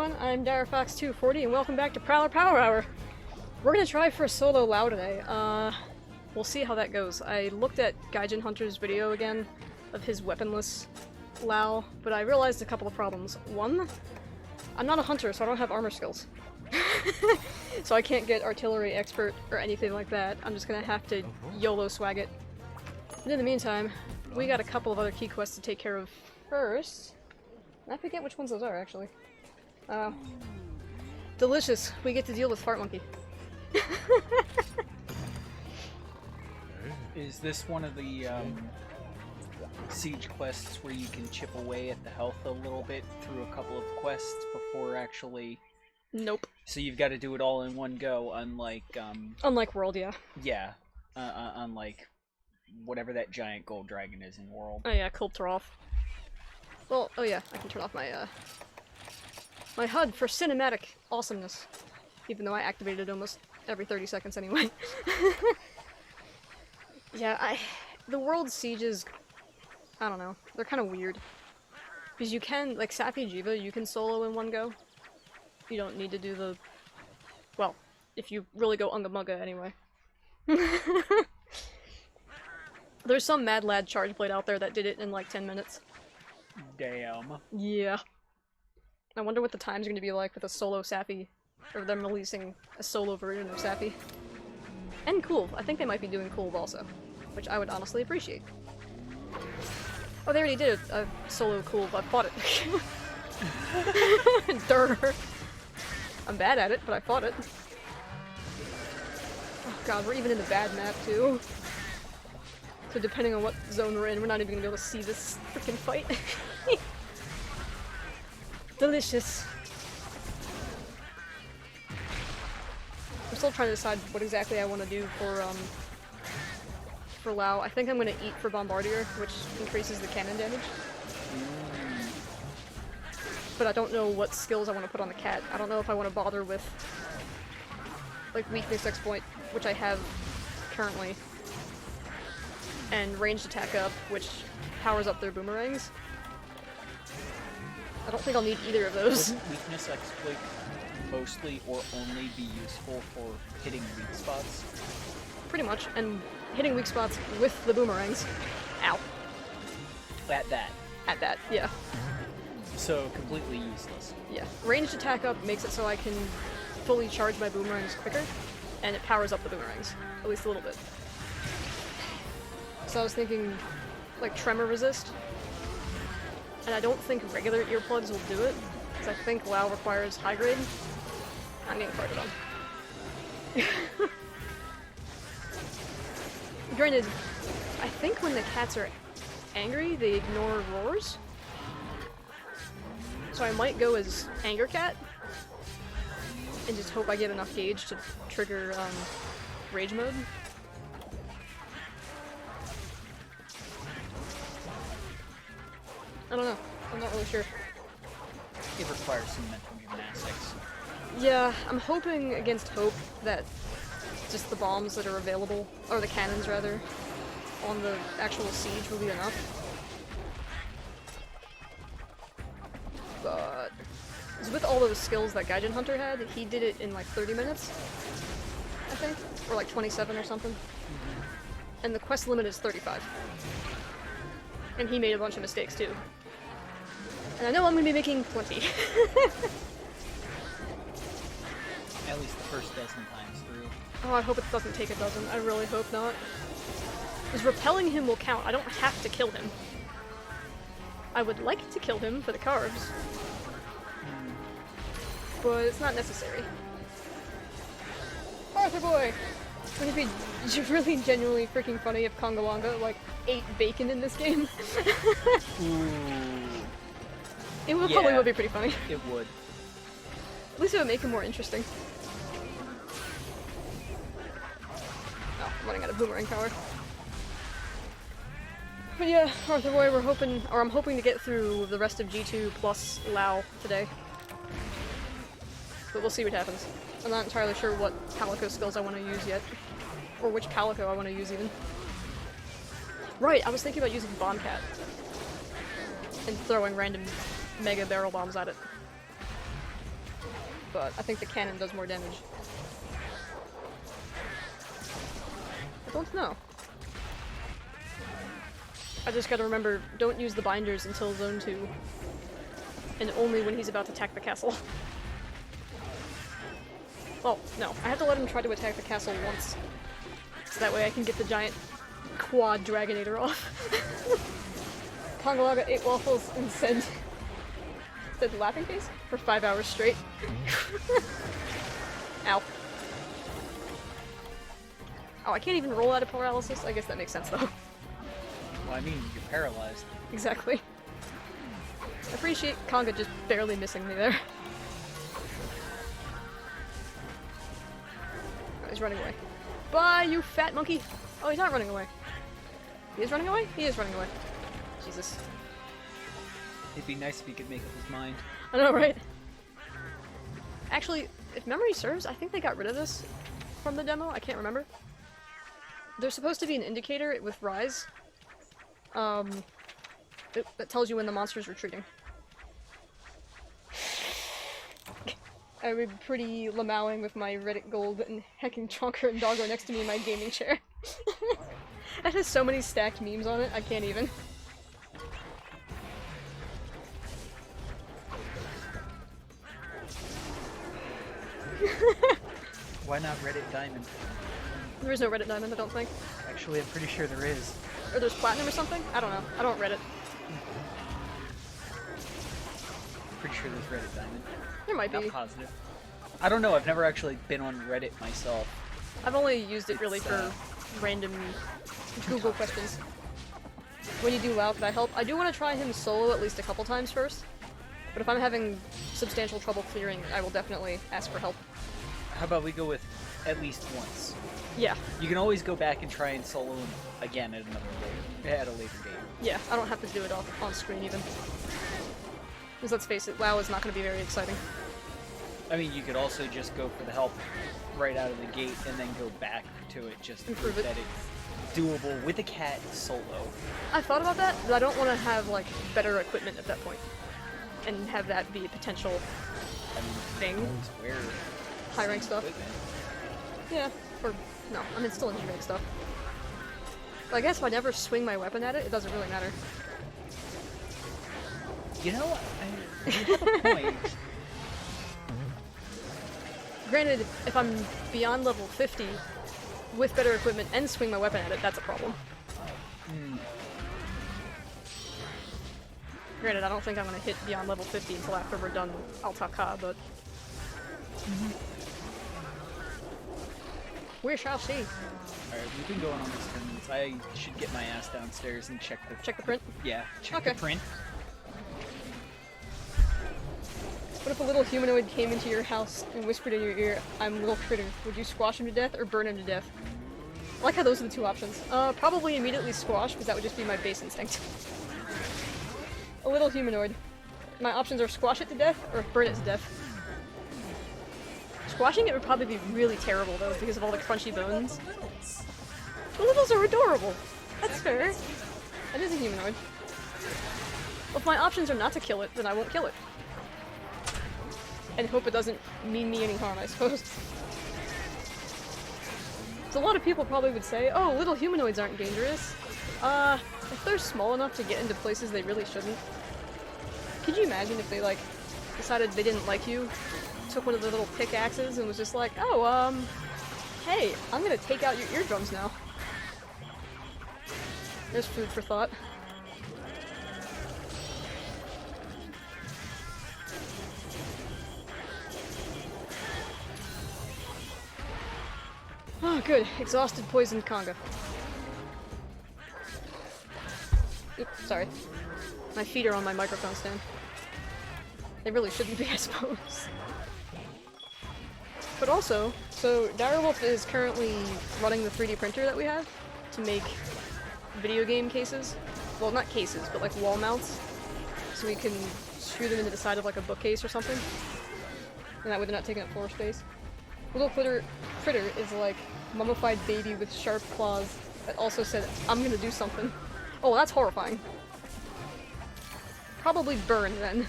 everyone, I'm DireFox240 and welcome back to Prowler Power Hour! We're gonna try for a solo Lao today. We'll see how that goes. I looked at Gaijin Hunter's video again of his weaponless Lao, but I realized a couple of problems. One, I'm not a hunter, so I don't have armor skills. So I can't get artillery expert or anything like that. I'm just gonna have to YOLO swag it. And in the meantime, we got a couple of other key quests to take care of first. I forget which ones those are, actually. Delicious. We get to deal with Fart Monkey. Is this one of the siege quests where you can chip away at the health a little bit through a couple of quests before actually... Nope. So you've got to do it all in one go, unlike... Unlike World, yeah. Yeah. Unlike whatever that giant gold dragon is in World. Oh yeah, Kulptaroth. Well, oh yeah, I can turn off my, my HUD for cinematic awesomeness. Even though I activated it almost every 30 seconds anyway. Yeah, the world sieges, I don't know, they're kind of weird. Because you can, like Sappy Jiva, you can solo in one go. You don't need to do the, well, if you really go unga munga anyway. There's some Mad Lad Charge Blade out there that did it in like 10 minutes. Damn. Yeah. I wonder what the time's going to be like with a solo Sappy, or them releasing a solo version of Sappy. And Kulv. I think they might be doing Kulv also, which I would honestly appreciate. Oh, they already did a solo Kulv. I fought it. Durr. I'm bad at it, but I fought it. Oh god, we're even in the bad map too. So depending on what zone we're in, we're not even gonna be able to see this freaking fight. Delicious. I'm still trying to decide what exactly I want to do for Lao. I think I'm gonna eat for Bombardier, which increases the cannon damage. But I don't know what skills I want to put on the cat. I don't know if I want to bother with like weakness exploit, which I have currently, and ranged attack up, which powers up their boomerangs. I don't think I'll need either of those. Wouldn't weakness exploit mostly or only be useful for hitting weak spots? Pretty much, and hitting weak spots with the boomerangs. Ow. At that. At that, yeah. So completely useless. Yeah. Ranged attack up makes it so I can fully charge my boomerangs quicker, and it powers up the boomerangs, at least a little bit. So I was thinking, like, tremor resist. And I don't think regular earplugs will do it, because I think Lao requires high grade. I'm getting farted on. Granted, I think when the cats are angry, they ignore roars. So I might go as Anger Cat, and just hope I get enough gauge to trigger, Rage Mode. I don't know. I'm not really sure. It requires some mental gymnastics. Yeah, I'm hoping against hope that just the bombs that are available, or the cannons rather, on the actual siege will be enough. But with all those skills that Gaijin Hunter had, he did it in like 30 minutes, I think, or like 27 or something. And the quest limit is 35. And he made a bunch of mistakes too. And I know I'm gonna be making plenty. At least the first dozen times through. Oh, I hope it doesn't take a dozen. I really hope not. Because repelling him will count. I don't have to kill him. I would like to kill him for the carbs. But it's not necessary. Arthur boy! Wouldn't it be really genuinely freaking funny if Kongawanga, like, ate bacon in this game? Ooh. It would probably would be pretty funny. It would. At least it would make him more interesting. Oh, I'm running out of boomerang power. But yeah, Arthur boy, we're hoping, or I'm hoping to get through the rest of G2 plus Lao today. But we'll see what happens. I'm not entirely sure what Palico skills I want to use yet. Or which Palico I want to use even. Right, I was thinking about using Bombcat. And throwing random mega barrel bombs at it. but I think the cannon does more damage. I don't know. I just gotta remember, don't use the binders until Zone 2. And only when he's about to attack the castle. Well, no. I have to let him try to attack the castle once. So that way I can get the giant quad Dragonator off. Kongalaga ate waffles and said laughing face for 5 hours straight. Ow. Oh, I can't even roll out of paralysis? I guess that makes sense though. Well, I mean, you're paralyzed. Exactly. I appreciate Konga just barely missing me there. Oh, he's running away. Bye, you fat monkey! Oh, he's not running away. He is running away? He is running away. Jesus. It'd be nice if he could make up his mind. I know, right? Actually, if memory serves, I think they got rid of this from the demo. I can't remember. There's supposed to be an indicator with Rise. That tells you when the monster's retreating. I would be pretty lamowing with my Reddit gold and hecking Chonker and Doggo next to me in my gaming chair. That has so many stacked memes on it, I can't even. Why not Reddit Diamond? There is no Reddit Diamond, I don't think. Actually, I'm pretty sure there is. Or there's Platinum or something? I don't know. I don't Reddit. Pretty sure there's Reddit Diamond. There might be. Not positive. I don't know, I've never actually been on Reddit myself. I've only used it really for random Google questions. When you do Lao, could I help? I do want to try him solo at least a couple times first. But if I'm having substantial trouble clearing, I will definitely ask for help. How about we go with at least once? Yeah. You can always go back and try and solo him again at a later date. Yeah, I don't have to do it on screen even. Because let's face it, WoW is not going to be very exciting. I mean, you could also just go for the help right out of the gate and then go back to it just to Improve prove it. that it's doable with a cat solo. I thought about that, but I don't want to have, like, better equipment at that point. And have that be a potential I mean, thing. where High rank stuff. Yeah, or no, I mean still engineering stuff. But I guess if I never swing my weapon at it, it doesn't really matter. You know, you have a point. Granted, if I'm beyond level 50 with better equipment and swing my weapon at it, that's a problem. Granted, I don't think I'm gonna hit beyond level 50 until after we're done Altaka, but we shall see. Alright, we've been going almost 10 minutes. I should get my ass downstairs and check the print? Yeah, check Okay. the print. What if a little humanoid came into your house and whispered in your ear, "I'm little critter"? Would you squash him to death or burn him to death? I like how those are the two options. Probably immediately squash, because that would just be my base instinct. A little humanoid. My options are squash it to death or burn it to death. Squashing it would probably be really terrible though, because of all the crunchy bones. The littles are adorable! That's fair. That is a humanoid. Well, if my options are not to kill it, then I won't kill it. And hope it doesn't mean me any harm, I suppose. So a lot of people probably would say, oh, little humanoids aren't dangerous. If they're small enough to get into places they really shouldn't. Could you imagine if they, like, decided they didn't like you, took one of the little pickaxes and was just like, oh, hey, I'm gonna take out your eardrums now. There's food for thought. Oh, good. Exhausted, poisoned Konga. Oops, sorry. My feet are on my microphone stand. They really shouldn't be, I suppose. But also, so Direwolf is currently running the 3D printer that we have to make video game cases. Well, not cases, but like wall mounts. So we can screw them into the side of like a bookcase or something. And that way they're not taking up floor space. Little critter is like mummified baby with sharp claws that also said, I'm gonna do something. Oh, that's horrifying. Probably burn then.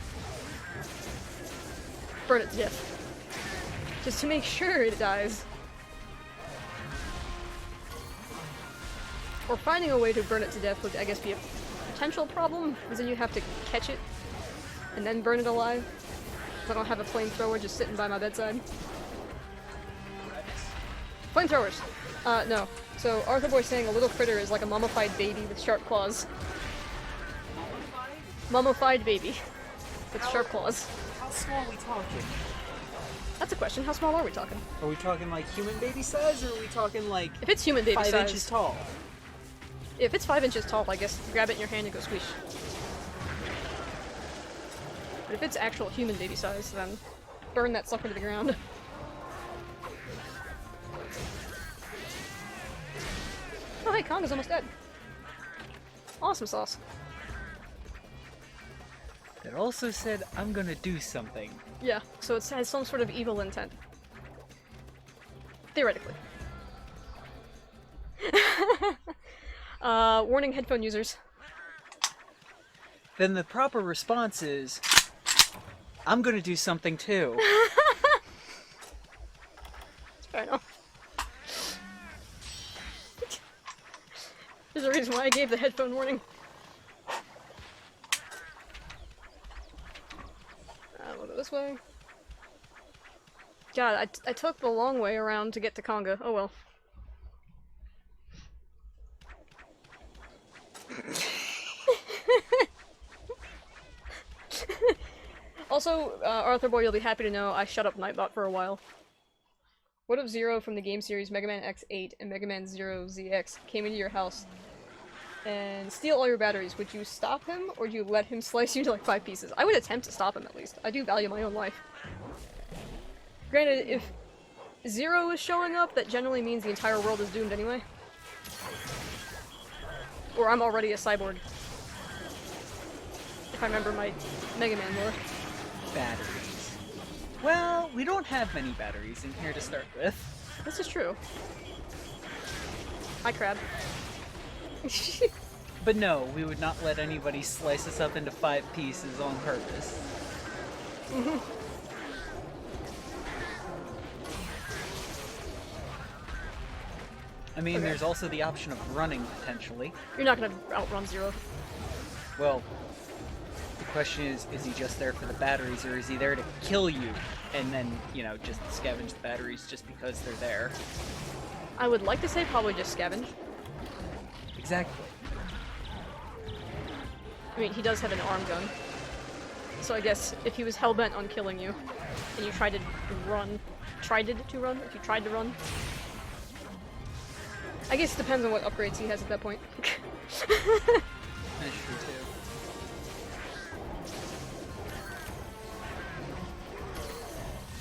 Burn it to death. just to make sure it dies. Or finding a way to burn it to death would, I guess, be a potential problem, because then you have to catch it and then burn it alive. I don't have a flamethrower just sitting by my bedside. Flamethrowers! No. So, Arthur Boy's saying a little critter is like a mummified baby with sharp claws. Mummified baby with sharp claws. How small are we talking? That's a question. How small are we talking? Are we talking like human baby size, or are we talking like If it's human baby 5 size, inches tall? if it's 5 inches tall, I guess grab it in your hand and go squish. But if it's actual human baby size, then burn that sucker to the ground. Oh hey, Kong is almost dead. Awesome sauce. It also said, I'm gonna do something. Yeah, so it has some sort of evil intent. Theoretically. Warning headphone users. Then the proper response is, I'm gonna do something too. It's fair enough. There's a reason why I gave the headphone warning. We'll go this way. God, I took the long way around to get to Conga. Oh well. Also, Arthur Boy, you'll be happy to know I shut up Nightbot for a while. What if Zero from the game series Mega Man X8 and Mega Man Zero ZX came into your house and steal all your batteries? Would you stop him, or do you let him slice you into like 5 pieces? I would attempt to stop him at least. I do value my own life. Granted, if Zero is showing up, that generally means the entire world is doomed anyway. Or I'm already a cyborg. If I remember my Mega Man lore. Batteries. Well, we don't have many batteries in here to start with. This is true. Hi, Crab. But no, we would not let anybody slice us up into 5 pieces on purpose. I mean, Okay. there's also the option of running, potentially. You're not gonna outrun Zero. Well, the question is he just there for the batteries, or is he there to kill you? And then, you know, just scavenge the batteries just because they're there. I would like to say probably just scavenge. Exactly. I mean, he does have an arm gun. So I guess if he was hell-bent on killing you, and you tried to run... If you tried to run... I guess it depends on what upgrades he has at that point. That's true, too.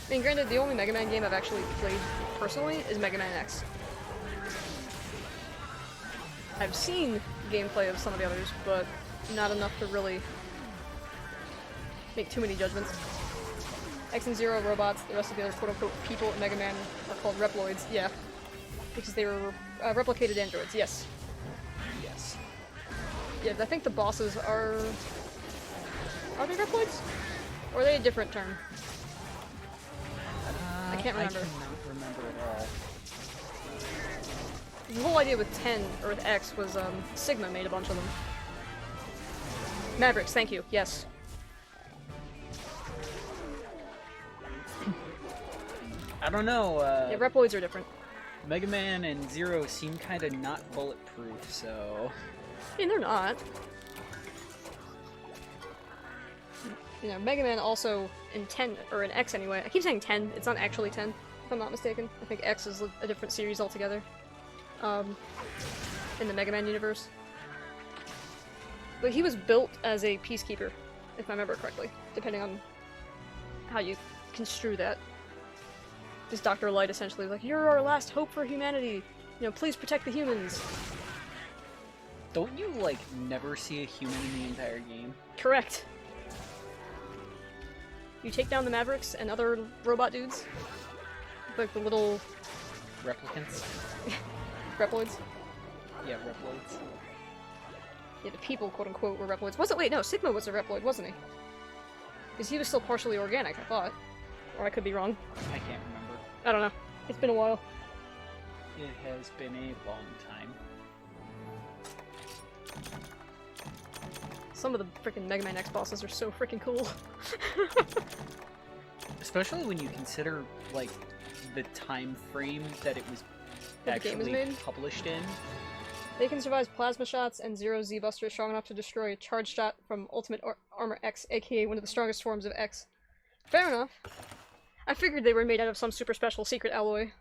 I mean, granted, the only Mega Man game I've actually played personally is Mega Man X. I've seen gameplay of some of the others, but not enough to really make too many judgments. X and Zero robots, the rest of the other quote-unquote people in Mega Man are called Reploids, yeah. Because they were replicated androids, yes. Yes. Yeah, I think the bosses are... Are they Reploids? Or are they a different term? I can't remember. I cannot remember at all. The whole idea with 10, or with X, was Sigma made a bunch of them. Mavericks, thank you, yes. I don't know, Yeah, Reploids are different. Mega Man and Zero seem kinda not bulletproof, so... I mean, they're not. You know, Mega Man also, in 10, or in X anyway, I keep saying 10, it's not actually 10, if I'm not mistaken. I think X is a different series altogether. In the Mega Man universe. But he was built as a peacekeeper, if I remember correctly, depending on how you construe that. This Dr. Light essentially was like, you're our last hope for humanity! You know, please protect the humans! Don't you, like, never see a human in the entire game? Correct. You take down the Mavericks and other robot dudes. Like the little... Replicants? Reploids. Yeah, Reploids. Yeah, the people, quote-unquote, were Reploids. Was it? Wait, no, Sigma was a Reploid, wasn't he? Because he was still partially organic, I thought. Or I could be wrong. I can't remember. I don't know. It's been a while. It has been a long time. Some of the freaking Mega Man X bosses are so freaking cool. Especially when you consider, like, the time frame that it was That the game was actually made? published in. They can survive plasma shots, and Zero Z Buster is strong enough to destroy a charge shot from Ultimate Armor X, aka one of the strongest forms of X. Fair enough. I figured they were made out of some super special secret alloy.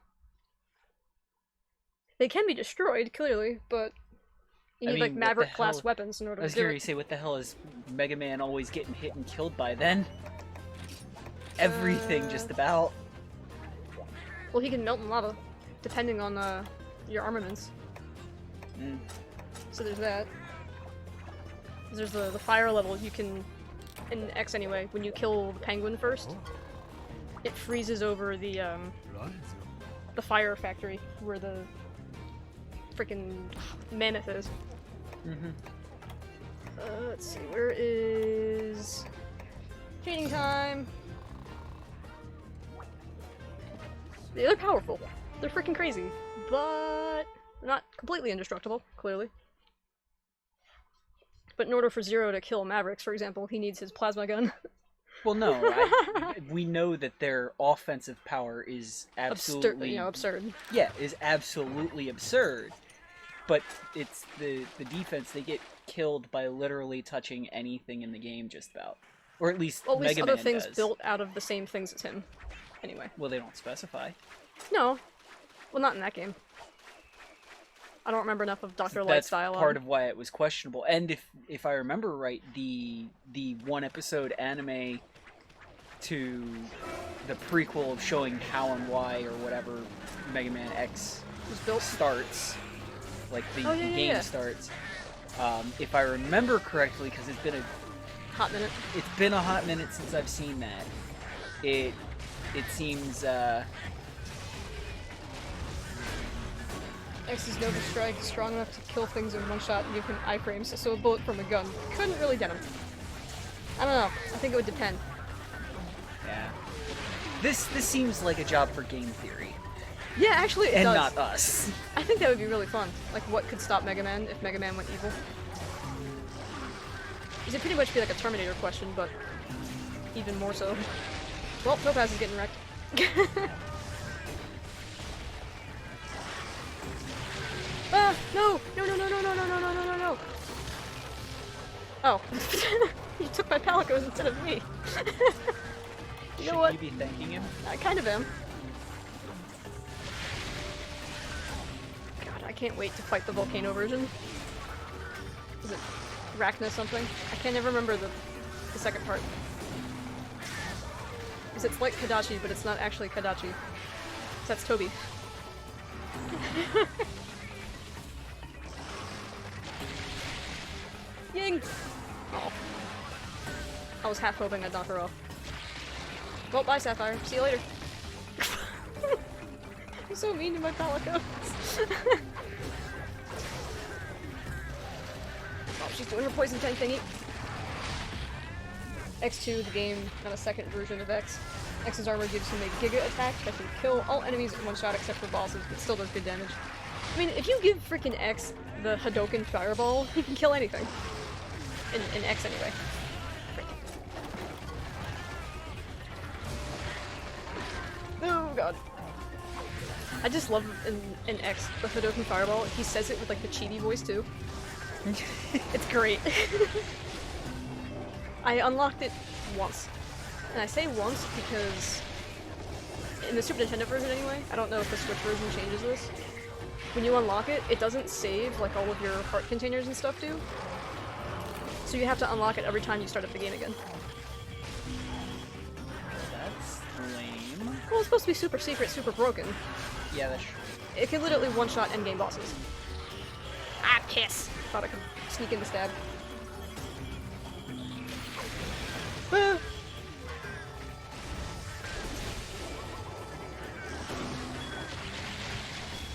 They can be destroyed, clearly, but you need, like, Maverick-class weapons in order I was to do going it. to say, what the hell is Mega Man always getting hit and killed by then? Everything, just about. Well, he can melt in lava, depending on your armaments. Mm. So there's that. There's the fire level. You can, in X anyway, when you kill the penguin first, it freezes over the fire factory where the freaking mammoth is. Mm-hmm. Let's see, where is cheating time? Yeah, they're powerful. They're freaking crazy, but they're not completely indestructible, clearly. But in order for Zero to kill Mavericks, for example, he needs his plasma gun. Well, no, we know that their offensive power is absolutely absurd. Yeah, is absolutely absurd. But it's the defense. They get killed by literally touching anything in the game, just about, or at least Well, at least Mega other Man things does. built out of the same things as him. Anyway. Well, they don't specify. No. Well, not in that game. I don't remember enough of Dr. Light's That's dialogue. part of why it was questionable. And if I remember right, the one episode anime to the prequel showing how and why or whatever Mega Man X was built starts, like the yeah, game yeah. starts. If I remember correctly, because it's been a hot minute. It's been a hot minute since I've seen that. It seems X's Nova Strike is strong enough to kill things in one shot and give him iframes, so a bullet from a gun couldn't really get him. I don't know. I think it would depend. yeah. This seems like a job for game theory. Yeah, actually it and does. not us. I think that would be really fun. Like, what could stop Mega Man if Mega Man went evil? It'd pretty much be like a Terminator question, but even more so. Well, Topaz is getting wrecked. Ah! No! No, no, no, no, no, no, no, no, no, no, no! Oh. You took my Palicos instead of me. You know what? Should you be thanking him? I kind of am. God, I can't wait to fight the volcano version. Is it Rachna something? I can't ever remember the second part. Because it's like Kadachi, but it's not actually Kadachi. That's Toby. Ying! Oh. I was half hoping I'd knock her off. Well, bye, Sapphire. See you later. I'm so mean to my Palicos. Oh, she's doing her poison tank thingy. X2, the game, not a second version of X. X's armor gives him a Giga attack that can kill all enemies in one shot except for bosses, but still does good damage. I mean, if you give freaking X the Hadoken Fireball, he can kill anything. In X anyway. Oh god. I just love in X, the Hadoken Fireball. He says it with like the chibi voice too. It's great. I unlocked it once. And I say once because in the Super Nintendo version anyway, I don't know if the Switch version changes this. When you unlock it, it doesn't save like all of your heart containers and stuff do. So you have to unlock it every time you start up the game again. That's lame. Well, it's supposed to be super secret, super broken. Yeah, that's true. It can literally one-shot endgame bosses. Ah, piss! Thought I could sneak in the stab. Ah.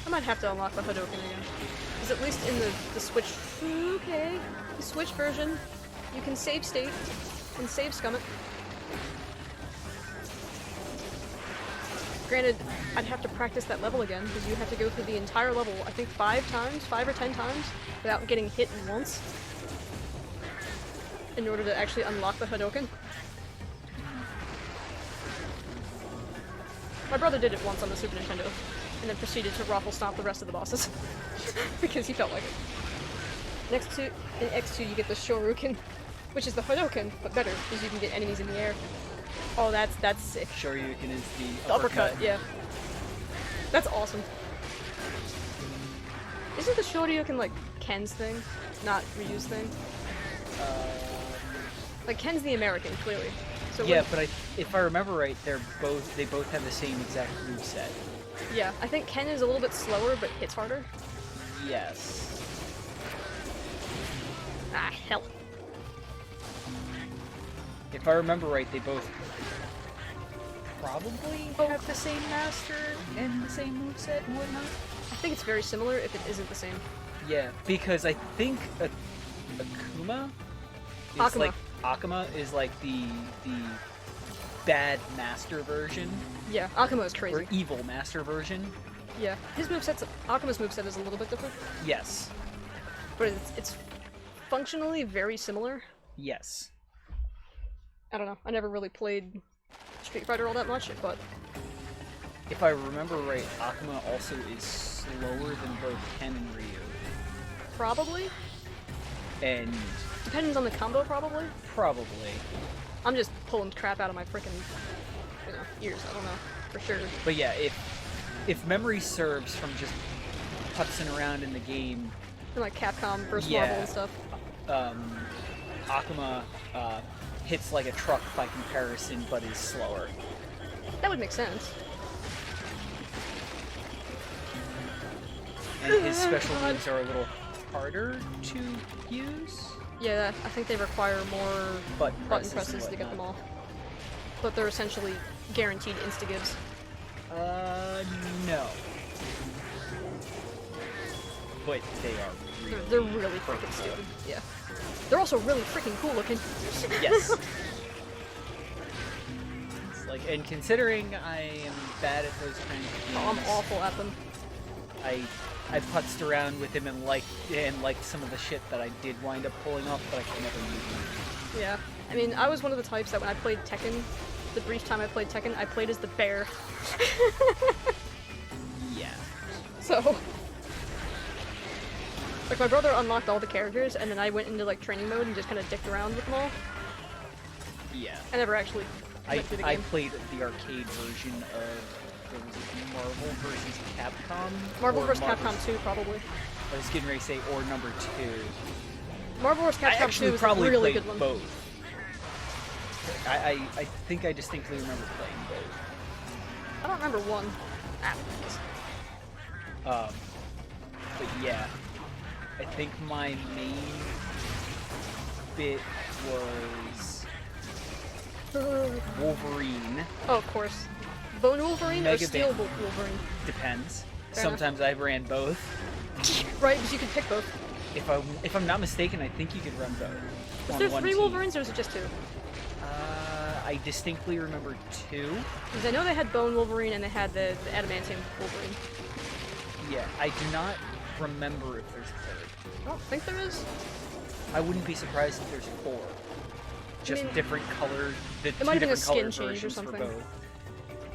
I might have to unlock the Hadoken again. Because at least in the Switch... Okay. The Switch version, you can save state and save scum it. Granted, I'd have to practice that level again, because you have to go through the entire level, I think 5 times, 5 or 10 times, without getting hit once, in order to actually unlock the Hadouken. My brother did it once on the Super Nintendo, and then proceeded to raffle stomp the rest of the bosses, because he felt like it. In X2 you get the Shoryuken, which is the Hadouken, but better, because you can get enemies in the air. Oh, that's sick. Shoryuken is the Uppercut, yeah. That's awesome. Isn't the Shoryuken like Ken's thing, not Ryu's thing? Like Ken's the American, clearly. So yeah, but if I remember right, they both have the same exact moveset. Yeah, I think Ken is a little bit slower, but hits harder. Yes. Ah, hell. If I remember right, they both probably have the same master and the same moveset and whatnot. I think it's very similar if it isn't the same. Yeah, because I think Akuma is like the bad master version. Yeah, Akuma is crazy. Or evil master version. Yeah, Akuma's moveset is a little bit different. Yes. But it's functionally very similar. Yes. I don't know, I never really played Street Fighter all that much, but... If I remember right, Akuma also is slower than both Ken and Ryu. Probably? And... Depends on the combo, probably? Probably. I'm just pulling crap out of my freaking ears, I don't know, for sure. But yeah, if memory serves from just putzing around in the game... And like Capcom vs. Marvel and stuff. Akuma, hits like a truck by comparison, but is slower. That would make sense. And his special moves are a little harder to use. Yeah, I think they require more button presses to get whatnot. them off. But they're essentially guaranteed insta-gives. No. But they are They're really freaking stupid. Yeah. They're also really freaking cool looking. Yes. It's like, and considering I am bad at those kinds of games, Oh, I'm awful at them. I putzed around with him and liked some of the shit that I did wind up pulling off, but I could never use them. Yeah. I mean, I was one of the types that when I played Tekken, the brief time I played Tekken, I played as the bear. Yeah. So... Like, my brother unlocked all the characters, and then I went into, like, training mode and just kind of dicked around with them all. Yeah. I never actually went through the game. I played the arcade version of, what was it, Marvel vs. Capcom? Marvel vs. Capcom 2, probably. I was getting ready to say, or number 2. Marvel vs. I Capcom 2 actually is a probably really played good one. both. I think I distinctly remember playing both. I don't remember one. But yeah, I think my main bit was Wolverine. Oh, of course. Bone Wolverine or Mega Steel Man. Wolverine? Depends. Fair Sometimes I ran both. Right, because you can pick both. If I'm not mistaken, I think you could run both. Was on there one 3 team. Wolverines or was it just 2? I distinctly remember 2. Because I know they had Bone Wolverine and they had the Adamantium Wolverine. Yeah, I do not remember if there's a third. I don't think there is. I wouldn't be surprised if there's 4. Just mean, different color. The it two might have been a different color skin change or versions for something. both.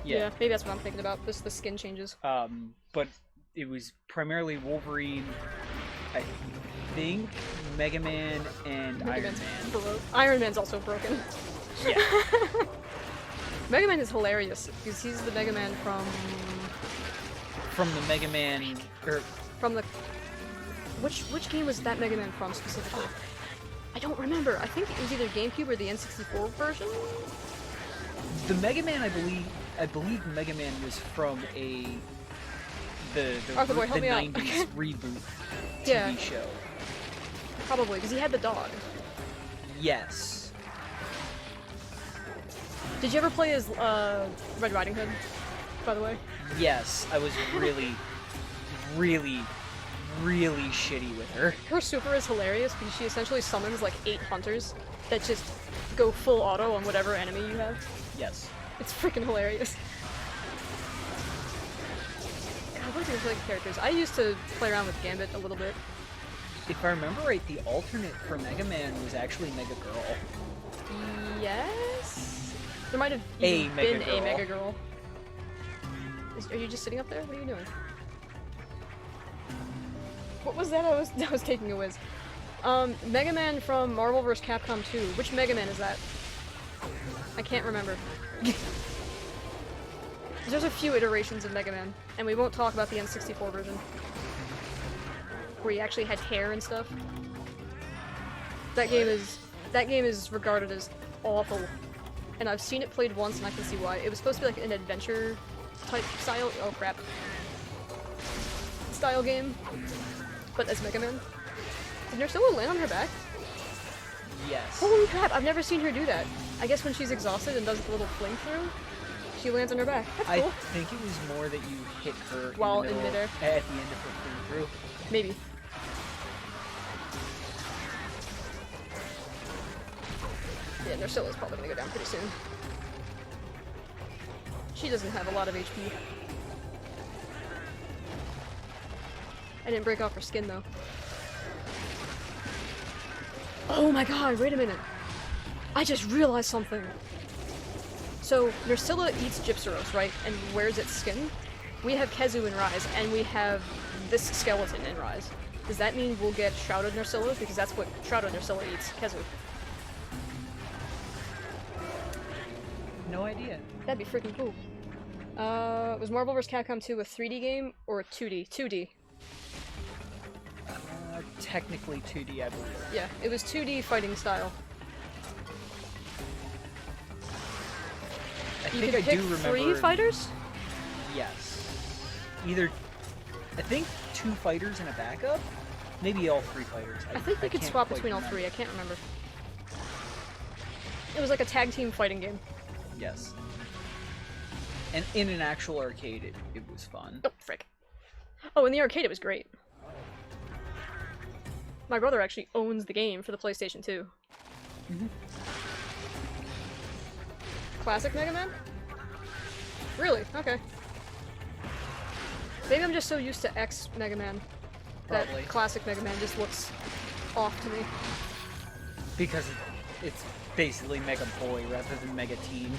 Yeah, maybe that's what I'm thinking about. Just the skin changes. But it was primarily Wolverine, I think, Mega Man, and Mega Iron Man's Man. Iron Man's also broken. Yeah. Mega Man is hilarious because he's the Mega Man From the Mega Man, from the which game was that Mega Man from specifically? I don't remember. I think it was either GameCube or the N64 version. the Mega Man, I believe Mega Man was from the Arthur Boy, help me out. 90s reboot TV Yeah. show. Probably because he had the dog. Yes. Did you ever play as Red Riding Hood? By the way. Yes, I was really, really, really shitty with her. Her super is hilarious because she essentially summons like 8 hunters that just go full auto on whatever enemy you have. Yes. It's freaking hilarious. God, what are the like characters? I used to play around with Gambit a little bit. If I remember right, the alternate for Mega Man was actually Mega Girl. Yes? There might have even been Mega a Girl. Mega Girl. Are you just sitting up there? What are you doing? What was that? I was taking a whiz. Mega Man from Marvel vs. Capcom 2. Which Mega Man is that? I can't remember. There's a few iterations of Mega Man, and we won't talk about the N64 version. Where he actually had hair and stuff. That game is regarded as awful. And I've seen it played once and I can see why. It was supposed to be like an adventure type style, oh crap, style game, but as Mega Man. Did Nursilla land on her back? Yes. Holy crap, I've never seen her do that. I guess when she's exhausted and does the little fling through, she lands on her back. That's cool. I think it was more that you hit her while in in midair. At the end of her fling through. Maybe. Yeah, Nursilla's probably gonna go down pretty soon. She doesn't have a lot of HP. I didn't break off her skin though. Oh my god, wait a minute. I just realized something. So, Nursilla eats Gypsyros, right? And wears its skin? We have Kezu in Rise, and we have this skeleton in Rise. Does that mean we'll get Shrouded Nursilla? Because that's what Shrouded Nursilla eats, Kezu. No idea. That'd be freaking cool. Was Marvel vs. Capcom 2 a 3D game or a 2D? 2D. Technically 2D, I believe. Yeah, it was 2D fighting style. I You think could I pick do remember. 3 fighters? Yes. Either, I think 2 fighters and a backup. Maybe all 3 fighters. I think we could can't swap quite between all remember. 3, I can't remember. It was like a tag team fighting game. Yes. And in an actual arcade, it was fun. Oh, frick. Oh, in the arcade it was great. My brother actually owns the game for the PlayStation 2. Mhm. Classic Mega Man? Really? Okay. Maybe I'm just so used to X Mega Man that Probably. classic Mega Man just looks off to me. Because it's basically Mega Boy rather than Mega Teen.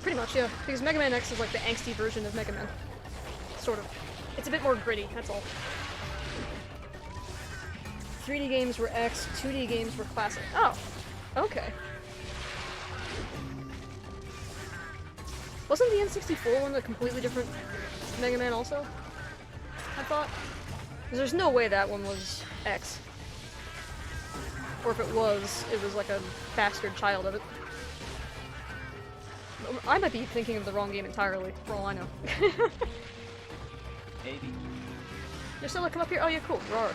Pretty much, yeah. Because Mega Man X is like the angsty version of Mega Man. Sort of. It's a bit more gritty, that's all. 3D games were X, 2D games were classic. Oh, okay. Wasn't the N64 one a completely different Mega Man also? I thought? 'Cause there's no way that one was X. Or if it was like a bastard child of it. I might be thinking of the wrong game entirely, for all I know. Maybe. You're still come up here? Oh yeah, cool. Roar.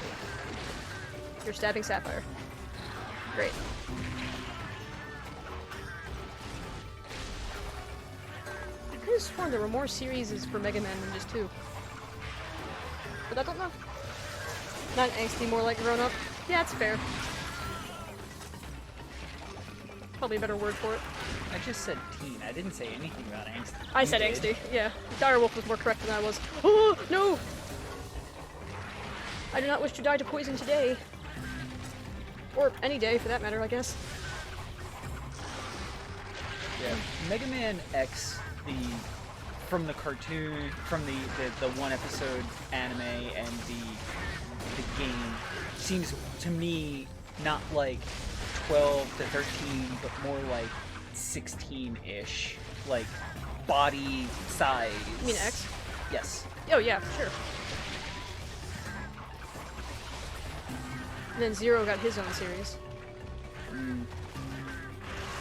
You're stabbing Sapphire. Great. I could have sworn there were more series for Mega Man than just 2. But I don't know. Not angsty, more like grown up. Yeah, it's fair. Probably a better word for it. I just said teen. I didn't say anything about angsty. I You said did. angsty, yeah. Direwolf was more correct than I was. Oh, no! I do not wish to die to poison today. Or any day, for that matter, I guess. Yeah. Mega Man X, from the cartoon, from the one episode anime and the game, seems to me not like 12 to 13, but more like 16-ish, like body size. You mean X? Yes. Oh yeah, for sure. And then Zero got his own series. Mm.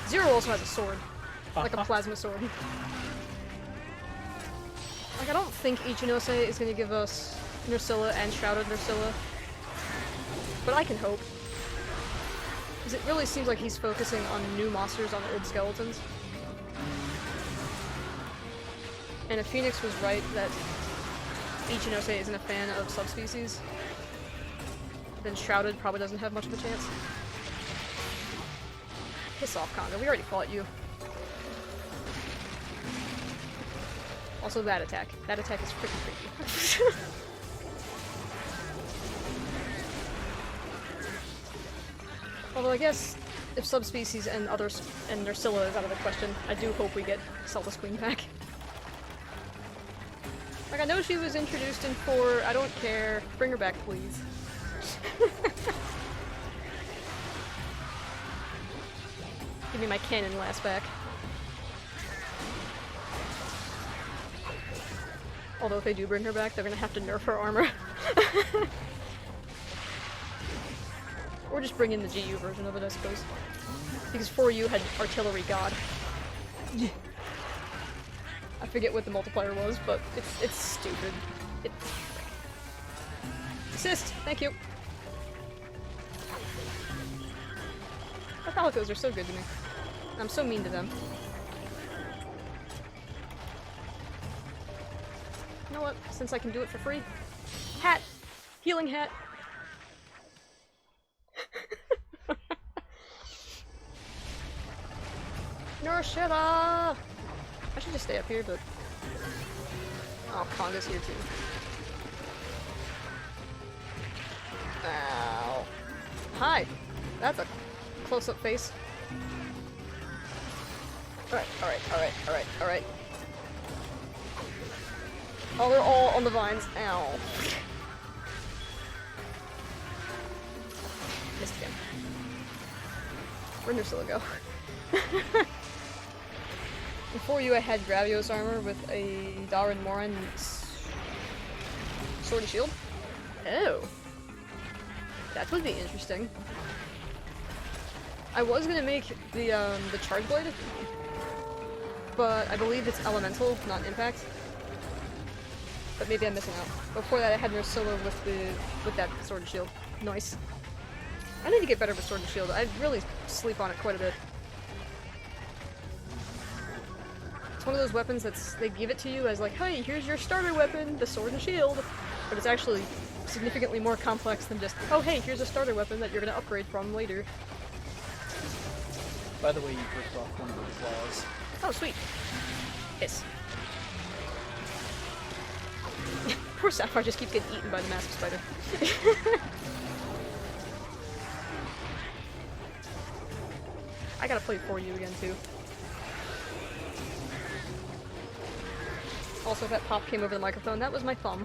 Zero also has a sword. Like a plasma sword. Like, I don't think Ichinose is gonna give us Nursilla and Shrouded Nursilla. But I can hope. Because it really seems like he's focusing on new monsters on old skeletons. And if Phoenix was right that Ichinose isn't a fan of subspecies, then Shrouded probably doesn't have much of a chance. Piss off, Conga. We already fought you. Also that attack. That attack is freaking creepy. Although I guess if subspecies and others and Nursilla is out of the question, I do hope we get Zelda's Queen back. Like, I know she was introduced in 4, I don't care. Bring her back, please. Give me my cannon last back. Although if they do bring her back, they're gonna have to nerf her armor. Or just bring in the GU version of it, I suppose. Because 4U had Artillery God. Yeah. I forget what the multiplier was, but it's stupid. It's assist! Thank you! Palicos are so good to me. I'm so mean to them. You know what? Since I can do it for free. Hat! Healing hat! Nursilla! I should just stay up here, but... Oh, Konga's here too. Ow. Hi! That's a close-up face. Alright, alright, alright, alright, alright. Oh, they're all on the vines. Ow. Missed again. Where'd Nursilla go? Before you, I had Gravios armor with a Darren Morin sword and shield. Oh. That would be interesting. I was gonna make the charge blade, but I believe it's elemental, not impact. But maybe I'm missing out. Before that, I had Nursilla with that sword and shield. Nice. I need to get better with sword and shield. I really sleep on it quite a bit. It's one of those weapons that's they give it to you as like, hey, here's your starter weapon, the sword and shield. But it's actually significantly more complex than just, oh hey, here's a starter weapon that you're gonna upgrade from later. By the way, you ripped off one of those claws. Oh, sweet. Hiss. Poor Sapphire just keeps getting eaten by the massive spider. I gotta play for you again, too. Also, if that pop came over the microphone, that was my thumb.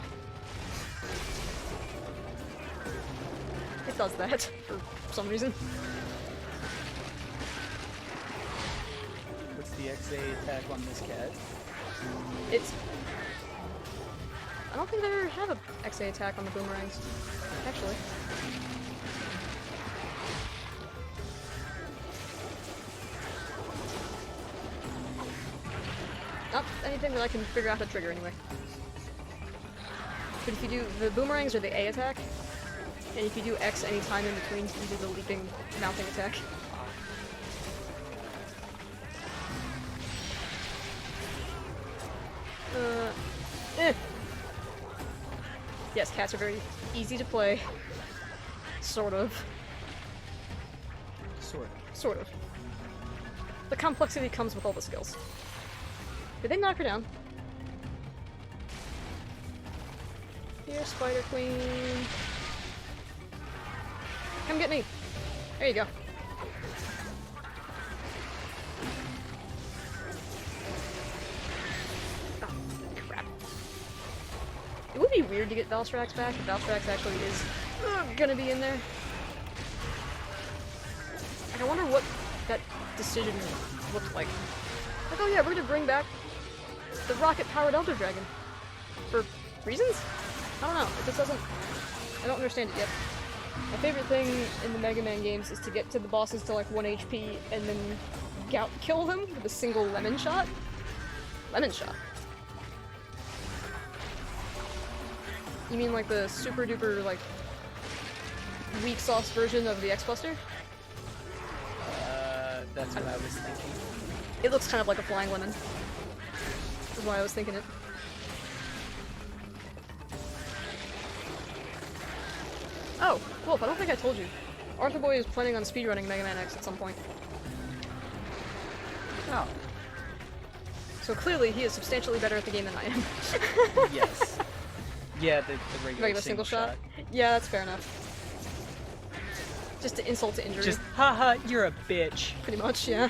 It does that, for some reason. What's the XA attack on this cat? It's... I don't think they ever have a XA attack on the boomerangs, actually. Not anything that I can figure out how to trigger anyway. But if you do, the boomerangs are the A attack, and if you do X any time in between, you do the leaping, mounting attack. Yes, cats are very easy to play. Sort of. Sort of. Sort of. The complexity comes with all the skills. Did they knock her down? Here, Spider Queen. Come get me. There you go. Oh, crap. It would be weird to get Valstrax back if Valstrax actually is gonna be in there. Like, I wonder what that decision looked like. Like, oh yeah, we're gonna bring back the rocket-powered Elder Dragon. For reasons? I don't know. It just doesn't... I don't understand it yet. My favorite thing in the Mega Man games is to get to the bosses to like 1 HP and then kill them with a single lemon shot. Lemon shot. You mean like the super duper like weak sauce version of the X-Buster? That's what I was thinking. It looks kind of like a flying lemon. That's why I was thinking it. Oh, Wolf, I don't think I told you. Arthur Boy is planning on speedrunning Mega Man X at some point. Oh. So clearly he is substantially better at the game than I am. Yes. Yeah, the regular Single shot? Yeah, that's fair enough. Just to insult to injury. Just, haha, you're a bitch. Pretty much, yeah.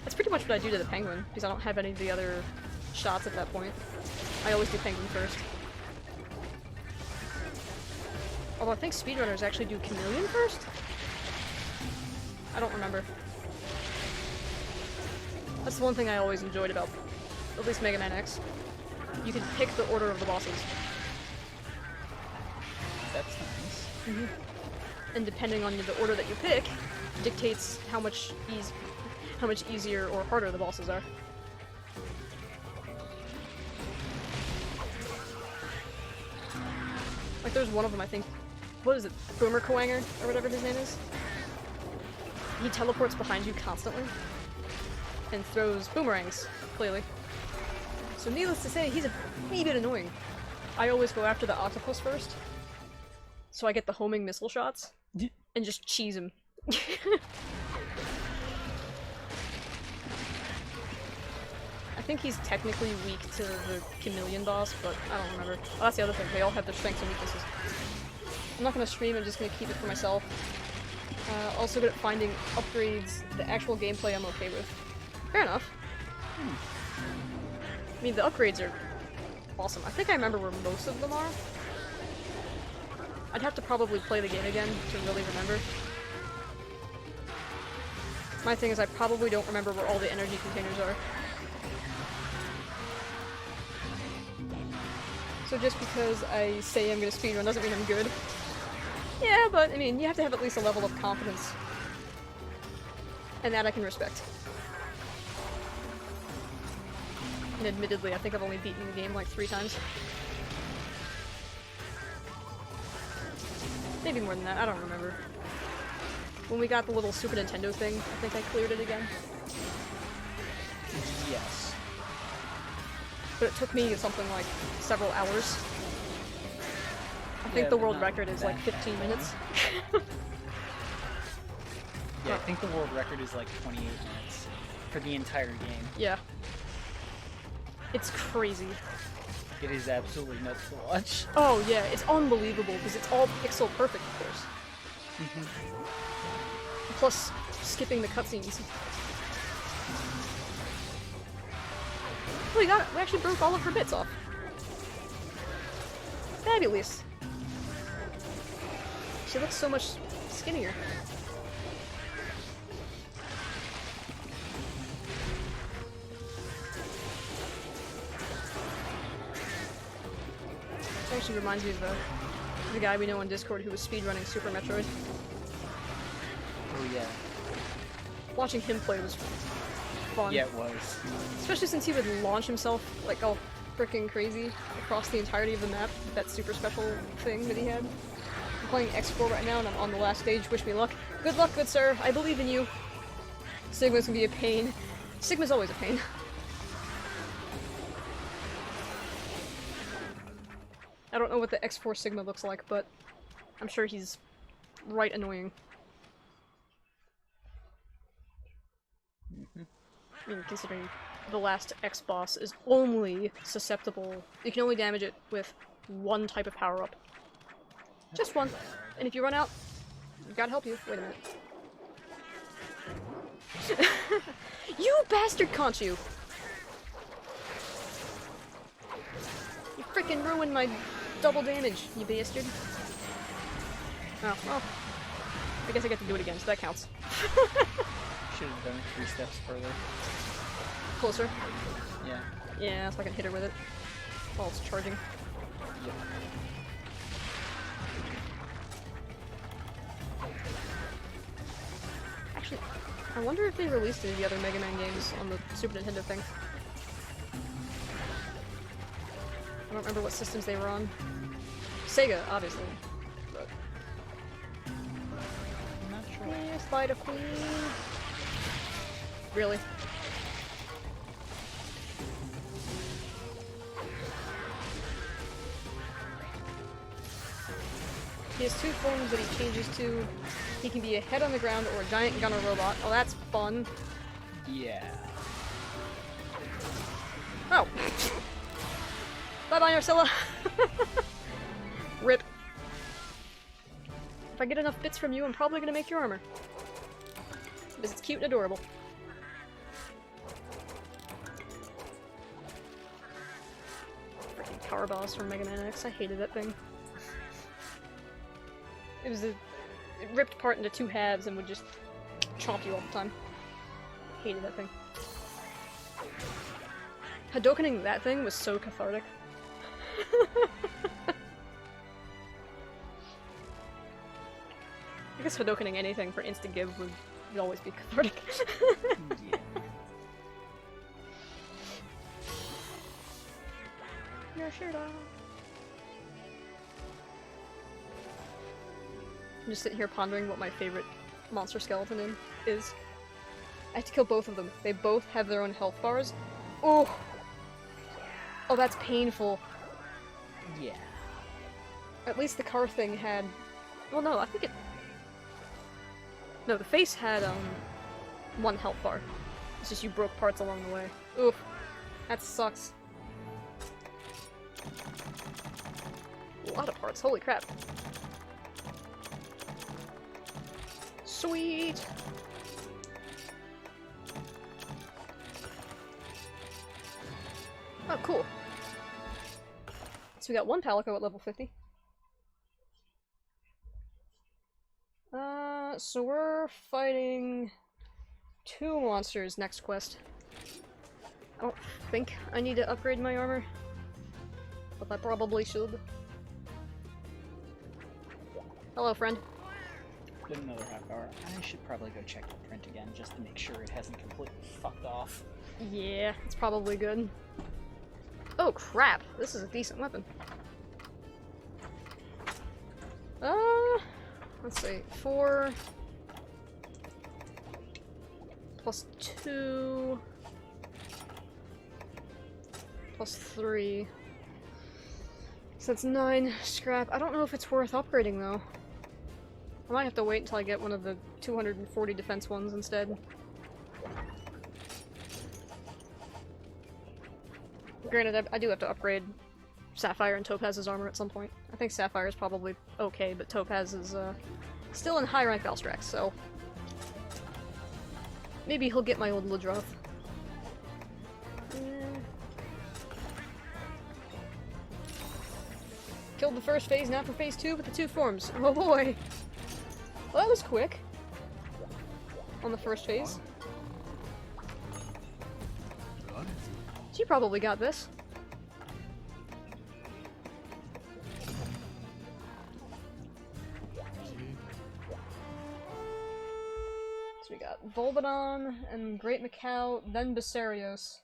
That's pretty much what I do to the penguin, because I don't have any of the other shots at that point. I always do penguin first. Although I think speedrunners actually do chameleon first? I don't remember. That's the one thing I always enjoyed about at least Mega Man X. You can pick the order of the bosses. That's nice. Mm-hmm. And depending on the order that you pick, dictates how much easier or harder the bosses are. Like there's one of them, I think, what is it, Boomer Koanger, or whatever his name is? He teleports behind you constantly, and throws boomerangs, clearly. So needless to say, he's a wee bit annoying. I always go after the octopus first, so I get the homing missile shots, and just cheese him. I think he's technically weak to the chameleon boss, but I don't remember. Oh, that's the other thing, they all have their strengths and weaknesses. I'm not gonna stream, I'm just gonna keep it for myself. Also good at finding upgrades, the actual gameplay I'm okay with. Fair enough. I mean, the upgrades are awesome. I think I remember where most of them are. I'd have to probably play the game again to really remember. My thing is I probably don't remember where all the energy containers are. So just because I say I'm gonna speedrun doesn't mean I'm good. Yeah, but I mean, you have to have at least a level of confidence. And that I can respect. And admittedly, I think I've only beaten the game like 3 times. Maybe more than that, I don't remember. When we got the little Super Nintendo thing, I think I cleared it again. Yes. But it took me something like several hours. I think the world record is like 15 minutes. Yeah, I think the world record is like 28 minutes for the entire game. Yeah. It's crazy. It is absolutely nuts to watch. Oh yeah, it's unbelievable because it's all pixel perfect, of course. Plus, skipping the cutscenes. Oh, we actually broke all of her bits off. Fabulous. She looks so much skinnier. It actually reminds me of the guy we know on Discord who was speedrunning Super Metroid. Oh yeah. Watching him play was fun. Yeah, it was. Especially since he would launch himself like all freaking crazy across the entirety of the map, that super special thing that he had. I'm playing X4 right now and I'm on the last stage, wish me luck. Good luck, good sir, I believe in you. Sigma's gonna be a pain. Sigma's always a pain. I don't know what the X4 Sigma looks like, but I'm sure he's right annoying. I mean, considering the last X boss is only susceptible, you can only damage it with one type of power-up. Just one. And if you run out, gotta help you. Wait a minute. You bastard, can't you? You freaking ruined my double damage, you bastard. Oh, well. I guess I get to do it again, so that counts. Should have done it 3 steps further. Closer? Yeah. Yeah, so I can hit her with it while it's charging. Yep. Actually, I wonder if they released any of the other Mega Man games on the Super Nintendo thing. I don't remember what systems they were on. Sega, obviously. But... I'm not sure. Yeah, Spider Queen. Really? He has 2 forms that he changes to. He can be a head on the ground or a giant gunner robot. Oh, that's fun. Yeah. Oh. Bye-bye, Ursula. Rip. If I get enough bits from you, I'm probably gonna make your armor. Because it's cute and adorable. Freaking power boss from Mega Man X. I hated that thing. It ripped apart into two halves and would just chomp you all the time. Hated that thing. Hadokening that thing was so cathartic. I guess Hadokening anything for insta-give would always be cathartic. Yeah. Your shirt off. I'm just sitting here pondering what my favorite monster skeleton is. I have to kill both of them. They both have their own health bars. Oh! Oh, that's painful. Yeah. At least the car thing had... Well, no, I think it... No, the face had, one health bar. It's just you broke parts along the way. Oof. That sucks. A lot of parts, holy crap. Sweet! Oh, cool. So we got one Palico at level 50. So we're fighting two monsters next quest. I don't think I need to upgrade my armor, but I probably should. Hello, friend. Been another half hour. I should probably go check the print again just to make sure it hasn't completely fucked off. Yeah, it's probably good. Oh crap, this is a decent weapon. Let's see, 4 plus 2 plus 3. So that's 9 scrap. I don't know if it's worth upgrading though. I might have to wait until I get one of the 240 defense ones instead. Granted, I do have to upgrade Sapphire and Topaz's armor at some point. I think Sapphire is probably okay, but Topaz is still in high rank Valstrax, so maybe he'll get my old Ludroth. Killed the first phase, now for phase 2 with the 2 forms. Oh boy! Well, that was quick. On the first phase. She probably got this. So we got Volbadon and Great Macau, then Basarios.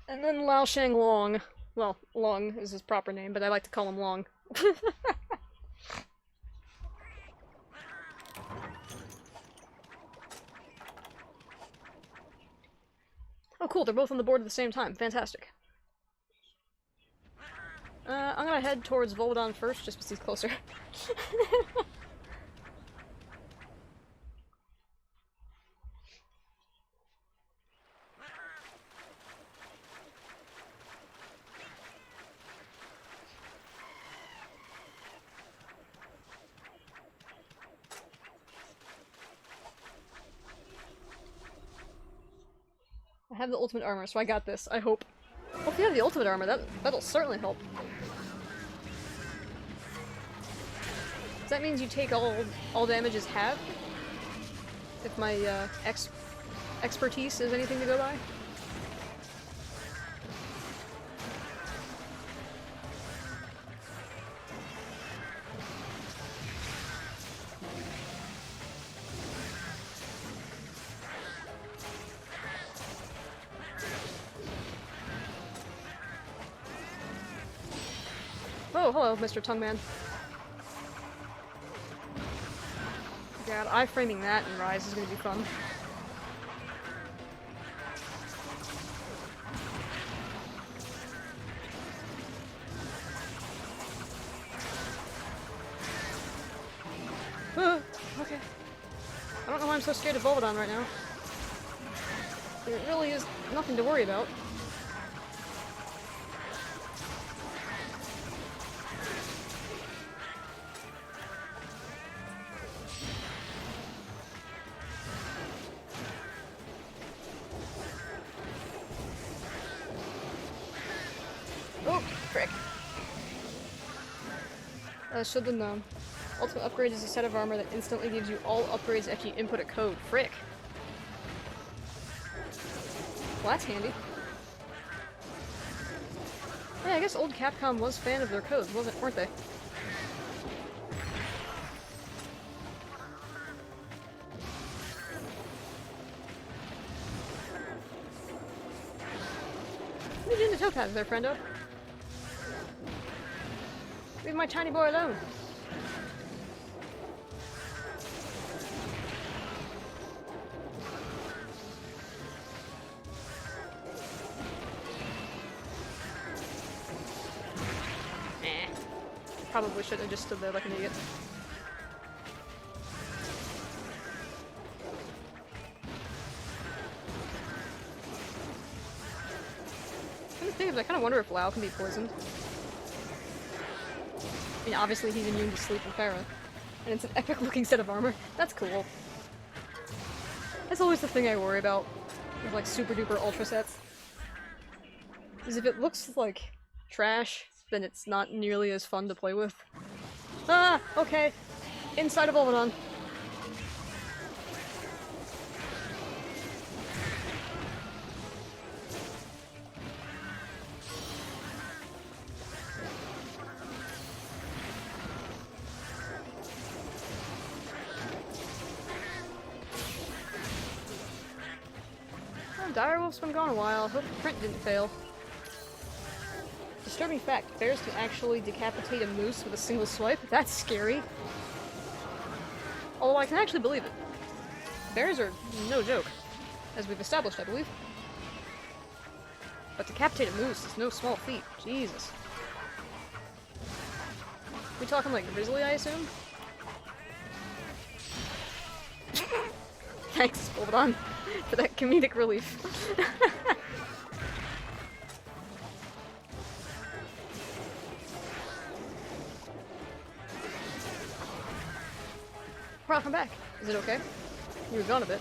And then Lao Shan Long. Well, Long is his proper name, but I like to call him Long. Oh cool, they're both on the board at the same time. Fantastic. I'm gonna head towards Volbadon first, just because he's closer. I have the ultimate armor, so I got this, I hope. Well, if you have the ultimate armor, that'll certainly help. Does that mean you take all damage as halved? If my expertise is anything to go by? Oh, hello, Mr. Tongueman. God, iframing that in Rise is gonna be fun. Okay. I don't know why I'm so scared of Volbadon right now. There really is nothing to worry about. Oh, frick. Should have known. Ultimate upgrade is a set of armor that instantly gives you all upgrades after you input a code. Frick. Well, that's handy. Yeah, I guess old Capcom was fan of their codes, weren't they? What are you doing the topaz there, friendo? Leave my tiny boy alone. Probably shouldn't have just stood there like an idiot. Come to think of it, I kind of wonder if Lao can be poisoned. I mean, obviously he's immune to sleep and Farah. And it's an epic looking set of armor. That's cool. That's always the thing I worry about with like super duper ultra sets. Is if it looks like trash, then it's not nearly as fun to play with. Ah! Okay. Inside of Ulvedon. Oh, Direwolf's been gone a while. Hope the print didn't fail. Disturbing fact, bears can actually decapitate a moose with a single swipe. That's scary. Although I can actually believe it. Bears are no joke, as we've established, I believe. But decapitate a moose is no small feat. Jesus. We talking like grizzly, I assume? Thanks, hold on, for that comedic relief. Come back. Is it okay? You were gone a bit.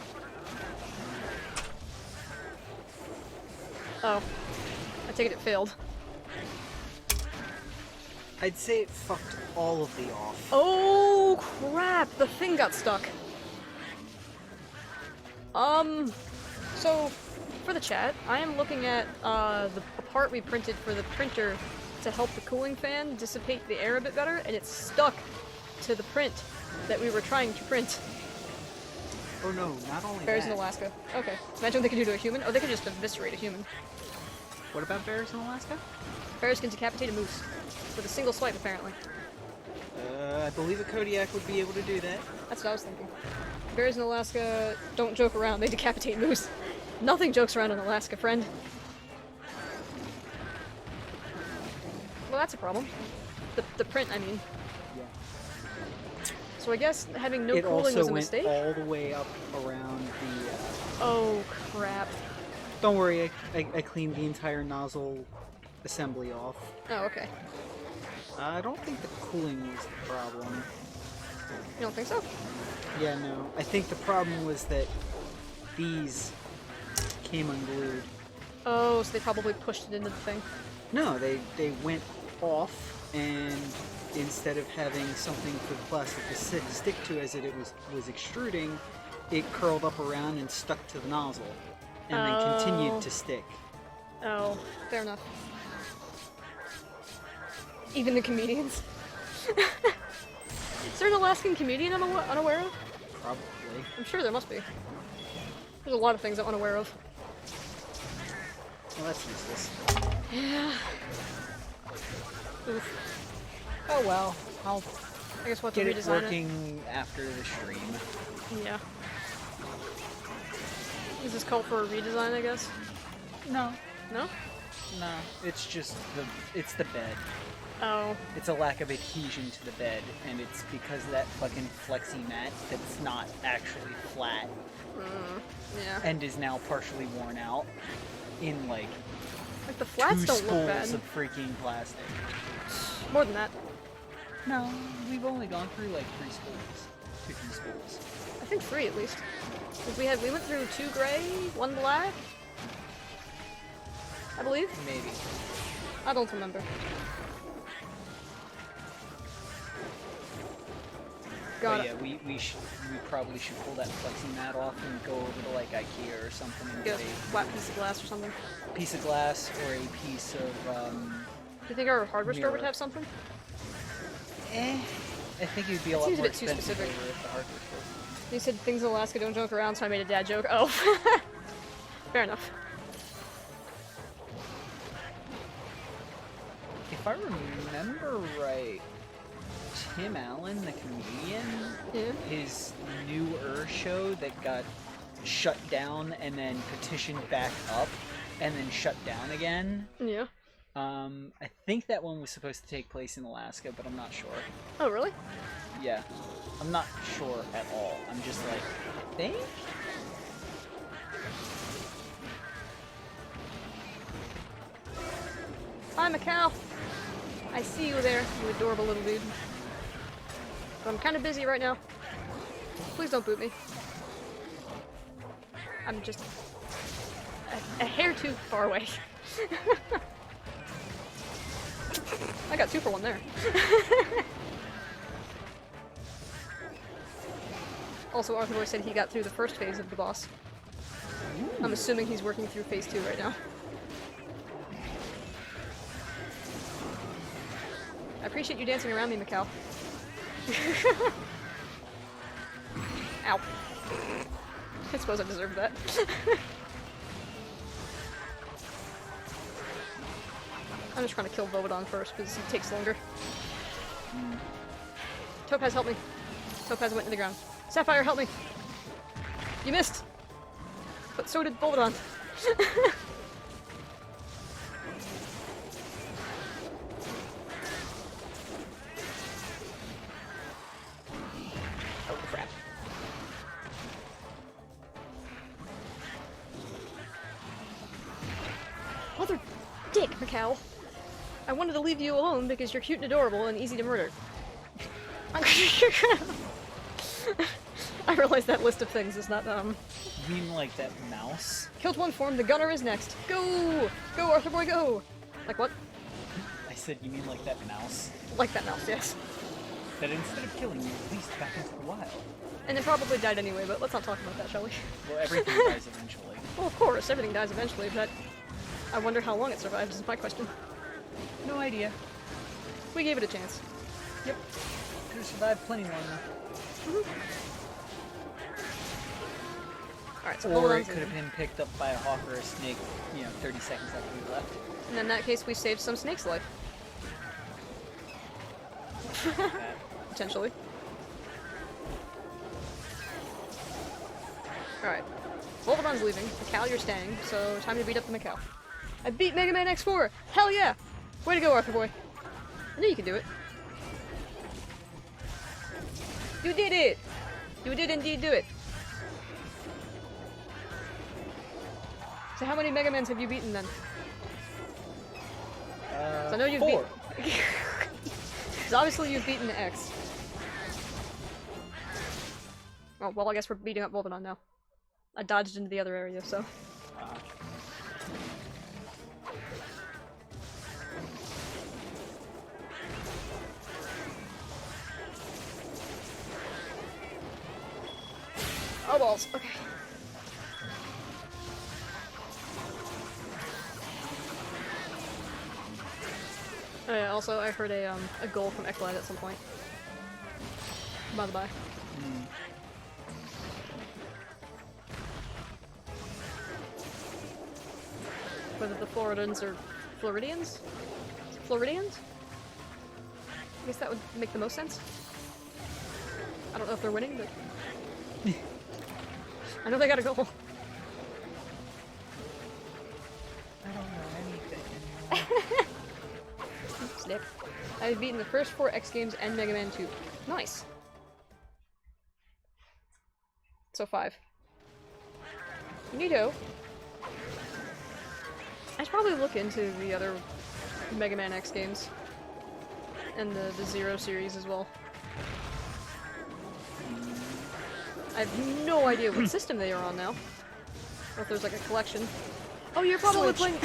Oh. I take it failed. I'd say it fucked all of the off. Oh crap! The thing got stuck. So, for the chat, I am looking at the part we printed for the printer to help the cooling fan dissipate the air a bit better, and it's stuck to the print that we were trying to print. Oh no, not only Bears that. in Alaska. Okay. Imagine what they could do to a human. Oh, they could just eviscerate a human. What about bears in Alaska? Bears can decapitate a moose. With a single swipe, apparently. I believe a Kodiak would be able to do that. That's what I was thinking. Bears in Alaska don't joke around, they decapitate moose. Nothing jokes around in Alaska, friend. Well, that's a problem. The print, I mean. Yeah. So I guess having no cooling was a mistake? It also went all the way up around the... Oh, crap. Don't worry, I cleaned the entire nozzle assembly off. Oh, okay. I don't think the cooling was the problem. You don't think so? Yeah, no. I think the problem was that these came unglued. Oh, so they probably pushed it into the thing. No, they went off, and instead of having something for the plastic to stick to as it was extruding, it curled up around and stuck to the nozzle, and then continued to stick. Oh, fair enough. Even the comedians. Is there an Alaskan comedian I'm unaware of? Probably. I'm sure there must be. There's a lot of things I'm unaware of. Well, that's useless. Yeah. Oof. Oh well. I'll I guess we'll have to get redesign it working after the stream. Yeah. Is this called for a redesign, I guess? No. No? No. It's just it's the bed. Oh. It's a lack of adhesion to the bed, and it's because of that fucking flexi mat that's not actually flat Yeah. and is now partially worn out in like the flats 2 don't look bad. spools of freaking plastic. More than that. No, we've only gone through like 3 spools. 2, 3 spools. I think 3 at least. 'Cause we went through 2 gray, 1 black. I believe. Maybe. I don't remember. Got But it. yeah, we probably should pull that flexi mat off and go over to like IKEA or something and Get get a a flat piece of glass or something. piece of glass or a piece of Do you think our hardware store would mirror. have something? I think it'd be a lot Seems a more bit too expensive specific. over at the hardware store. You said things in Alaska don't joke around, so I made a dad joke. Oh. Fair enough. If I remember right, Tim Allen, the comedian, Yeah. his newer show that got shut down and then petitioned back up and then shut down again. Yeah. I think that one was supposed to take place in Alaska, but I'm not sure. Oh, really? Yeah, I'm not sure at all. I'm just like, I think? Hi, Macau. I see you there, you adorable little dude. But I'm kind of busy right now. Please don't boot me. I'm just a hair too far away. I got 2 for 1 there. Also, Arthur Boy said he got through the first phase of the boss. I'm assuming he's working through phase 2 right now. I appreciate you dancing around me, Macau. Ow. I suppose I deserved that. I'm just trying to kill Volvodon first, because he takes longer. Topaz, help me. Topaz went to the ground. Sapphire, help me! You missed! But so did Volvodon. Oh, crap. Mother dick, Macau. I wanted to leave you alone because you're cute and adorable and easy to murder. I realize that list of things is not, You mean like that mouse? Killed one form, the gunner is next. Go! Go, Arthur Boy, go! Like what? I said, you mean like that mouse? Like that mouse, yes. That instead of killing you, released back into the wild. And it probably died anyway, but let's not talk about that, shall we? Well, everything dies eventually. Well, of course, everything dies eventually, but I wonder how long it survives is my question. No idea. We gave it a chance. Yep. Could have survived plenty longer. Alright, so Or Volvodon's it could have been picked up by a hawk or a snake, 30 seconds after we left. And in that case, we saved some snake's life. Potentially. Alright. Volvodon's leaving. Macau, you're staying, so time to beat up the Macau. I beat Mega Man X4! Hell yeah! Way to go, Arthur Boy. I knew you could do it. You did it! You did indeed do it. So how many Mega Mans have you beaten then? So I know you've 4. Because obviously you've beaten X. Oh, well, I guess we're beating up Volvodon now. I dodged into the other area, so. Oh, balls. Okay. Oh, yeah, also, I heard a goal from Ekland at some point. By the by. Whether the Floridians are Floridians? Floridians? I guess that would make the most sense. I don't know if they're winning, but... I know they got a goal. I don't know anything anymore. Dick. I've beaten the first 4 X games and Mega Man 2. Nice. So 5. Neato. I should probably look into the other Mega Man X games. And the Zero series as well. I have no idea what system they are on now. Or if there's like a collection. Oh, you're probably playing...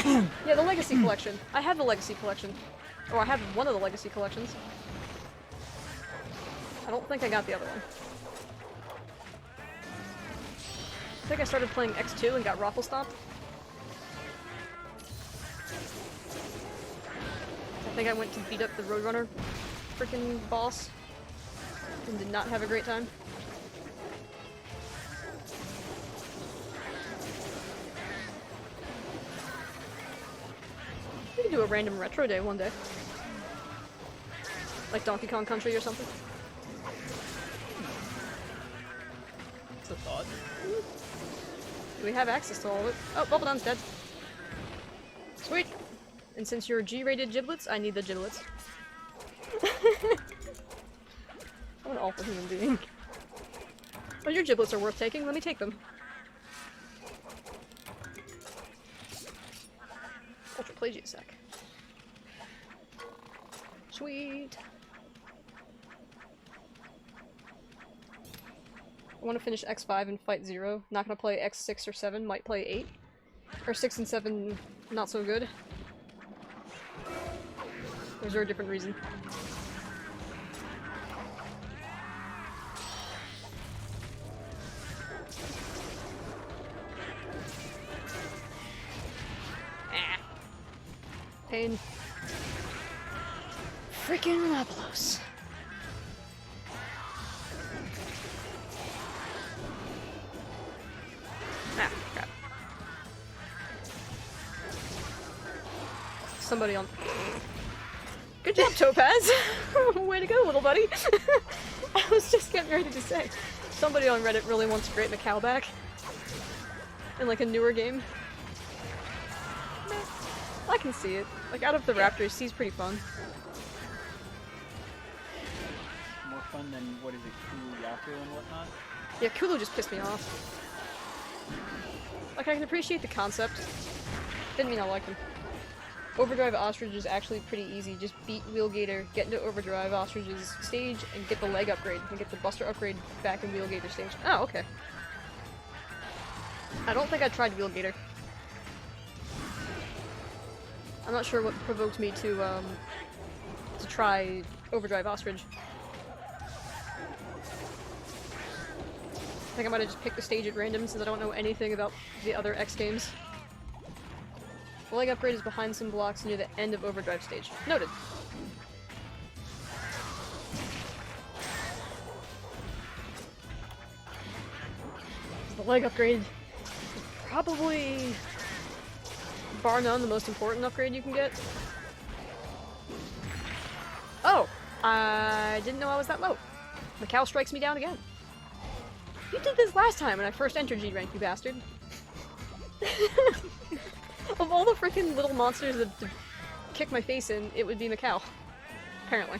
yeah, the Legacy Collection. I have the Legacy Collection. Or I have one of the Legacy Collections. I don't think I got the other one. I think I started playing X2 and got Raffle Stomped. I think I went to beat up the Roadrunner freaking boss. And did not have a great time. We could do a random retro day one day. Like Donkey Kong Country or something. It's a thought. Do we have access to all of it? Oh, Bubbledon's dead. Sweet! And since you're G-rated giblets, I need the giblets. I'm an awful human being. Well, your giblets are worth taking, let me take them. Ultraplagia sack. Sweet! I want to finish X5 and fight 0. Not gonna play X6 or 7, might play 8. Or 6 and 7, not so good. Those are a different reason. Ah. Pain. Freaking Rapalos. Ah, crap. Somebody on... Good job, Topaz! Way to go, little buddy! I was just getting ready to say. Somebody on Reddit really wants Great Macau back. In like a newer game. I can see it. Like out of the Raptors, he's pretty fun. More fun than, what is it, Kulu Yaku and whatnot? Yeah, Kulu just pissed me off. Like, I can appreciate the concept. Didn't mean I liked him. Overdrive Ostrich is actually pretty easy. Just beat Wheelgator, get into Overdrive Ostrich's stage, and get the leg upgrade, and get the Buster upgrade back in Wheelgator stage. Oh, okay. I don't think I tried Wheelgator. I'm not sure what provoked me to try Overdrive Ostrich. I think I might have just picked the stage at random since I don't know anything about the other X games. The leg upgrade is behind some blocks near the end of Overdrive stage. Noted. The leg upgrade is probably, bar none, the most important upgrade you can get. Oh! I didn't know I was that low. Macau strikes me down again. You did this last time when I first entered G-Rank, you bastard. Of all the freaking little monsters that to kick my face in, it would be Macau. Apparently.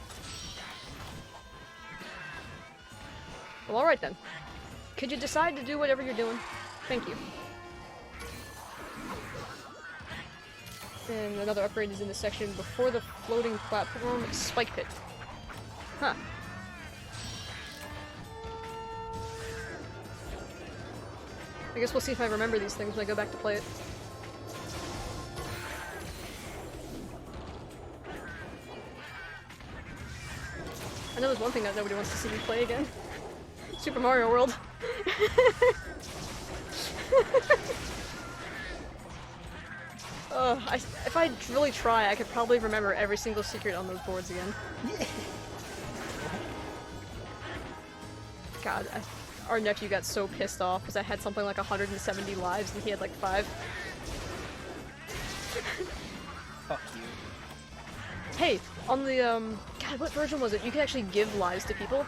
Well, alright then. Could you decide to do whatever you're doing? Thank you. And another upgrade is in the section before the floating platform Spike Pit. Huh. I guess we'll see if I remember these things when I go back to play it. I know there's one thing that nobody wants to see me play again. Super Mario World. If I really try, I could probably remember every single secret on those boards again. God, our nephew got so pissed off because I had something like 170 lives and he had like 5. Fuck you. Hey, on the, God, what version was it? You can actually give lives to people.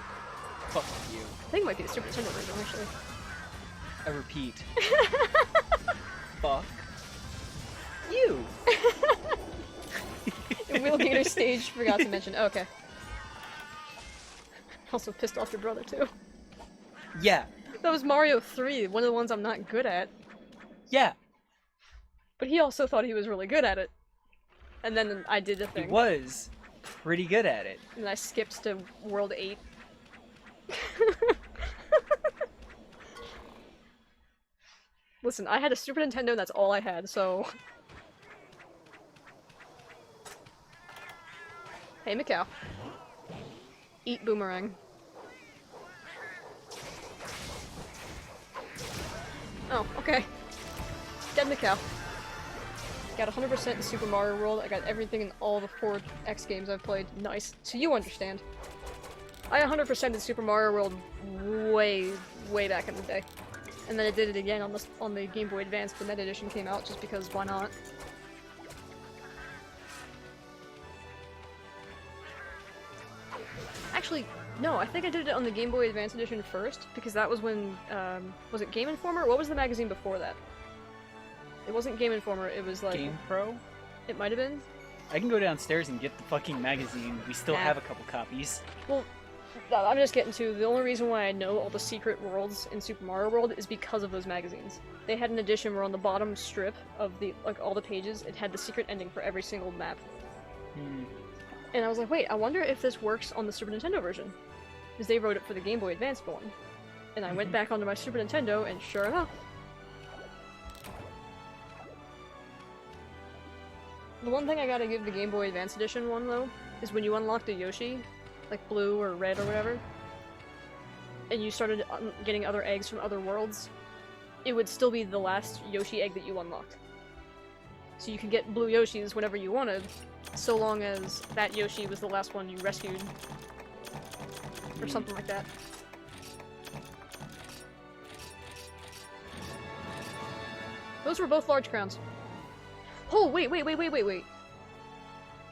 Fuck you. I think it might be the Super Nintendo version, actually. I repeat. Fuck you. It Wheelgator stage, forgot to mention. Okay. Also pissed off your brother, too. Yeah. That was Mario 3, one of the ones I'm not good at. Yeah. But he also thought he was really good at it. And then I did a He thing. was pretty good at it. And I skipped to World 8. Listen, I had a Super Nintendo, that's all I had, so... Hey, Mikau. Eat boomerang. Oh, okay. Dead Mikau. Got 100% in Super Mario World. I got everything in all the 4X games I've played. Nice. So you understand. I 100% in Super Mario World way back in the day. And then I did it again on the Game Boy Advance when that edition came out, just because why not? Actually, no, I think I did it on the Game Boy Advance edition first, because that was when, was it Game Informer? What was the magazine before that? It wasn't Game Informer, it was like... Game Pro? It might have been. I can go downstairs and get the fucking magazine. We still have a couple copies. Well, I'm just getting to, the only reason why I know all the secret worlds in Super Mario World is because of those magazines. They had an edition where on the bottom strip of the, like, all the pages, it had the secret ending for every single map. And I was like, wait, I wonder if this works on the Super Nintendo version. Because they wrote it for the Game Boy Advance one. And I went back onto my Super Nintendo, and sure enough. The one thing I gotta give the Game Boy Advance edition one, though, is when you unlocked a Yoshi, like blue or red or whatever, and you started getting other eggs from other worlds, it would still be the last Yoshi egg that you unlocked. So you could get blue Yoshis whenever you wanted, so long as that Yoshi was the last one you rescued. Or something like that. Those were both large crowns. Oh, wait.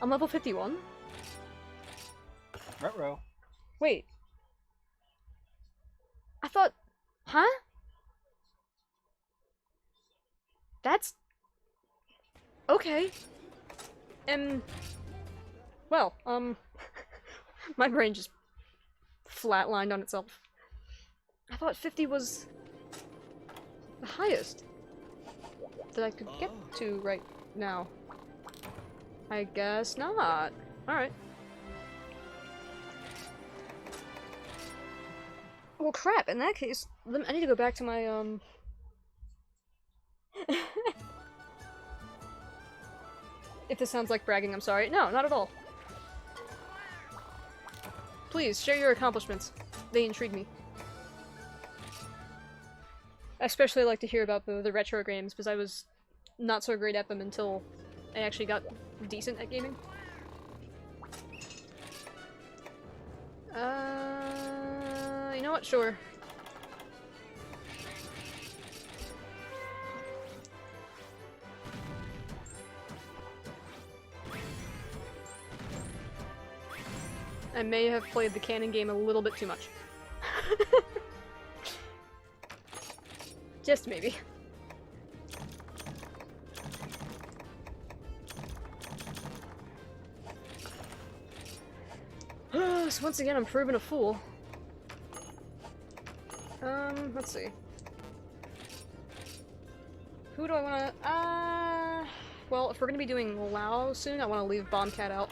I'm level 51? Ruh-roh. Wait. I thought... Huh? That's... Okay. Well, my brain just flatlined on itself. I thought 50 was the highest that I could get to right now. I guess not. Alright. Well, crap, in that case, I need to go back to my, If this sounds like bragging, I'm sorry. No, not at all. Please, share your accomplishments. They intrigue me. I especially like to hear about the retro games, because I was not so great at them until I actually got decent at gaming. You know what? Sure. I may have played the canon game a little bit too much. Just maybe. So once again, I'm proving a fool. Let's see. Who do I wanna, well, if we're gonna be doing Lao soon, I wanna leave Bombcat out.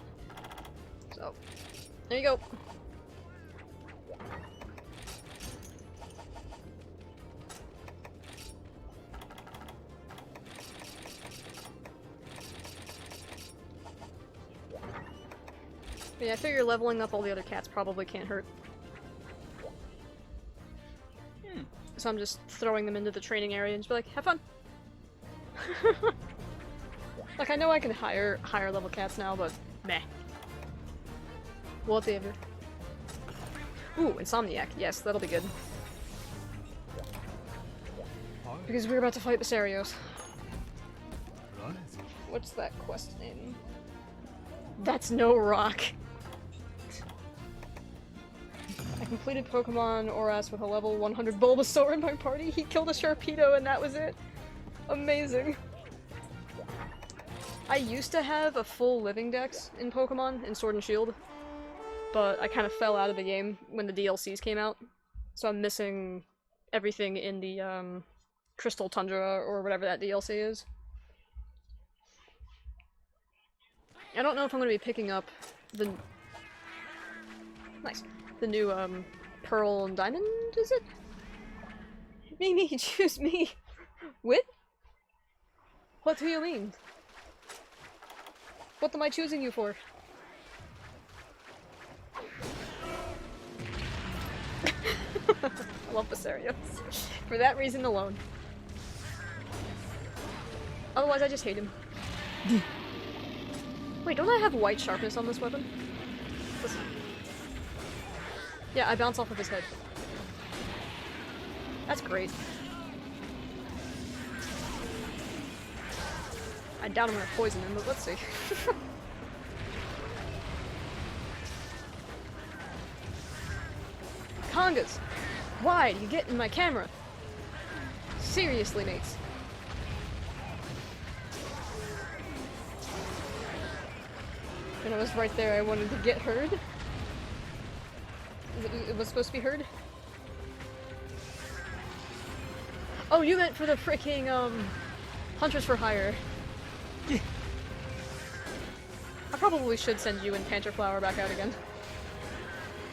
So, there you go. Yeah, I figure leveling up all the other cats probably can't hurt. So I'm just throwing them into the training area and just be like, have fun! Like, I know I can hire higher level cats now, but meh. Whatever. Ooh, Insomniac. Yes, that'll be good. Because we're about to fight Basarios. What's that quest name? That's no rock. I completed Pokemon Oras with a level 100 Bulbasaur in my party. He killed a Sharpedo and that was it. Amazing. I used to have a full living dex in Pokemon in Sword and Shield, but I kind of fell out of the game when the DLCs came out, so I'm missing everything in the Crystal Tundra or whatever that DLC is. I don't know if I'm going to be picking up the the new Pearl and Diamond, is it? Me, choose me. What? What do you mean? What am I choosing you for? I love Basarios. For that reason alone. Otherwise, I just hate him. Wait, don't I have white sharpness on this weapon? Listen. Yeah, I bounce off of his head. That's great. I doubt I'm gonna poison him, but let's see. Congas! Why do you get in my camera? Seriously, mates. When I was right there, I wanted to get heard. It was supposed to be heard? Oh, you meant for the freaking, Hunters for Hire. I probably should send you and Panterflower back out again.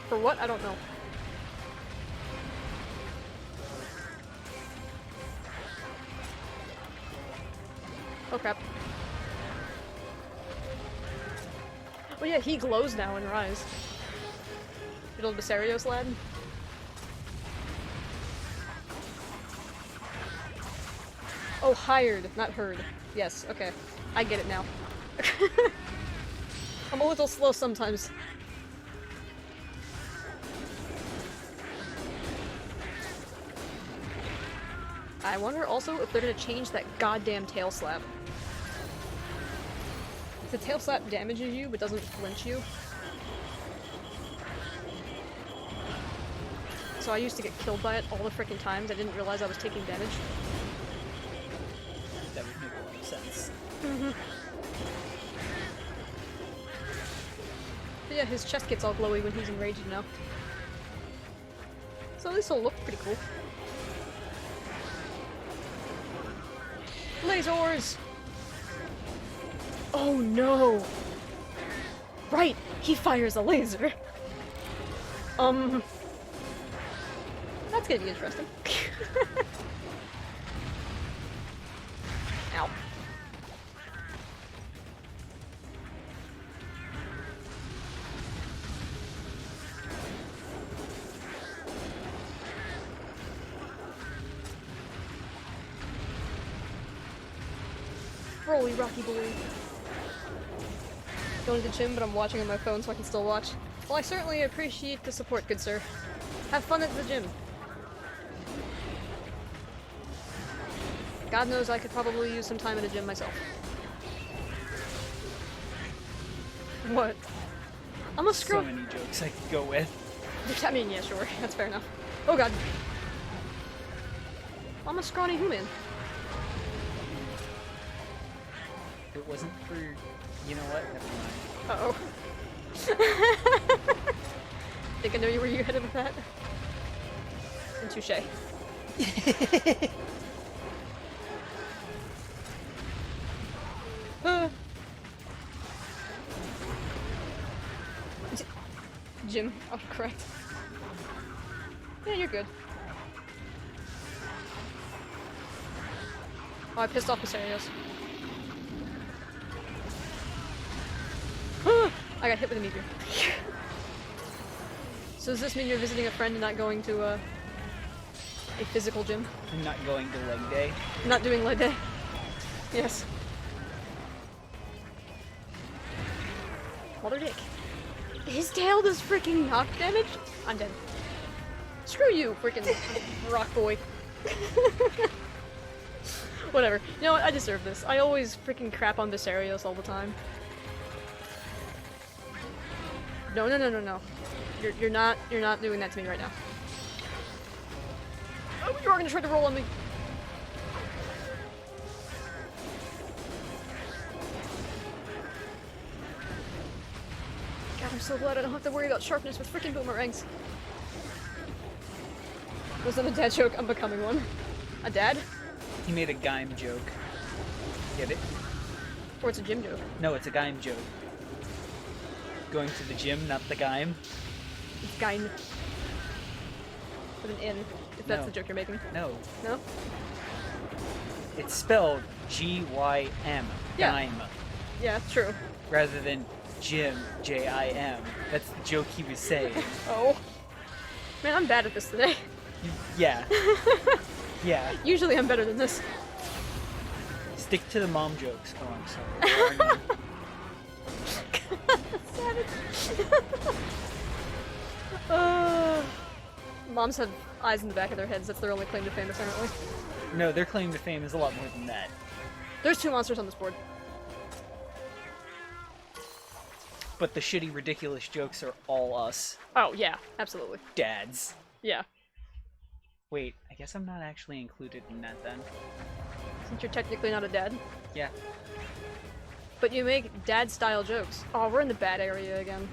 For what? I don't know. Oh crap. Oh yeah, he glows now in Rise. Good old Basarios lad. Oh, hired, not heard. Yes, okay. I get it now. I'm a little slow sometimes. I wonder also if they're gonna change that goddamn tail slap. If the tail slap damages you but doesn't flinch you. So I used to get killed by it all the freaking times. I didn't realize I was taking damage. That would make a lot of sense. Mm-hmm. But yeah, his chest gets all glowy when he's enraged now. So this will look pretty cool. Lasers! Oh no! Right! He fires a laser! That's gonna be interesting. Ow. Rolly Rocky Boy. Going to the gym, but I'm watching on my phone so I can still watch. Well, I certainly appreciate the support, good sir. Have fun at the gym. God knows I could probably use some time at a gym myself. What? I'm a scroll. So many jokes I could go with. I mean, yeah, sure. That's fair enough. Oh god. I'm a scrawny human. If it wasn't for... You know what? Never mind. Uh-oh. Think I know where you headed with that? And touche. Jim, oh correct. Yeah, you're good. Oh, I pissed off Basarios. I got hit with a meteor. So does this mean you're visiting a friend and not going to a physical gym? I'm not going to leg day. Not doing leg day? Yes. Mother dick. His tail does freaking knock damage? I'm dead. Screw you, freaking rock boy. Whatever. You know what? I deserve this. I always freaking crap on Basarios all the time. No, no, no, no, no. You're not doing that to me right now. Oh, you are gonna try to roll on me. I'm so glad I don't have to worry about sharpness with freaking boomerangs. Was that a dad joke? I'm becoming one. A dad? He made a Gaim joke. Get it? Or it's a gym joke. No, it's a Gaim joke. Going to the gym, not the Gaim. It's Gaim. With an N, if that's No. the joke you're making. No. No? It's spelled G-Y-M. Yeah. Gaim. Yeah, true. Rather than Jim, J-I-M. That's the joke he was saying. Oh. Man, I'm bad at this today. Yeah. Yeah. Usually I'm better than this. Stick to the mom jokes. Oh, I'm sorry. Savage. Moms have eyes in the back of their heads. That's their only claim to fame, apparently. No, their claim to fame is a lot more than that. There's 2 monsters on this board. But the shitty, ridiculous jokes are all us. Oh, yeah. Absolutely. Dads. Yeah. Wait, I guess I'm not actually included in that then. Since you're technically not a dad. Yeah. But you make dad-style jokes. Oh, we're in the bad area again.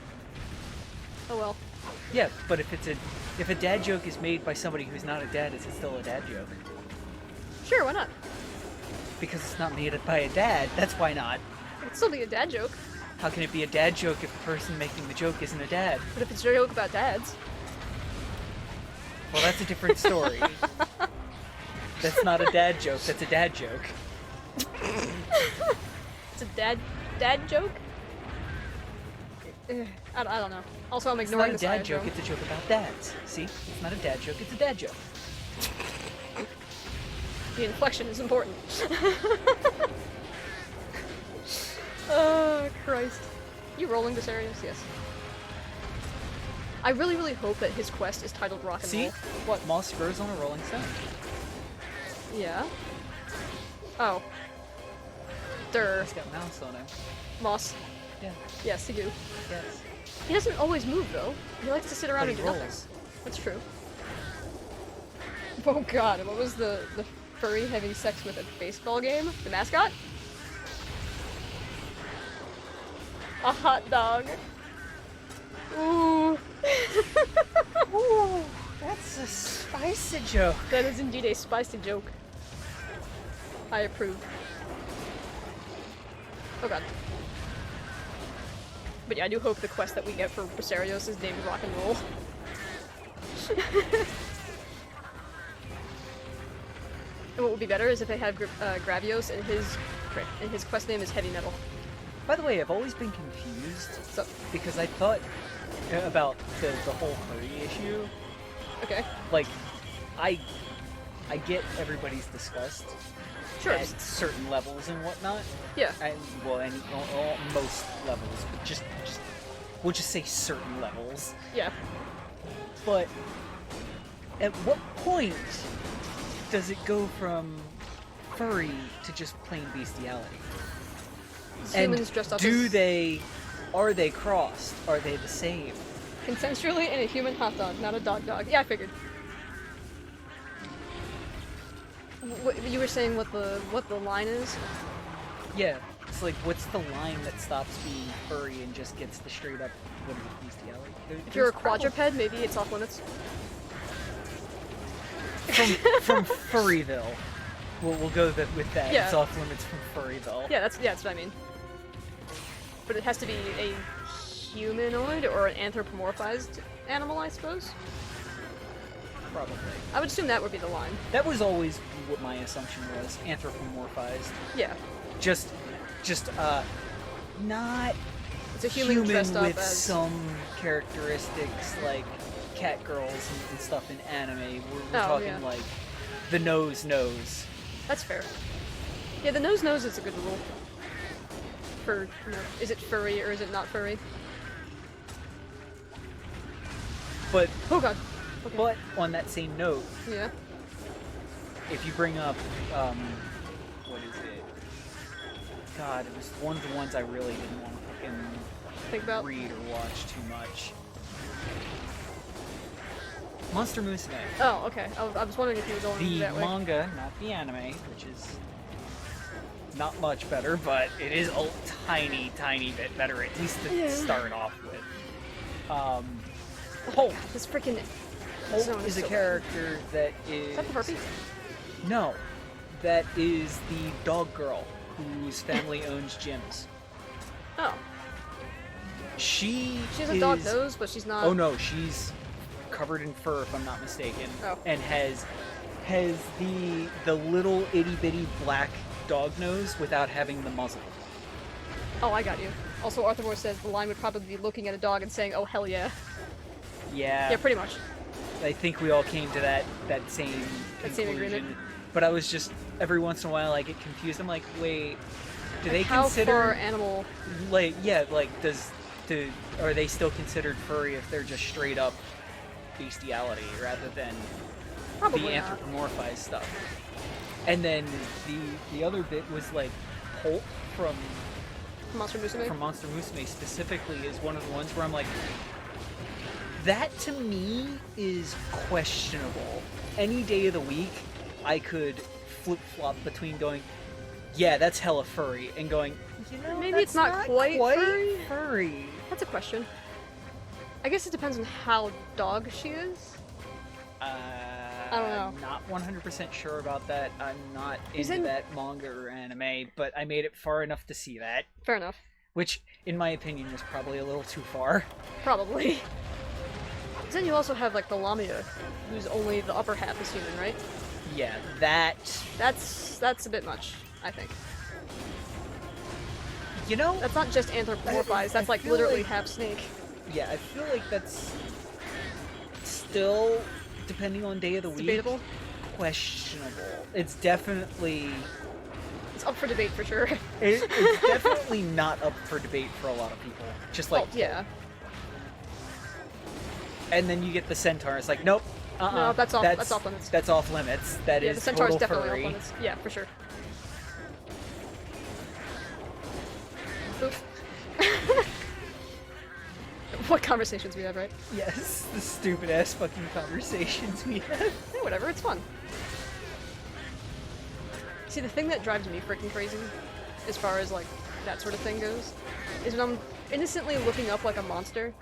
Oh well. Yeah, but if a dad joke is made by somebody who's not a dad, is it still a dad joke? Sure, why not? Because it's not made by a dad, that's why not. It could still be a dad joke. How can it be a dad joke if the person making the joke isn't a dad? But if it's a joke about dads. Well, that's a different story. That's not a dad joke, that's a dad joke. It's a dad joke? I don't know. Also, I'm It's ignoring not a the dad joke, it's a joke about dads. See? It's not a dad joke, it's a dad joke. The inflection is important. Oh, Christ. You rolling this area? Yes. I really, really hope that his quest is titled Rock and See? Roll. What? Moss grows on a rolling stone. Yeah. Oh. Durr. He's got mouse on him. Moss. Yeah. Yes, he do. Yes. He doesn't always move, though. He likes to sit around But and he do nothing. rolls. That's true. Oh god, what was the furry having sex with a baseball game? The mascot? A hot dog. Ooh. Ooh, that's a spicy joke. That is indeed a spicy joke. I approve. Oh god. But yeah, I do hope the quest that we get for Bracerios is named Rock and Roll. And what would be better is if they had Gravios and his quest name is Heavy Metal. By the way, I've always been confused So, because I thought about the whole furry issue. okay. Like, I get everybody's disgust Sure. at certain levels and whatnot. Yeah. Most levels, but just we'll just say certain levels. Yeah. But at what point does it go from furry to just plain bestiality? Humans dressed up do as are they crossed? Are they the same? consensually and a human hot dog, not a dog. Yeah, I figured. You were saying what the line is? Yeah, it's like, what's the line that stops being furry and just gets the straight up bestiality? If you're a There's probably- quadruped, maybe it's off limits. from Furryville. We'll go with that. Yeah. It's off limits from Furryville. Yeah, that's what I mean. But it has to be a humanoid or an anthropomorphized animal, I suppose. Probably. I would assume that would be the line. That was always what my assumption was. Anthropomorphized. Yeah. Just not It's a human dressed up with as... some characteristics like cat girls and stuff in anime. We're talking yeah. like the nose. That's fair. Yeah, the nose is a good rule. For, is it furry or is it not furry? But Oh god. Okay. but on that same note, Yeah. if you bring up what is it? God, it was one of the ones I really didn't want to fucking Think about... read or watch too much. Monster Musume. Oh, okay. I was wondering if you were going The that way. manga, not the anime, which is not much better, but it is a tiny bit better, at least to Yeah. start off with. Holt. This freaking Holt zone is a so character that Is that the harpy? No, that is the dog girl whose family owns gyms. Oh. She has a dog nose, but she's not... Oh no, she's covered in fur, if I'm not mistaken. Oh. And has the little itty-bitty black dog nose without having the muzzle. Oh, I got you. Also, Arthur Moore says the line would probably be looking at a dog and saying, "Oh, hell yeah." Yeah. Yeah, pretty much. I think we all came to that same That same conclusion. agreement. But I was just, every once in a while I get confused. I'm like, wait, do they How consider... far animal... Like, yeah, like, are they still considered furry if they're just straight up bestiality rather than Probably the not. anthropomorphized stuff? And then the other bit was like Holt from Monster Musume? Monster Musume specifically is one of the ones where I'm like, that to me is questionable. Any day of the week, I could flip-flop between going, yeah, that's hella furry, and going, you know, Maybe that's it's not quite furry. That's a question. I guess it depends on how dog she is. I don't know. I'm not 100% sure about that. I'm not He's into in- that manga or anime, but I made it far enough to see that. Fair enough. Which, in my opinion, was probably a little too far. Probably. Then you also have, like, the Lamia, who's only the upper half is human, right? Yeah, That's a bit much, I think. You know, That's not just anthropomorphized, that's, like, feel literally like- half snake. yeah, I feel like that's still, depending on day of the week, Debatable. questionable. It's definitely... It's up for debate, for sure. It's definitely not up for debate for a lot of people. Just like, Oh, yeah. and then you get the centaur. It's like, nope. No, that's off limits. That's off limits. That Yeah, is the centaur's total definitely furry. off limits. Yeah, for sure. Oof. What conversations we have, right? Yes, the stupid ass fucking conversations we have. Yeah, whatever, it's fun. See, the thing that drives me freaking crazy, as far as, like, that sort of thing goes, is when I'm innocently looking up, like, a monster,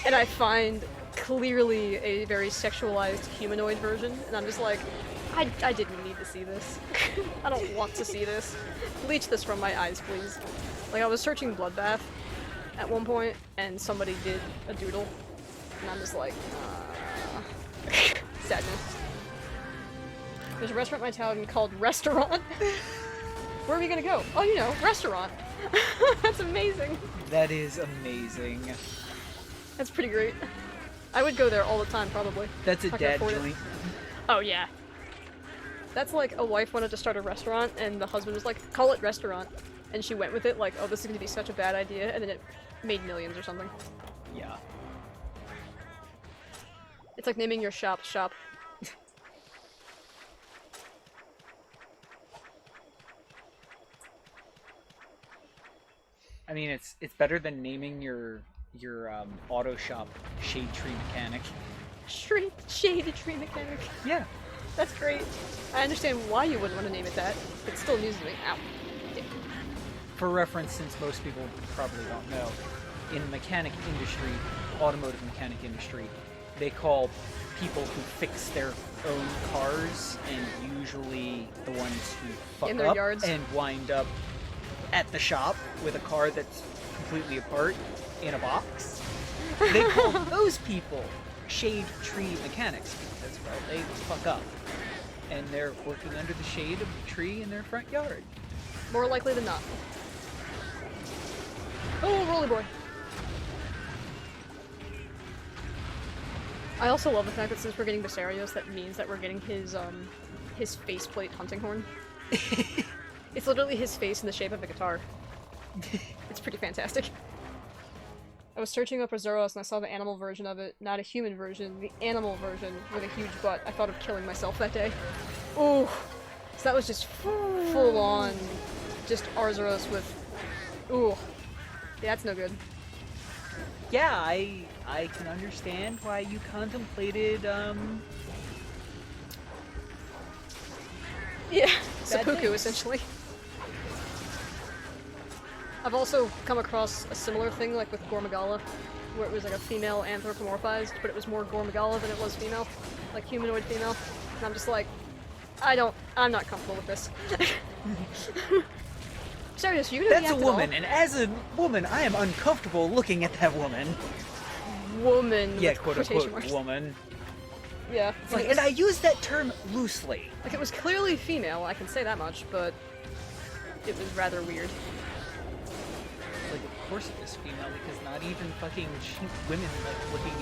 and I find clearly a very sexualized humanoid version, and I'm just like, I didn't need to see this. I don't want to see this. Bleach this from my eyes, please. Like, I was searching Bloodbath at one point, and somebody did a doodle, and I'm just like, sadness. There's a restaurant in my town called Restaurant. Where are we gonna go? Oh, you know, restaurant. That's amazing. That is amazing. That's pretty great. I would go there all the time, probably. That's a if I could dad afford it. joint. Oh, yeah. That's like a wife wanted to start a restaurant, and the husband was like, call it restaurant. And she went with it, like, oh, this is gonna be such a bad idea, and then it made millions or something. Yeah. It's like naming your shop. I mean, it's better than naming your auto shop Shade Tree Mechanic. Shade Tree Mechanic. Yeah. That's great. I understand why you wouldn't want to name it that. It's still news to me. Ow. Dick. For reference, since most people probably don't know, in the mechanic industry, automotive mechanic industry, they call people who fix their own cars, and usually the ones who fuck In their up yards. and wind up at the shop with a car that's completely apart in a box. They call those people Shade Tree Mechanics because, well, they fuck up. And they're working under the shade of the tree in their front yard. More likely than not. Oh, Rolly Boy. I also love the fact that since we're getting Viserios, that means that we're getting his faceplate hunting horn. It's literally his face in the shape of a guitar. It's pretty fantastic. I was searching up Azuros and I saw the animal version of it, not a human version, the animal version with a huge butt. I thought of killing myself that day. Ooh. So that was just full on, just Arzuros with, ooh. Yeah, that's no good. Yeah, I can understand why you contemplated, Yeah, Bad seppuku things. essentially. I've also come across a similar thing like with Gormagala, where it was like a female anthropomorphized, but it was more Gormagala than it was female, like humanoid female. And I'm just like, I'm not comfortable with this. Serious, you gonna That's a woman, and as a woman, I am uncomfortable looking at that woman. Woman. Yeah, with quote quotation unquote marks. woman. Yeah. Like, and I use that term loosely. Like, it was clearly female, I can say that much, but it was rather weird. Like, of course it was female, because not even fucking women like looking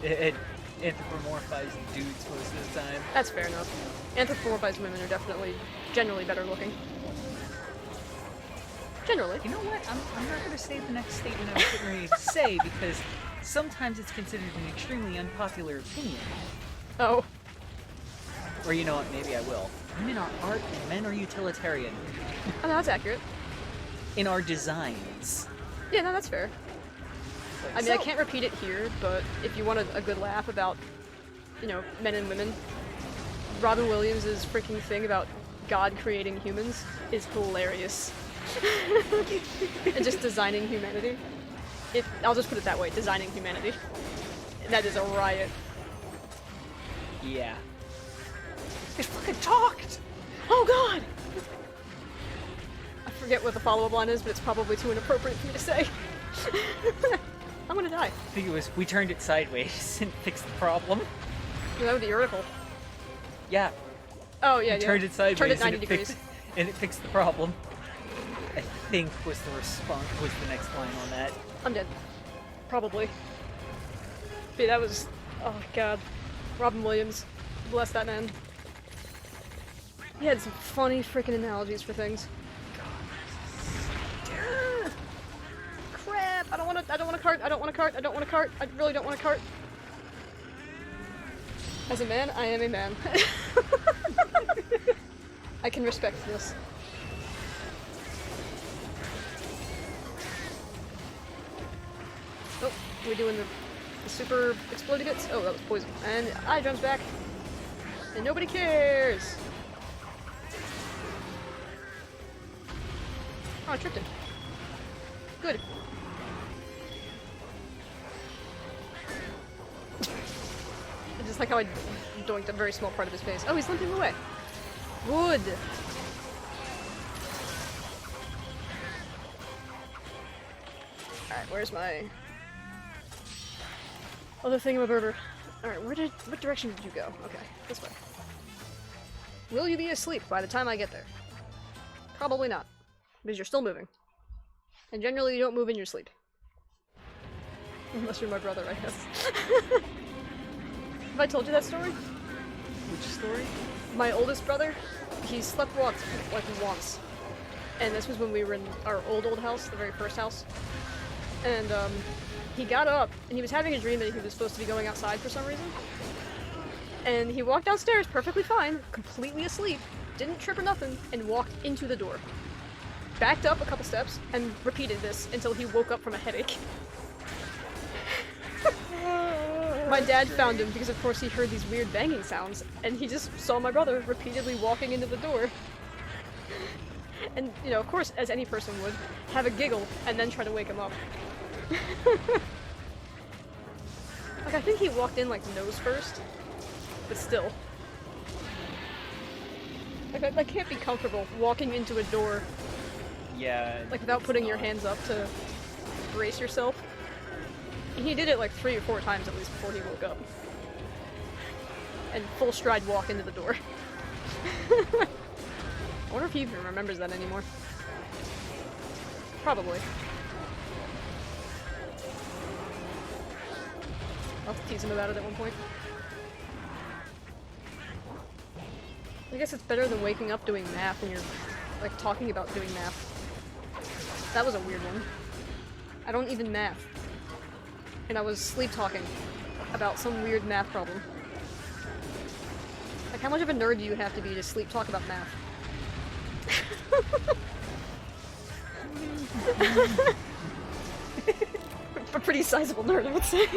at anthropomorphized dudes most of the time. That's fair enough. Anthropomorphized women are definitely, generally better looking. Generally. You know what? I'm not going to say the next statement I was getting ready to say, because sometimes it's considered an extremely unpopular opinion. Oh. Or you know what? Maybe I will. Women are art and men are utilitarian. Oh, no, that's accurate. In our designs. Yeah, no, that's fair. Like, I mean, I can't repeat it here, but if you want a good laugh about, you know, men and women, Robin Williams' freaking thing about God creating humans is hilarious. And just designing humanity. I'll just put it that way, designing humanity. That is a riot. Yeah. They fucking talked! Oh god! I forget what the follow-up line is, but it's probably too inappropriate for me to say. I'm gonna die. I think it was, we turned it sideways and fixed the problem. That would be article. Yeah. Oh yeah, We turned it sideways Turned it 90 and degrees. And it fixed the problem. I think was the response, was the next line on that. I'm dead. Probably. But that was... oh god. Robin Williams. Bless that man. He had some funny freaking analogies for things. Crap! I don't want a cart, I don't want a cart, I don't want a cart, I really don't want a cart. As a man, I am a man. I can respect this. Oh, we're doing the super explodey bits? Oh, that was poison. And eye drum's back. And nobody cares! Oh, I tripped him. Good. I just like how I doinked a very small part of his face. Oh, he's limping away. Good. Alright, where's my other thingamaburger? Alright, what direction did you go? Okay, this way. Will you be asleep by the time I get there? Probably not, because you're still moving. And generally you don't move in your sleep. Unless you're my brother, I guess. Have I told you that story? Which story? My oldest brother, he sleptwalked like once. And this was when we were in our old house, the very first house. And he got up and he was having a dream that he was supposed to be going outside for some reason. And he walked downstairs perfectly fine, completely asleep, didn't trip or nothing, and walked into the door. Backed up a couple steps and repeated this until he woke up from a headache. My dad found him because of course he heard these weird banging sounds, and he just saw my brother repeatedly walking into the door. And, you know, of course, as any person would, have a giggle and then try to wake him up. Like, I think he walked in, like, nose first, but still. Like, I can't be comfortable walking into a door, Yeah. like, without putting your hands up to brace yourself. And he did it, like, 3 or 4 times at least before he woke up. And full stride walk into the door. I wonder if he even remembers that anymore. Probably. I'll have to tease him about it at one point. I guess it's better than waking up doing math when you're, like, talking about doing math. That was a weird one. I don't even math. And I was sleep talking about some weird math problem. Like, how much of a nerd do you have to be to sleep talk about math? A pretty sizable nerd, I would say.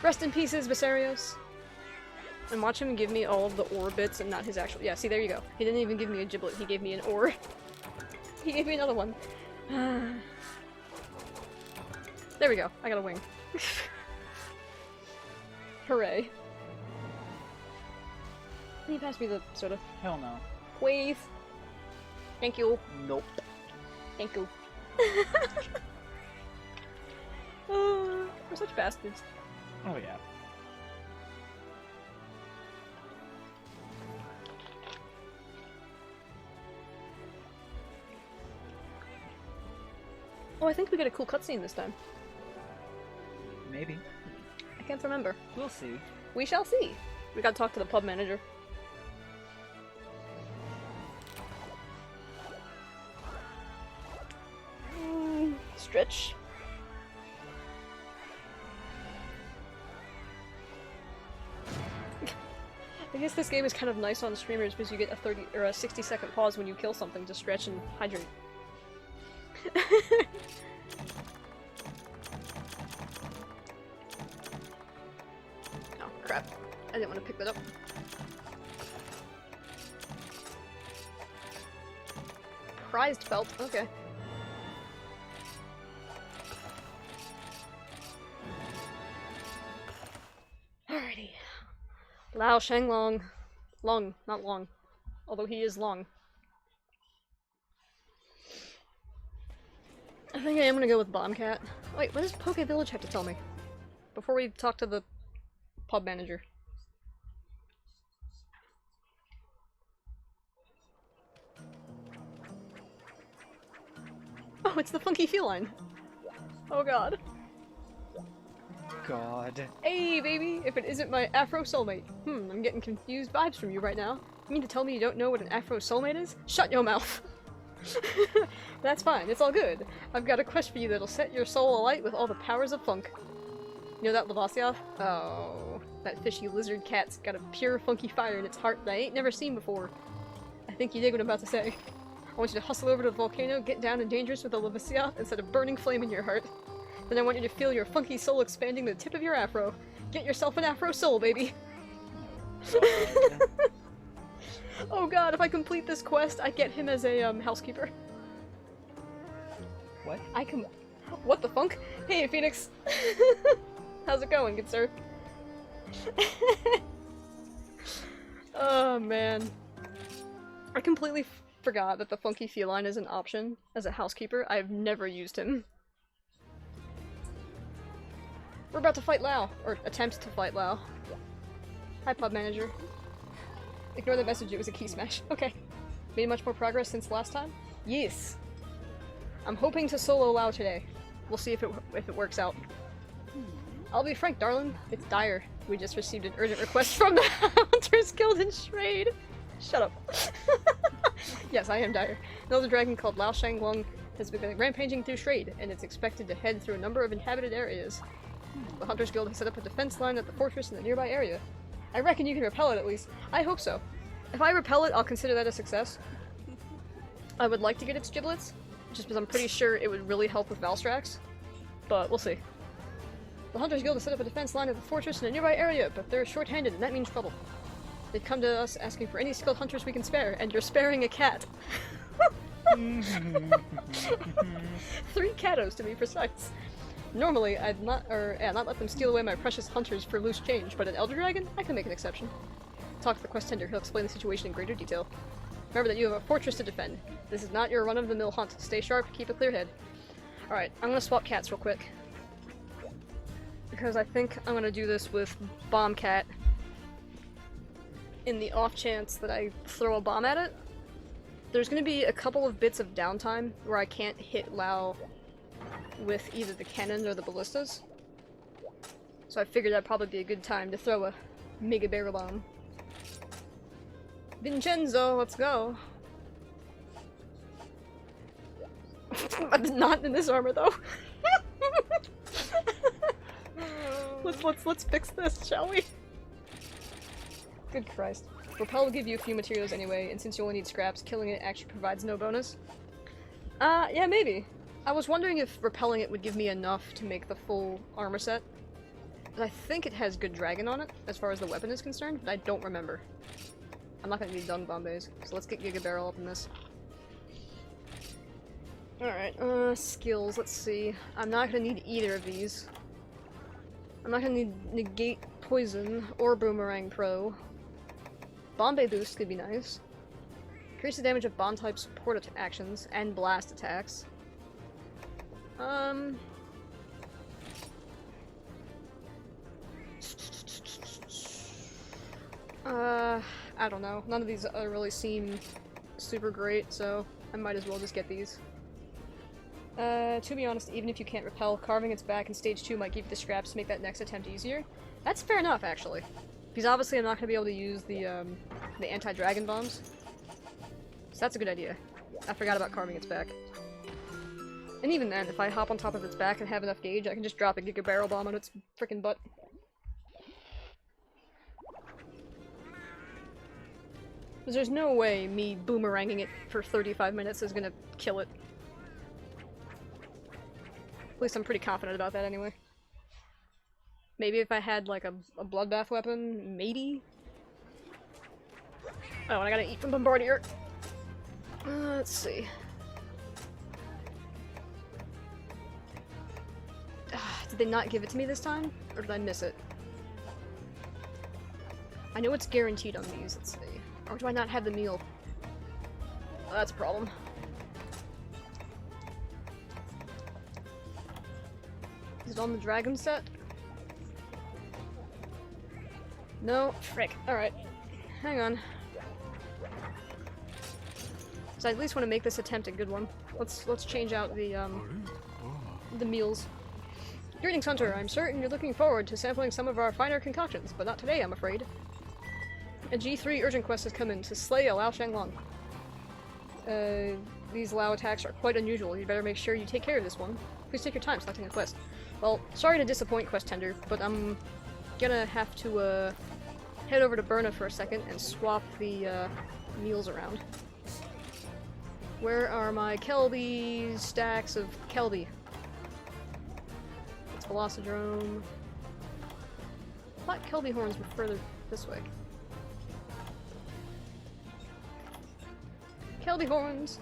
Rest in pieces, Viserios. And watch him give me all of the ore bits and not his actual— yeah, see, there you go. He didn't even give me a giblet, he gave me an ore. He gave me another one. There we go. I got a wing. Hooray. Can you pass me the soda? Hell no. Please. Thank you. Nope. Thank you. We're such bastards. Oh yeah. Oh, I think we get a cool cutscene this time. Maybe. I can't remember. We'll see. We shall see. We gotta talk to the pub manager. Stretch. I guess this game is kind of nice on streamers because you get a 30 or a 60-second pause when you kill something to stretch and hydrate. Oh crap. I didn't want to pick that up. Prized belt, okay. Alrighty. Lao Shan Long. Long, not long. Although he is long. I think I am gonna go with Bombcat. Wait, what does Poke Village have to tell me? Before we talk to the pub manager. Oh, it's the funky feline. Oh god. God. Hey, baby! If it isn't my Afro soulmate. I'm getting confused vibes from you right now. You mean to tell me you don't know what an Afro soulmate is? Shut your mouth! That's fine, it's all good. I've got a quest for you that'll set your soul alight with all the powers of funk. You know that, Lavasioth? Oh, that fishy lizard cat's got a pure funky fire in its heart that I ain't never seen before. I think you dig what I'm about to say. I want you to hustle over to the volcano, get down and dangerous with the Lavasioth and set a burning flame in your heart. Then I want you to feel your funky soul expanding to the tip of your afro. Get yourself an Afro soul, baby! Oh god, if I complete this quest, I get him as a, housekeeper. What? I can- What the funk? Hey, Phoenix! How's it going, good sir? Oh, man. I completely forgot that the funky feline is an option as a housekeeper. I've never used him. We're about to fight Lao, or attempt to fight Lao. Hi, pub manager. Ignore the message, it was a key smash. Okay. Made much more progress since last time? Yes. I'm hoping to solo Lao today. We'll see if it works out. I'll be frank, darling. It's dire. We just received an urgent request from the Hunters Guild in Shrade. Shut up. Yes, I am dire. Another dragon called Lao Shan has been rampaging through Shrade, and it's expected to head through a number of inhabited areas. The Hunters Guild has set up a defense line at the fortress in the nearby area. I reckon you can repel it at least. I hope so. If I repel it, I'll consider that a success. I would like to get its giblets, just because I'm pretty sure it would really help with Valstrax. But we'll see. The Hunters Guild has set up a defense line at the fortress in a nearby area, but they're short-handed and that means trouble. They've come to us asking for any skilled hunters we can spare, and you're sparing a cat. 3 catos to be precise. Normally, I'd not let them steal away my precious hunters for loose change, but an Elder Dragon? I can make an exception. Talk to the quest tender, he'll explain the situation in greater detail. Remember that you have a fortress to defend. This is not your run-of-the-mill hunt. Stay sharp, keep a clear head. Alright, I'm gonna swap cats real quick. Because I think I'm gonna do this with Bombcat. In the off chance that I throw a bomb at it. There's gonna be a couple of bits of downtime where I can't hit Lao with either the cannon or the ballistas. So I figured that'd probably be a good time to throw a Mega Barrel Bomb. Vincenzo, let's go! Not in this armor though. Let's fix this, shall we? Good Christ. Repel will give you a few materials anyway, and since you only need scraps, killing it actually provides no bonus. Yeah, maybe. I was wondering if repelling it would give me enough to make the full armor set. I think it has good dragon on it, as far as the weapon is concerned, but I don't remember. I'm not gonna need dung bombays, so let's get Giga Barrel up in this. Alright, skills, let's see. I'm not gonna need either of these. I'm not gonna need Negate Poison or Boomerang Pro. Bombay Boost could be nice. Increase the damage of bomb-type support actions and blast attacks. I don't know. None of these really seem super great, so I might as well just get these. To be honest, even if you can't repel, carving its back in stage 2 might give you the scraps to make that next attempt easier. That's fair enough, actually. Because obviously I'm not going to be able to use the anti-dragon bombs. So that's a good idea. I forgot about carving its back. And even then, if I hop on top of its back and have enough gauge, I can just drop a Giga Barrel Bomb on its frickin' butt. Because there's no way me boomeranging it for 35 minutes is gonna kill it. At least I'm pretty confident about that anyway. Maybe if I had like a bloodbath weapon, maybe? Oh, and I gotta eat from Bombardier. Let's see. Did they not give it to me this time? Or did I miss it? I know it's guaranteed on these, let's see. Or do I not have the meal? Oh, that's a problem. Is it on the dragon set? No? Frick. Alright. Hang on. So I at least want to make this attempt a good one. Let's change out the meals. Greetings, Hunter. I'm certain you're looking forward to sampling some of our finer concoctions, but not today, I'm afraid. A G3 urgent quest has come in to slay a Lao Shan. These Lao attacks are quite unusual. You'd better make sure you take care of this one. Please take your time selecting a quest. Well, sorry to disappoint, quest tender, but I'm gonna have to head over to Berna for a second and swap the meals around. Where are my Kelby stacks of Kelby? It's Velocidrome. I thought Kelby horns were further this way. Kelby horns!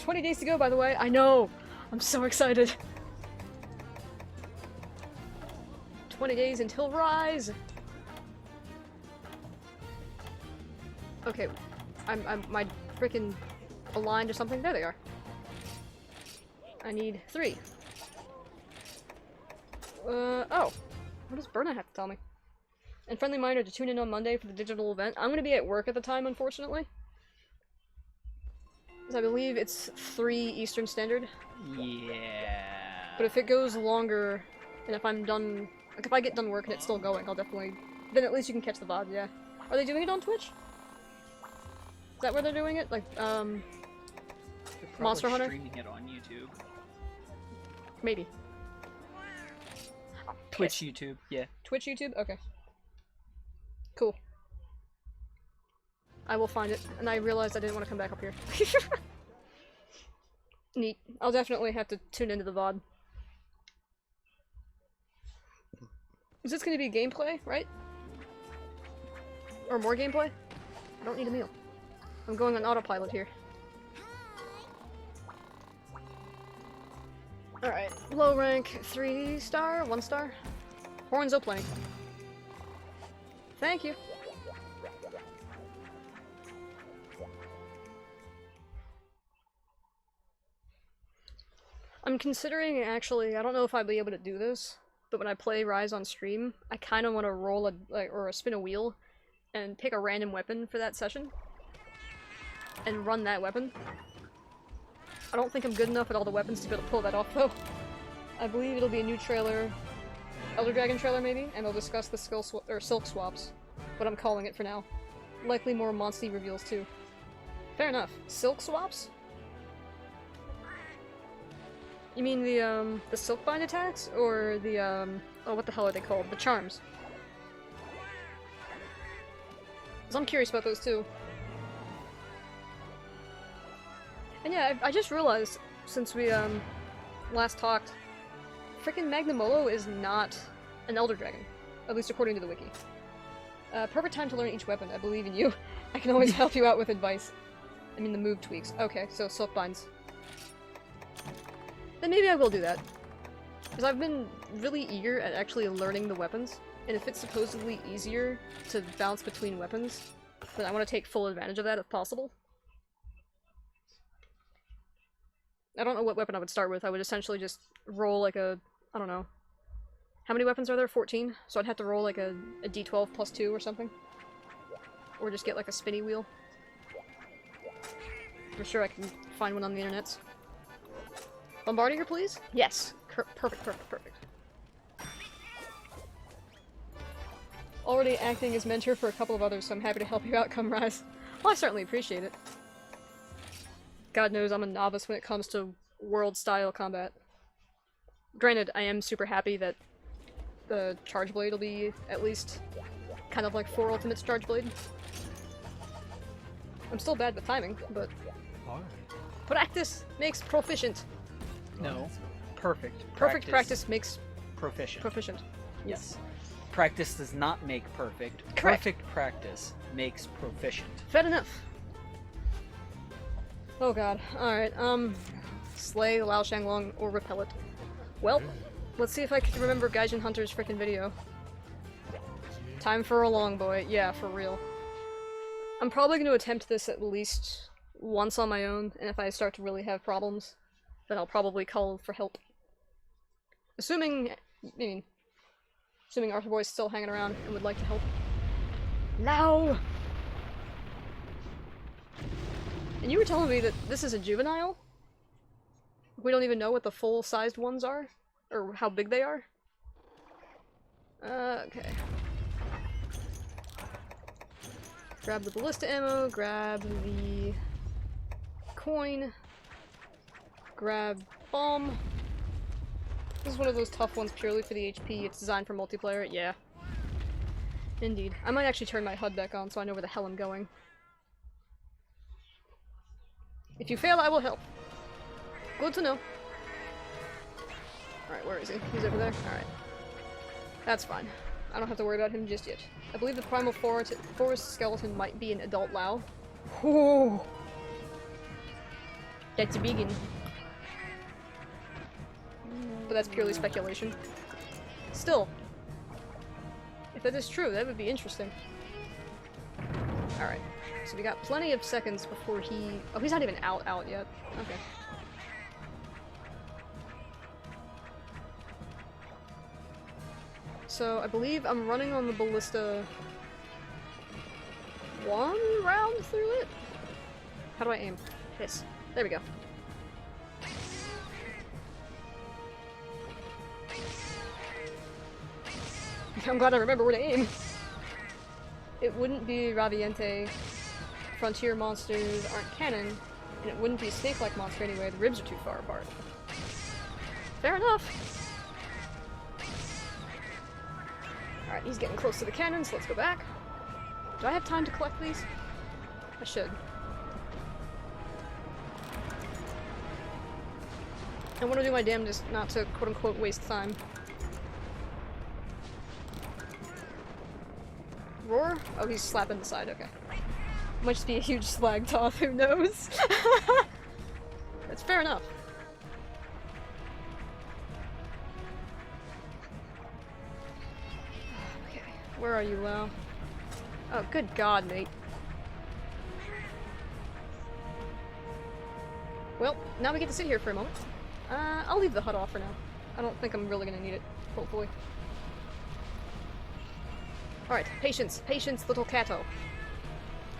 20 days to go, by the way. I know! I'm so excited! 20 days until Rise! Okay, I'm my freaking aligned or something. There they are. I need 3. Oh. What does Berna have to tell me? And friendly reminder to tune in on Monday for the digital event. I'm gonna be at work at the time, unfortunately. I believe it's 3 Eastern Standard. Yeah. But if it goes longer, and if I'm done, like if I get done work and it's still going, I'll definitely, then at least you can catch the VOD, yeah. Are they doing it on Twitch? Is that where they're doing it? Like, Monster Hunter? Streaming it on YouTube. Maybe. Twitch YouTube, yeah. Twitch YouTube? Okay. Cool. I will find it, and I realized I didn't want to come back up here. Neat. I'll definitely have to tune into the VOD. Is this going to be gameplay, right? Or more gameplay? I don't need a meal. I'm going on autopilot here. Alright, low rank 3 star, 1 star. Horns O plenty. Thank you. I'm considering, actually, I don't know if I'll be able to do this, but when I play Rise on stream, I kind of want to roll or spin a wheel and pick a random weapon for that session and run that weapon. I don't think I'm good enough at all the weapons to be able to pull that off, though. I believe it'll be a new trailer, Elder Dragon trailer maybe, and they'll discuss the silk swaps, what I'm calling it for now. Likely more Monsty reveals too. Fair enough. Silk swaps? You mean the Silkbind attacks? Or the, oh, what the hell are they called? The charms. 'Cause I'm curious about those too. And yeah, I just realized, since we, last talked, frickin' Magnamolo is not an Elder Dragon. At least according to the wiki. Perfect time to learn each weapon. I believe in you. I can always help you out with advice. I mean the move tweaks. Okay, so Silkbinds. then maybe I will do that. Because I've been really eager at actually learning the weapons, and if it's supposedly easier to bounce between weapons, then I want to take full advantage of that if possible. I don't know what weapon I would start with. I would essentially just roll like a... I don't know. How many weapons are there? 14? So I'd have to roll like a d12 plus 2 or something. Or just get like a spinny wheel. I'm sure I can find one on the internet. Bombardier, please? Yes. Perfect, perfect, perfect. Already acting as mentor for a couple of others, so I'm happy to help you out, come Rise. Well, I certainly appreciate it. God knows I'm a novice when it comes to world-style combat. Granted, I am super happy that the Charge Blade will be at least kind of like 4 Ultimate's Charge Blade. I'm still bad with timing, but practice makes proficient. No. Perfect. Perfect practice makes proficient. Proficient. Yes. Practice does not make perfect. Correct. Perfect practice makes proficient. Fair enough. Oh god. Alright, slay Lao Shan Long or repel it. Well, let's see if I can remember Gaijin Hunter's frickin' video. Time for a long boy. Yeah, for real. I'm probably going to attempt this at least once on my own, and if I start to really have problems, then I'll probably call for help. Assuming Arthur Boy's still hanging around and would like to help. Lao! And you were telling me that this is a juvenile? We don't even know what the full-sized ones are? Or how big they are? Okay. Grab the ballista ammo, grab the coin, grab bomb. This is one of those tough ones purely for the HP. It's designed for multiplayer. Yeah. Indeed. I might actually turn my HUD back on so I know where the hell I'm going. If you fail, I will help. Good to know. Alright, where is he? He's over there? Alright. That's fine. I don't have to worry about him just yet. I believe the Primal Forest skeleton might be an adult Lao. Whew. That's a biggin. But that's purely speculation. Still. If that is true, that would be interesting. Alright. So we got plenty of seconds before he... Oh, he's not even out yet. Okay. So, I believe I'm running on the ballista 1 round through it? How do I aim? This. There we go. I'm glad I remember where to aim. It wouldn't be Raviente. Frontier monsters aren't canon, and it wouldn't be a snake-like monster anyway. The ribs are too far apart. Fair enough. Alright, he's getting close to the cannon, so let's go back. Do I have time to collect these? I should. I want to do my damnedest not to quote-unquote waste time. Roar? Oh, he's slapping the side, okay. Might just be a huge slag toth, who knows? That's fair enough. Okay, where are you, Lao? Oh, good god, mate. Well, now we get to sit here for a moment. I'll leave the HUD off for now. I don't think I'm really gonna need it, hopefully. Alright, patience, patience, little catto.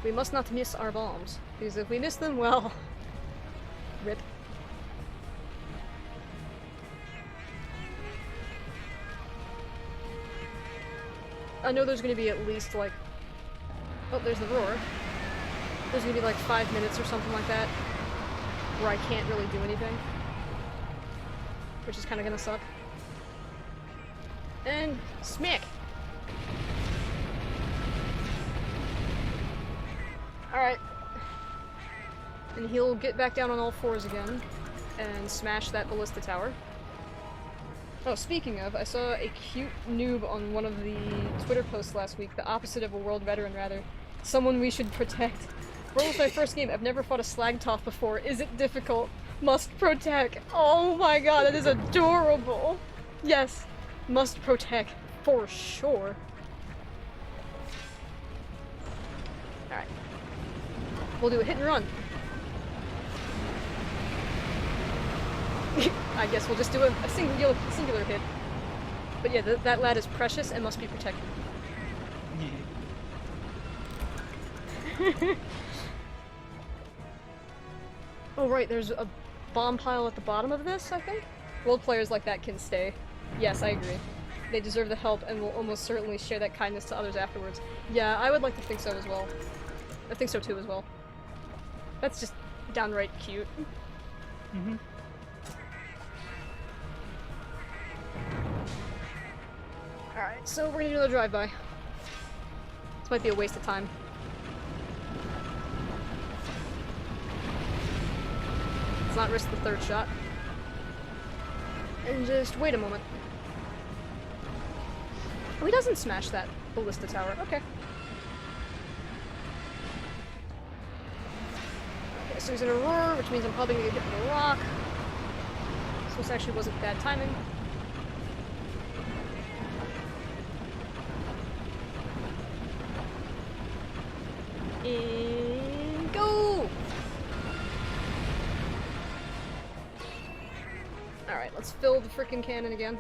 We must not miss our bombs, because if we miss them, well... rip. I know there's gonna be at least, like... Oh, there's the roar. There's gonna be like 5 minutes or something like that, where I can't really do anything. Which is kinda gonna suck. And... smack! Alright. And he'll get back down on all fours again and smash that ballista tower. Oh, speaking of, I saw a cute noob on one of the Twitter posts last week, the opposite of a world veteran, rather. Someone we should protect. World was my first game. I've never fought a slag toth before. Is it difficult? Must protect. Oh my god, that is adorable. Yes, must protect for sure. Alright. We'll do a hit and run. I guess we'll just do a singular hit. But yeah, that lad is precious and must be protected. Oh right, there's a bomb pile at the bottom of this, I think? Role players like that can stay. Yes, I agree. They deserve the help and will almost certainly share that kindness to others afterwards. Yeah, I would like to think so as well. I think so too as well. That's just downright cute. Mm-hmm. Alright, so we're gonna do another drive-by. This might be a waste of time. Let's not risk the third shot. And just wait a moment. Oh, he doesn't smash that ballista tower. Okay. Okay, so he's gonna roar, which means I'm probably gonna get hit with a rock. So this actually wasn't bad timing. And go! Alright, let's fill the frickin' cannon again.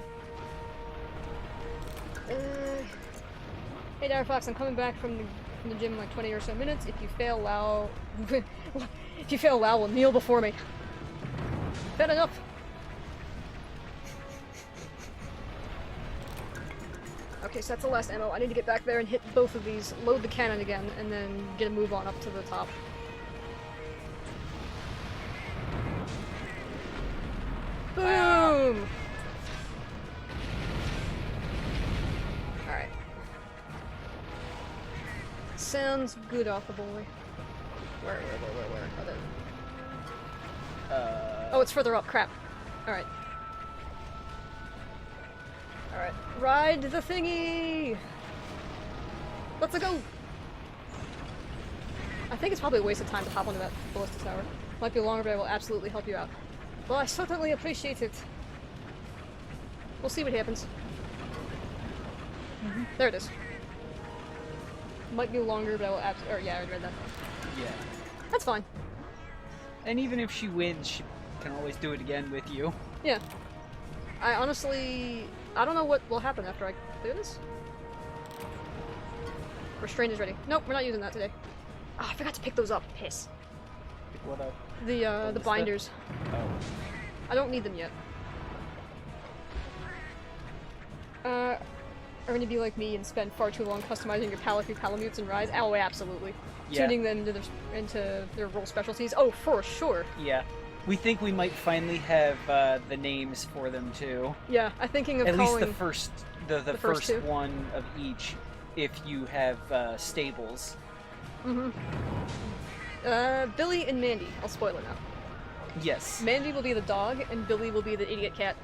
Hey Dire Fox, I'm coming back from the gym in like 20 or so minutes. If you fail, Lao... if you fail, Lao will kneel before me. Fair enough. Okay, so that's the last ammo. I need to get back there and hit both of these, load the cannon again, and then get a move on up to the top. Boom! Alright. Sounds good off the boy. Where? Oh, it's further up. Crap. Alright. Alright. Ride the thingy! Let's go! I think it's probably a waste of time to hop onto that ballista tower. Might be longer, but I will absolutely help you out. Well, I certainly appreciate it. We'll see what happens. Mm-hmm. There it is. Might be longer, but I will yeah, I read that. Yeah. That's fine. And even if she wins, she can always do it again with you. Yeah. I honestly... I don't know what will happen after I clear this. Restraint is ready. Nope, we're not using that today. Oh, I forgot to pick those up. Piss. Pick what up? The binders. Oh. I don't need them yet. Are going to be like me and spend far too long customizing your Palamutes and Rise? Oh, absolutely. Yeah. Tuning them into their role specialties? Oh, for sure. Yeah. We think we might finally have the names for them too. Yeah, I'm thinking of at calling... least the first two. one of each, if you have stables. Mm-hmm. Billy and Mandy. I'll spoil it now. Yes. Mandy will be the dog, and Billy will be the idiot cat.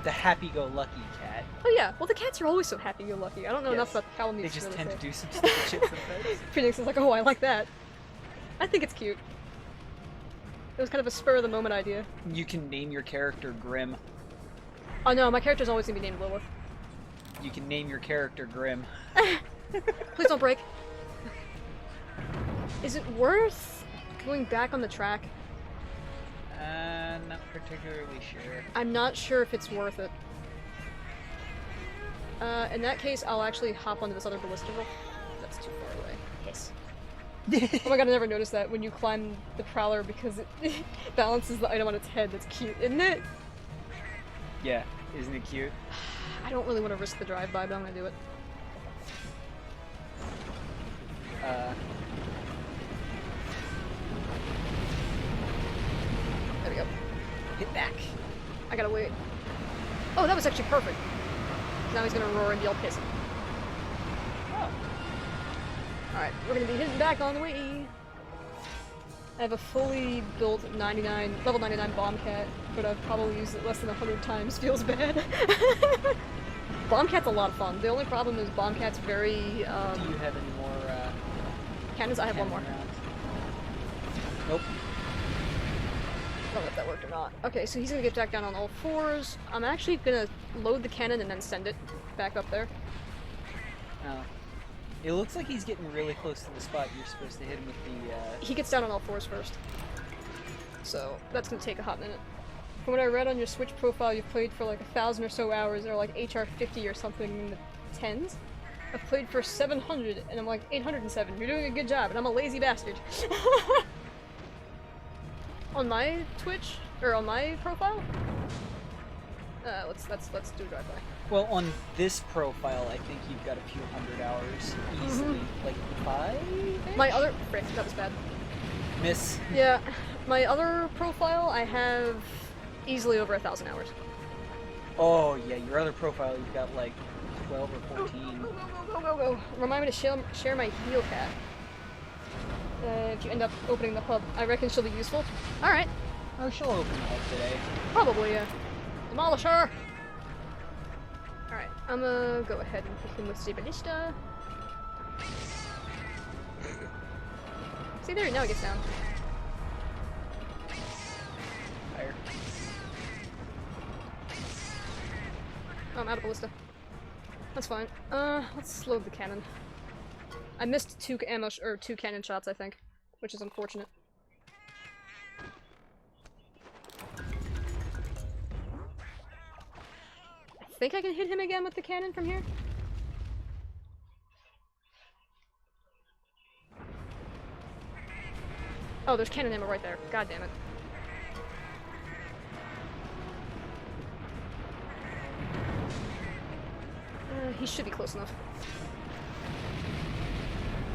The happy-go-lucky cat. Oh yeah, well the cats are always so happy-go-lucky. I don't know enough about the Palamutes. They just really tend say. to do some stupid shit sometimes. Phoenix is like, oh, I like that. I think it's cute. It was kind of a spur-of-the-moment idea. You can name your character Grim. Oh no, my character's always gonna be named Lilith. You can name your character Grim. Please don't break. Is it worth going back on the track? Not particularly sure. I'm not sure if it's worth it. In that case, I'll actually hop onto this other ballista. That's too far away. Yes. Oh my god, I never noticed that when you climb the Prowler because it balances the item on its head. That's cute, isn't it? Yeah, isn't it cute? I don't really want to risk the drive-by, but I'm gonna do it. There we go. Hit back. I gotta wait. Oh, that was actually perfect. Now he's gonna roar and yell piss. Oh. Alright, we're gonna be hitting back on the way. I have a fully built level 99 Bombcat, but I've probably used it less than 100 times. Feels bad. Bombcat's a lot of fun. The only problem is Bombcat's very, Do you have any more, cannons? I have one more. rounds? Nope. I don't know if that worked or not. Okay, so he's gonna get back down on all fours. I'm actually gonna load the cannon and then send it back up there. Oh. It looks like he's getting really close to the spot you're supposed to hit him with the, He gets down on all fours first. So, that's gonna take a hot minute. From what I read on your Switch profile, you've played for like 1,000 or so hours, or like HR 50 or something in the 10s. I've played for 700, and I'm like 807. You're doing a good job, and I'm a lazy bastard. On my Twitch, or on my profile? Let's do a drive-by. Well, on this profile, I think you've got a few hundred hours easily. Like 5? My other... Frick, that was bad. Miss. Yeah, my other profile, I have easily over 1,000 hours. Oh, yeah, your other profile, you've got like 12 or 14. Go. Remind me to share my heal cat. If you end up opening the hub, I reckon she'll be useful. Alright. Oh, she'll open the hub today. Probably, yeah. Demolish her! Alright, I'm gonna go ahead and hit him with Stabilista. See there, now he gets down. Fire. Oh, I'm out of ballista. That's fine. Let's load the cannon. I missed two cannon shots, I think, which is unfortunate. I think I can hit him again with the cannon from here. Oh, there's cannon ammo right there. God damn it. He should be close enough.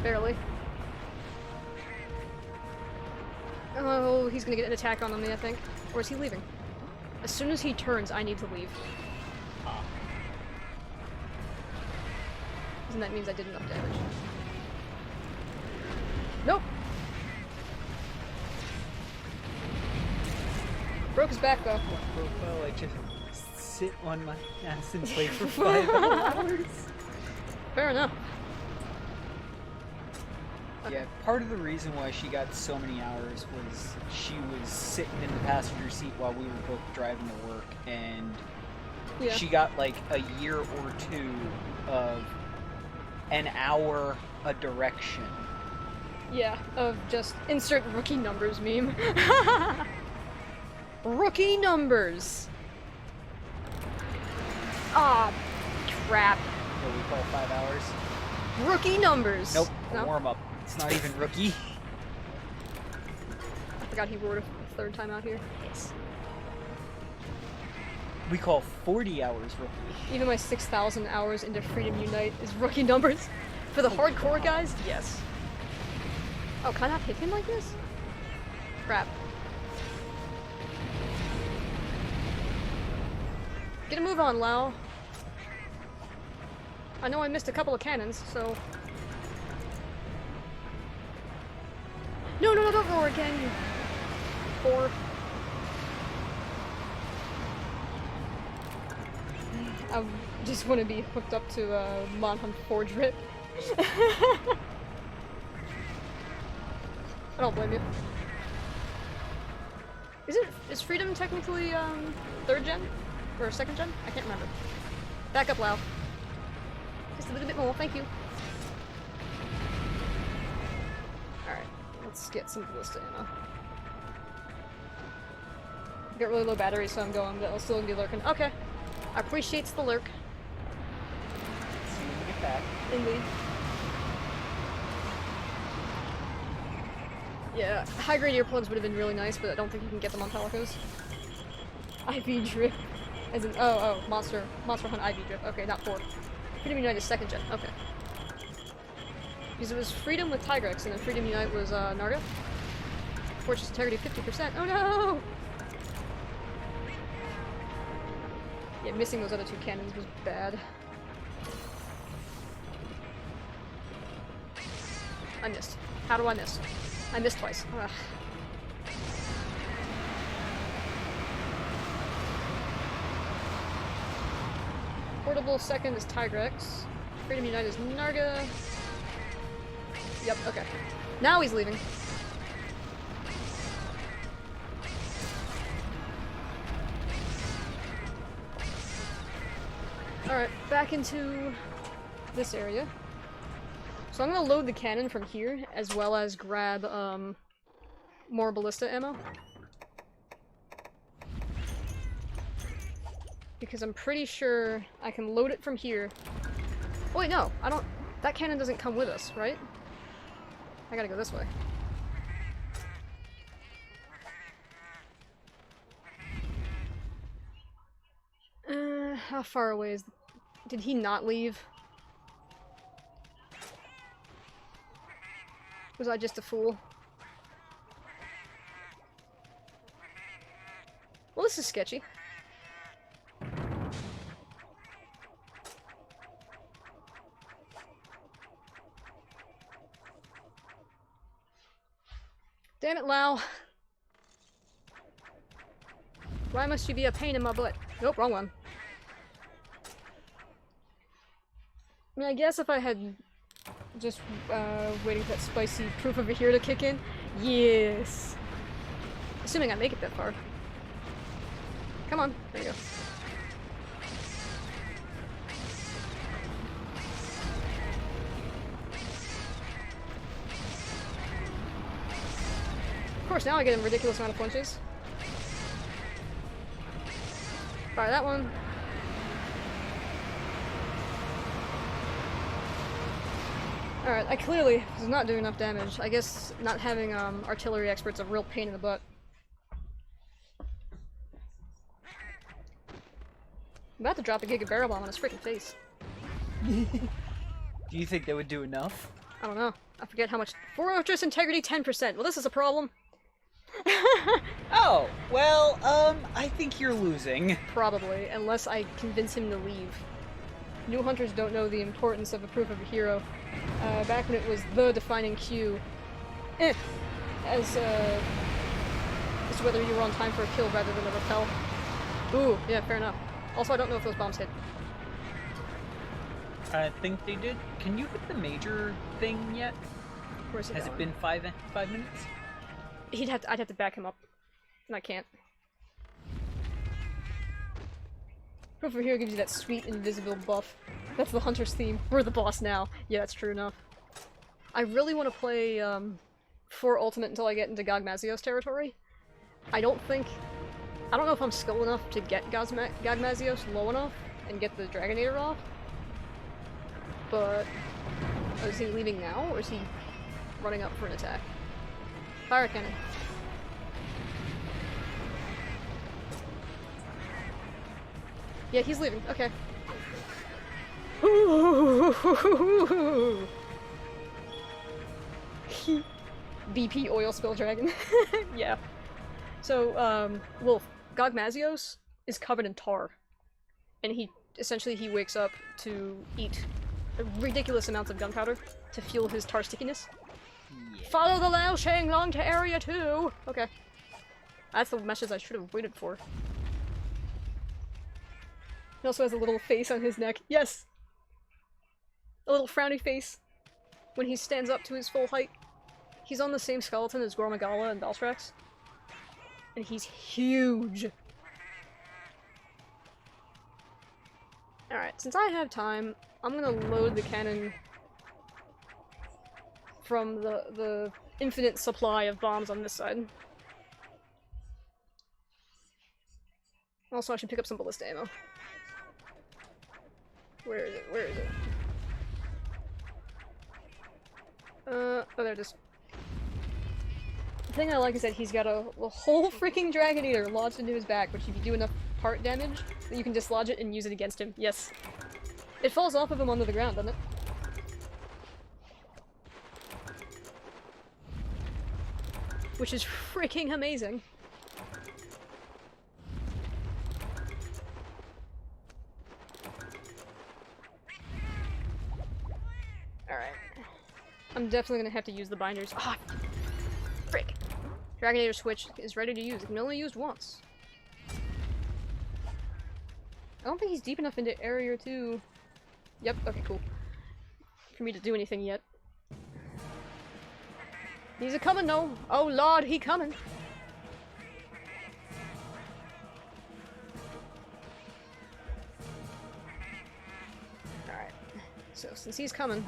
Barely. Oh, he's gonna get an attack on me, I think. Or is he leaving? As soon as he turns, I need to leave. And that means I did enough damage. Nope! Broke his back, though. Profile, I just sit on my ass and play for 5 hours. Fair enough. Yeah, part of the reason why she got so many hours was she was sitting in the passenger seat while we were both driving to work, and she got like a year or two of an hour a direction. Yeah, of just insert rookie numbers meme. Rookie numbers! Ah, crap. What we call 5 hours? Rookie numbers! Nope, No? warm up. It's not even rookie. I forgot he roared a third time out here. Yes. We call 40 hours rookie. Even my 6,000 hours into Freedom Unite is rookie numbers. For the hardcore guys, yes. Oh, can I not hit him like this? Crap. Get a move on, Lao. I know I missed a couple of cannons, so... No, don't roar again, you... whore. I just want to be hooked up to Monhunt 4 drip. I don't blame you. Is Freedom technically 3rd gen? Or 2nd gen? I can't remember. Back up, Lao. Just a little bit more, thank you. Alright, let's get some ballista ammo. I got really low battery, so I'm going, but I'll still be lurking. Okay. I appreciate the lurk. See when we get back. Indeed. Yeah, high-grade earplugs would have been really nice, but I don't think you can get them on Pelicos. IV drip. As in, Monster Hunt IV drip. Okay, not 4. Freedom Unite is 2nd gen. Okay. Because it was Freedom with Tigrex, and then Freedom Unite was Narga. Fortress integrity 50%. Oh no! Yeah, missing those other 2 cannons was bad. I missed. How do I miss? I missed twice. Ugh. Portable 2nd is Tigrex. Freedom Unite is Narga. Yep, okay. Now he's leaving. Alright, back into this area. So I'm gonna load the cannon from here, as well as grab, more ballista ammo. Because I'm pretty sure I can load it from here. Oh wait, no, I don't- that cannon doesn't come with us, right? I gotta go this way. How far away is... Did he not leave? Was I just a fool? Well, this is sketchy. Damn it, Lao. Why must you be a pain in my butt? Nope, wrong one. I mean, I guess if I had just waiting for that spicy proof over here to kick in, yes. Assuming I make it that far. Come on, there you go. Of course, now I get a ridiculous amount of punches. Fire that one. Alright, I clearly was not doing enough damage. I guess not having artillery expert's a real pain in the butt. I'm about to drop a Giga Barrel Bomb on his freaking face. Do you think that would do enough? I don't know. I forget how much. Fortress integrity 10%. Well, this is a problem. Oh, well, I think you're losing. Probably, unless I convince him to leave. New hunters don't know the importance of a proof of a hero. Back when it was the defining cue. As to whether you were on time for a kill rather than a repel. Ooh, yeah, fair enough. Also, I don't know if those bombs hit. I think they did. Can you hit the major thing yet? Where's he Has going? it been five minutes? I'd have to back him up. And I can't. Proof of Hero gives you that sweet invisible buff. That's the hunter's theme. We're the boss now. Yeah, that's true enough. I really want to play 4 Ultimate until I get into Gogmazios territory. I don't know if I'm skilled enough to get Gogmazios low enough and get the Dragonator off. But... Oh, is he leaving now, or is he running up for an attack? Fire cannon. Yeah, he's leaving. Okay. BP oil spill dragon. Yeah. So, Wolf, Gogmazios is covered in tar. And he wakes up to eat ridiculous amounts of gunpowder to fuel his tar stickiness. Yeah. Follow the Lao Shan along to Area 2! Okay. That's the message I should have waited for. He also has a little face on his neck. Yes! A little frowny face. When he stands up to his full height. He's on the same skeleton as Gormagala and Valstrax. And he's huge! Alright, since I have time, I'm gonna load the cannon from the infinite supply of bombs on this side. Also, I should pick up some ballista ammo. Where is it? Where is it? Oh, there it is. The thing I like is that he's got a whole freaking Dragonator lodged into his back, which if you do enough part damage, you can dislodge it and use it against him. Yes. It falls off of him onto the ground, doesn't it? Which is freaking amazing. Alright. I'm definitely gonna have to use the binders. Ah! Frick! Dragonator switch is ready to use. It can only be used once. I don't think he's deep enough into Area 2. Yep, okay, cool. For me to do anything yet. He's a coming, no. Oh lord, he coming. since he's coming.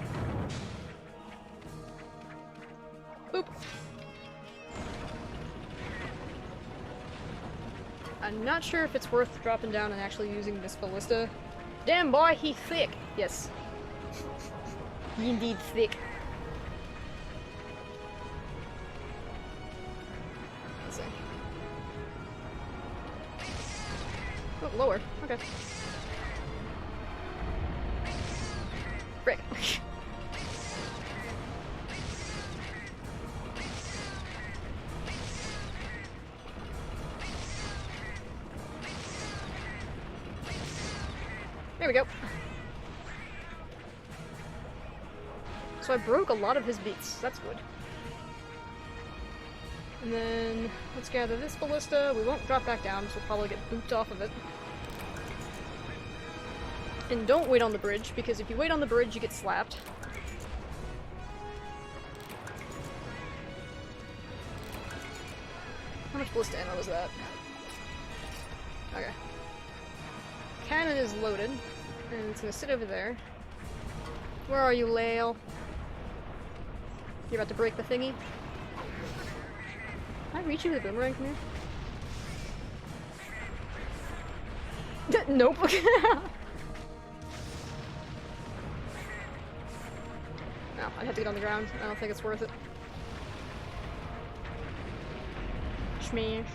Boop. I'm not sure if it's worth dropping down and actually using this ballista. Damn boy, he thick! Yes. He indeed thick. Let's see. Oh, lower. Okay. Frick. There we go. So I broke a lot of his beats. That's good. And then let's gather this ballista. We won't drop back down, so we'll probably get booped off of it. And don't wait on the bridge, because if you wait on the bridge, you get slapped. How much ballista ammo was that? Okay. Cannon is loaded, and it's gonna sit over there. Where are you, Lao? You're about to break the thingy? Can I reach you with a boomerang from here? Nope. No, I have to get on the ground. I don't think it's worth it. Smash.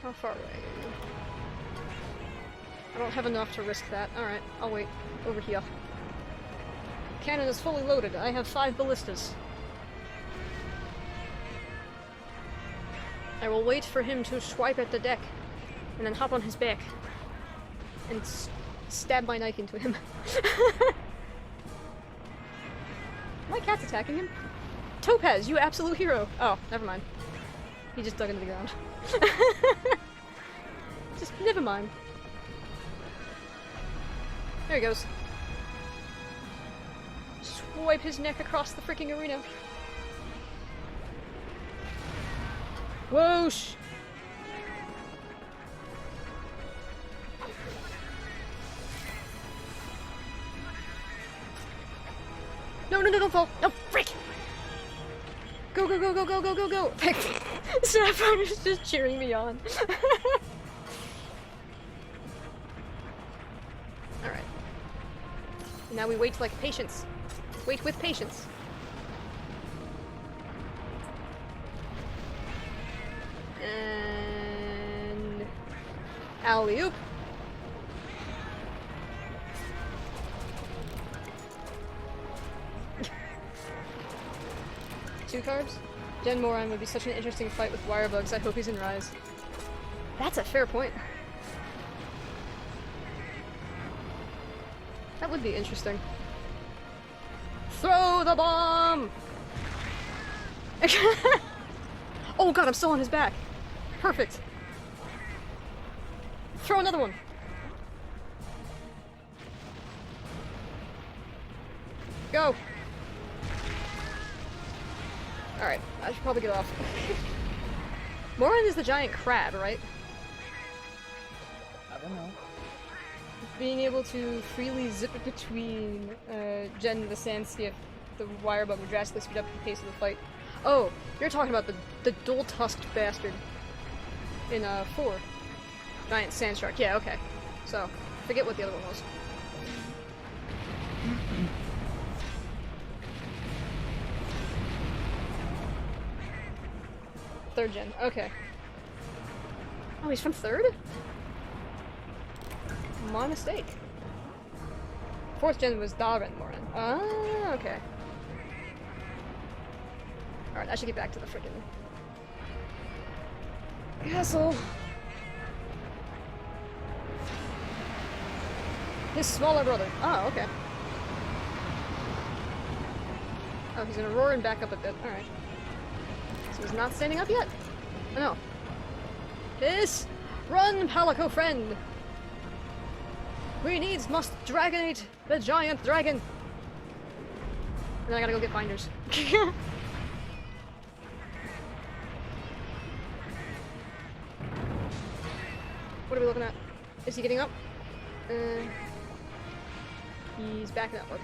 How far away are you? I don't have enough to risk that. Alright, I'll wait. Over here. Cannon is fully loaded. I have 5 ballistas. I will wait for him to swipe at the deck, and then hop on his back, and stab my knife into him. My cat's attacking him? Topaz, you absolute hero! Oh, never mind. He just dug into the ground. Just, never mind. There he goes. Swipe his neck across the freaking arena. Whoosh! No, no, no, don't fall! No, frick! Go, go, go, go, go, go, go, go! Sapphire's just cheering me on. Alright. Now we wait like patience. Wait with patience. And... alley-oop. 2 carbs? Gen Moron would be such an interesting fight with wire bugs. I hope he's in Rise. That's a fair point. That would be interesting. Throw the bomb! Oh god, I'm still on his back. Perfect. Throw another one. Go. Alright, I should probably get off. Moran is the giant crab, right? I don't know. Being able to freely zip it between Jen and the sand skiff, the wire bug would drastically speed up the pace of the fight. Oh, you're talking about the dual-tusked bastard in 4. Giant sand shark. Yeah, okay. So, forget what the other one was. Third gen. Okay. Oh, he's from 3rd? My mistake. 4th gen was Darren Moran. Ah, okay. Alright, I should get back to the frickin' castle. His smaller brother. Oh, okay. Oh, he's gonna roar and back up a bit. Alright. So he's not standing up yet? Oh no. This! Run, Palico friend! We needs must dragonate the giant dragon! And then I gotta go get binders. What are we looking at? Is he getting up? He's backing up, okay.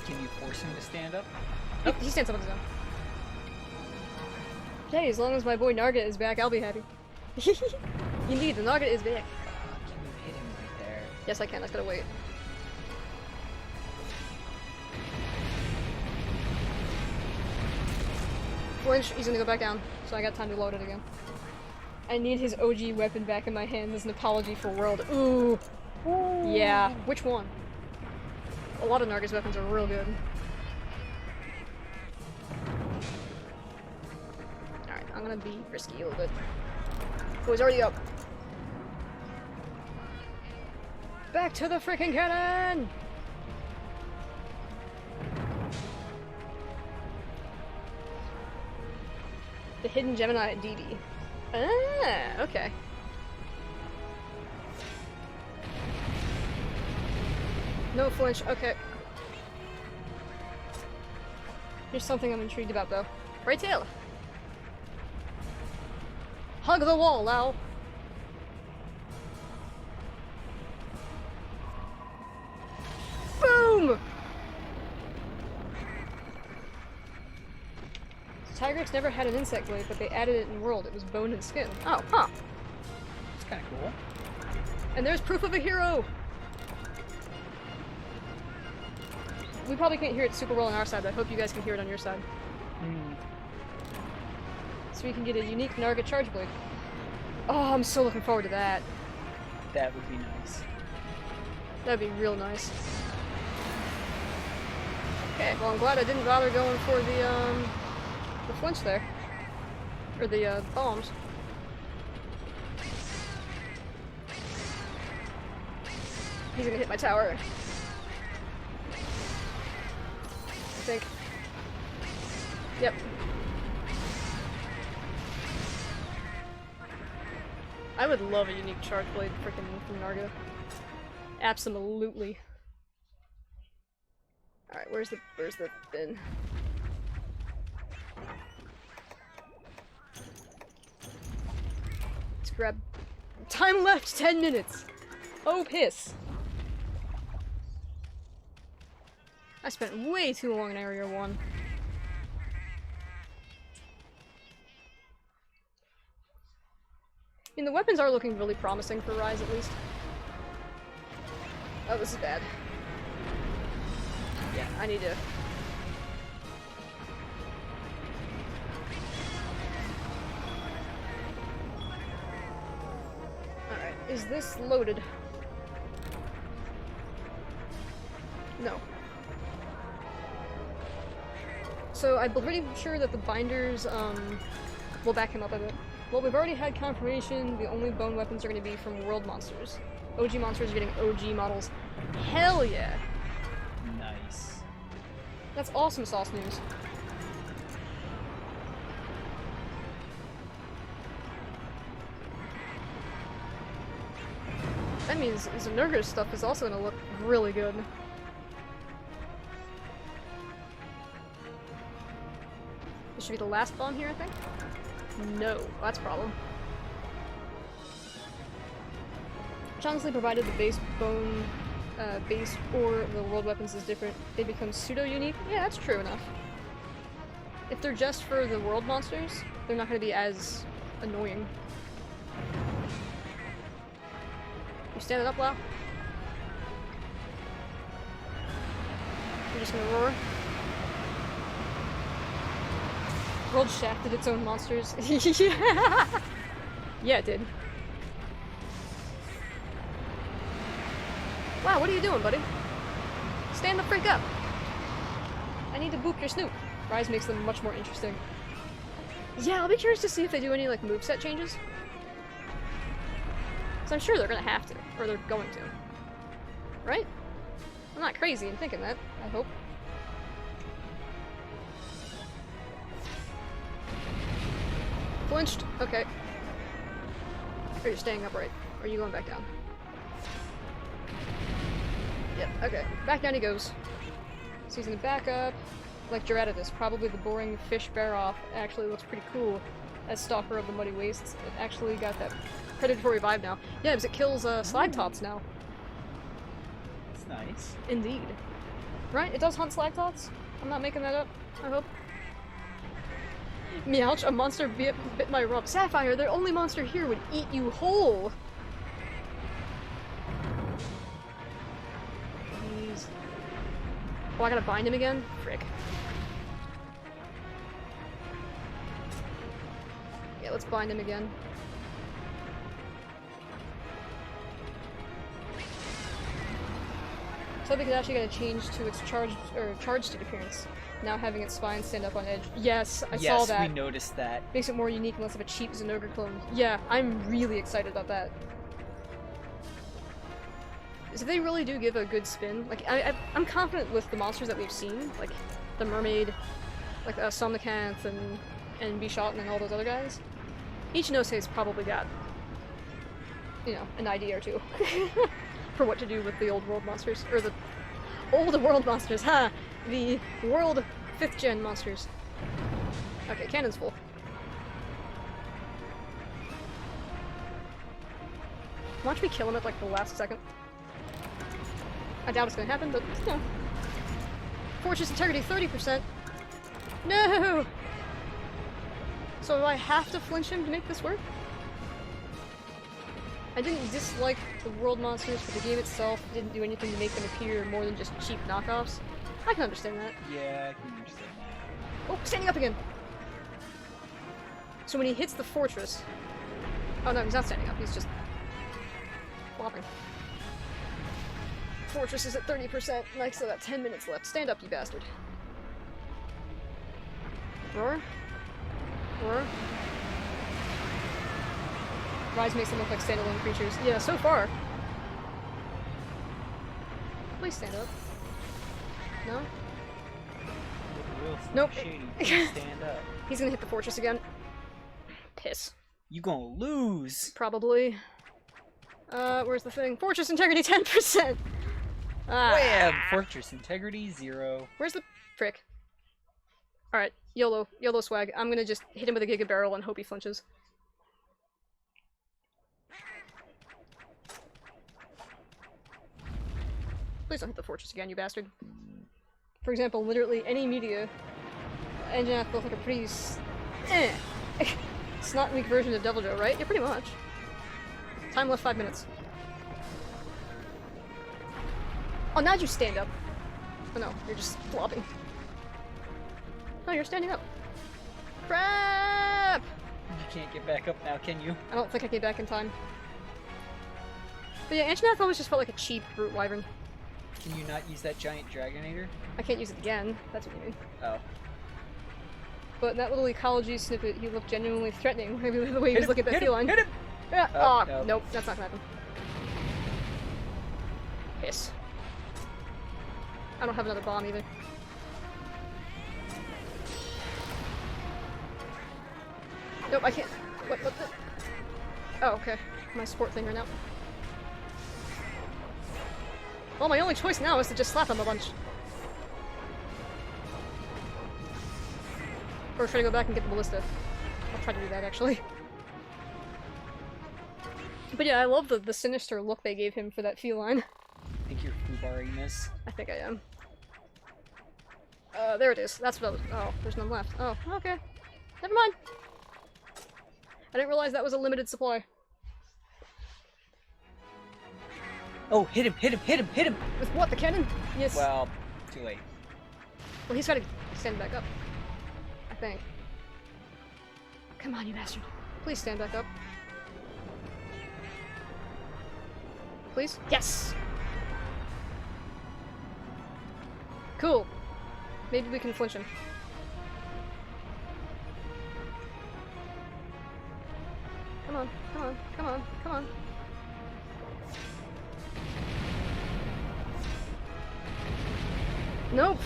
Can you force him to stand up? He stands up on his own. Hey, as long as my boy Narga is back, I'll be happy. Indeed, the Narga is back. Can you hit him right there? Yes, I can. I just gotta wait. Flinch, he's gonna go back down, so I got time to load it again. I need his OG weapon back in my hand as an apology for World. Ooh. Yeah. Which one? A lot of Narga's weapons are real good. Alright, I'm gonna be risky a little bit. Oh, he's already up. Back to the freaking cannon! The hidden Gemini at DD. Ah, okay. No flinch, okay. Here's something I'm intrigued about though. Right tail! Hug the wall, Lao! Boom! Tigrex never had an insect blade, but they added it in World. It was bone and skin. Oh, huh. It's kind of cool. And there's proof of a hero! We probably can't hear it super well on our side, but I hope you guys can hear it on your side. So we can get a unique Narga charge blade. Oh, I'm so looking forward to that. That would be nice. That'd be real nice. Okay, well I'm glad I didn't bother going for the flinch there. Or the, bombs. He's gonna hit my tower. I think. Yep. I would love a unique charge blade freaking from Narga. Absolutely. Alright, where's the bin? Let's grab time left 10 minutes! Oh piss! I spent way too long in Area 1. I mean, the weapons are looking really promising for Rise, at least. Oh, this is bad. Yeah, I need to... Alright, is this loaded? No. So I'm pretty sure that the binders, will back him up a bit. Well, we've already had confirmation the only bone weapons are going to be from World monsters. OG monsters are getting OG models. Hell yeah! Nice. That's awesome sauce news. That means Zanurga's stuff is also going to look really good. This should be the last bomb here, I think? No, that's a problem. Which honestly, provided the base bone, base or the world weapons is different, they become pseudo-unique. Yeah, that's true enough. If they're just for the world monsters, they're not going to be as annoying. You standing up, Lao? You're just gonna roar? World shafted its own monsters. Yeah, it did. Wow, what are you doing, buddy? Stand the freak up! I need to boop your snoop. Rise makes them much more interesting. Yeah, I'll be curious to see if they do any, like, moveset changes. Because I'm sure they're gonna have to. Or they're going to. Right? I'm not crazy in thinking that, I hope. Flinched. Okay. Or you're staying upright. Or are you going back down? Yep, okay. Back down he goes. So he's gonna back up. Like Gerardus, probably the boring fish bear off actually looks pretty cool. as Stalker of the Muddy Wastes. It actually got that predatory vibe now. Yeah, because it kills slag tots now. That's nice. Indeed. Right? It does hunt slag tots? I'm not making that up, I hope. Meowch, a monster bit my rub. Sapphire, the only monster here would eat you whole! Jeez. Oh, I gotta bind him again? Frick. Yeah, let's bind him again. Something is actually going to change to its charge state appearance. Now having its spine stand up on edge. Yes, I saw that. Yes, we noticed that. Makes it more unique and less of a cheap Zenogre clone. Yeah, I'm really excited about that. So they really do give a good spin. Like, I'm confident with the monsters that we've seen, like the mermaid, like Somnicanth and Bishotten and all those other guys. Each Nose's probably got, you know, an idea or two for what to do with the old world monsters, or the old world monsters, ha! The world 5th gen monsters. Okay, cannon's full. Watch me kill him at like the last second. I doubt it's gonna happen, but you know. Fortress integrity 30%. No! So do I have to flinch him to make this work? I didn't dislike the world monsters, but the game itself didn't do anything to make them appear more than just cheap knockoffs. I can understand that. Yeah, I can understand that. Oh, standing up again! So when he hits the fortress... Oh no, he's not standing up, he's just... flopping. Fortress is at 30%, and I still got 10 minutes left. Stand up, you bastard. Roar? Roar? Rise makes them look like standalone creatures. Yeah, so far. Please stand up. No? Nope. Stand up. He's gonna hit the fortress again. Piss. You gonna lose. Probably. Where's the thing? Fortress integrity 10%! Ah. Wham! Fortress integrity 0. Where's the frick? Alright, YOLO swag. I'm gonna just hit him with a Giga Barrel and hope he flinches. Please don't hit the fortress again, you bastard. For example, literally any media, Engineath looks like a pretty snot weak version of Devil Joe, right? Yeah, pretty much. Time left 5 minutes. Oh, now you stand up. Oh no, you're just flopping. No, you're standing up. Crap! You can't get back up now, can you? I don't think I came back in time. But yeah, Anjanath always just felt like a cheap brute wyvern. Can you not use that giant Dragonator? I can't use it again, that's what you mean. Oh. But in that little ecology snippet, he looked genuinely threatening, maybe the way he was looking at that hit him, feline. hit him! Yeah. Oh, Oh, nope, that's not gonna happen. Piss. I don't have another bomb either. Nope, I can't. What the? Oh, okay. My sport thing right now. Well, my only choice now is to just slap him a bunch. Or try to go back and get the ballista. I'll try to do that, actually. But yeah, I love the sinister look they gave him for that feline. I think you're foobarring this. I think I am. There it is. That's what I was— oh, there's none left. Oh, okay. Never mind. I didn't realize that was a limited supply. Oh, hit him, hit him, hit him, hit him! With what, the cannon? Yes. Well, too late. Well, he's gotta stand back up. I think. Come on, you bastard. Please stand back up. Please? Yes! Cool. Maybe we can flinch him. Come on, come on, come on, come on. Nope.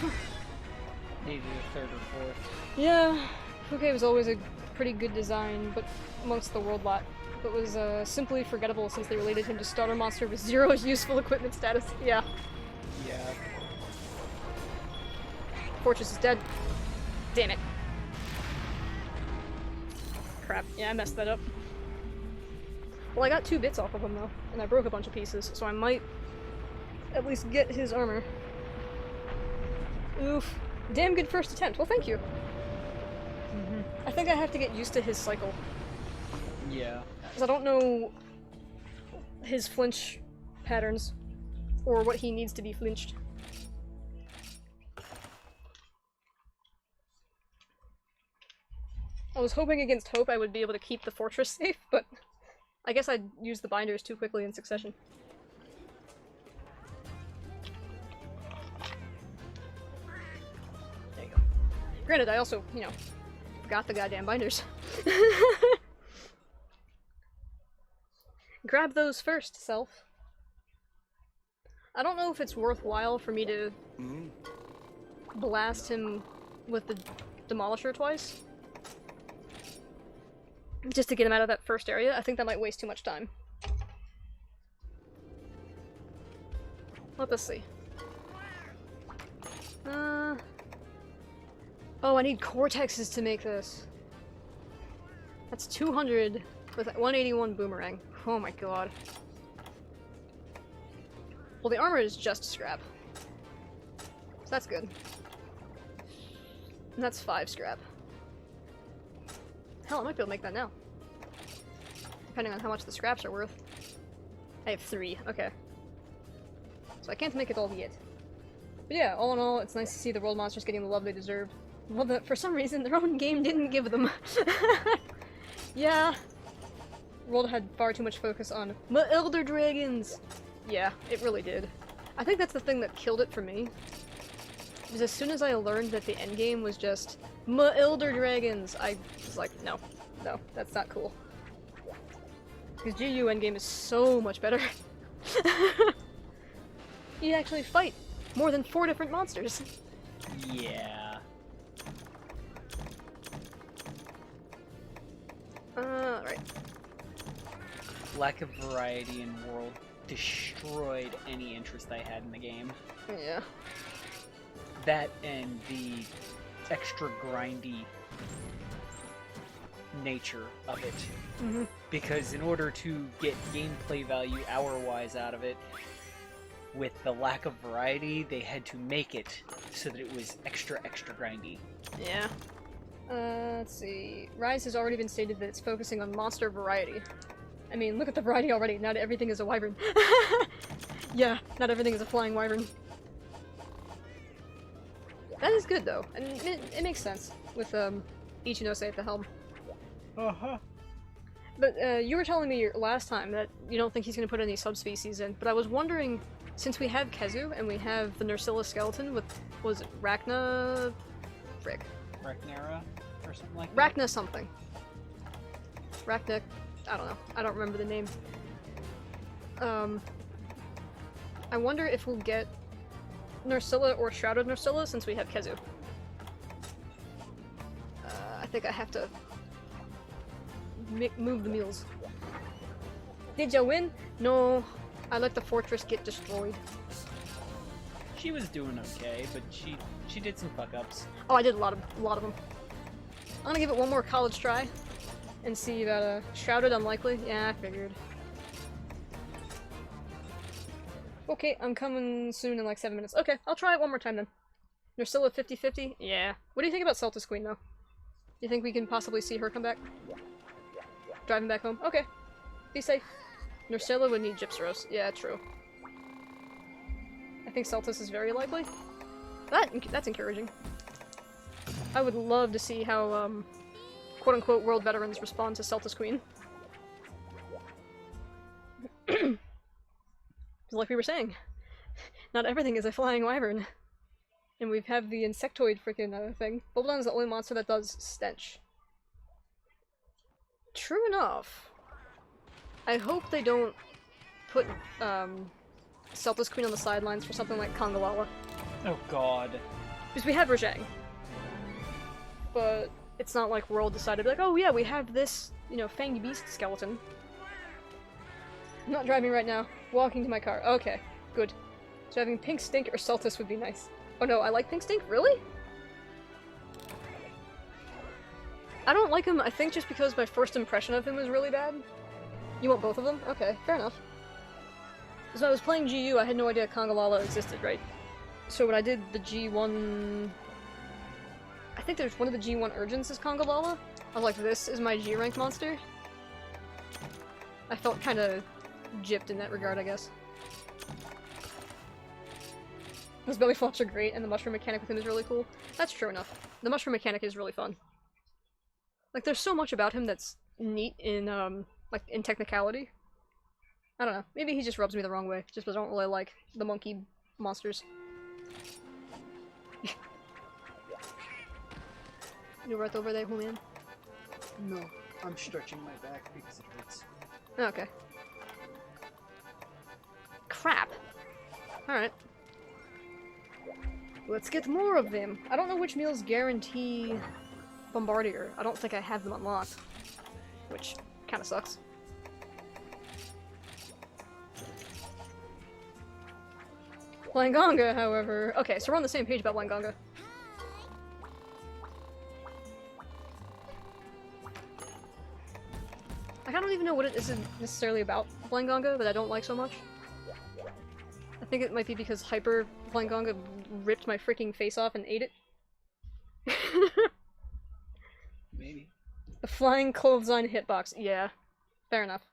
Needed a third or fourth. Yeah, Fuke was always a pretty good design, but amongst the world lot. But was simply forgettable since they related him to starter monster with 0 useful equipment status. Yeah. Yeah. Fortress is dead. Damn it. crap. Yeah, I messed that up. Well, I got 2 bits off of him, though, and I broke a bunch of pieces, so I might at least get his armor. Oof. Damn good first attempt. Well, thank you. I think I have to get used to his cycle. Yeah. Because I don't know his flinch patterns, or what he needs to be flinched. I was hoping against hope I would be able to keep the fortress safe, but I guess I'd use the binders too quickly in succession. There you go. Granted, I also, you know, forgot the goddamn binders. Grab those first, self. I don't know if it's worthwhile for me to blast him with the Demolisher twice. Just to get him out of that first area. I think that might waste too much time. Let us see. Oh, I need cortexes to make this. That's 200 with 181 boomerang. Oh my god. Well, the armor is just scrap. So that's good. And that's 5 scrap. Hell, I might be able to make that now. Depending on how much the scraps are worth. I have 3, okay. So I can't make it all yet. But yeah, all in all, it's nice to see the world monsters getting the love they deserve. Well, that for some reason, their own game didn't give them. Yeah. World had far too much focus on my elder dragons! Yeah, it really did. I think that's the thing that killed it for me. Because as soon as I learned that the endgame was just my elder dragons, I was like, no, that's not cool. Because GU endgame is so much better. You actually fight more than 4 different monsters. Yeah. Right. Lack of variety in world destroyed any interest I had in the game. Yeah. That and the extra grindy nature of it. Because in order to get gameplay value hour-wise out of it, with the lack of variety, they had to make it so that it was extra grindy. Yeah. Let's see. Rise has already been stated that it's focusing on monster variety. I mean, look at the variety already. Not everything is a wyvern. Yeah, not everything is a flying wyvern. That is good, though. And it makes sense with, Ichinose at the helm. Uh-huh. But, you were telling me last time that you don't think he's gonna put any subspecies in, but I was wondering, since we have Kezu and we have the Nursilla skeleton with, was it Rachna... Frick. Rachnera? Or something like that? Rachna something. Rachna... I don't know. I don't remember the name. I wonder if we'll get Nursilla or Shrouded Nursilla since we have Kezu. I think I have to move the mules. Did ya win? No. I let the fortress get destroyed. She was doing okay, but she did some fuck-ups. Oh, I did a lot of them. I'm gonna give it one more college try and see about Shrouded unlikely. Yeah, I figured. Okay, I'm coming soon in like 7 minutes. Okay, I'll try it one more time then. Nursilla 50-50? Yeah. What do you think about Celtis Queen, though? Do you think we can possibly see her come back? Driving back home? Okay. Be safe. Nursilla would need Gypsaros. Yeah, true. I think Celtis is very likely. That's encouraging. I would love to see how, quote-unquote world veterans respond to Celtis Queen. Like we were saying, not everything is a flying wyvern. And we have the insectoid freaking thing. Bubbledon is the only monster that does stench. True enough. I hope they don't put Celtis Queen on the sidelines for something like Kongalala. Oh god. Because we have Rajang. But it's not like World decided, like, oh yeah, we have this, you know, Fangy Beast skeleton. I'm not driving right now. Walking to my car. Okay, good. So having Pink Stink or Celtis would be nice. Oh no, I like Pink Stink? Really? I don't like him, I think just because my first impression of him was really bad. You want both of them? Okay, fair enough. So I was playing GU, I had no idea Congalala existed, right? So when I did the G1... I think there's one of the G1 Urgents is Congalala. I was like, this is my G-rank monster. I felt kinda gypped in that regard, I guess. Those belly flops are great, and the mushroom mechanic with him is really cool. That's true enough. The mushroom mechanic is really fun. Like, there's so much about him that's neat in, like, in technicality. I don't know. Maybe he just rubs me the wrong way, just because I don't really like the monkey monsters. You right over there, man? No, I'm stretching my back because it hurts. Okay. Crap. Alright. Let's get more of them. I don't know which meals guarantee Bombardier. I don't think I have them unlocked. Which kinda sucks. Blanganga, however... Okay, so we're on the same page about Blanganga. Like, I don't even know what it is necessarily about Blanganga that I don't like so much. I think it might be because Hyper Blanganga ripped my freaking face off and ate it. Maybe. The flying clothesline hitbox. Yeah, fair enough.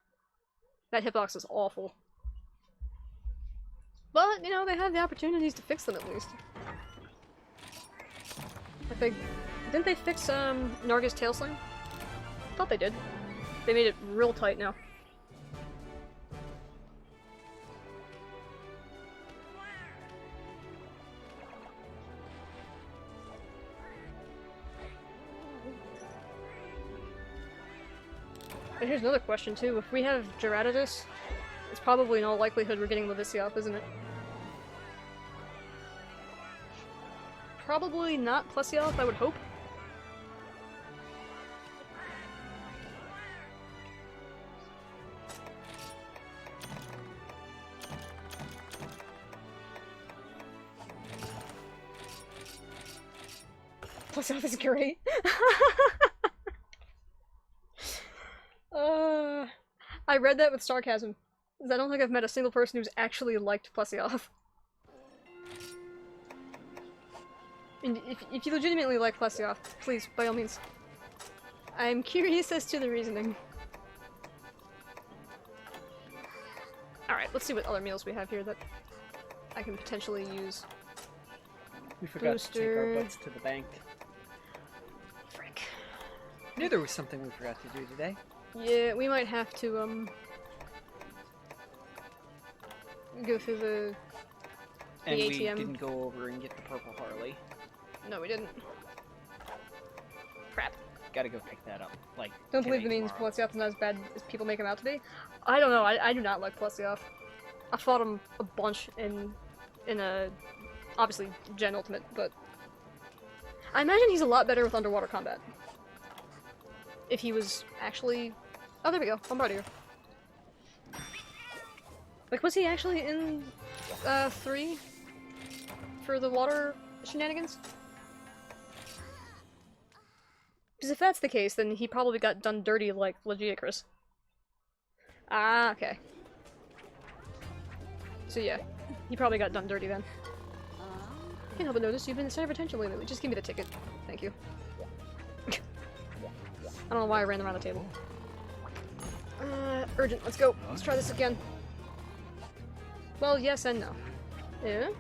That hitbox is awful. But, you know, they have the opportunities to fix them at least. I think... Didn't they fix, Narga's tail sling? Thought they did. They made it real tight now. And here's another question too. If we have Gerardus, it's probably in all likelihood we're getting Levisioth, isn't it? Probably not Plesioth, I would hope. Plesioth is great. I read that with sarcasm. I don't think I've met a single person who's actually liked Plesioth. And if you legitimately like Plesioth, please, by all means. I'm curious as to the reasoning. Alright, let's see what other meals we have here that I can potentially use. We forgot to take our butts to the bank. Frick. I knew there was something we forgot to do today. Yeah, we might have to, go through the And we ATM. didn't go over and get the purple Harley. No, we didn't. Crap. Gotta go pick that up. Like, Don't believe the means Plesioth is not as bad as people make him out to be. I don't know, I do not like Plesioth. I fought him a bunch in a, obviously, Gen Ultimate, but I imagine he's a lot better with underwater combat. If he was actually... Oh, there we go, Bombardier. Like, was he actually in, 3? For the water shenanigans? Because if that's the case, then he probably got done dirty like Legiacris. Ah, okay. So yeah, he probably got done dirty then. I can't help but notice you've been the center of attention lately. Just give me the ticket. Thank you. I don't know why I ran around the table. Urgent, let's go. Let's try this again. Well, yes and no. Yeah?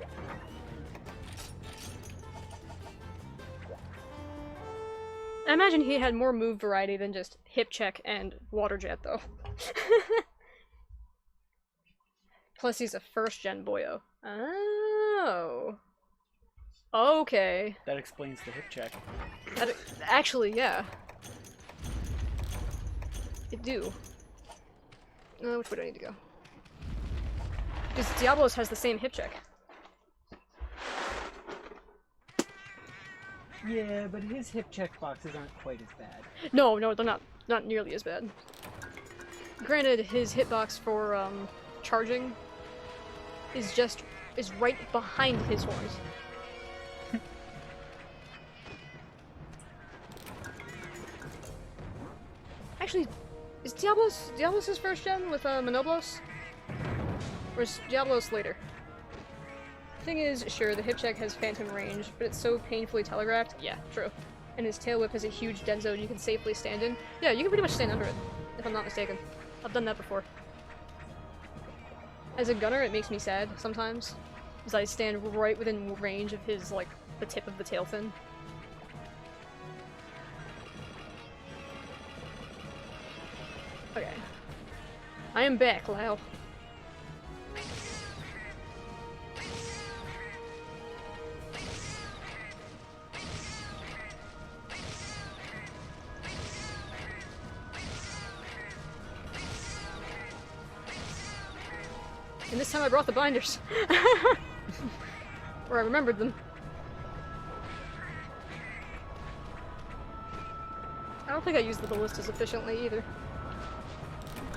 I imagine he had more move variety than just hip check and water jet, though. Plus, he's a first-gen boyo. Oh. Okay. That explains the hip check. Actually, yeah. It do. Which way do I need to go? Because Diablos has the same hip check. Yeah, but his hip check boxes aren't quite as bad. No, they're not nearly as bad. Granted, his hitbox for charging is right behind his horns. Actually, is Diablos his first gen with Monoblos? Or is Diablos later? Thing is, sure, the hip check has phantom range, but it's so painfully telegraphed. Yeah, true. And his tail whip has a huge dead zone you can safely stand in. Yeah, you can pretty much stand under it, if I'm not mistaken. I've done that before. As a gunner, it makes me sad sometimes, because I stand right within range of his, like, the tip of the tail fin. Okay. I am back, Lao. And this time I brought the binders. Or I remembered them. I don't think I used the ballistas efficiently either.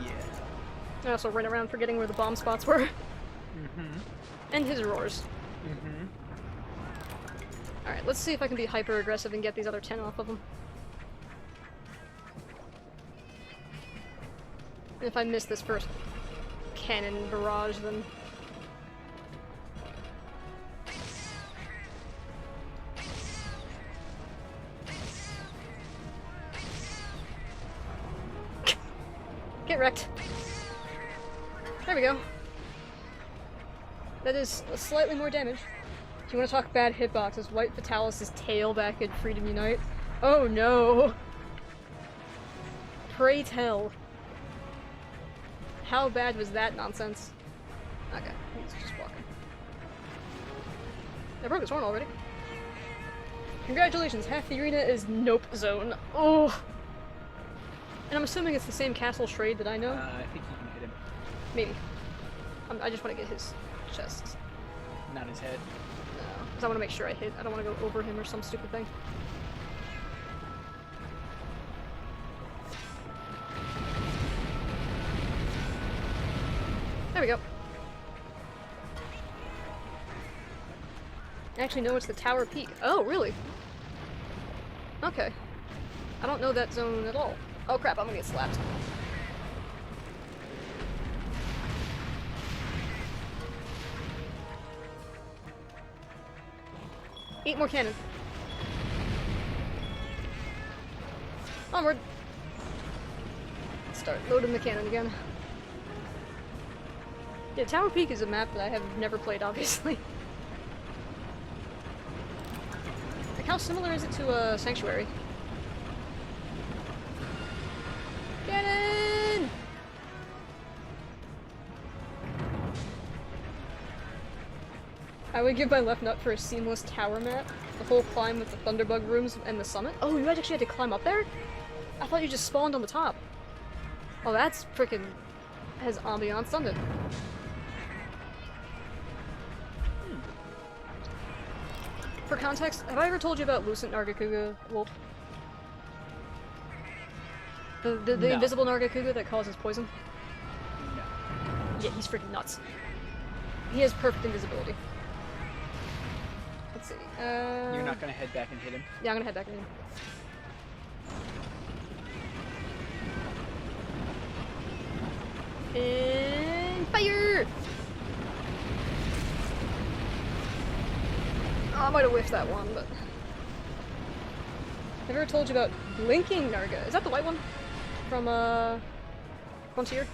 Yeah. I also ran around forgetting where the bomb spots were. Mm-hmm. And his roars. Mm-hmm. Alright, let's see if I can be hyper aggressive and get these other 10 off of him. And if I miss this first cannon barrage, then... Get wrecked. There we go. That is slightly more damage. If you want to talk bad hitboxes, White Fatalis' tail back in Freedom Unite. Oh no! Pray tell. How bad was that nonsense? Okay, he's just walking. I broke his horn already. Congratulations, half the arena is Nope Zone. Oh! And I'm assuming it's the same Castle Shade that I know? I think you can hit him. Maybe. I just want to get his chest. Not his head. No, because I want to make sure I hit. I don't want to go over him or some stupid thing. There we go. Actually, no, it's the Tower Peak. Oh, really? Okay. I don't know that zone at all. Oh crap, I'm gonna get slapped. Eat more cannon. Onward. Start loading the cannon again. Yeah, Tower Peak is a map that I have never played, obviously. Like, how similar is it to Sanctuary? Cannon! I would give my left nut for a seamless tower map. The whole climb with the Thunderbug rooms and the summit. Oh, you actually had to climb up there? I thought you just spawned on the top. Oh, that's frickin' has ambiance, doesn't it? For context, have I ever told you about Lucent Nargacuga Wolf? The No. invisible Nargacuga that causes poison? No. Yeah, he's freaking nuts. He has perfect invisibility. Let's see. You're not gonna head back and hit him? Yeah, I'm gonna head back in. And fire! Oh, I might have whiffed that one, but... Have I ever told you about Blinking Narga? Is that the white one? From, Frontier?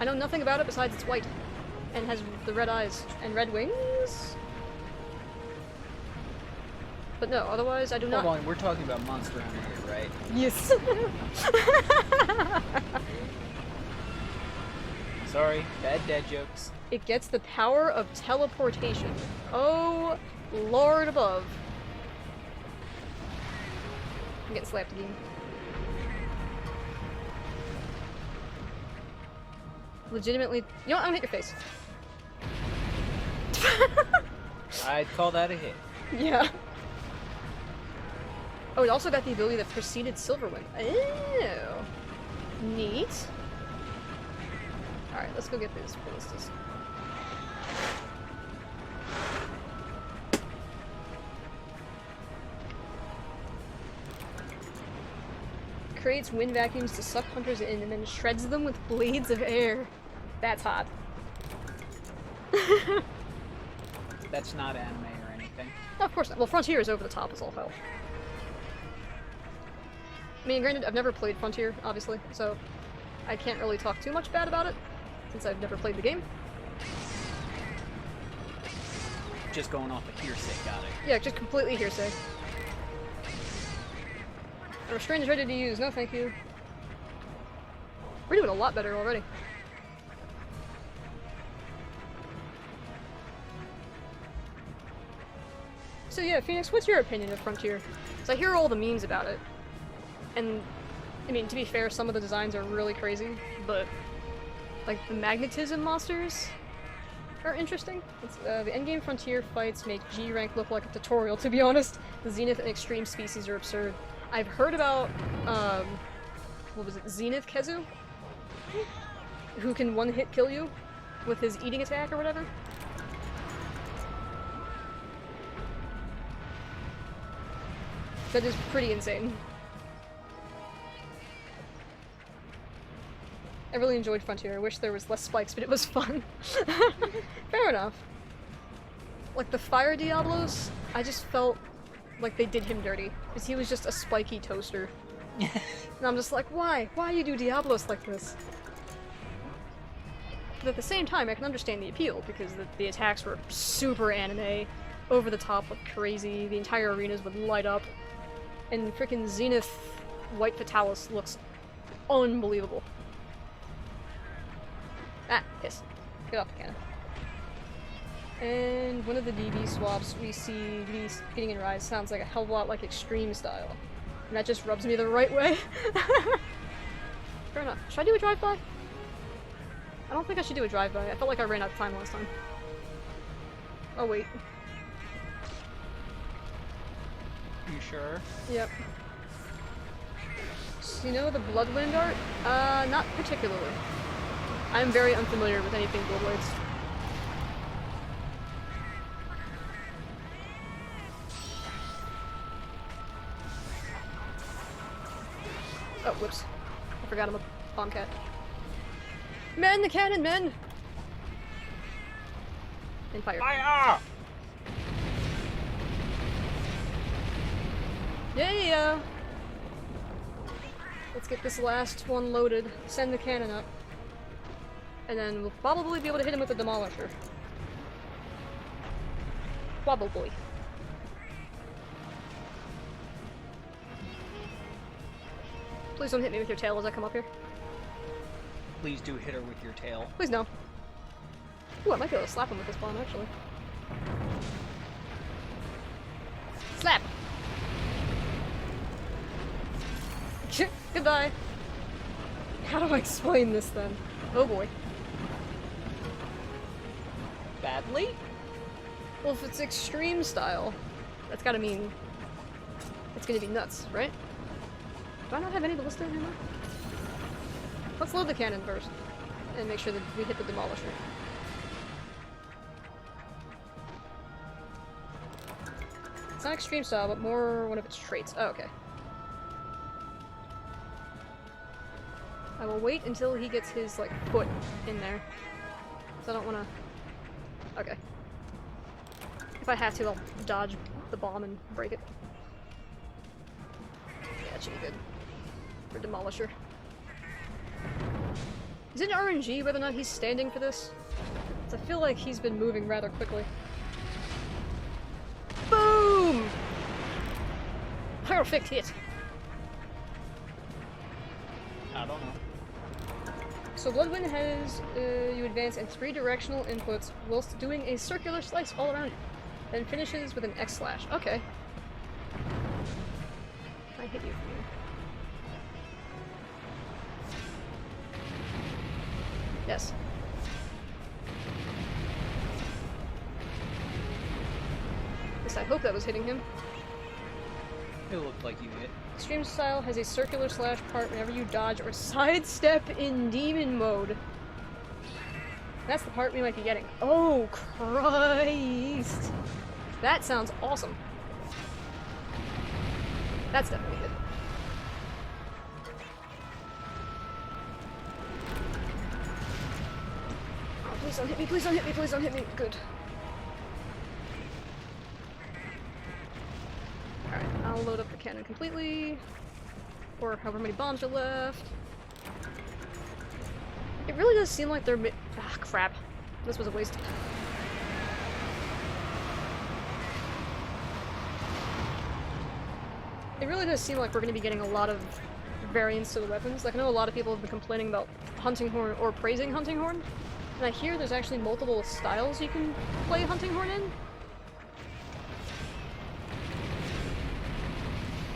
I know nothing about it besides it's white. And has the red eyes and red wings? But no, otherwise I do not- Hold on, we're talking about Monster Hunter here, right? Yes! Sorry, bad dad jokes. It gets the power of teleportation. Oh, Lord above. I'm getting slapped again. Legitimately, you know what? I'm gonna hit your face. I'd call that a hit. Yeah. Oh, it also got the ability that preceded Silverwind. Oh. Neat. Alright, let's go get these ballistas. creates wind vacuums to suck hunters in and then shreds them with blades of air. That's hot. That's not anime or anything. No, of course not. Well, Frontier is over the top as all hell. I mean, granted, I've never played Frontier, obviously, so I can't really talk too much bad about it, since I've never played the game. Just going off of hearsay, got it. Yeah, just completely hearsay. A restraint is ready to use. No, thank you. We're doing a lot better already. So yeah, Phoenix, what's your opinion of Frontier? Because I hear all the memes about it. And, I mean, to be fair, some of the designs are really crazy, but, like, the magnetism monsters are interesting. It's, the endgame Frontier fights make G rank look like a tutorial, to be honest. The Zenith and Extreme species are absurd. I've heard about, what was it, Zenith Kezu? Who can one-hit kill you with his eating attack or whatever. That is pretty insane. I really enjoyed Frontier. I wish there was less spikes, but it was fun. Fair enough. Like the Fire Diablos, I just felt like they did him dirty. Because he was just a spiky toaster. And I'm just like, why? Why you do Diablos like this? But at the same time, I can understand the appeal, because the attacks were super anime, over the top, like crazy, the entire arenas would light up. And frickin' Zenith White Fatalis looks unbelievable. Ah, yes. Get off the cannon. And one of the DB swaps we see getting in Rise sounds like a hell of a lot like Extreme style. And that just rubs me the right way. Fair enough. Should I do a drive-by? I don't think I should do a drive-by. I felt like I ran out of time last time. Oh, wait. You sure? Yep. So, you know the Bloodwind art? Not particularly. I'm very unfamiliar with anything Bloodblades. Oh, whoops. I forgot I'm a bomb cat. Men the cannon, men! And fire. Fire! Yeah! Let's get this last one loaded. Send the cannon up. And then we'll probably be able to hit him with the Demolisher. Probably. Please don't hit me with your tail as I come up here. Please do hit her with your tail. Please no. Ooh, I might be able to slap him with this bomb, actually. Slap! Goodbye! How do I explain this then? Oh boy. Badly? Well, if it's extreme style, that's gotta mean it's gonna be nuts, right? Do I not have any ballista anymore? Let's load the cannon first, and make sure that we hit the Demolisher. It's not extreme style, but more one of its traits. Oh, okay. I will wait until he gets his, like, foot in there. So I don't wanna... Okay. If I have to, I'll dodge the bomb and break it. Yeah, that should be good. For Demolisher. Is it RNG whether or not he's standing for this? 'Cause I feel like he's been moving rather quickly. Boom! Perfect hit! I don't know. So Bloodwind has you advance in 3 directional inputs whilst doing a circular slice all around you. Then finishes with an X slash. Okay. I hit you from here. Yes. At least I hope that was hitting him. It looked like you hit. Extreme style has a circular slash part whenever you dodge or sidestep in demon mode. That's the part we might be getting. Oh, Christ! That sounds awesome. That's definitely good. Please don't hit me, please don't hit me, please don't hit me. Good. Alright, I'll load up the cannon completely. Or however many bombs are left. It really does seem like they're ah, crap. This was a waste. It really does seem like we're going to be getting a lot of variants to the weapons. Like, I know a lot of people have been complaining about Hunting Horn or praising Hunting Horn. And I hear there's actually multiple styles you can play Hunting Horn in.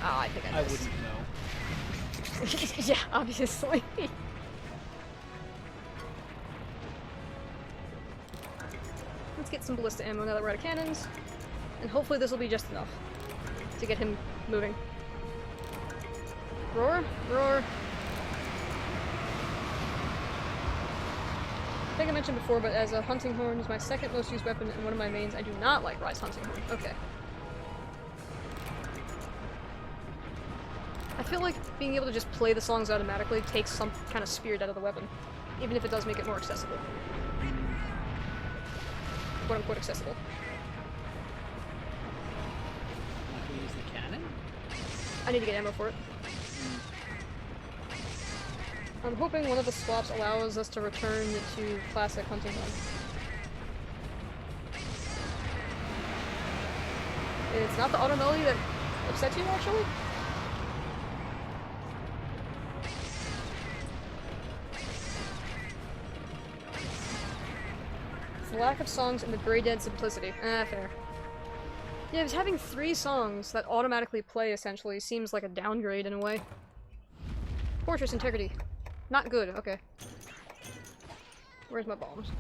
Ah, I think I missed. wouldn't know. Yeah, obviously. Let's get some ballista ammo now that we're out of cannons. And hopefully this will be just enough to get him moving. Roar, roar. I think I mentioned before, but as a Hunting Horn is my second most used weapon and one of my mains, I do not like Rise Hunting Horn. Okay. I feel like being able to just play the songs automatically takes some kind of spirit out of the weapon, even if it does make it more accessible. Quote unquote accessible. Want to use the cannon? I need to get ammo for it. I'm hoping one of the swaps allows us to return to classic Hunting Horn. It's not the auto melody that upsets you, actually? It's the lack of songs and the very dead simplicity. Ah, fair. Yeah, just having 3 songs that automatically play, essentially, seems like a downgrade in a way. Fortress Integrity. Not good, okay. Where's my bombs?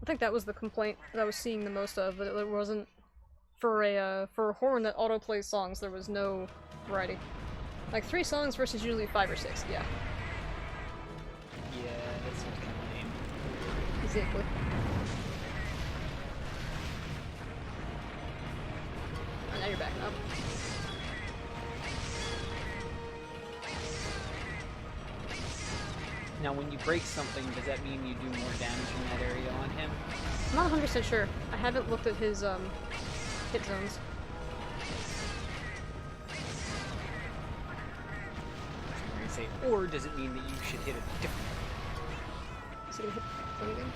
I think that was the complaint that I was seeing the most of, that it wasn't for a horn that auto-plays songs, there was no variety. Like 3 songs versus usually 5 or 6, yeah. Yeah, that seems kind of lame. Exactly. Oh, now you're backing up. Now, when you break something, does that mean you do more damage in that area on him? I'm not 100% sure. I haven't looked at his hit zones. Say, or does it mean that you should hit it differently? Is he gonna hit anything?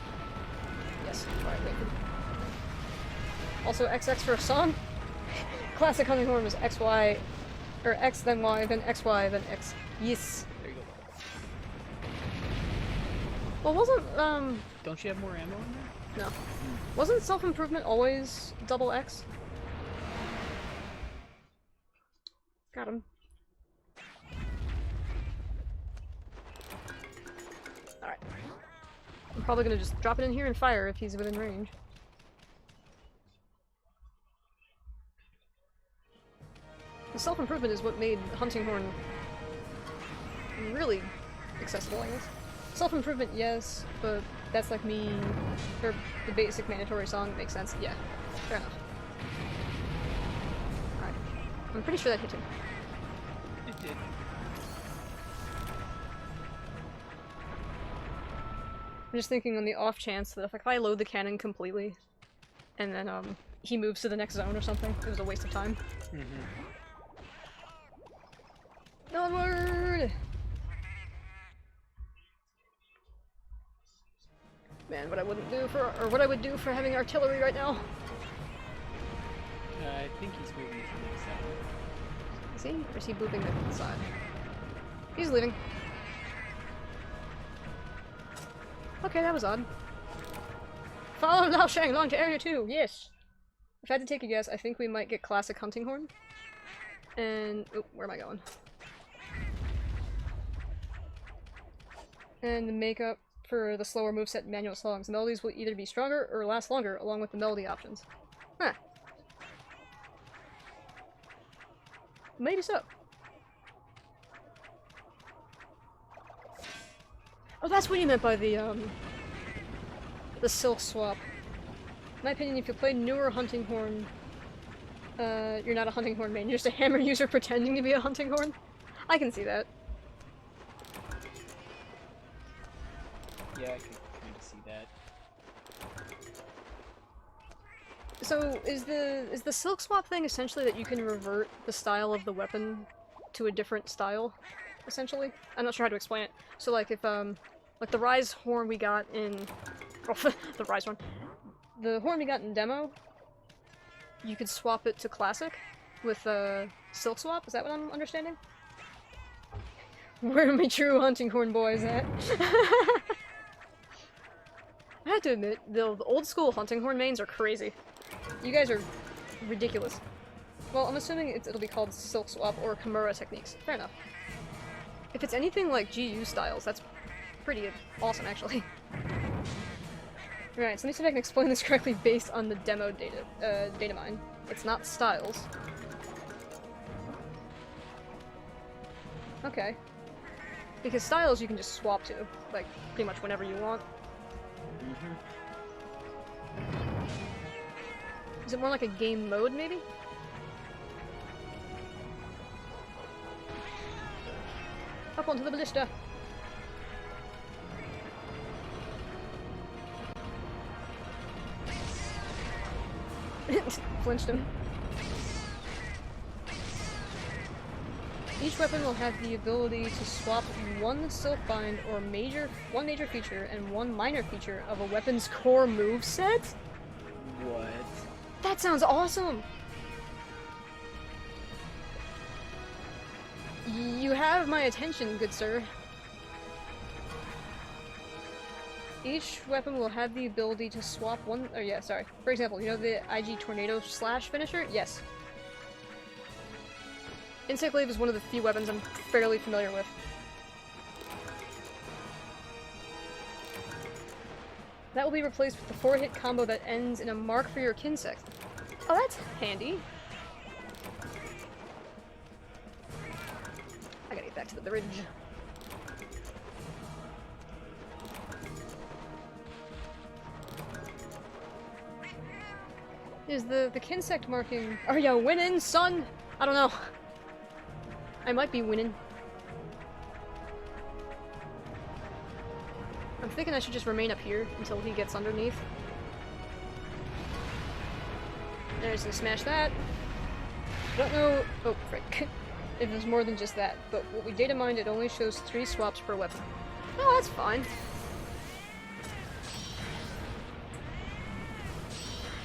Yes. Alright, wait. Also, XX for a song? Classic Hunting Horn was XY, or X then Y, then XY, then X. Yes. There you go. Well, wasn't, Don't you have more ammo in there? no. Wasn't self-improvement always double X? Got him. Alright. I'm probably gonna just drop it in here and fire if he's within range. The self-improvement is what made Hunting Horn really accessible, I guess. Self-improvement, yes, but that's like me, or the basic mandatory song makes sense. Yeah, fair enough. Alright. I'm pretty sure that hit him. It did. I'm just thinking on the off chance that if I load the cannon completely, and then he moves to the next zone or something, it was a waste of time. Onward! Man, what I wouldn't do for, or what I would do for having artillery right now. I think he's moving to the side. Is he? Or is he booping to the side? He's leaving. Okay, that was odd. Follow Lao Shan along to Area 2, yes! If I had to take a guess, I think we might get classic Hunting Horn. And, oh, where am I going? And the makeup for the slower moveset manual songs. The melodies will either be stronger or last longer, along with the melody options. Huh. Maybe so. Oh, that's what you meant by the silk swap. In my opinion, if you play newer Hunting Horn, you're not a Hunting Horn main, you're just a hammer user pretending to be a Hunting Horn. I can see that. Yeah, I could kind of see that. So is the silk swap thing essentially that you can revert the style of the weapon to a different style, essentially? I'm not sure how to explain it. So like if like the Rise horn we got in the Rise horn. The horn we got in demo, you could swap it to classic with silk swap, is that what I'm understanding? Where are my true hunting horn boys at? I have to admit, the old school hunting horn mains are crazy. You guys are ridiculous. Well, I'm assuming it'll be called silk swap or Kimura techniques. Fair enough. If it's anything like GU styles, that's pretty awesome, actually. Right, so let me see if I can explain this correctly based on the demo data mine. It's not styles. Okay. Because styles you can just swap to, like, pretty much whenever you want. Mm-hmm. Is it more like a game mode, maybe? Up onto the ballista! Flinched him. Each weapon will have the ability to swap one silk bind or one major feature and one minor feature of a weapon's core moveset? What? That sounds awesome! You have my attention, good sir. Each weapon will have the ability to swap one- oh yeah, sorry. For example, you know the IG Tornado Slash finisher? Yes. Insect Glaive is one of the few weapons I'm fairly familiar with. That will be replaced with the 4-hit combo that ends in a mark for your Kinsect. Oh, that's handy. I gotta get back to the bridge. Is the Kinsect marking... Are ya winning, son? I don't know. I might be winning. I'm thinking I should just remain up here until he gets underneath. There's gonna smash that. Don't know... Oh, frick. If there's more than just that, but what we data mined, it only shows 3 swaps per weapon. Oh, that's fine.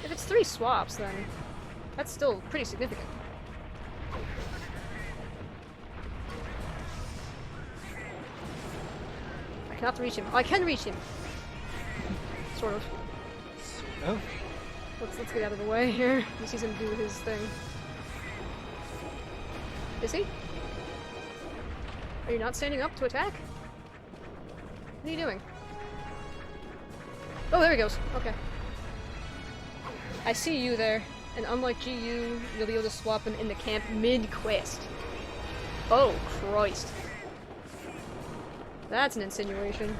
If it's 3 swaps, then that's still pretty significant. I cannot reach him. Oh, I can reach him! Sort of. Oh. Let's get out of the way here. He sees him do his thing. Is he? Are you not standing up to attack? What are you doing? Oh, there he goes. Okay. I see you there, and unlike GU, you'll be able to swap him in the camp mid-quest. Oh, Christ. That's an insinuation.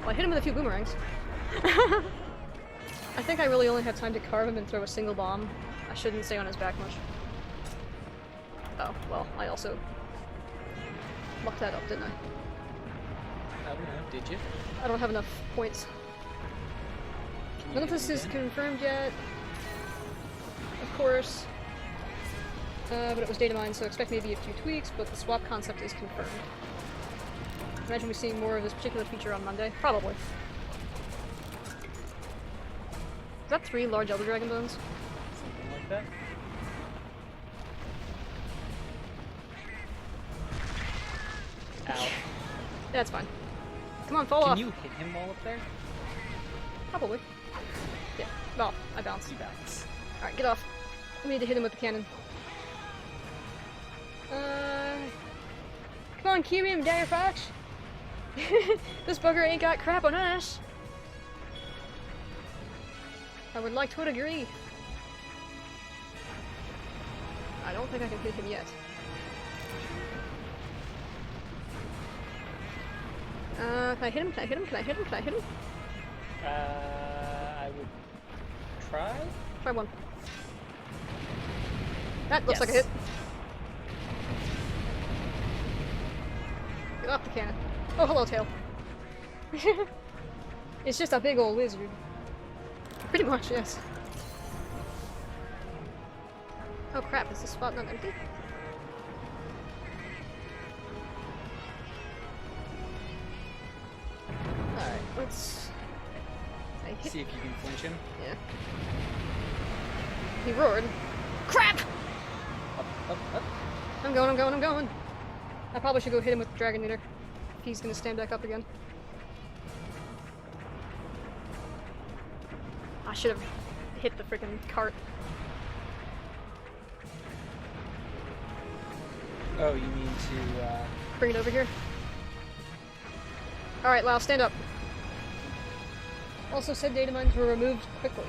Well, I hit him with a few boomerangs. I think I really only had time to carve him and throw a single bomb. I shouldn't stay on his back much. Oh, well, I also mucked that up, didn't I? I don't know, did you? I don't have enough points. None of this is confirmed yet. Of course. But it was data mined, so expect maybe a few tweaks, but the swap concept is confirmed. Imagine we seeing more of this particular feature on Monday. Probably. Is that 3 large Elder Dragon bones? Something like that. Ow. That's fine. Come on, fall off! Can you hit him while up there? Probably. Yeah. Well, I bounced. You bounce. Alright, get off. We need to hit him with the cannon. Come on, cue him, Dire Fox! This bugger ain't got crap on us! I would like to agree. I don't think I can hit him yet. Can I hit him? Can I hit him? Can I hit him? Can I hit him? I would try? Try one. That looks Yes. like a hit. Get off the cannon. Oh, hello, tail. It's just a big old lizard. Pretty much, yes. Oh crap, is this spot not empty? Alright, let's... I hit... See if you can flinch him. Yeah. He roared. Crap! Up, up, up. I'm going, I'm going, I'm going! I probably should go hit him with the Dragon Meter. If he's gonna stand back up again. I should have hit the freaking cart. Oh, you mean to, Bring it over here. Alright, Lao, stand up. Also said data mines were removed quickly.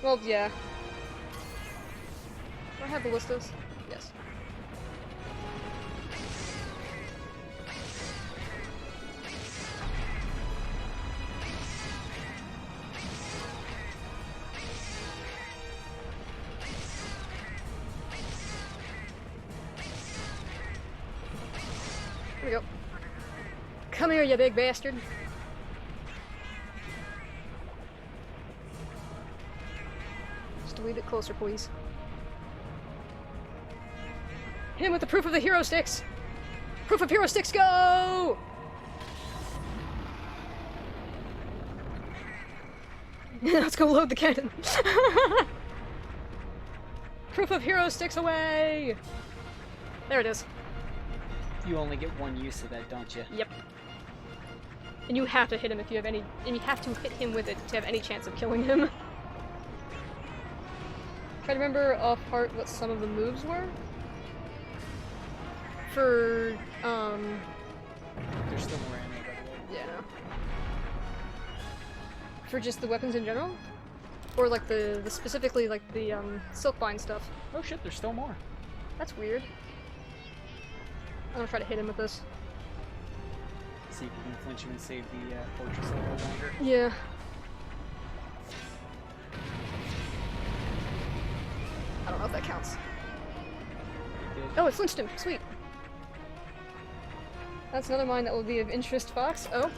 Well, yeah. Do I have ballistas? Yes. Here we go. Come here, you big bastard. Just a wee bit closer, please. Hit him with the proof of the hero sticks! Proof of hero sticks, go! Let's go load the cannon. Proof of hero sticks away! There it is. you only get one use of that, don't you? Yep. And you have to hit him if you have any, and you have to hit him with it to have any chance of killing him. Try to remember off heart what some of the moves were. For, There's still more ammo, by the way. yeah, no. For just the weapons in general? Or like the specifically like the, silkbind stuff. Oh shit, there's still more. That's weird. I'm gonna try to hit him with this. See if you can flinch him and save the fortress a little longer. Yeah. I don't know if that counts. Did. Oh, it flinched him. Sweet. That's another mine that will be of interest, Fox. Oh.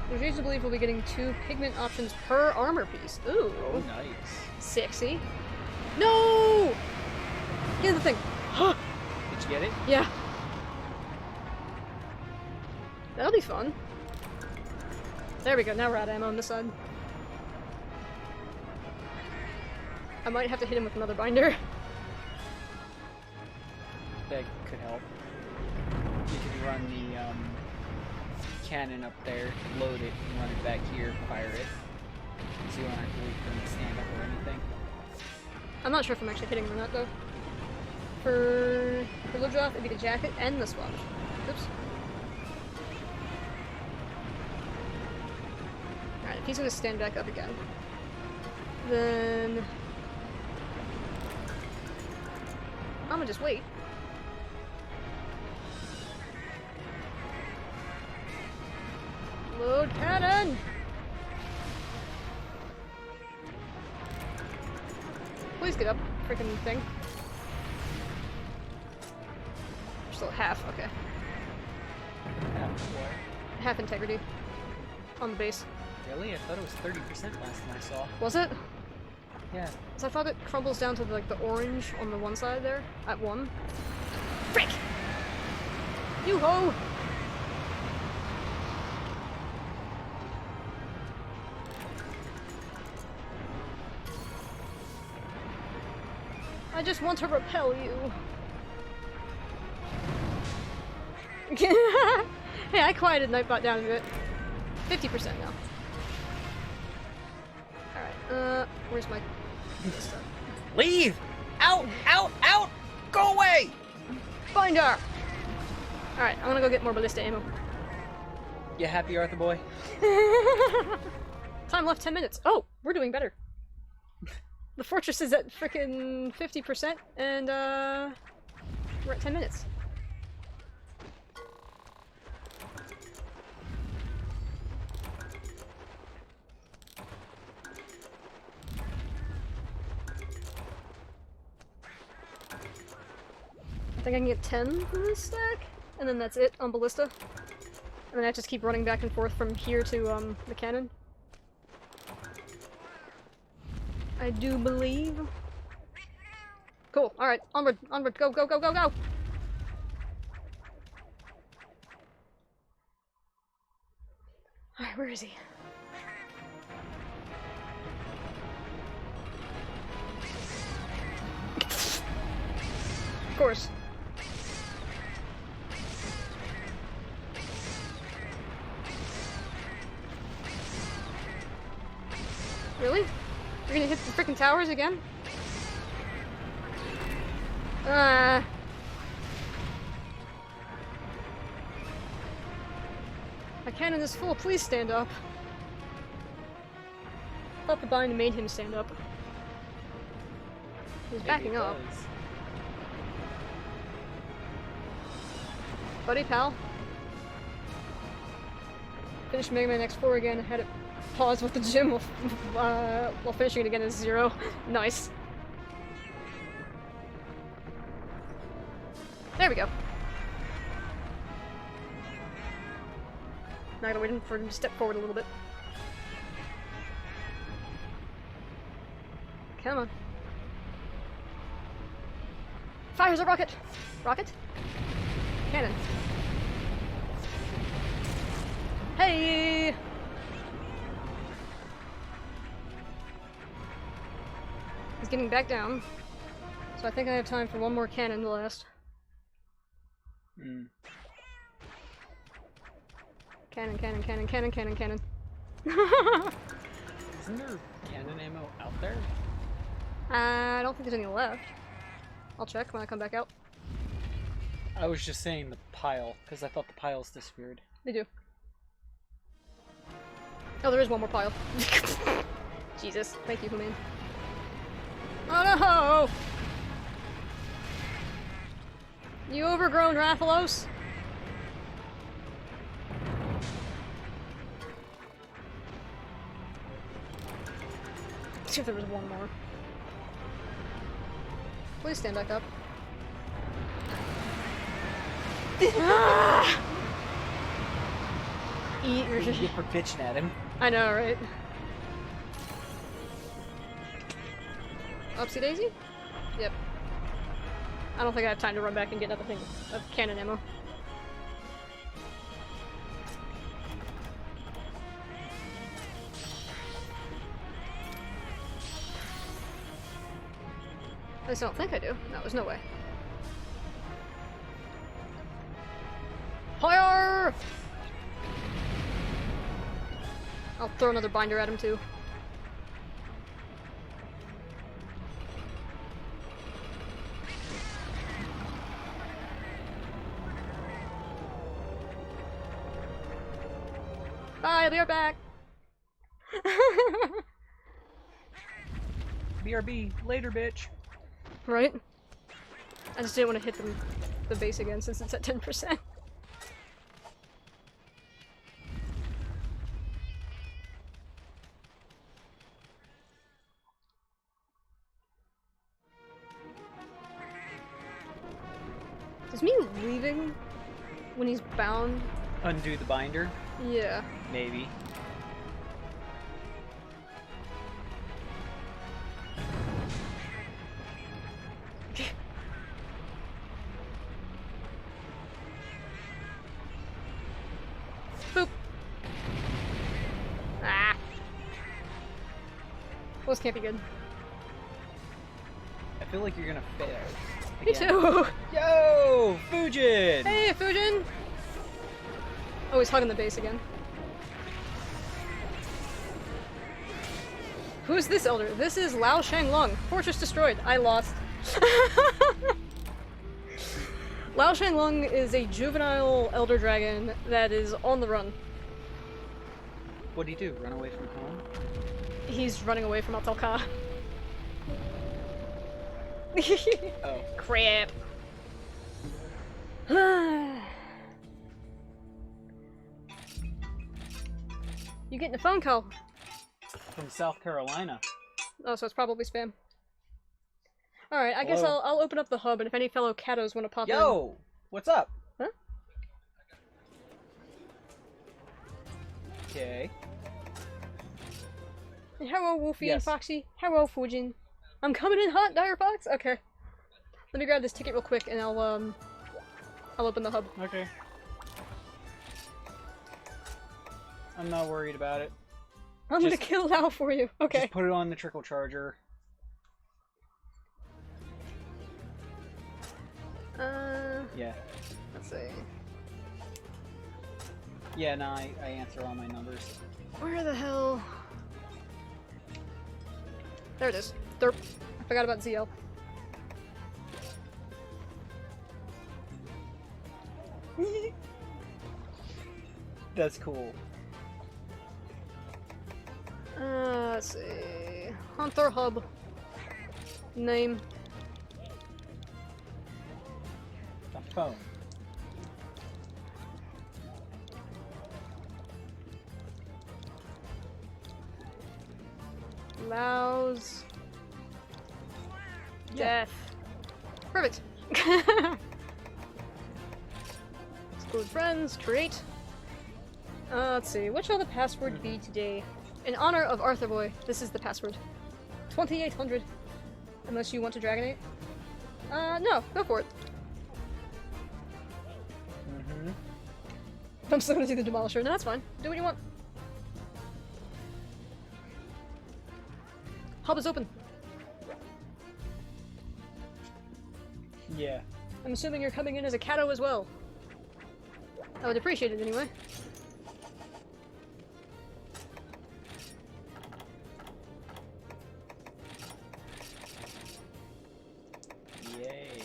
There's reason to believe we'll be getting 2 pigment options per armor piece. Ooh. Oh, nice. Sexy. No! Get the thing. Did you get it? Yeah. That'll be fun. There we go, now we're out of ammo on this side. I might have to hit him with another binder. That could help. You can run the cannon up there, load it, and run it back here, fire it. So you don't have to wait for him to stand up or anything. I'm not sure if I'm actually hitting him or not, though. For load off, it'd be the jacket and the swatch. Oops. Alright, if he's gonna stand back up again, then I'm gonna just wait. Load cannon! Please get up, freaking thing. Still at half, okay. Half integrity. On the base. Really? I thought it was 30% last time I saw. Was it? Yeah. So I thought it crumbles down to like the orange on the one side there, at 1. Frick! You-ho! I just want to repel you. Hey, I quieted Nightbot down a bit. 50% now. Alright, where's my... Leave! Out! Out! Out! Go away! Binder! Alright, I'm gonna go get more ballista ammo. You happy, Arthur boy? Time left 10 minutes. Oh, we're doing better. The fortress is at frickin' 50%, and we're at 10 minutes. I think I can get 10 from this stack, and then that's it on Ballista. And then I just keep running back and forth from here to the cannon. I do believe. Cool, alright, onward, onward, go, go, go, go, go! Alright, where is he? Of course. Really? You're gonna hit the freaking towers again? My cannon is full, please stand up. I thought the bind made him stand up. He's backing up. Buddy, pal. Finish Mega Man X4 again. I had it pause with the gym while finishing it again is 0. Nice. There we go. Now I gotta wait for him to step forward a little bit. Come on. Fires a rocket! Rocket? Cannon. Hey! He's getting back down. So I think I have time for one more cannon to last. Cannon, cannon, cannon, cannon, cannon, cannon. Isn't there cannon ammo out there? I don't think there's any left. I'll check when I come back out. I was just saying the pile, because I thought the piles disappeared. They do. Oh, there is one more pile. Jesus, thank you, Human. Oh no! You overgrown Rathalos? Let's see if there was one more. Please stand back up. Eat your What do you get for bitching at him? I know, right? Upsy daisy? Yep. I don't think I have time to run back and get another thing of cannon ammo. At least I don't think I do. No, there's no way. Fire! I'll throw another binder at him too. Bye, I'll be right back. BRB, later, bitch. Right? I just didn't want to hit the base again since it's at 10%. Does me leaving when he's bound? Undo the binder? Yeah. Maybe. Boop. Ah. Those can't be good. I feel like you're gonna fail. Me too. Yo, Fujin! Hey, Fujin! Oh, he's hugging the base again. Who's this elder? This is Lao Shan. Fortress destroyed. I lost. Lao Shan is a juvenile elder dragon that is on the run. What'd he do? Run away from home? He's running away from Altalka. Oh. Crap. You getting a phone call? From South Carolina. Oh, so it's probably spam. Alright, I guess Hello? I'll open up the hub, and if any fellow Katos want to pop in. Yo! What's up? Huh? Okay. Hello, Wolfie and Yes. Foxy. Hello, Fujin. I'm coming in hot, Dire Fox. Okay. Let me grab this ticket real quick, and I'll open the hub. Okay. I'm not worried about it. I'm gonna kill Lao for you. Okay. Just put it on the trickle charger. Yeah. Let's see. Yeah, no, I answer all my numbers. Where the hell? There it is. Derp. I forgot about ZL. That's cool. Let's see. Hunter Hub. Name. A phone. Lao's Yeah. death. Perfect. Exclude friends. Create. Let's see. What shall the password be today? In honor of Arthur Boy, this is the password. 2800. Unless you want to Dragonate. No. Go for it. Mm-hmm. I'm still gonna do the Demolisher. No, that's fine. Do what you want. Hub is open. Yeah. I'm assuming you're coming in as a Kato as well. I would appreciate it anyway. Yay.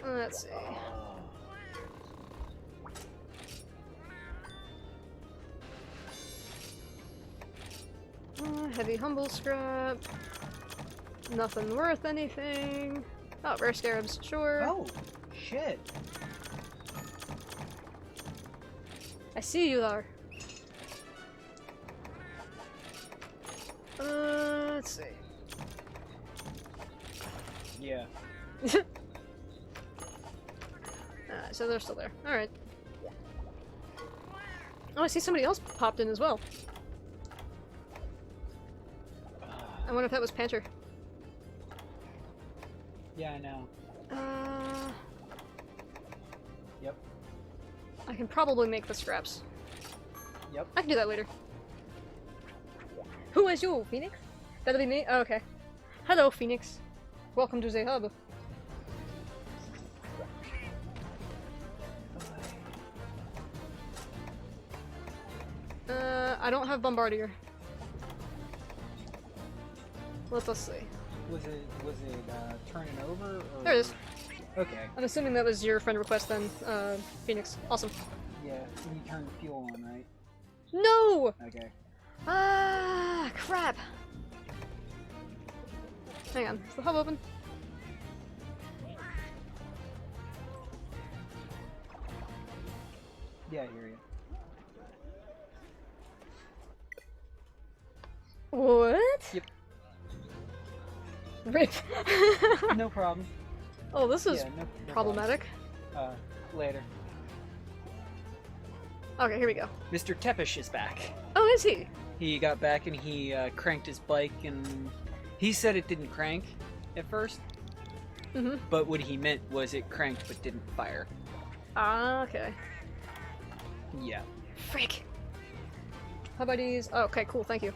Let's see. Heavy humble scrap. Nothing worth anything. Oh, rare scarabs, sure. Oh, shit. I see you there. Let's see. Yeah. So they're still there. Alright. Oh, I see somebody else popped in as well. I wonder if that was Panther. Yeah, I know. Yep. I can probably make the scraps. Yep. I can do that later. Who is you, Phoenix? That'll be me? Oh, okay. Hello, Phoenix. Welcome to the hub. I don't have Bombardier. Let's see. Was it turning over? Or... There it is. Okay. I'm assuming that was your friend request then, Phoenix. Awesome. Yeah, and you turned the fuel on, right? No! Okay. Ah, crap. Hang on, is the hub open? Yeah, I hear you. What? Yep. Rip. No problem. Oh, this is Yeah, no problematic. problem. Later. Okay, here we go. Mr. Tepish is back. Oh, is he? He got back and he cranked his bike, and he said it didn't crank at first, Mm-hmm. but what he meant was it cranked but didn't fire. Ah, okay. Yeah. Frick. How about these? Oh, okay, cool, thank you.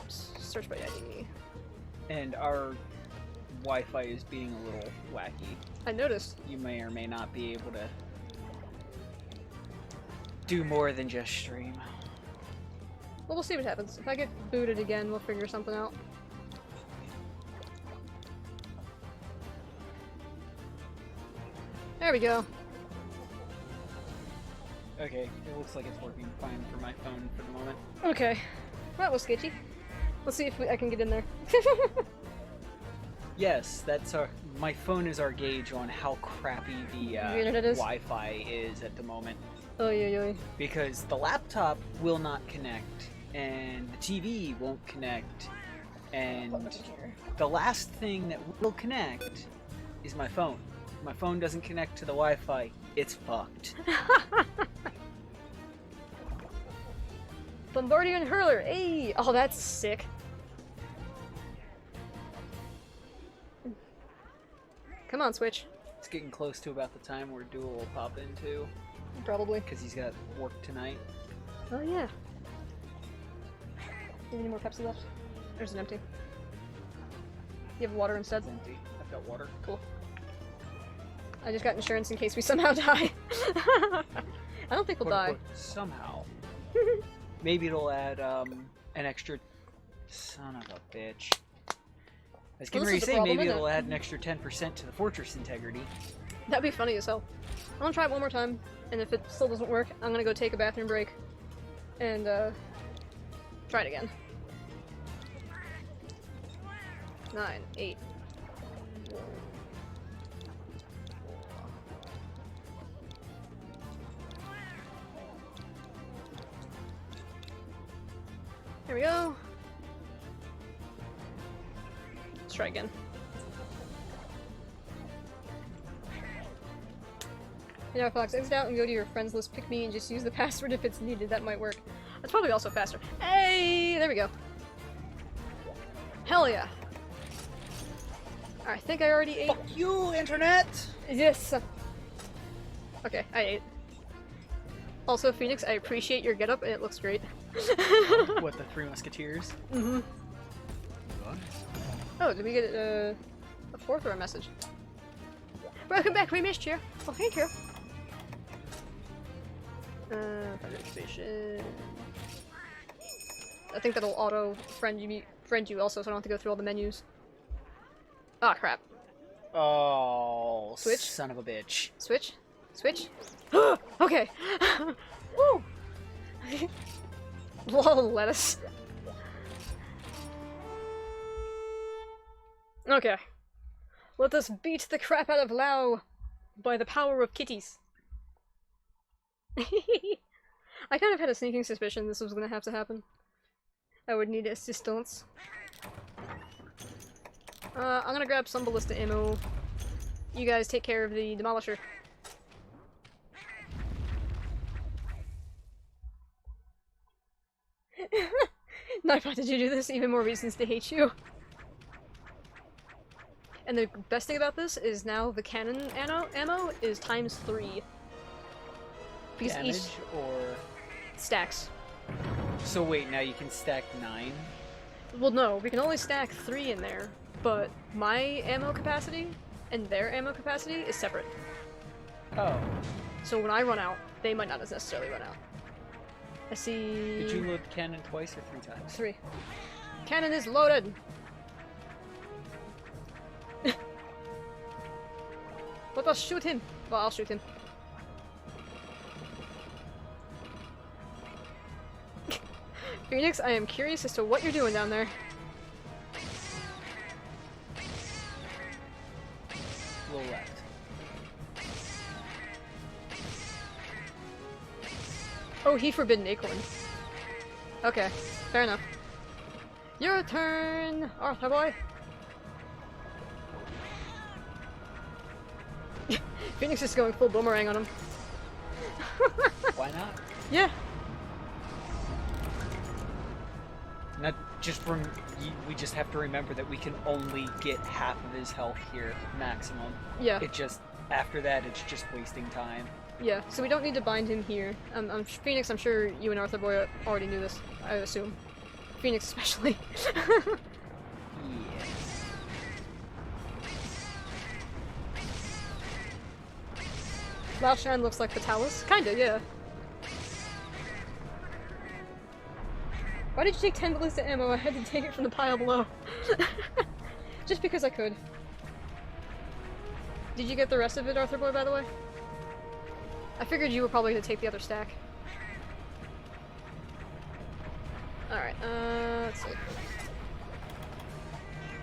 Search by ID. And our Wi-Fi is being a little wacky. I noticed. You may or may not be able to do more than just stream. Well, we'll see what happens. If I get booted again, we'll figure something out. There we go. Okay, it looks like it's working fine for my phone for the moment. Okay. That was sketchy. Let's see if I can get in there. Yes, that's my phone is our gauge on how crappy the internet is? Wi-Fi is at the moment. Oh yeah. Because the laptop will not connect, and the TV won't connect, and the last thing that will connect is my phone. My phone doesn't connect to the Wi-Fi. It's fucked. Bombardier and Hurler. Hey! Oh, that's sick. Come on, Switch. It's getting close to about the time where Duel will pop into. Probably. Because he's got work tonight. Oh, yeah. Do you have any more Pepsi left? There's an empty. You have water instead? It's empty. I've got water. Cool. I just got insurance in case we somehow die. I don't think we'll die. Somehow. Maybe it'll add an extra... Son of a bitch. I was getting ready to say maybe it'll add an extra 10% to the fortress integrity. That'd be funny as hell. I'm gonna try it one more time, and if it still doesn't work, I'm gonna go take a bathroom break and try it again. 9, 8. Here we go. Let's try again. You know, Fox, exit out and go to your friends list, pick me, and just use the password if it's needed. That might work. That's probably also faster. Hey! There we go. Hell yeah. I think I already ate. Fuck you, internet! Yes. Okay, I ate. Also, Phoenix, I appreciate your getup, and it looks great. What, the Three Musketeers? Mm-hmm. What? Oh, did we get a fourth or a message? Welcome back, we missed you. Well, thank you. Registration. I think that'll auto friend you also, so I don't have to go through all the menus. Ah, crap. Oh, Switch? Son of a bitch. Switch? Switch? Okay! Woo! Lol, lettuce. Okay. Let us beat the crap out of Lao by the power of kitties. I kind of had a sneaking suspicion this was gonna have to happen. I would need assistance. I'm gonna grab some ballista ammo. You guys take care of the demolisher. Nightbot, did you do this? Even more reasons to hate you. And the best thing about this is now the cannon ammo is ×3. Because Damage each or... stacks. So wait, now you can stack 9? Well, no, we can only stack 3 in there, but my ammo capacity and their ammo capacity is separate. Oh. So when I run out, they might not necessarily run out. I see... Did you load the cannon twice or 3 times? 3. Cannon is loaded! Let us shoot him! Well, I'll shoot him. Phoenix, I am curious as to what you're doing down there. A little left. Oh, he forbidden acorn. Okay, fair enough. Your turn, Arthur boy! Phoenix is going full boomerang on him. Why not? Yeah. Not just we just have to remember that we can only get half of his health here, maximum. Yeah. It just, after that, it's just wasting time. Yeah, so we don't need to bind him here. Phoenix, I'm sure you and Arthur Boy already knew this, I assume. Phoenix especially. Yeah. Lao Shan looks like Vitalis. Kinda, yeah. Why did you take 10 ballista ammo? I had to take it from the pile below. Just because I could. Did you get the rest of it, Arthur Boy, by the way? I figured you were probably gonna take the other stack. Alright, let's see.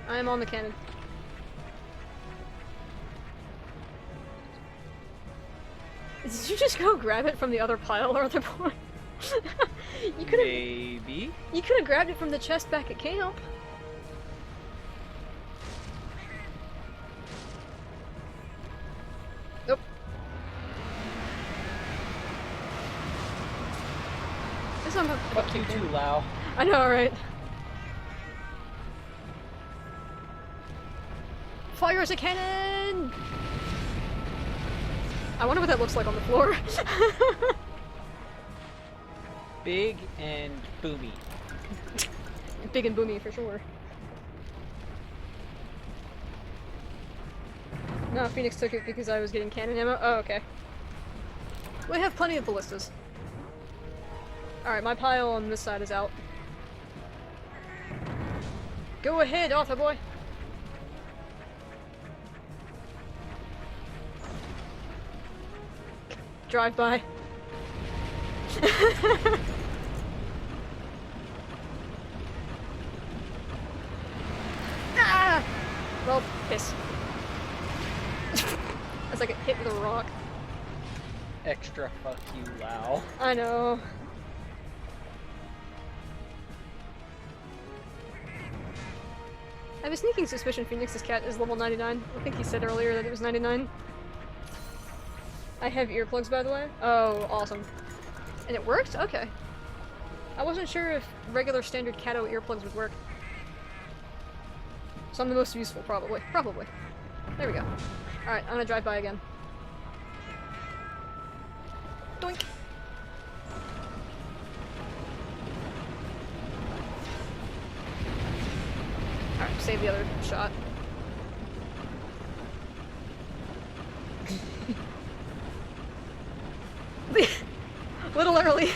I am on the cannon. Did you just go grab it from the other pile, Arthur boy? You could have. Maybe. You could have grabbed it from the chest back at camp. Nope. This one. Fuck you too, Lao. I know, right? Fire as a cannon! I wonder what that looks like on the floor. Big and boomy. Big and boomy for sure. No, Phoenix took it because I was getting cannon ammo. Oh, okay. We have plenty of ballistas. Alright, my pile on this side is out. Go ahead, Arthur boy! Drive by. Ah! Well, piss. As I get hit with a rock. Extra fuck you, Lao. I know. I have a sneaking suspicion Phoenix's cat is level 99. I think he said earlier that it was 99. I have earplugs, by the way. Oh, awesome. And it worked? Okay. I wasn't sure if regular standard Cato earplugs would work. So I'm the most useful, probably. Probably. There we go. Alright, I'm gonna drive by again. Doink! Alright, save the other shot. Little early.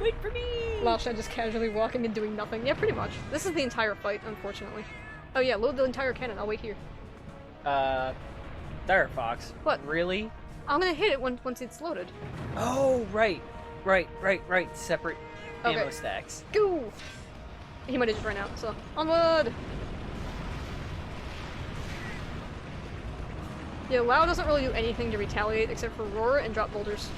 Wait for me! Lao Shan just casually walking and doing nothing. Yeah, pretty much. This is the entire fight, unfortunately. Oh yeah, load the entire cannon. I'll wait here. There, Fox. What? Really? I'm gonna hit it once it's loaded. Oh, right. Right. Separate ammo Okay. stacks. Go! He might have just run out, so onward! Yeah, Lao doesn't really do anything to retaliate except for roar and drop boulders.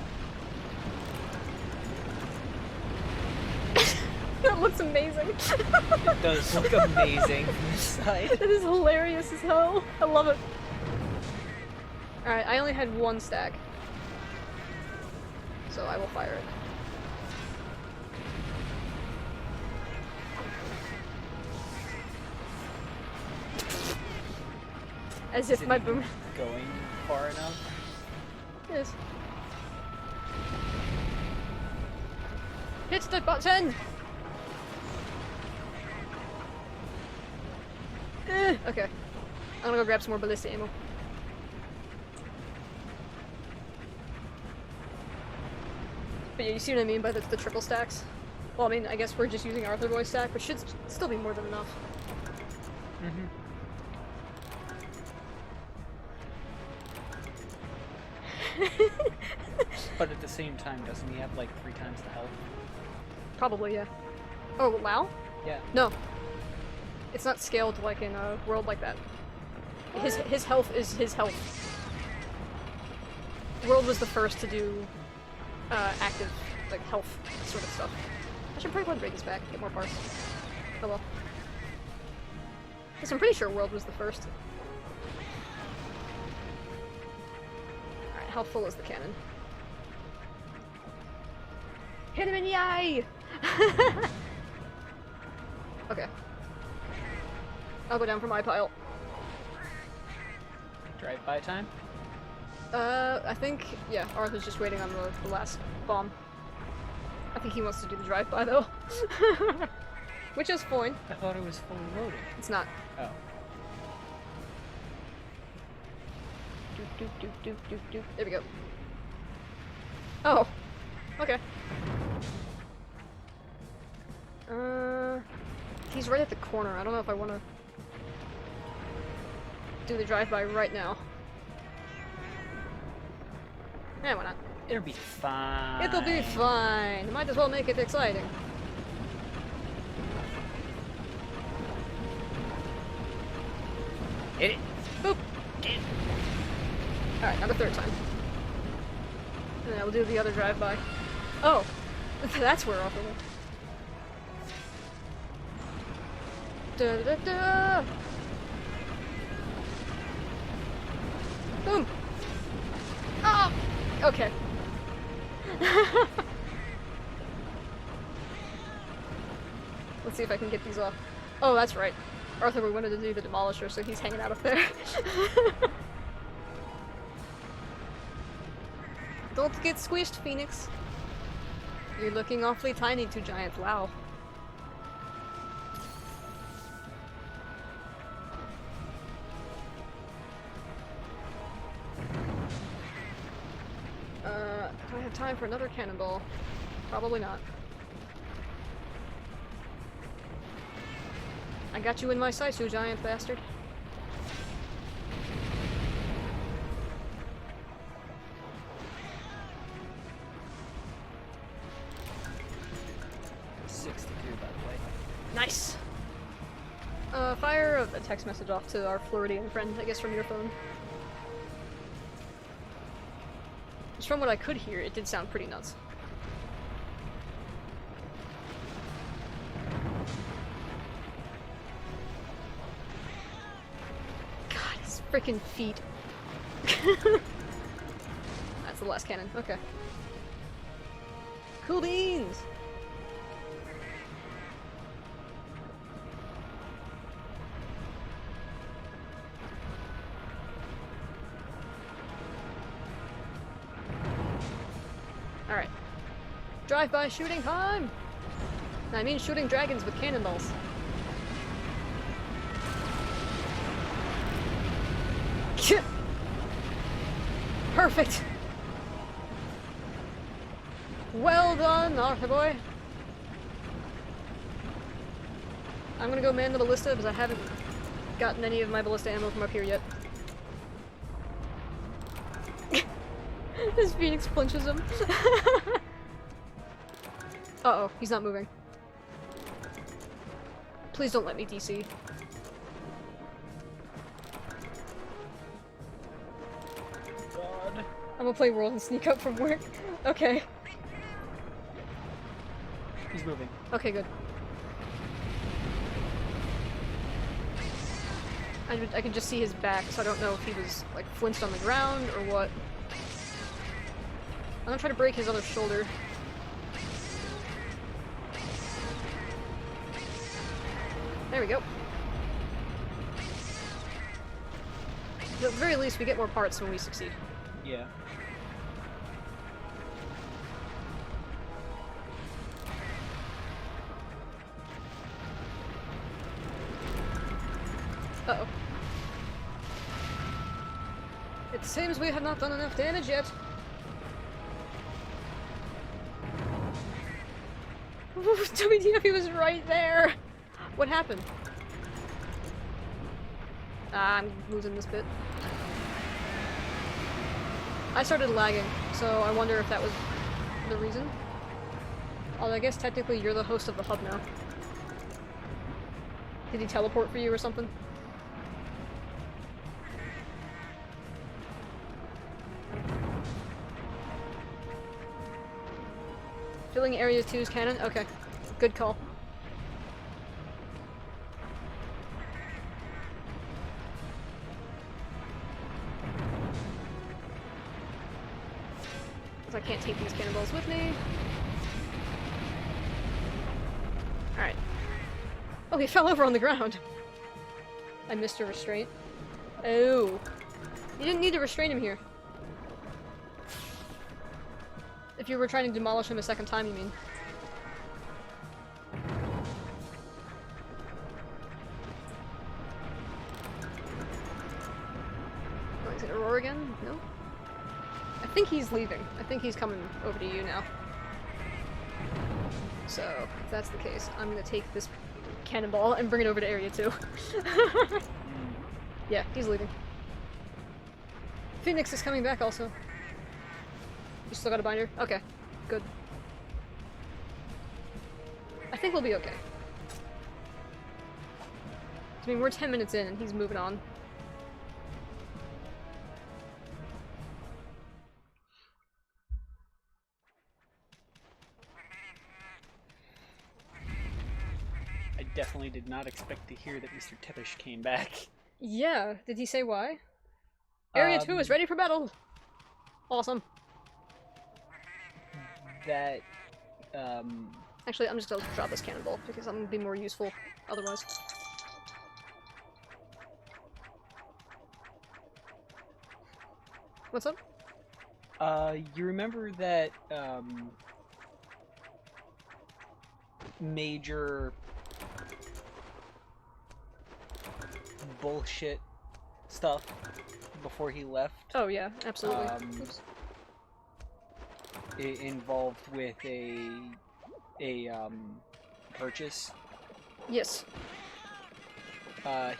That looks amazing. It does look amazing from this side. That is hilarious as hell. I love it. Alright, I only had one stack. So I will fire it. As if my boom Going far enough? is. Hit the button! Okay. I'm gonna go grab some more ballista ammo. But yeah, you see what I mean by the triple stacks? Well, I mean, I guess we're just using Arthur Boy's stack, but should still be more than enough. Mm-hmm. But at the same time, doesn't he have like 3 times the health? Probably, yeah. Oh, Lao? Yeah. No. It's not scaled like in a world like that. His health is his health. World was the first to do active, like, health sort of stuff. I should probably break this back, get more parts. Oh well. Because I'm pretty sure World was the first. Alright, how full is the cannon? Hit him in the eye! Okay. I'll go down for my pile. Drive-by time? I think, yeah, Arthur's just waiting on the last bomb. I think he wants to do the drive-by, though. Which is fine. I thought it was fully loaded. It's not. Oh. Doop, doop, doop, doop, doop, doop. There we go. Oh. Okay. He's right at the corner. I don't know if I want to do the drive-by right now. Yeah, why not? It'll be fine. It'll be fine. Might as well make it exciting. Hit it. Boop. Alright, now the third time. And I will do the other drive-by. Oh! That's where Arthur went. Da-da-da-da! Boom! Oh! Okay. Let's see if I can get these off. Oh, that's right. Arthur wanted to do the Demolisher, so he's hanging out up there. Don't get squished, Phoenix. You're looking awfully tiny to Giant Lao. Do I have time for another cannonball? Probably not. I got you in my sights, you giant bastard. Nice! Fire a text message off to our Floridian friend, I guess from your phone. Just from what I could hear, it did sound pretty nuts. God, his freaking feet. That's the last cannon, okay. Cool beans! Alright. Drive-by shooting time! I mean shooting dragons with cannonballs. Perfect! Well done, Arthur boy! I'm gonna go man the ballista because I haven't gotten any of my ballista ammo from up here yet. This Phoenix punches him. Uh-oh, he's not moving. Please don't let me DC. God. I'm gonna play World and sneak up from work. Okay. He's moving. Okay, good. I can just see his back, so I don't know if he was, like, flinched on the ground or what. I'm gonna try to break his other shoulder. There we go. At the very least, we get more parts when we succeed. Yeah. Uh-oh. It seems we have not done enough damage yet. WTF, he was right there! What happened? Ah, I'm losing this bit. I started lagging, so I wonder if that was the reason. Although I guess technically you're the host of the hub now. Did he teleport for you or something? Filling Area 2's cannon? Okay. Good call. I can't take these cannonballs with me. Alright. Oh, he fell over on the ground. I missed a restraint. Oh. You didn't need to restrain him here. If you were trying to demolish him a second time, you mean. Oh, is it Aurora again? No? I think he's leaving. I think he's coming over to you now. So, if that's the case, I'm gonna take this cannonball and bring it over to Area 2. Yeah, he's leaving. Phoenix is coming back also. You still got a binder? Okay, good. I think we'll be okay. I mean, we're 10 minutes in and he's moving on. definitely did not expect to hear that Mr. Tepish came back. Yeah, did he say why? Area 2 is ready for battle! Awesome. That, Actually, I'm just gonna drop this cannonball, because I'm gonna be more useful otherwise. What's up? You remember that, major bullshit stuff before he left? Oh yeah, absolutely. Oops. It involved with a purchase. Yes.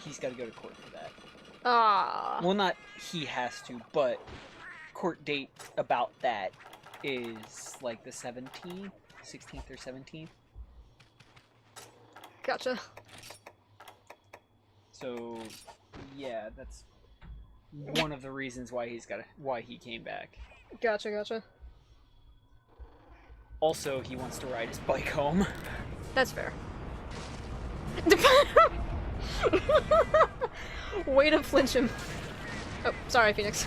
He's got to go to court for that. Ah. Well, not he has to, but court date about that is like the 17th, 16th or 17th. Gotcha. So, yeah, that's one of the reasons why he came back. Gotcha, gotcha. Also, he wants to ride his bike home. That's fair. Way to flinch him. Oh, sorry, Phoenix.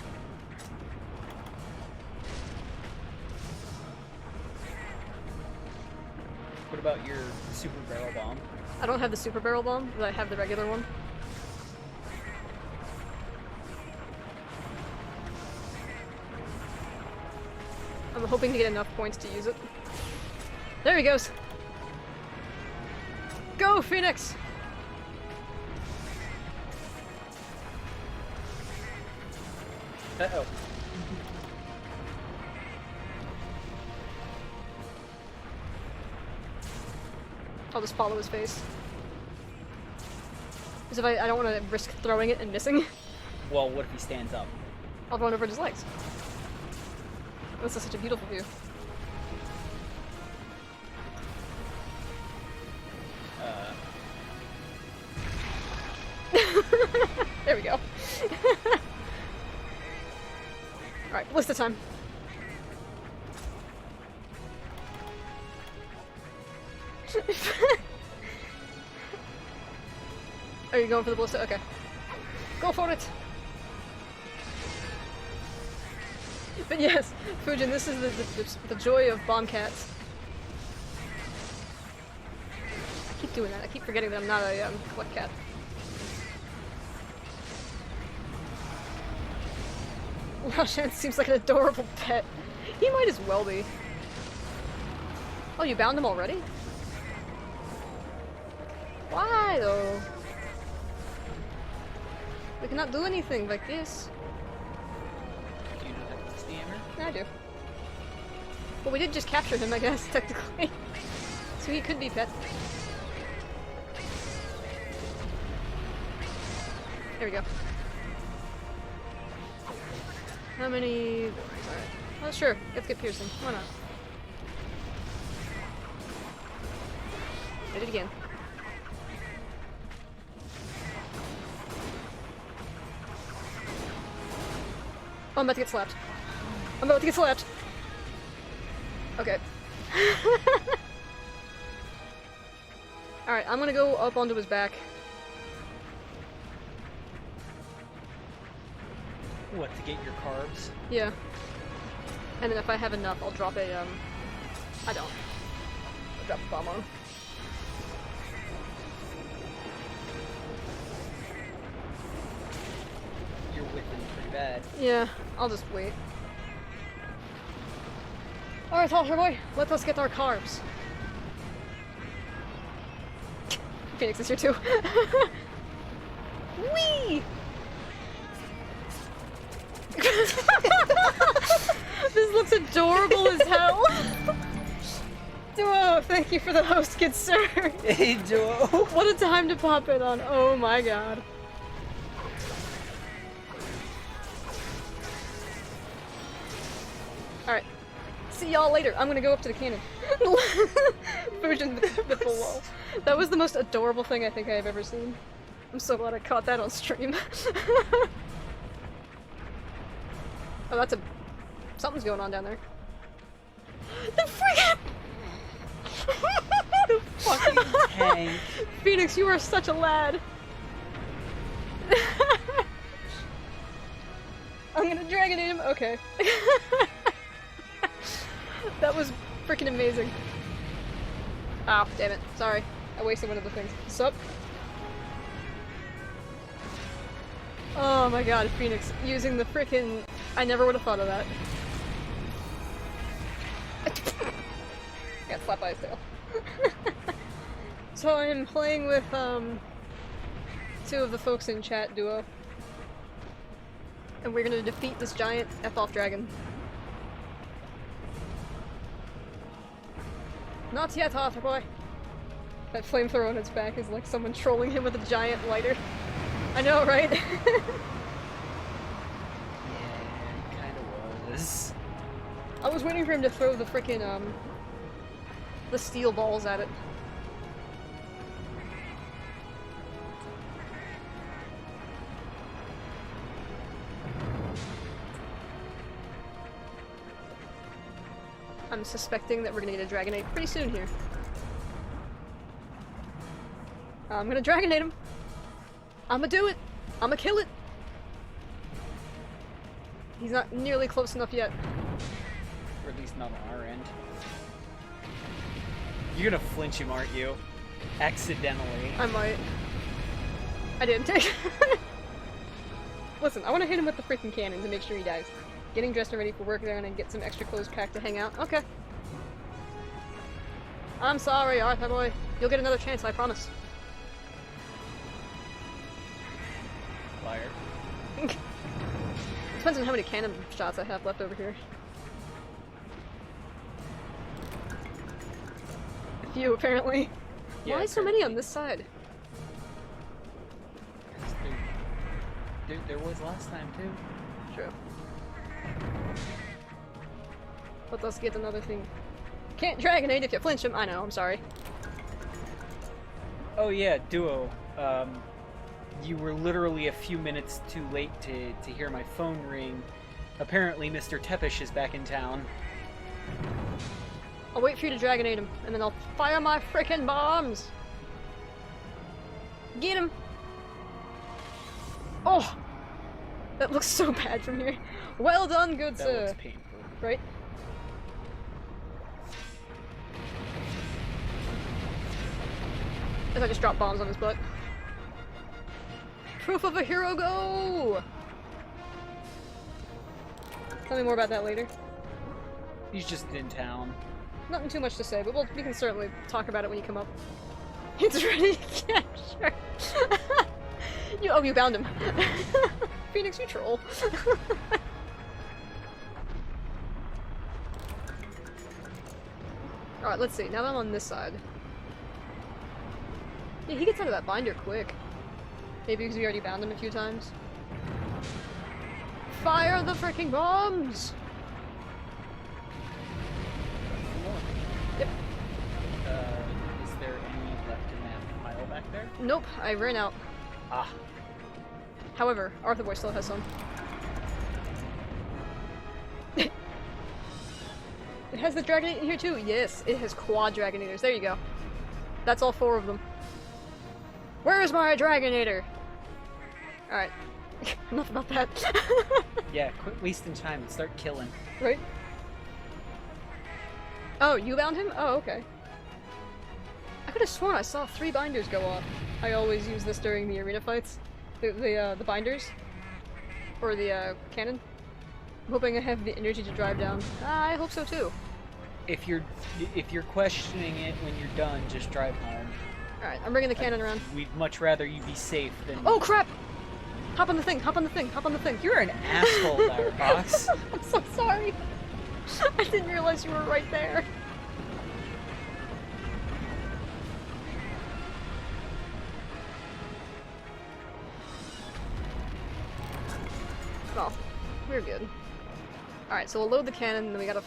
What about your super barrel bomb? I don't have the super barrel bomb, but I have the regular one. I'm hoping to get enough points to use it. There he goes! Go, Phoenix! Uh-oh. I'll just follow his face. Because if I don't want to risk throwing it and missing. Well, what if he stands up? I'll run over his legs. This is such a beautiful view. There we go. Alright, list of time. Are you going for the ballista? Okay. Go for it! But yes, Fujin, this is the joy of bomb cats. I keep doing that. I keep forgetting that I'm not a collect cat. Lao Shan seems like an adorable pet. He might as well be. Oh, you bound him already? Why though? We cannot do anything like this. Do you know that was the hammer? I do. Well, we did just capture him, I guess, technically. So he could be pet. There we go. How many... Alright. Oh, sure. Let's get piercing. Why not? Hit it again. Oh, I'm about to get slapped. I'm about to get slapped. Okay. Alright, I'm gonna go up onto his back. What, to get your carbs? Yeah. And then if I have enough, I'll drop a, I don't. I'll drop a bomb on him. You're whipping pretty bad. Yeah, I'll just wait. Alright, Talker Boy, let us get our carbs. Phoenix is here too. Whee! This looks adorable as hell. Duo, thank you for the host, good sir. Hey, Duo. What a time to pop it on. Oh my god. Alright. See y'all later. I'm gonna go up to the cannon. Fujin with the full wall. That was the most adorable thing I think I've ever seen. I'm so glad I caught that on stream. Oh, that's a... Something's going on down there. The friggin'... fucking tank. Phoenix, you are such a lad. I'm gonna Dragonade him. Okay. That was freaking amazing. Oh, damn it. Sorry. I wasted one of the things. Sup? Oh my god, Phoenix. Using the freaking... I never would have thought of that. Got slapped by his tail. So I'm playing with, two of the folks in chat duo. And we're gonna defeat this giant F-off dragon. Not yet, Arthur boy. That flamethrower on its back is like someone trolling him with a giant lighter. I know, right? Yeah, it kinda was. I was waiting for him to throw the frickin', the steel balls at it. I'm suspecting that we're gonna get a Dragonade pretty soon here. I'm gonna Dragonade him! I'ma do it! I'ma kill it! He's not nearly close enough yet. Or at least not on our end. You're gonna flinch him, aren't you? Accidentally. I might. I didn't take Listen, I want to hit him with the freaking cannon to make sure he dies. Getting dressed and ready for work there and then get some extra clothes packed to hang out. Okay. I'm sorry, Arthur boy. You'll get another chance, I promise. Liar. Depends on how many cannon shots I have left over here. A few, apparently. Yeah, Why so many on this side? There was last time too. True. But let's get another thing. Can't Dragonade if you flinch him. I know, I'm sorry. Oh yeah, Duo. You were literally a few minutes too late to hear my phone ring. Apparently Mr. Tepish is back in town. I'll wait for you to Dragonade him, and then I'll fire my frickin' bombs! Get him! Oh! That looks so bad from here. Well done, good That sir. looks painful. Right? As I just drop bombs on his butt. Proof of a hero go! Tell me more about that later. He's just in town. Nothing too much to say, but we can certainly talk about it when you come up. It's ready to capture. You bound him. Phoenix, you troll. Alright, let's see. Now that I'm on this side. Yeah, he gets out of that binder quick. Maybe because we already bound him a few times. Fire the freaking bombs! Yep. Is there any left in that pile back there? Nope, I ran out. Ah. However, Arthur Boy still has some. It has the Dragonade in here too! Yes, it has quad Dragonators. There you go. That's all 4 of them. Where is my Dragonator? Alright. Enough about that. Yeah, quit wasting time and start killing. Right? Oh, you bound him? Oh, okay. I could have sworn I saw 3 binders go off. I always use this during the arena fights. The binders. Or the, cannon. I'm hoping I have the energy to drive down. I hope so too. If you're questioning it when you're done, just drive home. Alright, I'm bringing the cannon around. We'd much rather you be safe than... Oh crap! Hop on the thing, hop on the thing, hop on the thing. You're an asshole, Firebox. I'm so sorry. I didn't realize you were right there. Oh, we're good. Alright, so we'll load the cannon, and then we gotta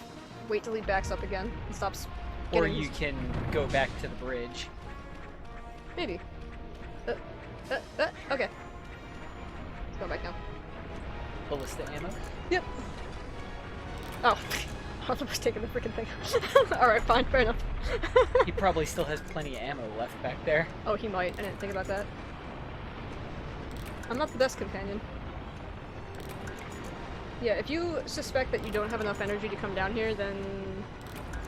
wait till he backs up again and stops Or getting... you can go back to the bridge. Maybe. Okay. Let's go back now. Ballista ammo? Yep. Oh. Arthur was taking the freaking thing. Alright, fine, fair enough. He probably still has plenty of ammo left back there. Oh, he might. I didn't think about that. I'm not the best companion. Yeah, if you suspect that you don't have enough energy to come down here, then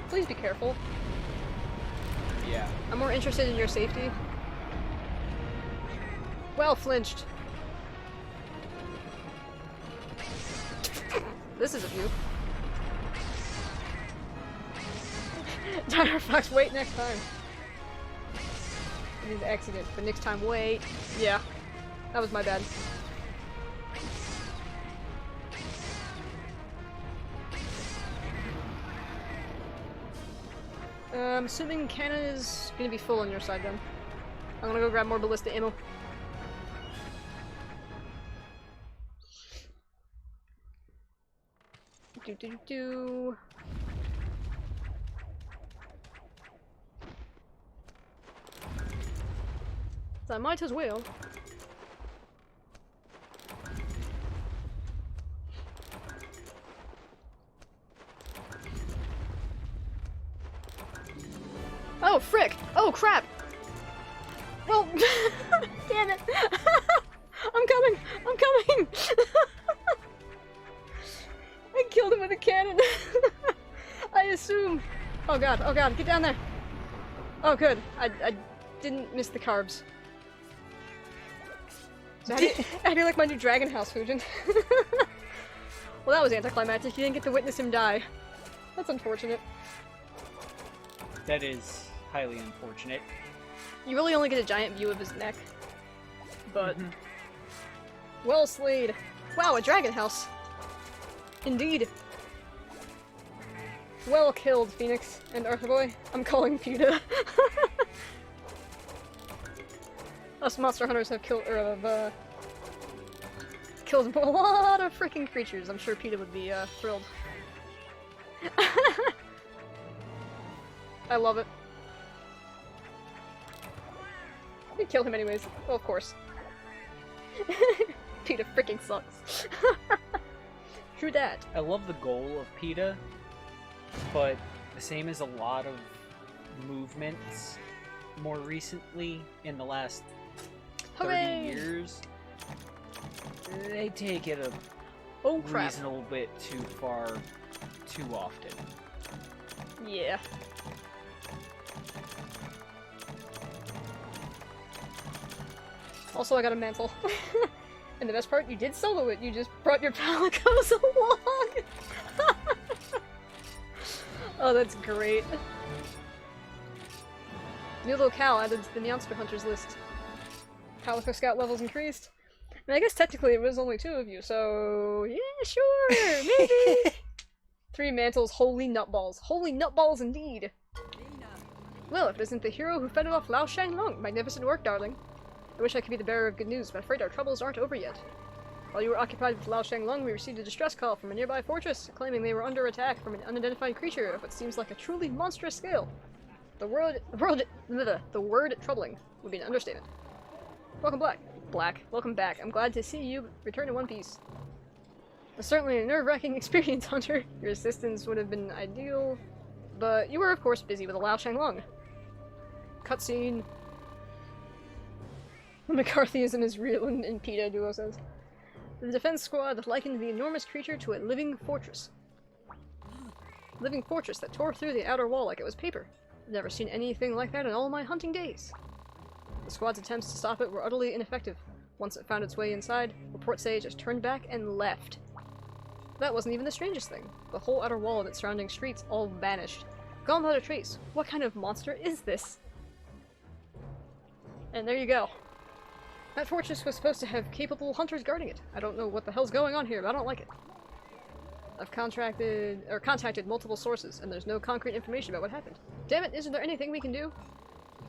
please be careful. Yeah. I'm more interested in your safety. Well flinched. This is a view. Diner Fox, wait next time. It is an accident, but next time wait. Yeah, that was my bad. I'm assuming cannon is gonna be full on your side then. I'm gonna go grab more ballista ammo. Do. So I might as well. Oh, frick! Oh, crap! Well, damn it! I'm coming! I'm coming! I killed him with a cannon! I assume. Oh god, get down there! Oh good, I didn't miss the carbs. So how do you like my new Dragon House, Fujin? Well, that was anticlimactic. You didn't get to witness him die. That's unfortunate. That is highly unfortunate. You really only get a giant view of his neck. But... Well slayed. Wow, a Dragon House. Indeed. Well killed, Phoenix and Arthur Boy. I'm calling PETA. Us monster hunters have killed killed a lot of freaking creatures. I'm sure PETA would be thrilled. I love it. We kill him anyways. Well, of course. PETA freaking sucks. True that. I love the goal of PETA, but the same as a lot of movements more recently in the last 30 years, they take it a reasonable bit too far, too often. Yeah. Also, I got a mantle. And the best part, you did solo it. You just brought your palicos along. Oh, that's great. New locale added to the Monster Hunters list. Calico Scout levels increased. And I guess technically it was only 2 of you, so yeah, sure, maybe. 3 mantles, holy nutballs. Holy nutballs indeed. Well, if it isn't the hero who fended off Lao Shan, magnificent work, darling. I wish I could be the bearer of good news, but I'm afraid our troubles aren't over yet. While you were occupied with Lao Shanglong, we received a distress call from a nearby fortress, claiming they were under attack from an unidentified creature of what seems like a truly monstrous scale. The word troubling would be an understatement. Welcome welcome back. I'm glad to see you return in one piece. It's certainly a nerve-wracking experience, Hunter. Your assistance would have been ideal, but you were of course busy with the Lao Shanglong. Cutscene. McCarthyism is real, in PETA Duo says. The defense squad likened the enormous creature to a living fortress. Living fortress that tore through the outer wall like it was paper. I've never seen anything like that in all my hunting days. The squad's attempts to stop it were utterly ineffective. Once it found its way inside, reports say it just turned back and left. That wasn't even the strangest thing. The whole outer wall and its surrounding streets all vanished. Gone without a trace. What kind of monster is this? And there you go. That fortress was supposed to have capable hunters guarding it. I don't know what the hell's going on here, but I don't like it. I've contacted multiple sources, and there's no concrete information about what happened. Damn it, isn't there anything we can do?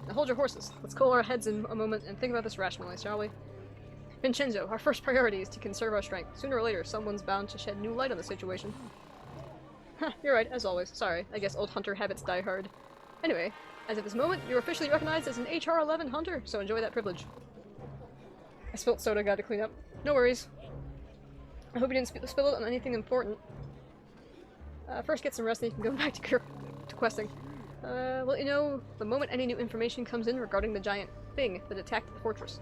Now hold your horses. Let's cool our heads in a moment and think about this rationally, shall we? Vincenzo, our first priority is to conserve our strength. Sooner or later, someone's bound to shed new light on the situation. You're right, as always. Sorry, I guess old hunter habits die hard. Anyway, as of this moment, you're officially recognized as an HR-11 hunter, so enjoy that privilege. I spilt soda, gotta clean up. No worries. I hope you didn't spill it on anything important. First get some rest, then you can go back to questing. Let you know the moment any new information comes in regarding the giant thing that attacked the fortress.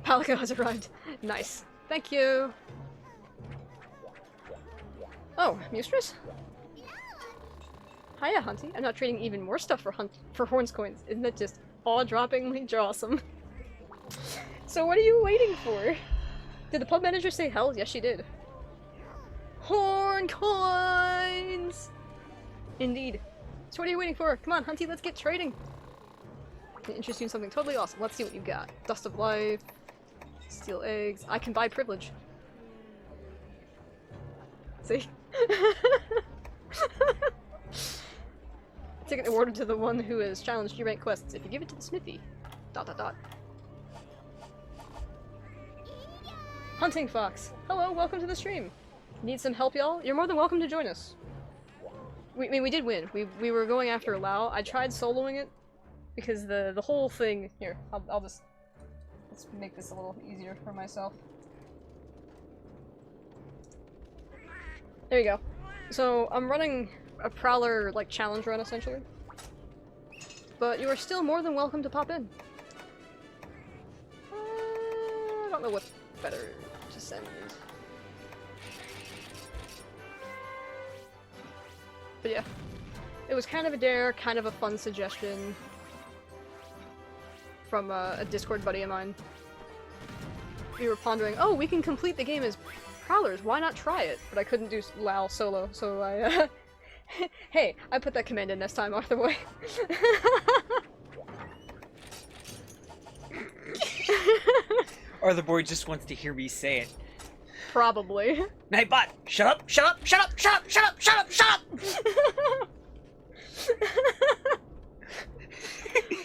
Palico has arrived. Nice. Thank you. Oh, mistress? Hiya, Hunty. I'm not trading even more stuff for Horns coins. Isn't that just awe-droppingly awesome? So what are you waiting for? Did the pub manager say hell? Yes, she did. Horn coins! Indeed. So what are you waiting for? Come on, Hunty, let's get trading. I'm gonna interest you in something totally awesome. Let's see what you've got. Dust of life. Steel eggs. I can buy privilege. See? Ticket awarded to the one who has challenged G-rank quests. If you give it to the smithy. ... Hunting Fox. Hello, welcome to the stream. Need some help, y'all? You're more than welcome to join us. We did win. We were going after Lao. I tried soloing it because the whole thing... Here, I'll just... Let's make this a little easier for myself. There you go. So, I'm running a Prowler, like, challenge run, essentially. But you are still more than welcome to pop in. I don't know what's better to send. But yeah. It was kind of a dare, kind of a fun suggestion from a Discord buddy of mine. We were pondering, oh, we can complete the game as Prowlers, why not try it? But I couldn't do Lao solo, so I, Hey, I put that command in this time, Arthur Boy. Arthur Boy just wants to hear me say it. Probably. Nightbot, shut up, shut up, shut up, shut up, shut up, shut up, shut up!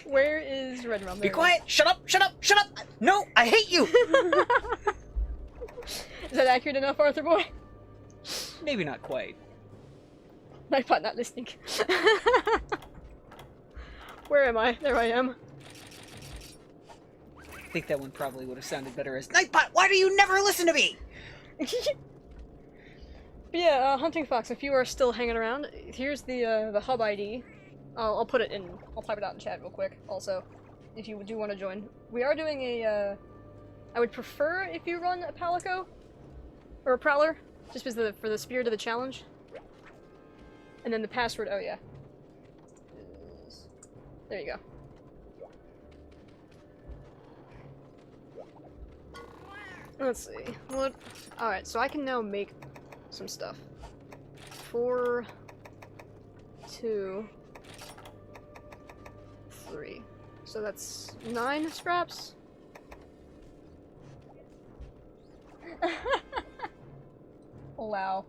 Where is Red Rum? Be quiet! Shut up! Shut up! Shut up! No! I hate you! Is that accurate enough, Arthur Boy? Maybe not quite. Nightbot not listening. Where am I? There I am. I think that one probably would have sounded better as Nightbot, why do you never listen to me? But yeah, Hunting Fox, if you are still hanging around, here's the hub ID. I'll put it in, I'll type it out in chat real quick, also, if you do want to join. We are doing a, I would prefer if you run a Palico, or a Prowler, just because for the spirit of the challenge. And then the password, oh yeah. There you go. Let's see, what, alright, so I can now make some stuff. 4, 2, 3. So that's 9 scraps? Wow.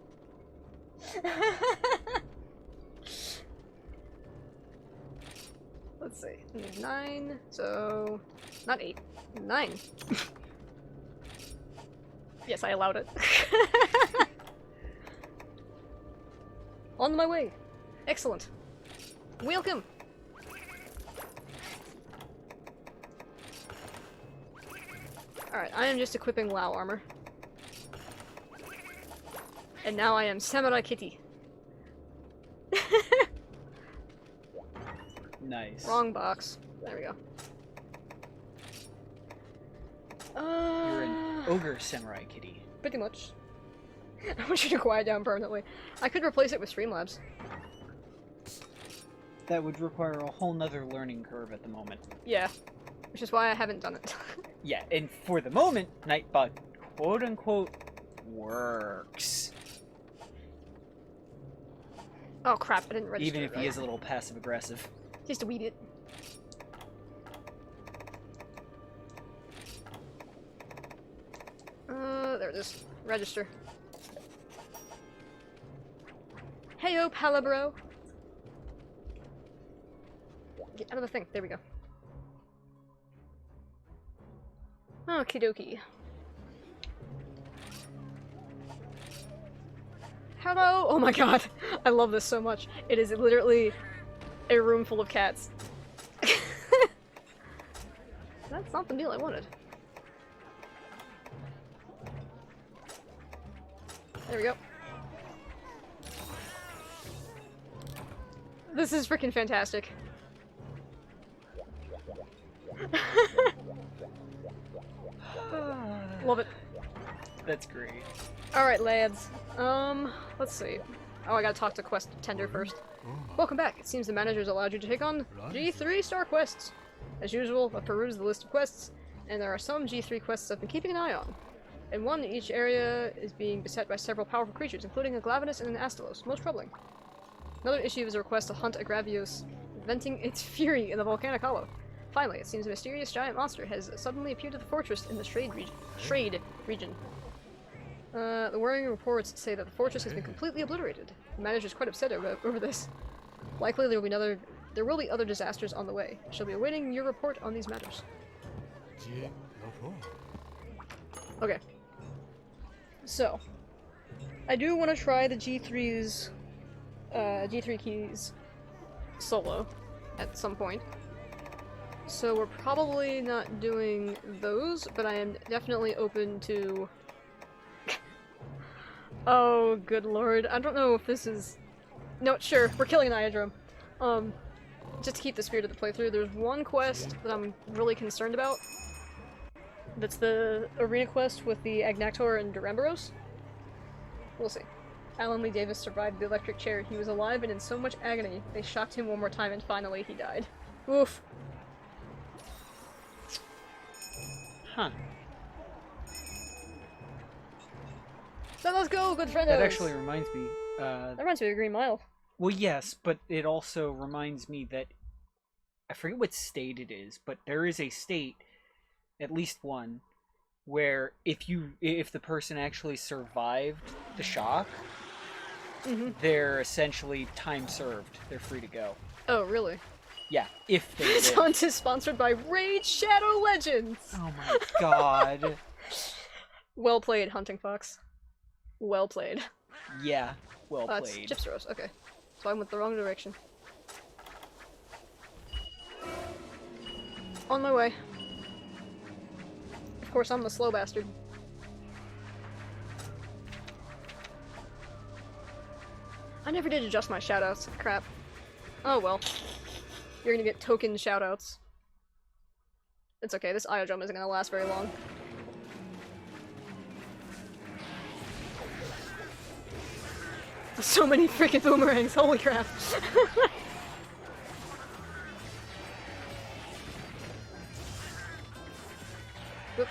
Let's see, I need 9, so... not 8, 9. Yes, I allowed it. On my way. Excellent. Welcome. Alright, I am just equipping Lao armor. And now I am Samurai Kitty. Nice. Wrong box. There we go. You're an ogre samurai kitty. Pretty much. I want you to quiet down permanently. I could replace it with Streamlabs. That would require a whole nother learning curve at the moment. Yeah. Which is why I haven't done it. Yeah, and for the moment, Nightbot quote-unquote works. Oh crap, I didn't register. Even if right? he is a little passive-aggressive. Just a weed it. There it is. Register. Heyo, Palabro! Get out of the thing. There we go. Okie dokie. Hello! Oh my god! I love this so much. It is literally a room full of cats. That's not the meal I wanted. There we go. This is freaking fantastic. Love it. That's great. Alright, lads. Let's see. Oh, I gotta talk to Quest Tender first. Welcome back. It seems the manager's allowed you to take on G3 star quests. As usual, I've perused the list of quests, and there are some G3 quests I've been keeping an eye on. In one, each area is being beset by several powerful creatures, including a Glavenus and an Astalos, most troubling. Another issue is a request to hunt a Gravios, venting its fury in the volcanic hollow. Finally, it seems a mysterious giant monster has suddenly appeared at the fortress in the Shrade region. The worrying reports say that the fortress has been completely obliterated. The manager is quite upset over this. Likely there will be other disasters on the way. I shall be awaiting your report on these matters. Okay. So, I do want to try the G3's G3 keys solo at some point. So we're probably not doing those, but I am definitely open to... Oh, good lord. I don't know if this is... No, sure, we're killing an Iodrome. Just to keep the spirit of the playthrough, there's one quest that I'm really concerned about. That's the arena quest with the Agnactor and Duramboros. We'll see. Alan Lee Davis survived the electric chair. He was alive and in so much agony, they shocked him one more time and finally he died. Oof. Huh. So let's go, good friend. That actually reminds me. That reminds me of Green Mile. Well, yes, but it also reminds me that I forget what state it is, but there is a state, at least one, where if the person actually survived the shock, they're essentially time served. They're free to go. Oh, really? Yeah, if they This live. hunt is sponsored by Raid Shadow Legends! Oh my god. Well played, Hunting Fox. Well played. Yeah, well played. It's Gypsyros, okay. So I went the wrong direction. On my way. Of course, I'm the slow bastard. I never did adjust my shoutouts. Crap. Oh well. You're gonna get token shoutouts. It's okay, this Iodrome isn't gonna last very long. So many freaking boomerangs, holy crap. Oop.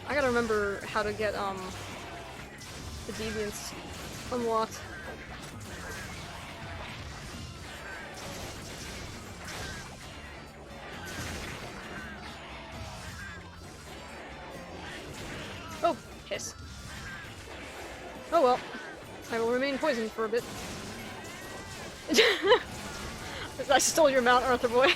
I gotta remember how to get, the deviants unlocked. Oh, piss. Oh well. I will remain poisoned for a bit. I stole your mount, Arthur boy.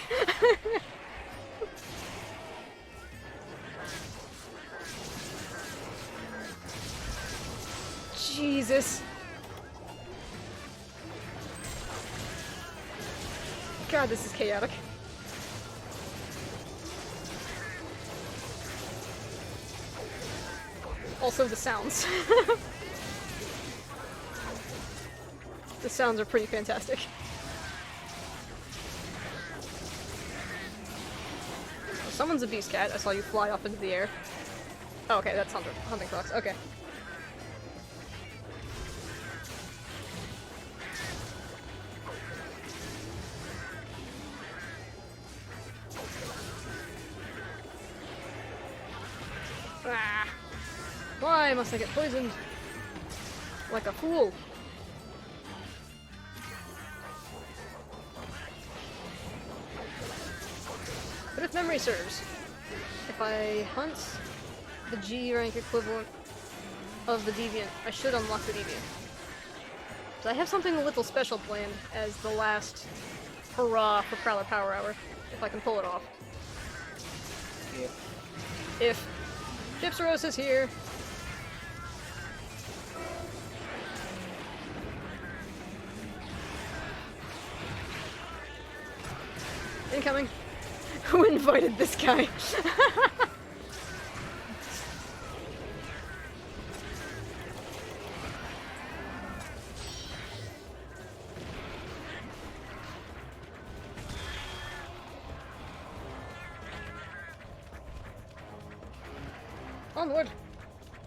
Jesus. God, this is chaotic. Also the sounds. The sounds are pretty fantastic. Oh, someone's a beast cat. I saw you fly off into the air. Oh, okay, that's Hunting Fox. Okay. Ah. Why must I get poisoned? Like a fool. But if memory serves, if I hunt the G rank equivalent of the Deviant, I should unlock the Deviant. So I have something a little special planned as the last hurrah for Prowler Power Hour, if I can pull it off. Yep. If Gypsyros is here. Incoming. Who invited this guy. Onward!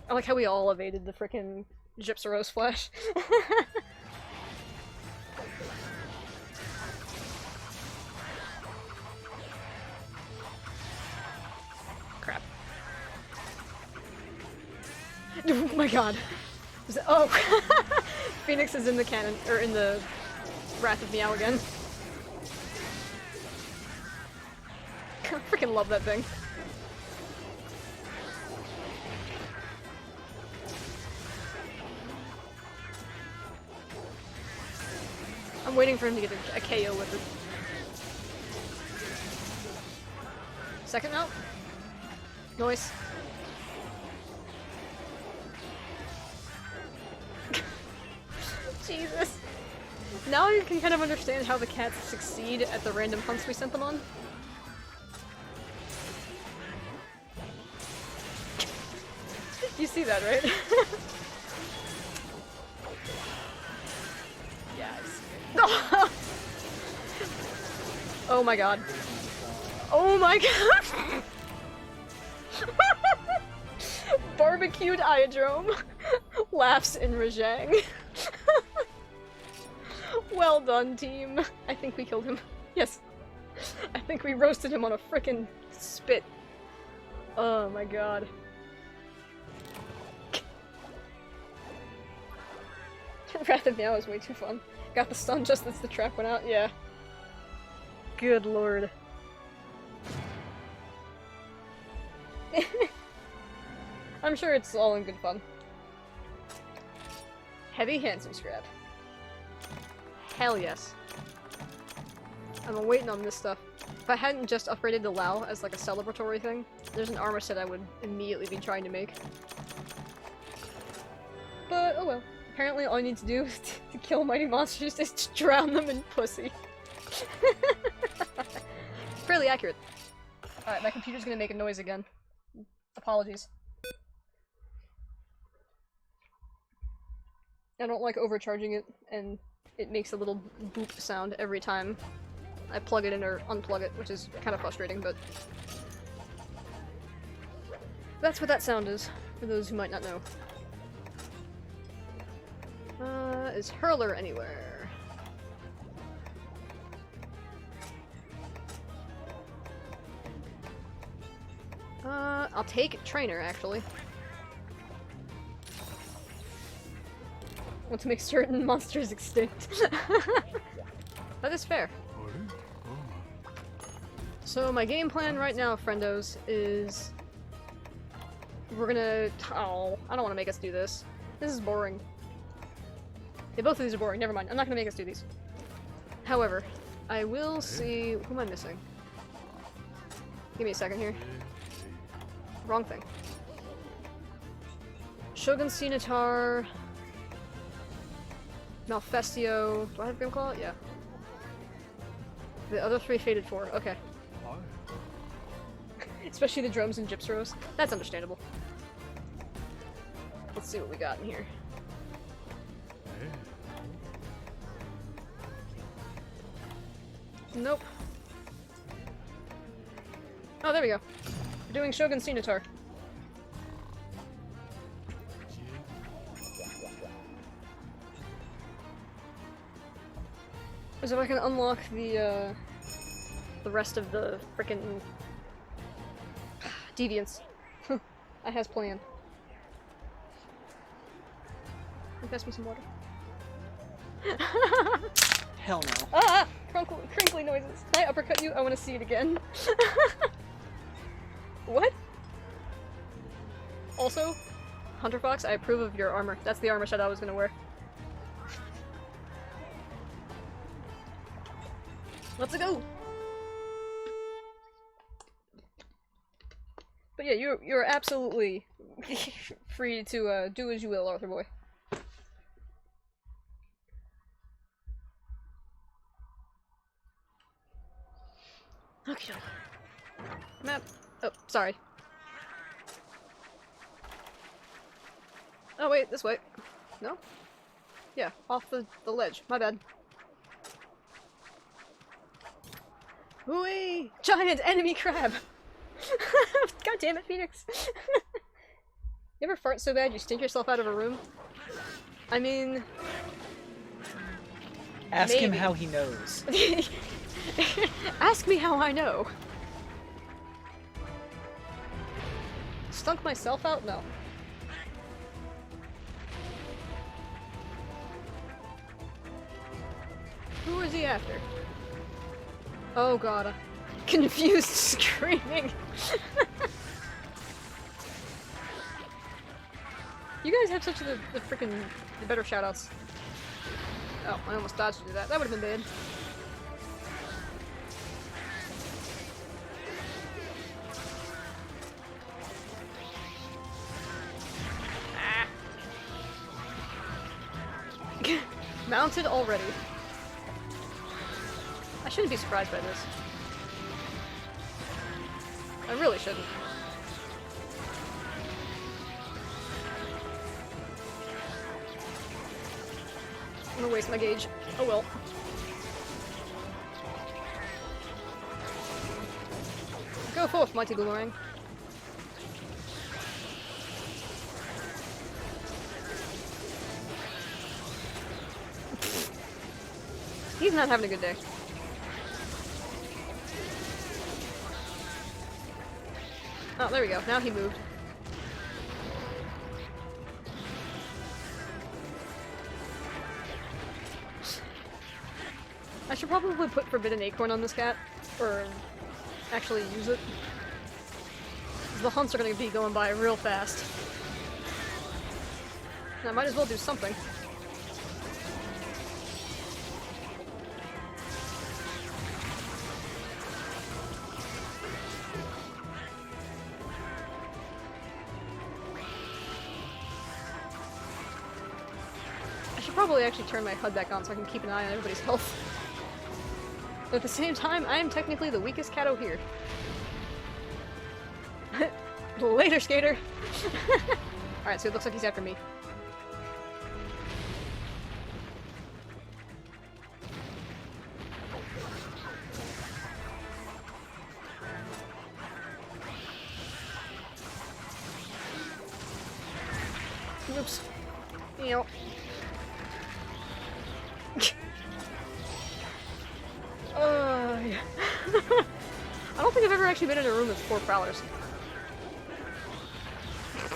I like how we all evaded the frickin' Gypsy Splash. Crap. Oh my god. Oh! Phoenix is in the cannon, or in the Wrath of Meow again. I freaking love that thing. I'm waiting for him to get a KO with it. Second mount? Noise. Jesus. Now you can kind of understand how the cats succeed at the random hunts we sent them on. You see that, right? Yeah, I see it. Oh my god. Oh my god! Barbecued Iodrome laughs in Rajang. Well done, team. I think we killed him. Yes. I think we roasted him on a frickin' spit. Oh my god. Wrath of Meow is way too fun. Got the stun just as the trap went out, yeah. Good lord. I'm sure it's all in good fun. Heavy handsome scrap. Hell yes. I'm waiting on this stuff. If I hadn't just upgraded the Lao as like a celebratory thing, there's an armor set I would immediately be trying to make. But oh well. Apparently all I need to do to kill mighty monsters is to drown them in pussy. Fairly accurate. Alright, my computer's gonna make a noise again. Apologies. I don't like overcharging it, and it makes a little boop sound every time I plug it in or unplug it, which is kind of frustrating, but that's what that sound is, for those who might not know. Is Hurler anywhere? I'll take Trainer, actually. Want to make certain monsters extinct. That is fair. So my game plan right now, friendos, is we're gonna... Oh, I don't want to make us do this. This is boring. Yeah, both of these are boring. Never mind. I'm not gonna make us do these. However, I will see... Who am I missing? Give me a second here. Wrong thing. Shogun Scimitar... Malfestio... Do I have Grimclaw? Yeah. The other three faded for. Okay. Especially the drums and Gypsy. That's understandable. Let's see what we got in here. Nope. Oh, there we go. We're doing Shogun Scimitar. So if I can unlock the rest of the frickin' deviants. I has planned. Can you pass me some water? Hell no. Ah! Crinkly noises. Can I uppercut you? I want to see it again. What? Also, Hunter Fox, I approve of your armor. That's the armor set I was gonna wear. Let's go! But yeah, you're absolutely free to do as you will, Arthur boy. Okay. Oh, sorry. Oh wait, this way. No? Yeah, off the ledge. My bad. Ooh-wee! Giant enemy crab! God damn it, Phoenix! You ever fart so bad you stink yourself out of a room? I mean... Ask him maybe. how he knows. Ask me how I know. Stunk myself out? No. Who is he after? Oh god. Confused screaming. You guys have such the freaking the better shoutouts. Oh, I almost dodged to do that. That would have been bad. Ah. Mounted already. I shouldn't be surprised by this. I really shouldn't. I'm gonna waste my gauge. Oh well. Go forth, mighty boomerang. He's not having a good day. Oh, there we go. Now he moved. I should probably put Forbidden Acorn on this cat, or actually use it. 'Cause the hunts are gonna be going by real fast. And I might as well do something. I should probably actually turn my HUD back on so I can keep an eye on everybody's health. But at the same time, I am technically the weakest catto here. Later, skater! Alright, so it looks like he's after me. Oops. Yep. Yeah. I don't think I've ever actually been in a room with 4 Prowlers. I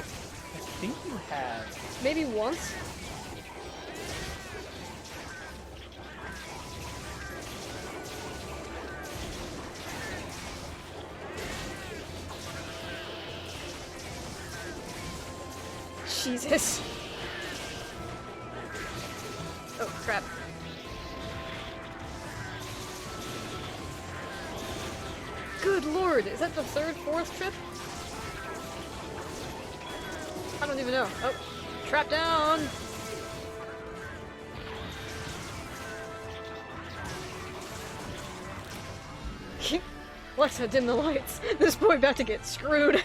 think you have. Maybe once? Jesus. Oh, crap. Good lord, is that the 3rd, 4th trip? I don't even know. Oh, trap down! Let's dim the lights. This boy about to get screwed.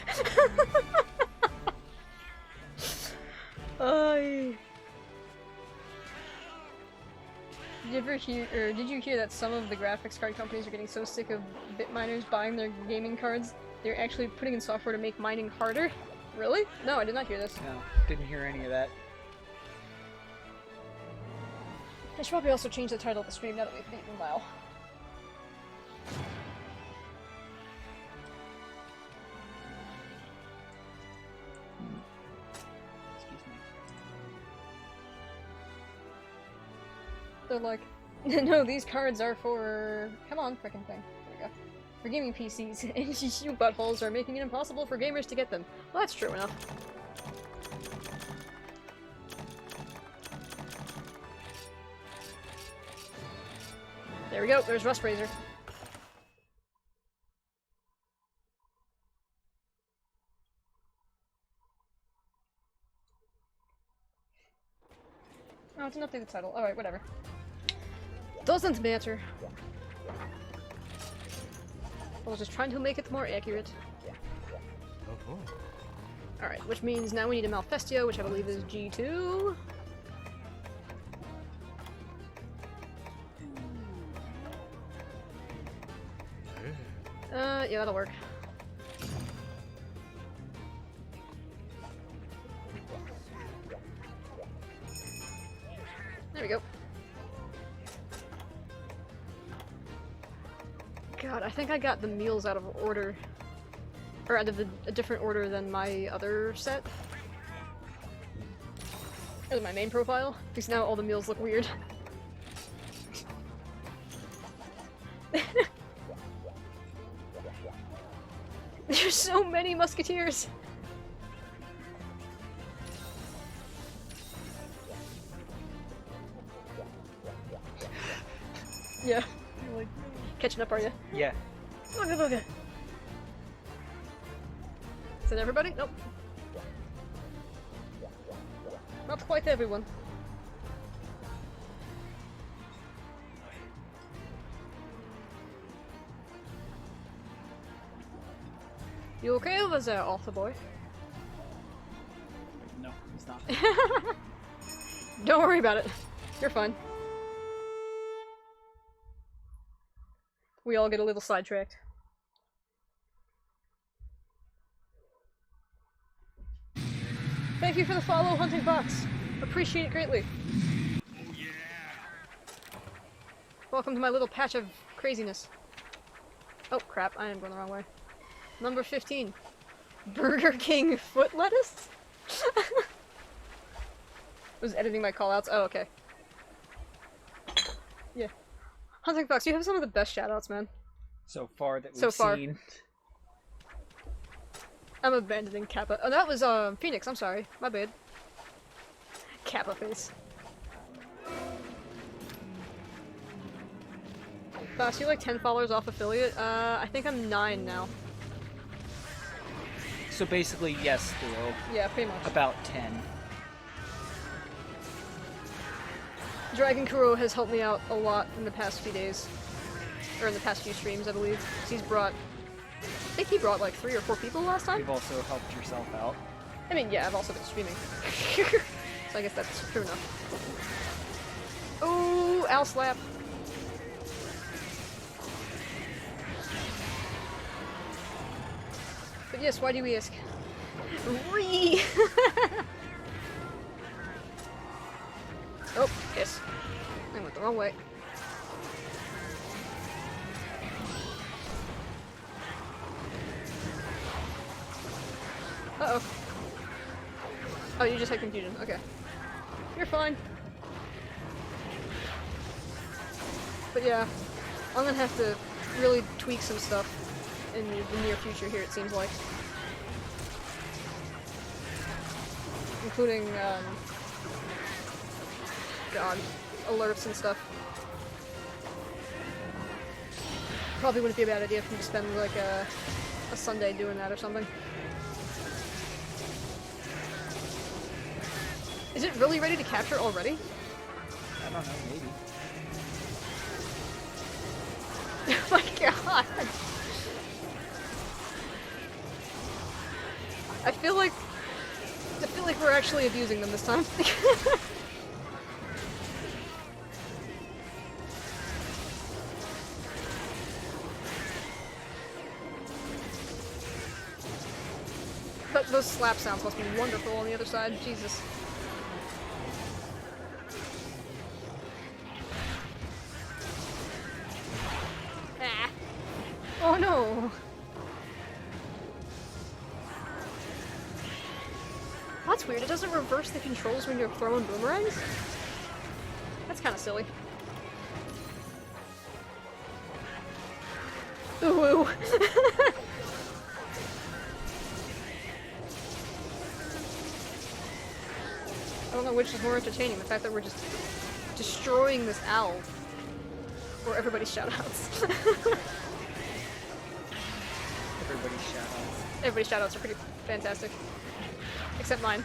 Did you hear that some of the graphics card companies are getting so sick of bit miners buying their gaming cards, they're actually putting in software to make mining harder? Really? No, I did not hear this. No, didn't hear any of that. I should probably also change the title of the stream now that we've beaten Lao. Excuse me. They're like, no, these cards are for... Come on, frickin' thing. There we go. For gaming PCs, and you buttholes are making it impossible for gamers to get them. Well, that's true enough. There we go, there's Rust Razor. Oh, it's an updated title. Alright, whatever. Doesn't matter. I was just trying to make it more accurate. Alright, which means now we need a Malfestio, which I believe is G2. Yeah, that'll work. There we go. God, I think I got the meals out of order. Or out of a different order than my other set. Or my main profile. Because now all the meals look weird. There's so many musketeers! Yeah. You're like, Catching up, are you? yeah. Okay. Is that everybody? Nope. Not quite everyone. You okay over there, Arthur boy? No, he's not. Don't worry about it. You're fine. We all get a little sidetracked. Thank you for the follow, Hunting Fox. Appreciate it greatly. Oh yeah. Welcome to my little patch of craziness. Oh crap, I am going the wrong way. Number 15. Burger King foot lettuce? Was editing my callouts. Oh, okay. Yeah. Hunting Fox, you have some of the best shoutouts, man. So far that we've So far. seen. I'm abandoning Kappa. Oh, that was Phoenix, I'm sorry. My bad. Kappa face. Boss, you like 10 followers off affiliate? I think I'm 9 now. So basically, yes, Theo. Yeah, pretty much. About 10. Dragon Kuro has helped me out a lot in the past few days. Or in the past few streams, I believe. He's brought... I think he brought like 3 or 4 people last time? You've also helped yourself out. I mean, yeah, I've also been streaming. So I guess that's true enough. Ooh, owl slap. But yes, why do we ask? Ree! Oh, yes. I went the wrong way. Uh-oh. Oh, you just had confusion. Okay. You're fine. But yeah, I'm gonna have to really tweak some stuff in the near future here, it seems like. Including, God, alerts and stuff. Probably wouldn't be a bad idea for me to spend like a Sunday doing that or something. Is it really ready to capture already? I don't know, maybe. Oh my god! I feel like we're actually abusing them this time. But those slap sounds must be wonderful on the other side. Jesus. Ah. Oh no! That's weird, it doesn't reverse the controls when you're throwing boomerangs? That's kinda silly. Ooh. I don't know which is more entertaining, the fact that we're just destroying this owl. Or everybody's shoutouts. Everybody's shoutouts. Everybody's shoutouts are pretty fantastic. Except mine.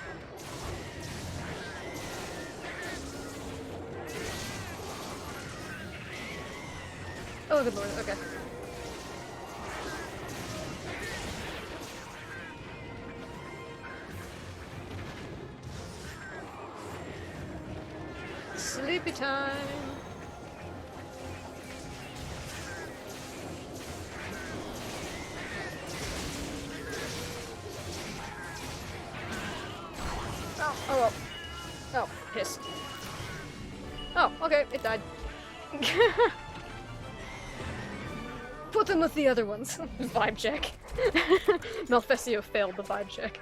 Oh, good lord, okay. Sleepy time. Oh, oh well. Oh, piss. Oh, okay, it died. Put them with the other ones. Vibe check. Malfestio failed the vibe check.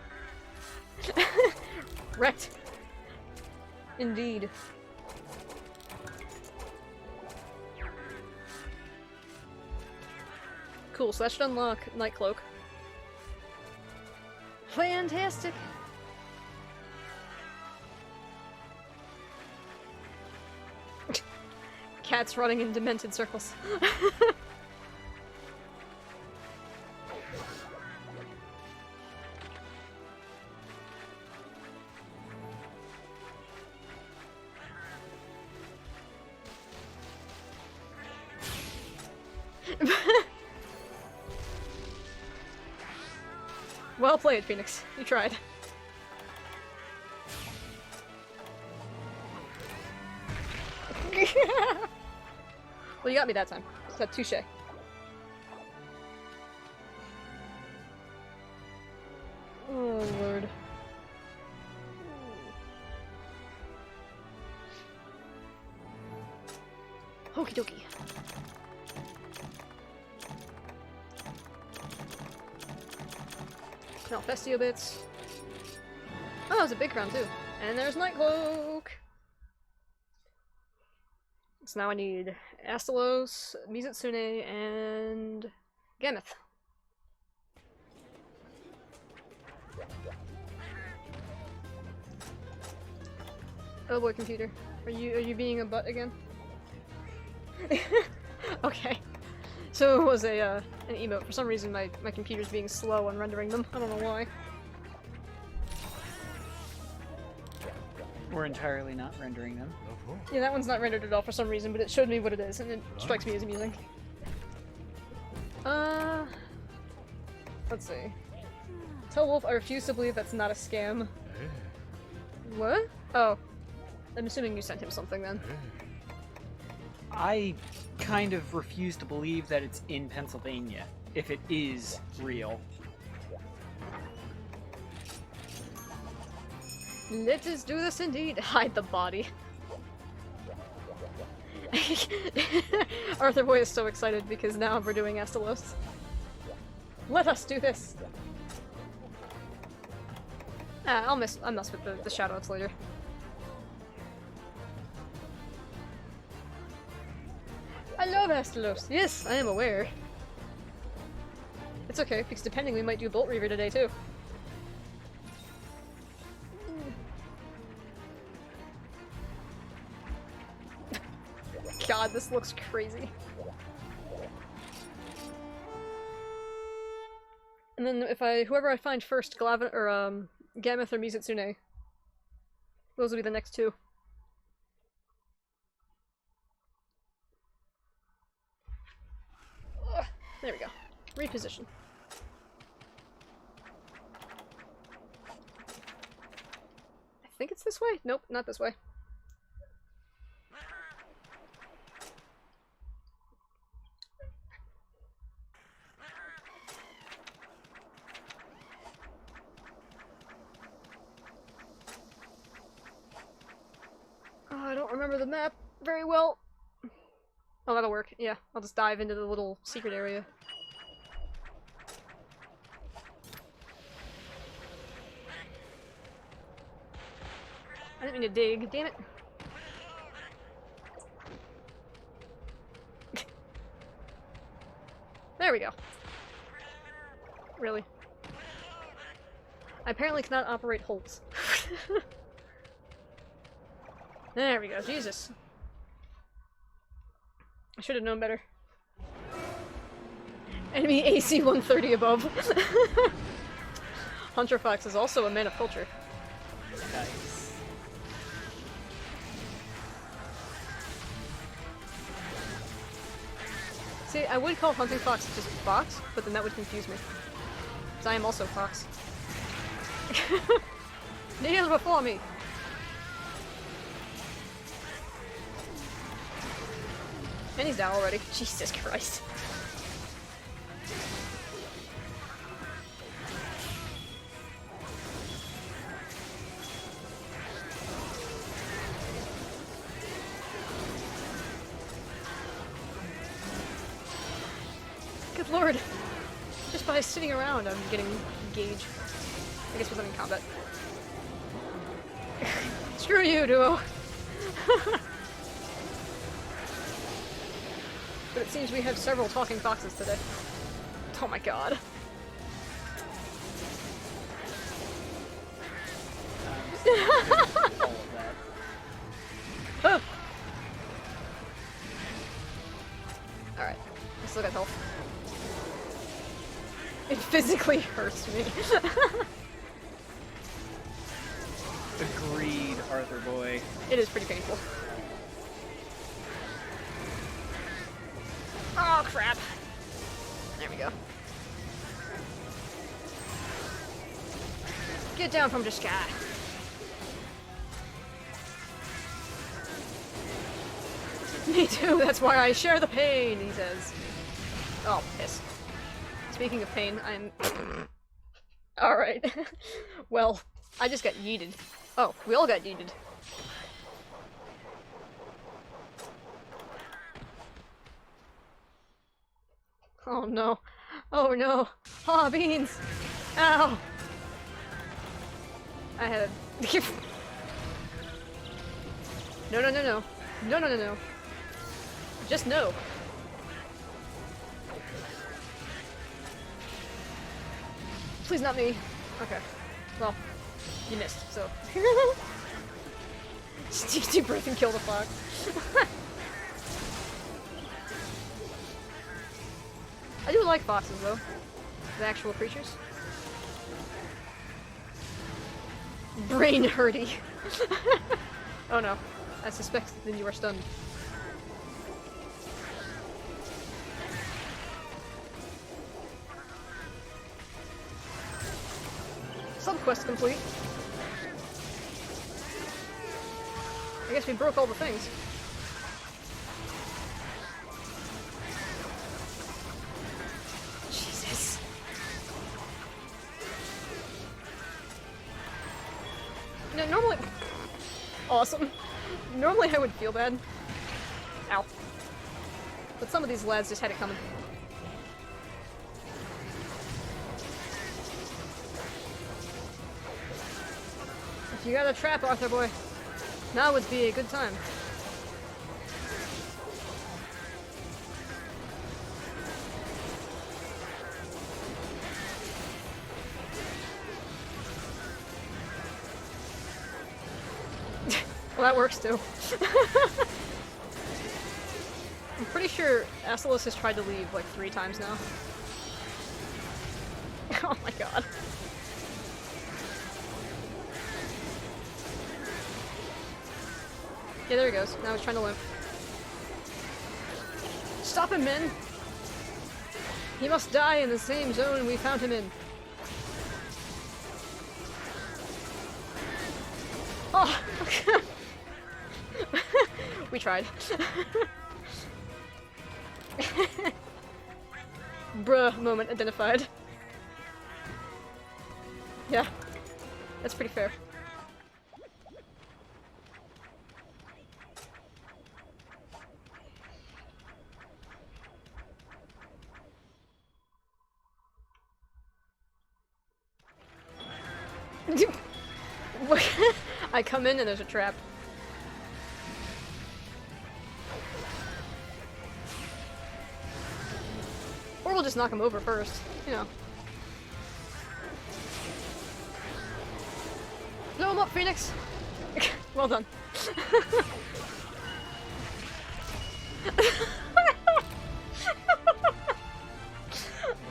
Wrecked. Indeed. Cool, so that should unlock Night Cloak. Fantastic! Cats running in demented circles. Well played, Phoenix. You tried. Well, you got me that time. So touche. Oh, Lord. Okie dokie. Malfestio bits. Oh, that was a big crown too. And there's Night Cloak! So now I need Astalos, Mizutsune, and Gameth. Oh boy, computer. Are you being a butt again? Okay. So it was an emote. For some reason my computer's being slow on rendering them. I don't know why. We're entirely not rendering them. Yeah, that one's not rendered at all for some reason, but it showed me what it is, and it strikes me as amusing. Let's see. Tell Wolf I refuse to believe that's not a scam. What? Oh. I'm assuming you sent him something then. I kind of refuse to believe that it's in Pennsylvania, if it is real. Let us do this indeed. Hide the body. Arthur Boy is so excited because now we're doing Astalos. Let us do this! I'll mess with the shoutouts later. I love Astalos! Yes, I am aware. It's okay, because depending we might do Bolt Reaver today too. God, this looks crazy. And then if whoever I find first, Gameth or Mizutsune. Those will be the next two. Ugh, there we go. Reposition. I think it's this way? Nope, not this way. I don't remember the map very well. Oh, that'll work. Yeah, I'll just dive into the little secret area. I didn't mean to dig, damn it. There we go. Really? I apparently cannot operate holds. There we go, Jesus. I should have known better. Enemy AC 130 above. Hunter Fox is also a man of culture. Nice. See, I would call Hunting Fox just Fox, but then that would confuse me. Because I am also Fox. Kneel before me! And he's down already. Jesus Christ. Good lord. Just by sitting around, I'm getting engaged. I guess wasn't in combat. Screw you, duo. But it seems we have several talking foxes today. Oh my god. All of that. Oh. Alright, I still got health. It physically hurts me. Agreed, Arthur boy. It is pretty painful. Oh crap. There we go. Get down from the sky. Me too, that's why I share the pain, he says. Oh, piss. Speaking of pain, I'm... Alright. Well, I just got yeeted. Oh, we all got yeeted. Oh no. Oh no. Ah, beans! Ow! I had a... No, no, no, no. No, no, no, no. Just no. Please not me. Okay. Well, you missed, so. Just deep breath and kill the fox. I do like foxes though. The actual creatures. Brain hurty. Oh no. I suspect that you are stunned. Subquest complete. I guess we broke all the things. Jesus. No, normally... Awesome. Normally I would feel bad. Ow. But some of these lads just had it coming. If you got a trap, Arthur boy, now would be a good time. Well, that works too. I'm pretty sure Astalos has tried to leave like 3 times now. Oh my god. Yeah, there he goes. Now he's trying to limp. Stop him, men! He must die in the same zone we found him in. Oh! We tried. Bruh moment identified. Yeah. That's pretty fair. I come in and there's a trap. Or we'll just knock him over first, you know. Blow him up, Phoenix! Well done.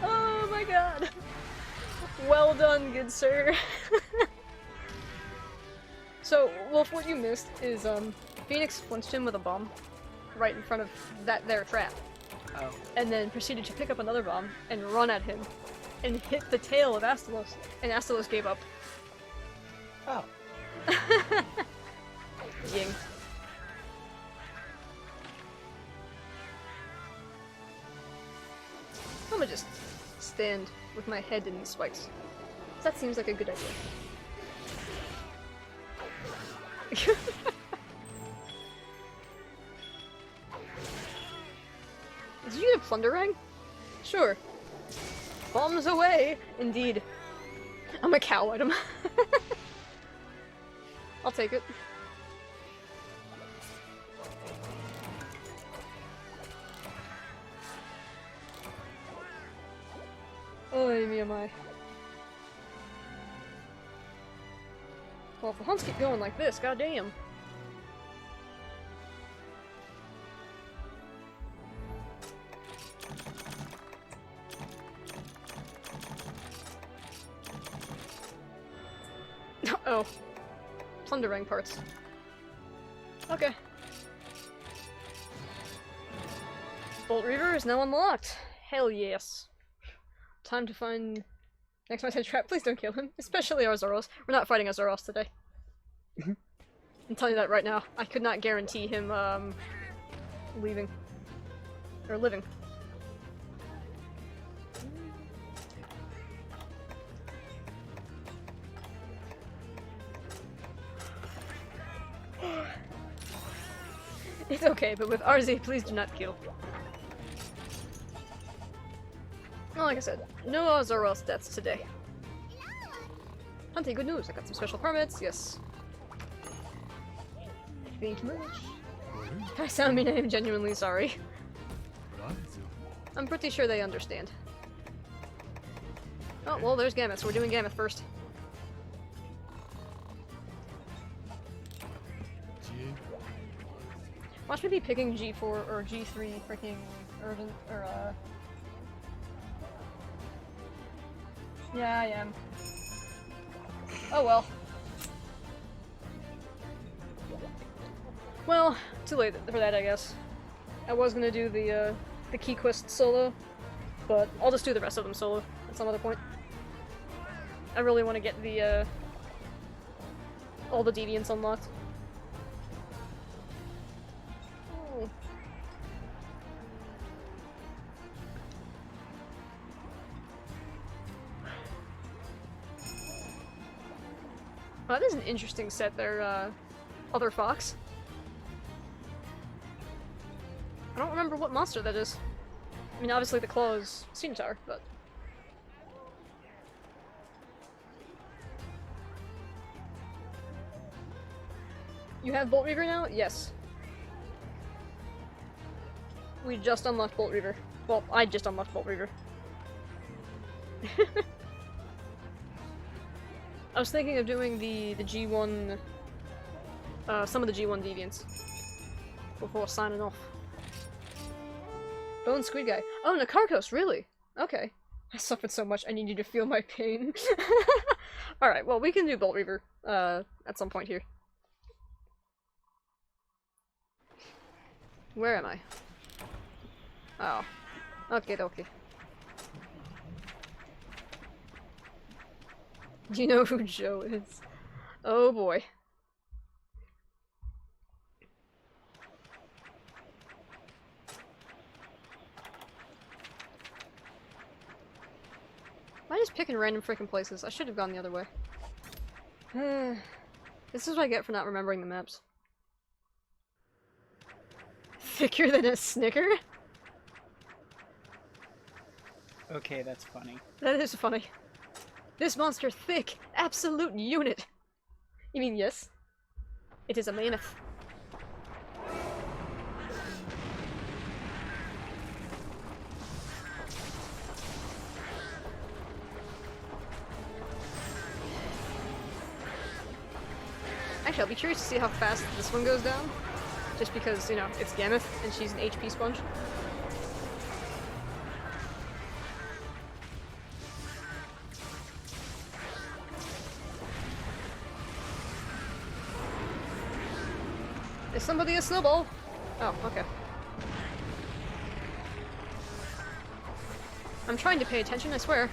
Oh my god. Well done, good sir. So, Wolf, what you missed is, Phoenix flinched him with a bomb right in front of that there trap. Oh. And then proceeded to pick up another bomb and run at him and hit the tail of Astalos, and Astalos gave up. Oh. Ying. gonna just stand with my head in these spikes. That seems like a good idea. Did you get a plunderang? Sure. Bombs away! Indeed. I'm a cow item. I'll take it. Oy, me am I. Well, if the hunts keep going like this, goddamn. Oh. Plundering parts. Okay. Bolt Reaver is now unlocked. Hell yes. Time to find next Mountain Trap. Please don't kill him. Especially our Zoros. We're not fighting our Zoros today. I'm telling you that right now. I could not guarantee him, leaving. Or living. It's okay, but with RZ, please do not kill. Well, like I said, no Zoros deaths today. Hunty, good news. I got some special permits, yes. Thank you much. If I sound mean, I am genuinely sorry. I'm pretty sure they understand. Oh, well, there's Gammoth, so we're doing Gammoth first. Watch me be picking G4 or G3 freaking urgent or yeah, I am. Oh well. Well, too late for that, I guess. I was gonna do the key quest solo, but I'll just do the rest of them solo at some other point. I really want to get the all the deviants unlocked. Oh, that is an interesting set there, Other Fox. I don't remember what monster that is. I mean, obviously the claw is Centaur, but... You have Bolt Reaver now? Yes. We just unlocked Bolt Reaver. Well, I just unlocked Bolt Reaver. I was thinking of doing the G1, some of the G1 deviants before signing off. Bone Squid Guy. Oh, Nakarkos, really? Okay. I suffered so much, I need you to feel my pain. Alright, well, we can do Bolt Reaver, at some point here. Where am I? Oh. Okay, okay. Do you know who Joe is? Oh boy. Am I just picking random freaking places? I should have gone the other way. This is what I get for not remembering the maps. Thicker than a Snicker? Okay, that's funny. That is funny. This monster thick, absolute unit. You mean yes? It is a mammoth. Actually, I'll be curious to see how fast this one goes down. Just because, you know, it's Gammoth and she's an HP sponge. Is somebody a snowball? Oh, okay. I'm trying to pay attention, I swear.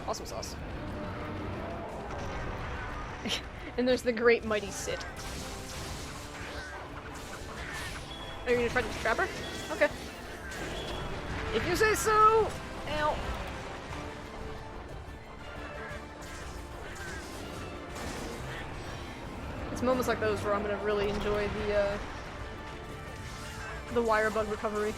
Awesome sauce. And there's the great mighty Sit. Are you gonna try to trap her? Okay. If you say so! Ow. It's moments like those where I'm gonna really enjoy the wire bug recovery.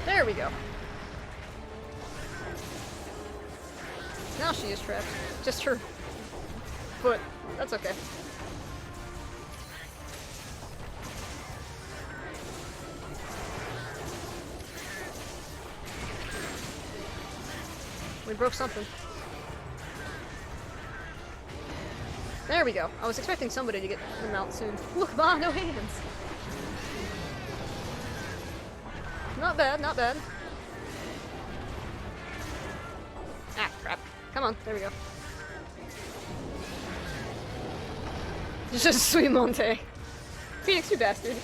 There we go. Now she is trapped. Just her foot. That's okay. We broke something. There we go. I was expecting somebody to get them out soon. Look, Ma, no hands! Not bad, not bad. Ah, crap. Come on, there we go. Just sweet Monte. Phoenix, you bastard.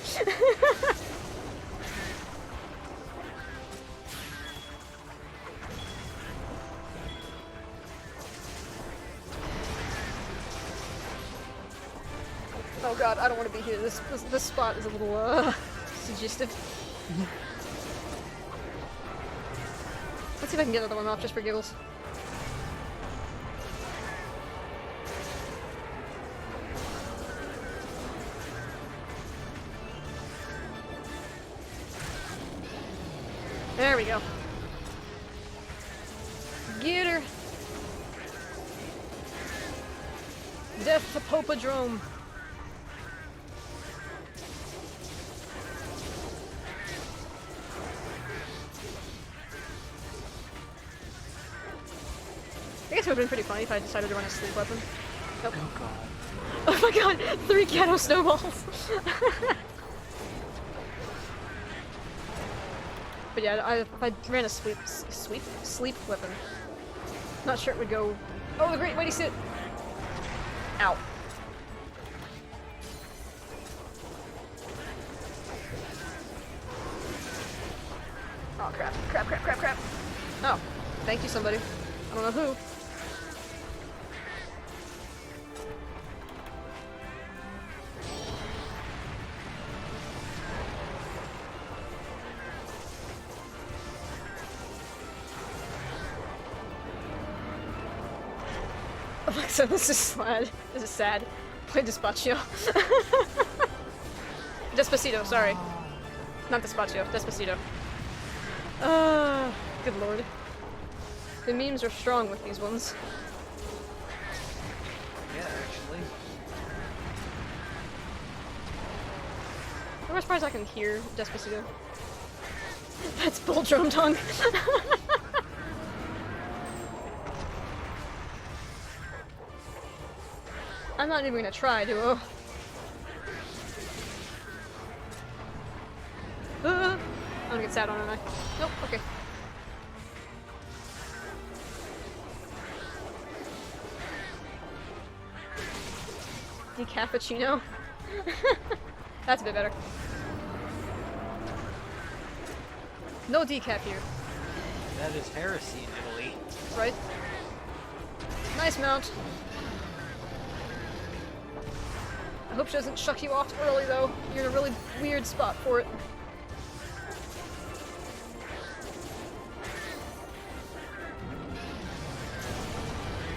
Oh god, I don't want to be here. This spot is a little, suggestive. Let's see if I can get another one off just for giggles. There we go. Get her! Death to Popadrome! I guess it would have been pretty funny if I decided to run a sleep weapon. Nope. Oh god. Oh my god! 3 Gato snowballs! But yeah, if I ran a sleep weapon, not sure it would go. Oh, the great mighty Sit! Ow. Oh crap! Crap! Crap! Crap! Crap! Oh, thank you, somebody. I don't know who. Alexa, this is sad. This is sad. Play Despacio. Despacito, sorry. Not Despacio, Despacito. Good lord. The memes are strong with these ones. Yeah, actually. I'm surprised I can hear Despacito. That's bull drum tongue. I'm not even gonna try, duo. I'm gonna get sat on, aren't I? Nope, okay. Decappuccino? That's a bit better. No decap here. That is heresy in Italy. Right? Nice mount. I hope she doesn't chuck you off early though. You're in a really weird spot for it.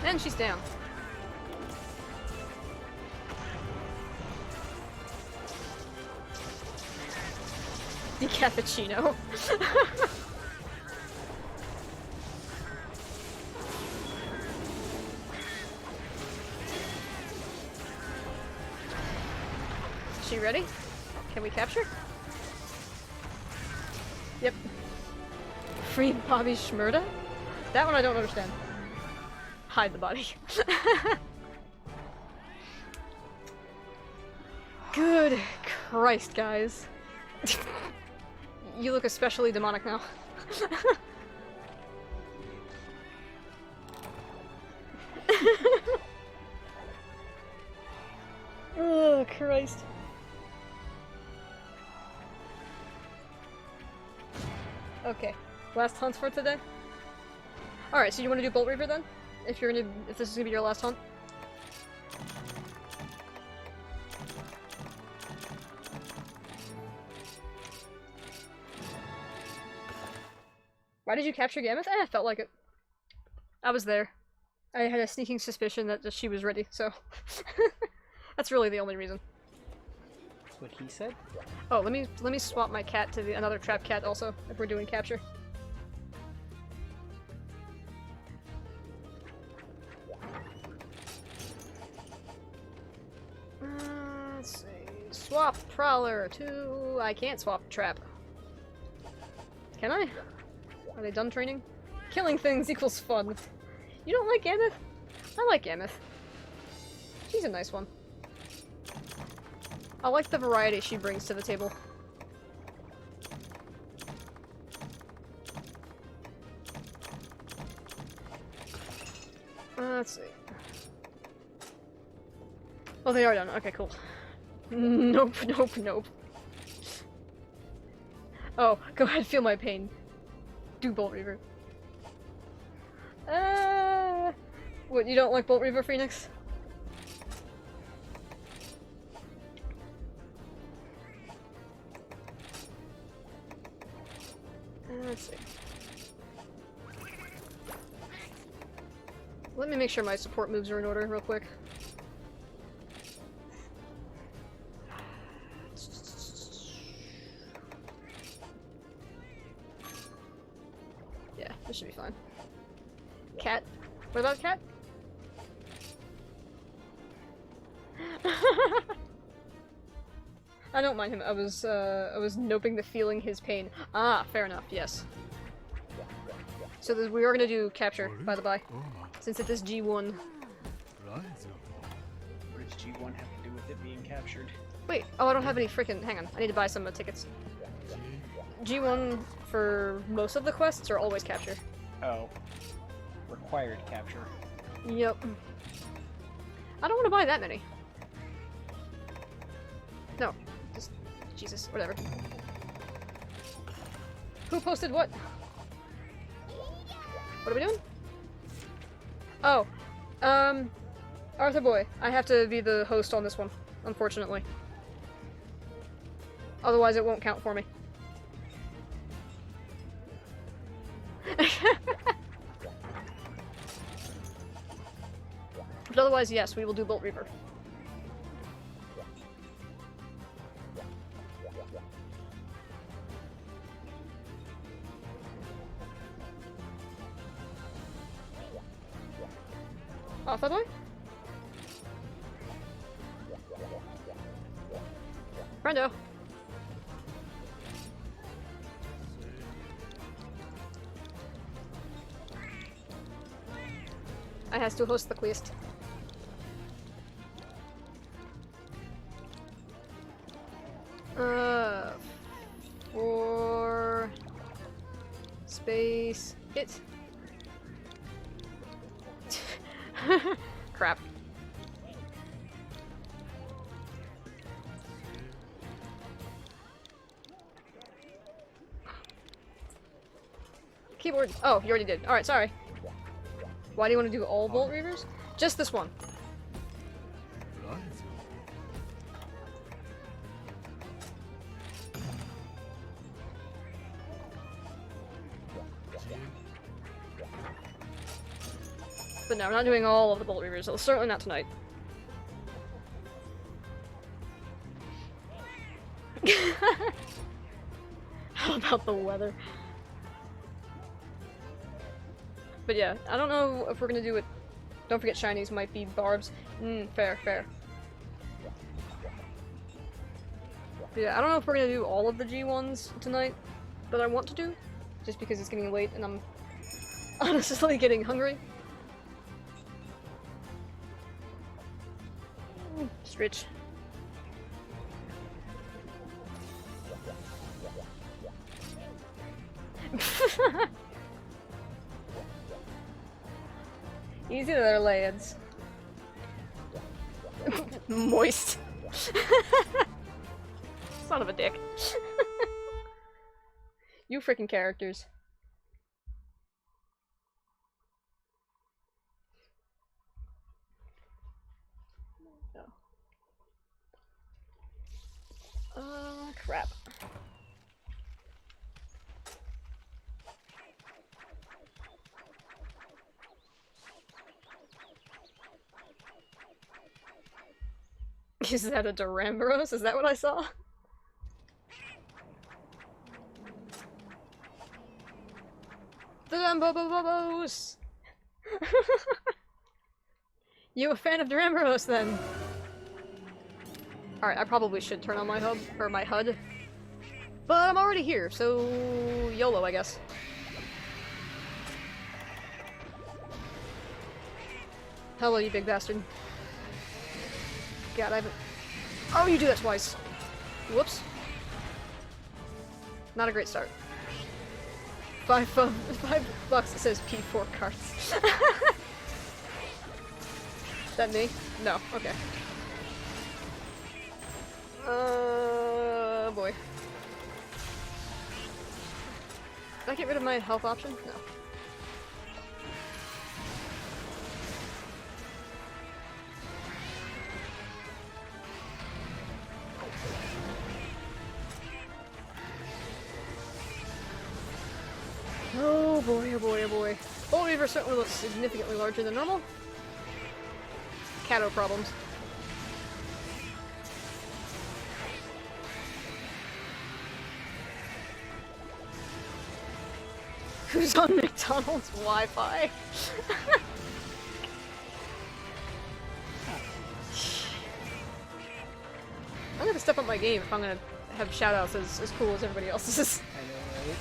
And she's down. Decappuccino. She ready? Can we capture? Yep. Free Bobby Shmurda? That one I don't understand. Hide the body. Good Christ, guys. You look especially demonic now. Oh, Christ. Okay. Last hunt for today? Alright, so you want to do Bolt Reaver then? If this is gonna be your last hunt? Why did you capture Gammoth? I felt like it. I was there. I had a sneaking suspicion that she was ready, so... That's really the only reason. That's what he said? Oh, let me swap my cat to another trap cat also, if we're doing capture. Let's see. Swap Prowler to... I can't swap Trap. Can I? Are they done training? Killing things equals fun. You don't like Gammoth? I like Gammoth. She's a nice one. I like the variety she brings to the table. Let's see. Oh, they are done. Okay, cool. Nope, nope, nope. Oh, go ahead, feel my pain. Do Bolt Reaver. What, you don't like Bolt Reaver, Phoenix? Let's see. Let me make sure my support moves are in order real quick. Yeah, this should be fine. Cat? What about Cat? I don't mind him. I was noping the feeling his pain. Ah, fair enough, yes. So we are gonna do capture, by the by. Since it is G1. What does G1 have to do with it being captured? Wait, oh, I don't have any freaking... Hang on, I need to buy some tickets. G1 for most of the quests are always capture. Oh. Required capture. Yep. I don't want to buy that many. No. Just... Jesus, whatever. Who posted what? What are we doing? Oh. Arthur Boy. I have to be the host on this one, unfortunately. Otherwise it won't count for me. But otherwise, yes, we will do Bolt Reaver. Arthur Boy? Brendo. I has to host the quest. For space hit. Crap. Keyboard. Oh, you already did. Alright, sorry. Why do you want to do all Bolt Reavers? Just this one. But no, we're not doing all of the Bolt Reavers, so certainly not tonight. How about the weather? But yeah, I don't know if we're gonna do it. Don't forget shinies might be barbs. Fair, fair. But yeah, I don't know if we're gonna do all of the G1s tonight that I want to do, just because it's getting late and I'm honestly getting hungry. Stretch. Easy there, lads. Moist. Son of a dick. You freaking characters. Crap. Is that a Duramboros? Is that what I saw? Durambobobos! You a fan of Duramboros then? Alright, I probably should turn on my hub, or my HUD. But I'm already here, so YOLO, I guess. Hello, you big bastard. God, I haven't... Oh, you do that twice! Whoops. Not a great start. $5 that says P4 cards. That me? No, okay. Boy. Did I get rid of my health option? No. Oh boy, oh boy, oh boy. Bolt Reaver certainly looks significantly larger than normal. Cato problems. Who's on McDonald's Wi-Fi? I'm gonna step up my game if I'm gonna have shoutouts as cool as everybody else's. I know, right?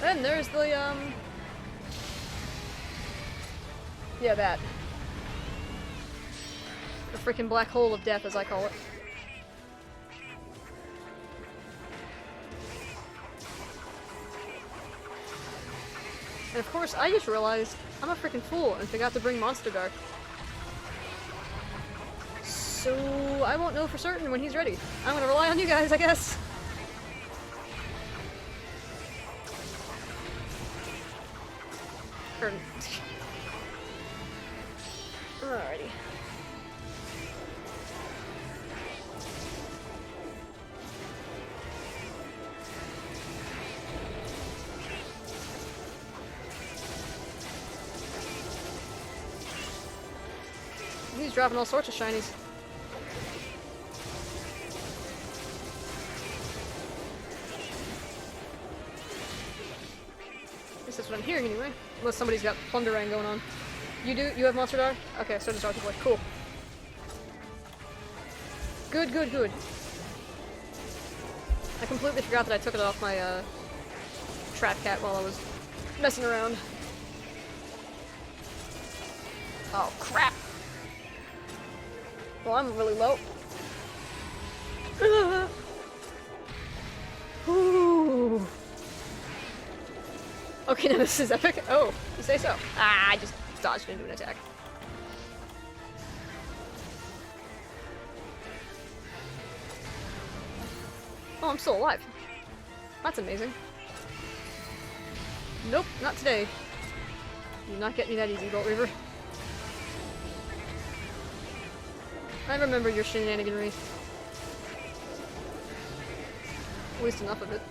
And there's the, yeah, that. The freaking black hole of death, as I call it. And of course, I just realized I'm a freaking fool and forgot to bring Monster Dart. So I won't know for certain when he's ready. I'm gonna rely on you guys, I guess. Alrighty. He's dropping all sorts of shinies. At least that's what I'm hearing anyway. Unless somebody's got Plunderang going on. You do? You have Monster Dart? Okay, so does Arthur Boy. Cool. Good, good, good. I completely forgot that I took it off my, Trap Cat while I was messing around. Oh, crap! Well, I'm really low. Ooh. Okay, now this is epic. Oh, you say so. Ah, I just dodged into an attack. Oh, I'm still alive. That's amazing. Nope, not today. You're not getting me that easy, Bolt Reaver. I remember your shenaniganry. At least enough of it.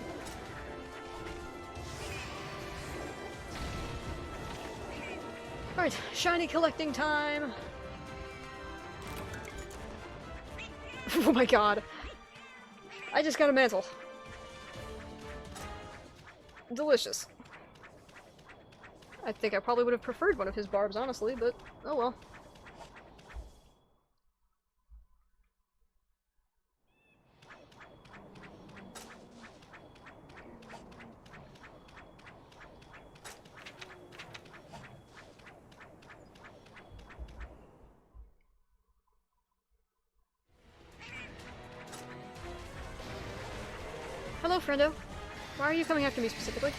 Alright, shiny collecting time! Oh my god. I just got a mantle. Delicious. I think I probably would have preferred one of his barbs, honestly, but oh well. Hello, friendo. Why are you coming after me specifically?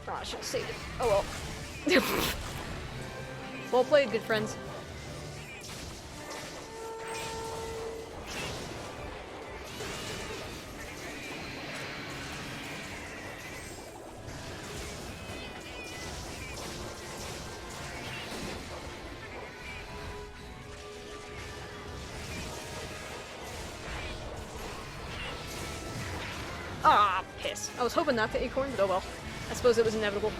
Oh, I should have saved it. Oh well. Well played, good friends. Ah, piss. I was hoping not to acorn, but oh well. I suppose it was inevitable.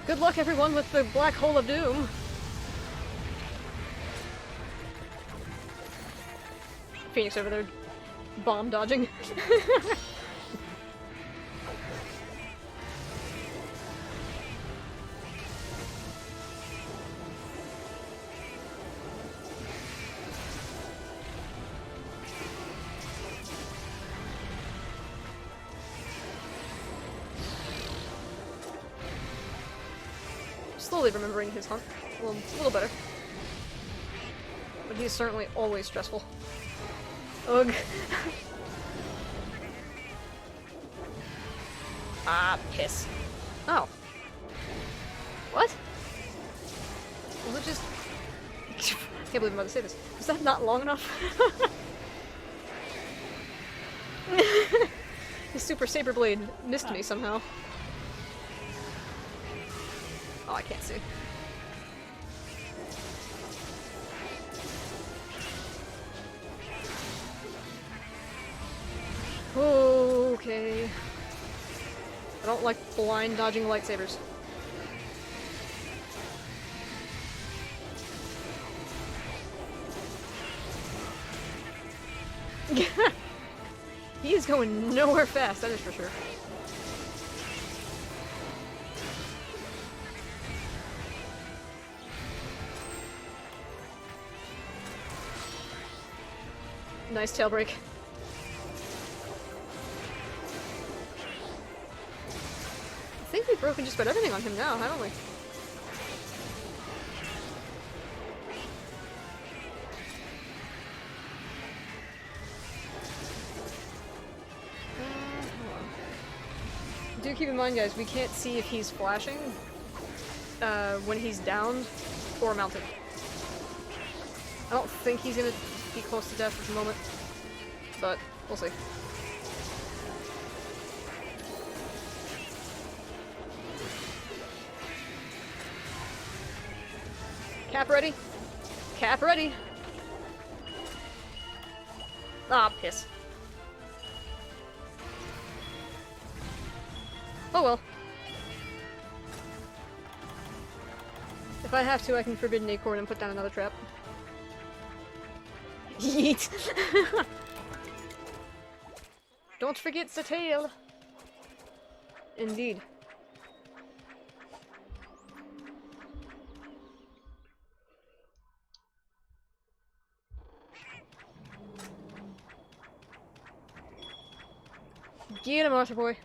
Good luck, everyone, with the Black Hole of Doom. Phoenix over there, bomb dodging. Slowly remembering his hunt a little better. But he's certainly always stressful. Ugh. Ah, piss. Oh. What? Was it just... I can't believe I'm about to say this. Was that not long enough? His Super Saber Blade missed me somehow. Oh, I can't see. Okay. I don't like blind dodging lightsabers. He is going nowhere fast, that is for sure. Nice tail break. I think we've broken just about everything on him now, haven't we? Hold on. Do keep in mind, guys, we can't see if he's flashing when he's downed or mounted. I don't think he's gonna be close to death at the moment, but we'll see. Cap ready? Cap ready! Ah, piss. Oh well. If I have to, I can forbidden acorn and put down another trap. Yeet! Don't forget the tail! Indeed. Get him, Arthur boy.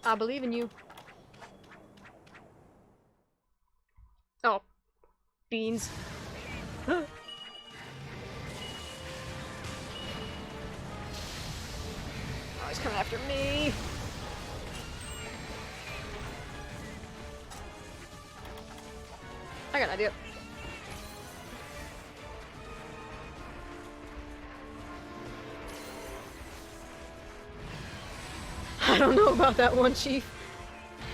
I believe in you. Oh. Beans. Oh, he's coming after me. I got an idea. I don't know about that one, Chief.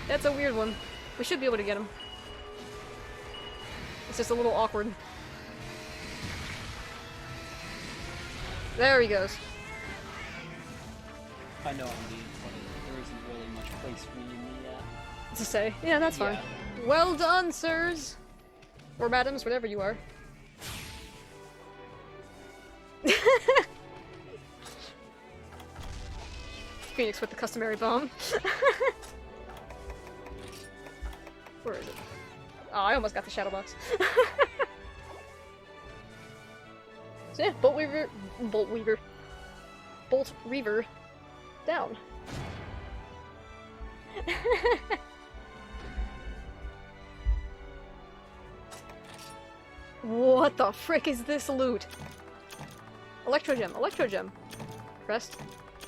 That's a weird one. We should be able to get him. It's just a little awkward. There he goes. I know I'm being funny. There isn't really much place for me in the, To say. Yeah, that's fine. Well done, sirs! Or madams, whatever you are. Phoenix with the customary bomb. Where is it? Oh, I almost got the shadow box. So yeah, Bolt Reaver, down. What the frick is this loot? Electro gem. Crest.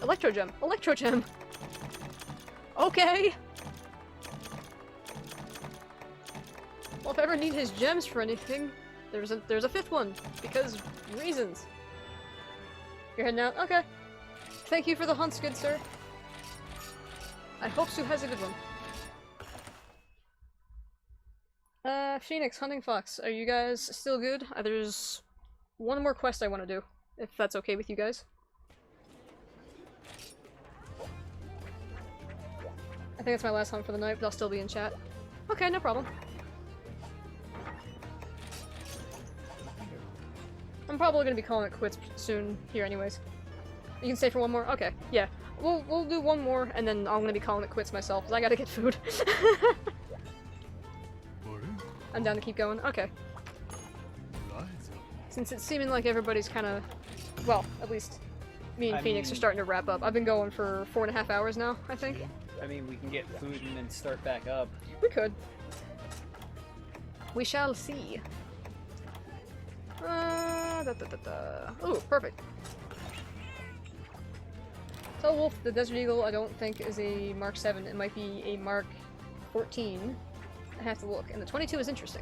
Electro gem. Okay! Well, if I ever need his gems for anything, there's a fifth one, because reasons. You're heading out? Okay. Thank you for the hunts, good sir. I hope Sue has a good one. Phoenix, hunting fox, are you guys still good? There's one more quest I want to do, if that's okay with you guys. I think it's my last hunt for the night, but I'll still be in chat. Okay, no problem. I'm probably gonna be calling it quits soon here anyways. You can stay for one more? Okay, yeah. We'll do one more, and then I'm gonna be calling it quits myself, because I gotta get food. I'm down to keep going? Okay. Since it's seeming like everybody's kinda... Well, at least me and Phoenix are starting to wrap up. I've been going for 4.5 hours now, I think. I mean, we can get food and then start back up. We could. We shall see. Ooh, perfect. Tell Wolf the Desert Eagle I don't think is a Mark 7. It might be a Mark 14. I have to look. And the 22 is interesting.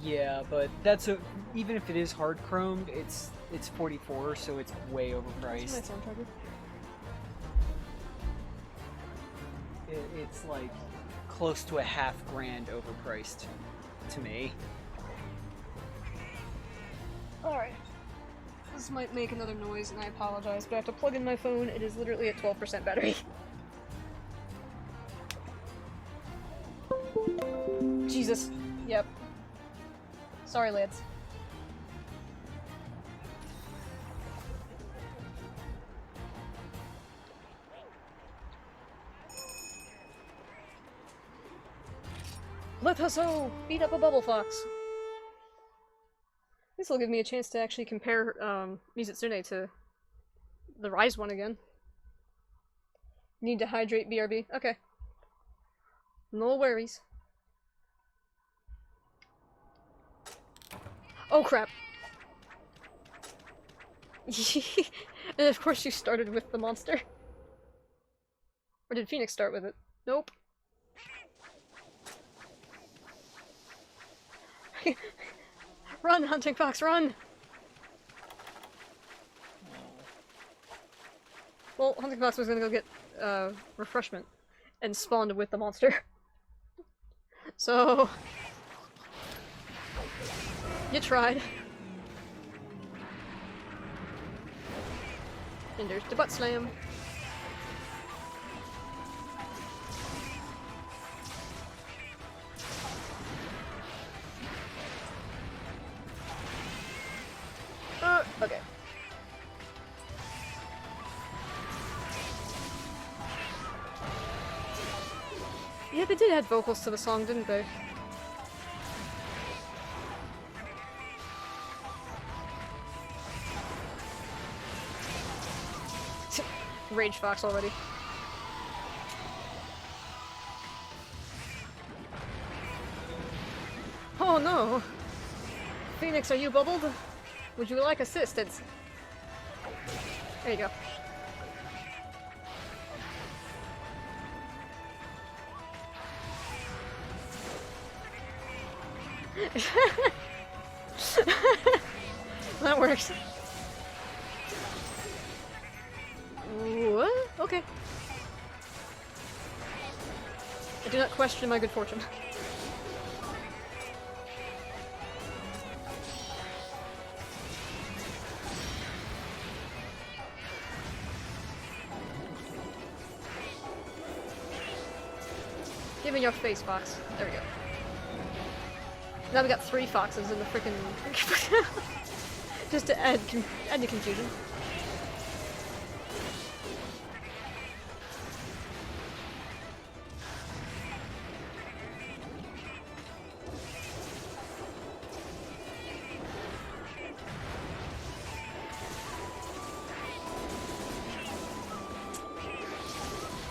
Yeah, but that's a... Even if it is hard chromed, it's 44, so it's way overpriced. That's a nice soundtracker. It's like close to $50,000 overpriced to me. Alright. This might make another noise and I apologize, but I have to plug in my phone. It is literally at 12% battery. Jesus. Yep. Sorry, lads. Let us beat up a bubble fox. This will give me a chance to actually compare Mizutsune to the Rise one again. Need to hydrate BRB. Okay. No worries. Oh crap. And of course you started with the monster. Or did Phoenix start with it? Nope. Run, hunting fox, run! Well, hunting fox was gonna go get refreshment and spawned with the monster. So you tried. And there's the butt slam. Okay. Yeah, they did add vocals to the song, didn't they? Rage Fox already. Oh no! Phoenix, are you bubbled? Would you like assistance? There you go. That works. What? Okay. I do not question my good fortune. Give me your face, fox. There we go. Now we got 3 foxes in the frickin' just to add to confusion.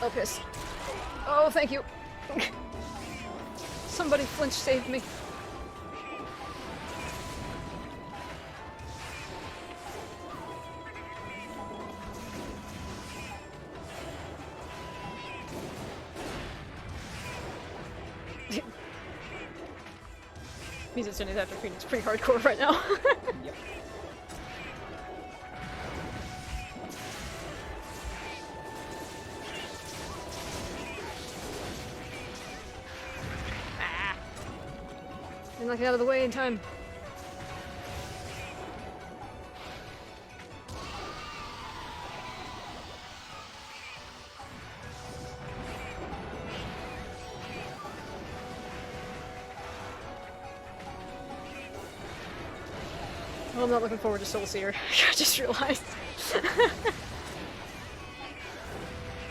Oh, piss. Oh, thank you. Somebody flinch saved me. Means it's after Phoenix pretty hardcore right now. Yep. Didn't knock it out of the way in time. Well, I'm not looking forward to Soul Seer. I just realized.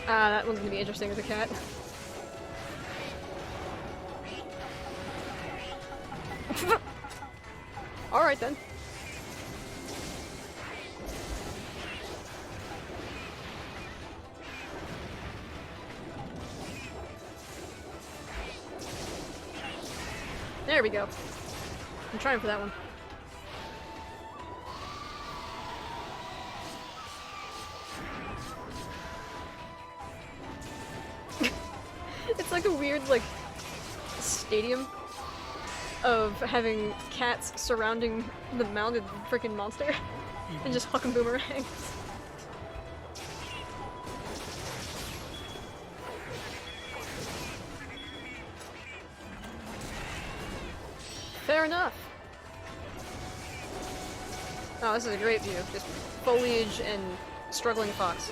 That one's gonna be interesting as a cat. Alright then. There we go. I'm trying for that one. It's like a weird, like, stadium of having cats surrounding the mounted freaking monster and just hucking boomerangs. Fair enough. Oh, this is a great view. Just foliage and struggling fox.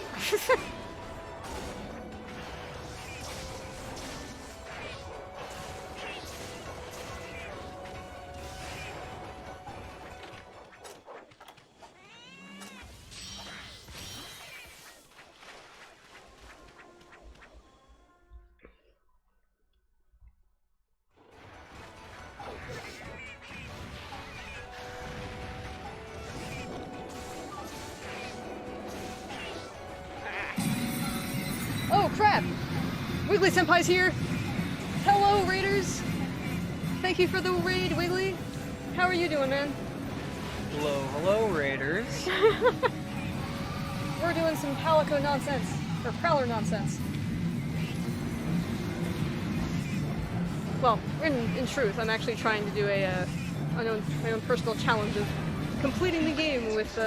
Oh crap! Wiggly Senpai's here! Hello, Raiders! Thank you for the raid, Wiggly! How are you doing, man? Hello, hello, Raiders. We're doing some Palico nonsense. Or Prowler nonsense. Well, in truth, I'm actually trying to do my own personal challenge of completing the game with,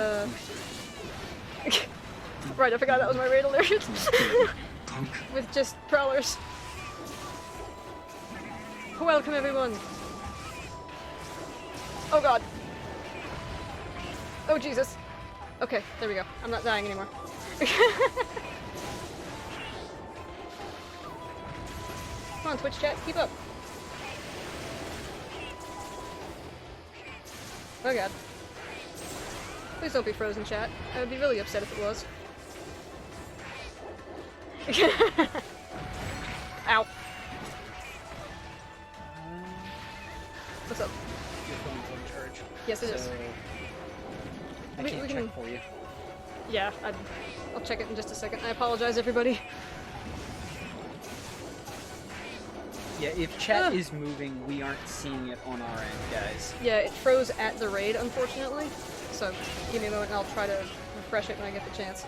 Right, I forgot that was my raid alert. With just Prowlers. Welcome, everyone! Oh god. Oh Jesus. Okay, there we go. I'm not dying anymore. Come on, Twitch chat, keep up. Oh god. Please don't be frozen, chat. I would be really upset if it was. Ow. What's up? Your phone's on charge. Yes, it is. I We can't can- check for you. Yeah, I'll check it in just a second. I apologize, everybody. Yeah, if chat is moving, we aren't seeing it on our end, guys. Yeah, it froze at the raid, unfortunately. So, give me a moment and I'll try to refresh it when I get the chance.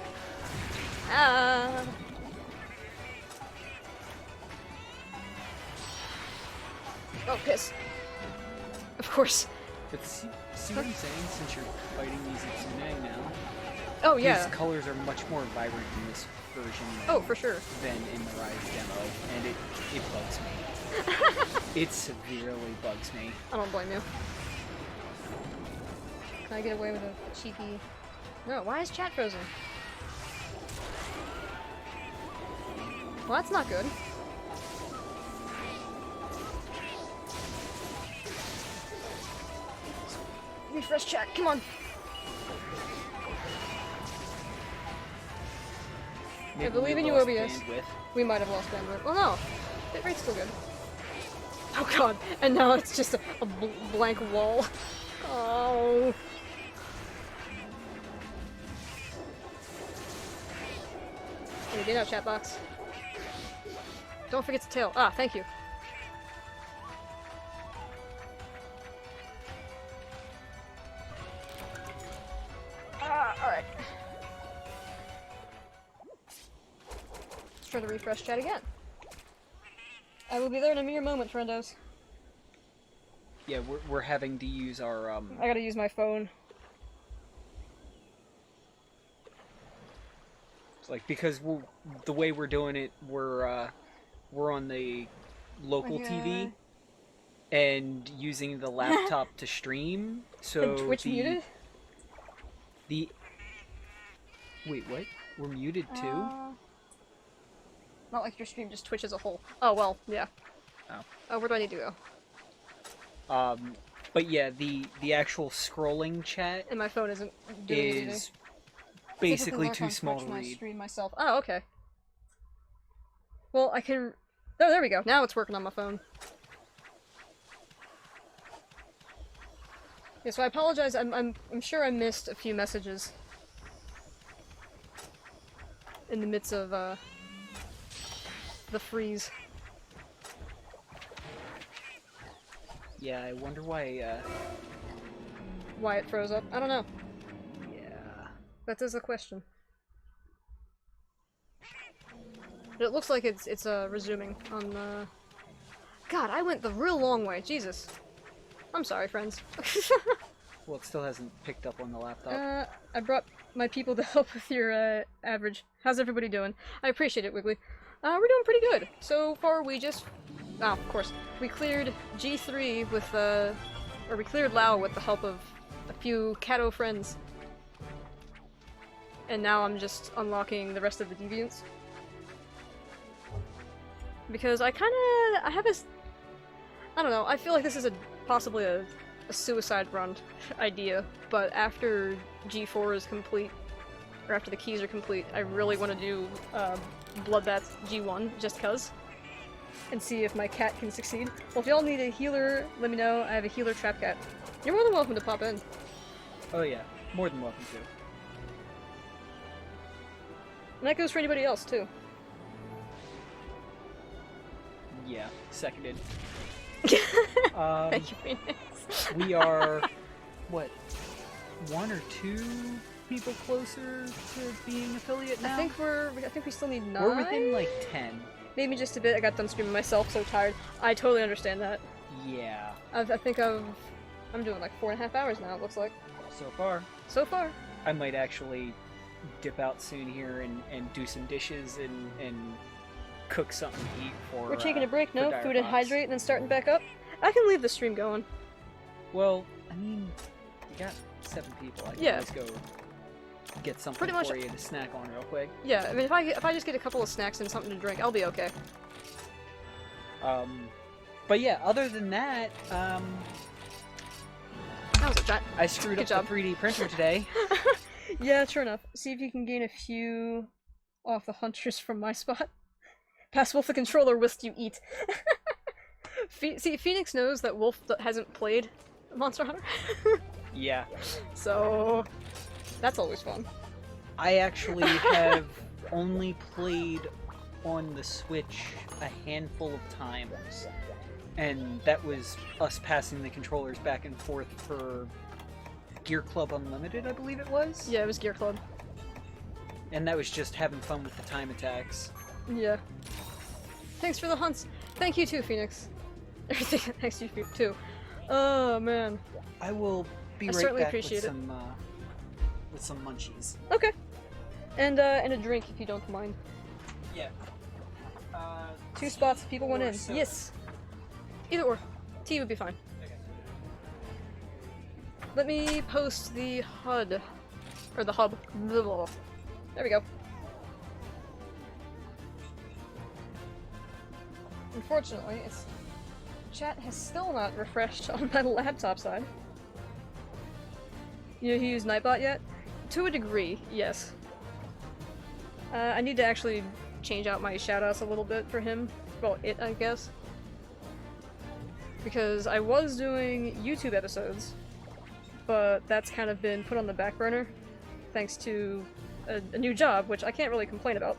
Ah! Oh, piss. Of course. But see what I'm saying? Since you're fighting these Itsune now, Oh, yeah. these colors are much more vibrant in this version Oh, for sure. than in the Rise demo, and it bugs me. It severely bugs me. I don't blame you. Can I get away with a cheeky... No, why is chat frozen? Well, that's not good. Refresh chat, come on! Maybe I believe we in you, lost OBS. bandwidth. We might have lost bandwidth. Well, no. Bitrate's still good. Oh god, and now it's just a blank wall. Oh. Hey, get out, chat box. Don't forget to tail. Ah, thank you. Ah, alright. Let's try to refresh chat again. I will be there in a mere moment, friendos. Yeah, we're having to use our I gotta use my phone. like because the way we're doing it, we're on the local TV and using the laptop to stream. And So Twitch muted? the wait, what? We're muted too? Not like your stream, just Twitch as a whole. Oh, well, yeah. Oh. Where do I need to go? But yeah, the actual scrolling chat And my phone isn't doing anything. is basically Typically too work on small Twitch to when I read. stream myself. Oh, okay. Well, I can... Oh, there we go. Now it's working on my phone. Yeah, so I apologize. I'm sure I missed a few messages in the midst of the freeze. Yeah, I wonder why. Why it froze up? I don't know. Yeah. That is a question. But it looks like it's resuming on the... God, I went the real long way. Jesus. I'm sorry, friends. Well, it still hasn't picked up on the laptop. I brought my people to help with your average. How's everybody doing? I appreciate it, Wiggly. We're doing pretty good. So far, we just... Oh, of course. We cleared G3 with, or we cleared Lao with the help of a few Kato friends. And now I'm just unlocking the rest of the deviants. Because I have a... I don't know, I feel like this is possibly a suicide run idea, but after G4 is complete, or after the keys are complete, I really want to do Bloodbath G1, just cuz, and see if my cat can succeed. Well, if y'all need a healer, let me know. I have a healer trap cat. You're more than welcome to pop in. Oh yeah, more than welcome to. And that goes for anybody else, too. Yeah, seconded. Thank you, Phoenix. We are, what, 1 or 2 people closer to being affiliate now? I think we still need 9? We're within like 10. Maybe just a bit. I got done streaming myself, so tired. I totally understand that. Yeah. I think I'm doing like 4.5 hours now, it looks like. So far. So far. I might actually dip out soon here and do some dishes and cook something to eat for We're taking a break, no? Dire Food and Fox. hydrate and then starting back up? I can leave the stream going. Well, I mean, you got 7 people. I can Yeah. always go get something Pretty much- for you to snack on real quick. Yeah, I mean, if I just get a couple of snacks and something to drink, I'll be okay. But yeah, other than that, That was a giant... I screwed Good up job. the 3D printer today. Yeah, sure enough. See if you can gain a few off the hunters from my spot. Pass Wolf the controller whilst you eat. See, Phoenix knows that Wolf hasn't played Monster Hunter. Yeah. So, that's always fun. I actually have only played on the Switch a handful of times. And that was us passing the controllers back and forth for Gear Club Unlimited, I believe it was? Yeah, it was Gear Club. And that was just having fun with the time attacks. Yeah. Thanks for the hunts. Thank you too, Phoenix. Thanks to you too. Oh, man. I will be I right certainly back appreciate with some munchies. Okay. And a drink, if you don't mind. Yeah. 2 spots, people went in. soda. Yes. Either or. Tea would be fine. Okay. Let me post the HUD. Or the hub. There we go. Unfortunately, chat has still not refreshed on my laptop side. You know, he used Nightbot yet? To a degree, yes. I need to actually change out my shoutouts a little bit for him. Well, I guess. Because I was doing YouTube episodes, but that's kind of been put on the back burner thanks to a new job, which I can't really complain about.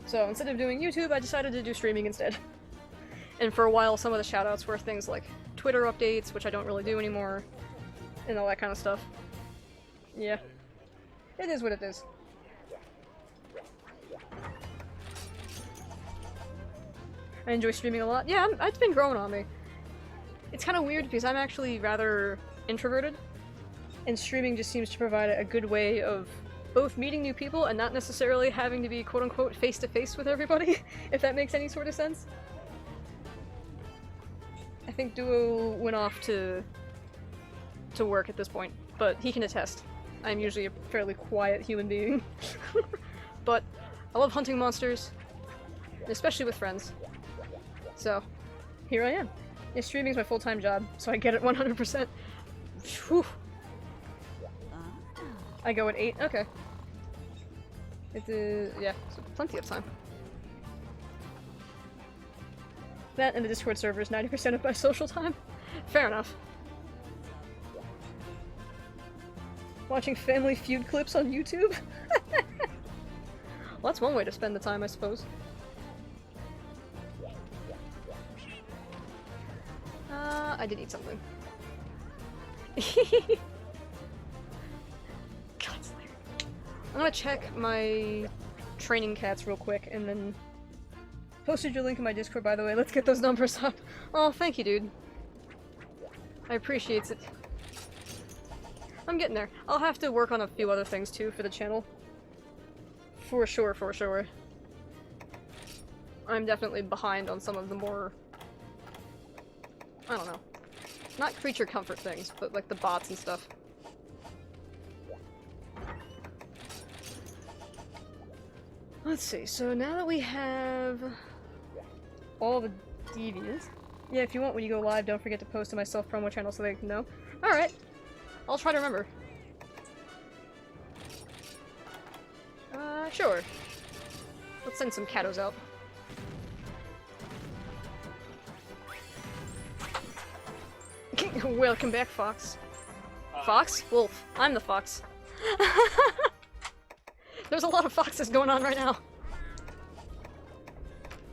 So instead of doing YouTube, I decided to do streaming instead. And for a while, some of the shoutouts were things like Twitter updates, which I don't really do anymore, and all that kind of stuff. Yeah. It is what it is. I enjoy streaming a lot. Yeah, it's been growing on me. It's kind of weird because I'm actually rather introverted, and streaming just seems to provide a good way of both meeting new people and not necessarily having to be quote-unquote face-to-face with everybody, if that makes any sort of sense. I think Duo went off to work at this point, but he can attest. I'm usually a fairly quiet human being. But I love hunting monsters, especially with friends. So, here I am. And streaming is my full-time job, so I get it 100%. Whew. I go at 8? Okay. Yeah, so plenty of time. That and the Discord server is 90% of my social time. Fair enough. Watching Family Feud clips on YouTube? Well, that's one way to spend the time, I suppose. I did eat something. God, Slayer. I'm gonna check my training cats real quick and then posted your link in my Discord, by the way. Let's get those numbers up. Oh, thank you, dude. I appreciate it. I'm getting there. I'll have to work on a few other things too for the channel. For sure, for sure. I'm definitely behind on some of the more, I don't know, not creature comfort things, but like the bots and stuff. Let's see, so now that we have all the deviants, yeah, if you want when you go live, don't forget to post to my self-promo channel so they can know. Alright, I'll try to remember. Sure. Let's send some catos out. Welcome back, Fox. Fox? Wolf. I'm the fox. There's a lot of foxes going on right now.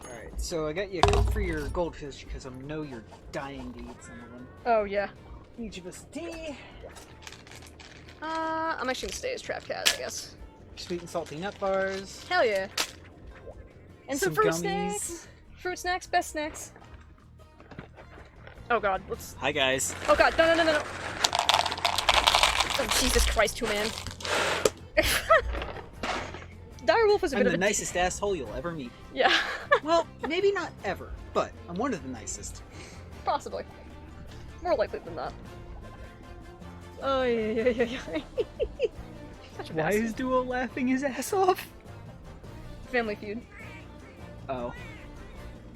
Alright, so I got you a coat for your goldfish because I know you're dying to eat some of them. Oh, yeah. Each of us tea. I'm actually gonna stay as Trap Cat, I guess. Sweet and salty nut bars. Hell yeah. And some fruit gummies. snacks. Fruit snacks, best snacks. Oh god, let's... Hi guys. Oh god, no. Oh, Jesus Christ, 2-man. Direwolf is a I'm bit the of a... nicest asshole you'll ever meet. Yeah. Well, maybe not ever, but I'm one of the nicest. Possibly. More likely than not. Oh, yeah. Such a Why bastard. is Duo laughing his ass off? Family Feud. Oh.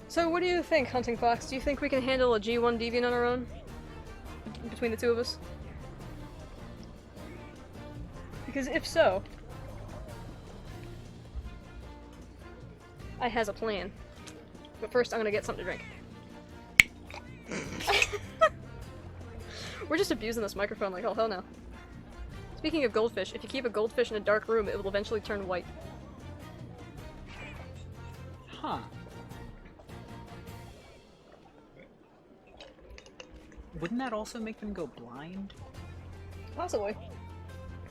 So what do you think, Hunting Fox? Do you think we can handle a G1 Deviant on our own? Between the two of us? Because if so... I has a plan. But first I'm gonna get something to drink. We're just abusing this microphone like hell no. Speaking of goldfish, if you keep a goldfish in a dark room, it will eventually turn white. Huh. Wouldn't that also make them go blind? Possibly.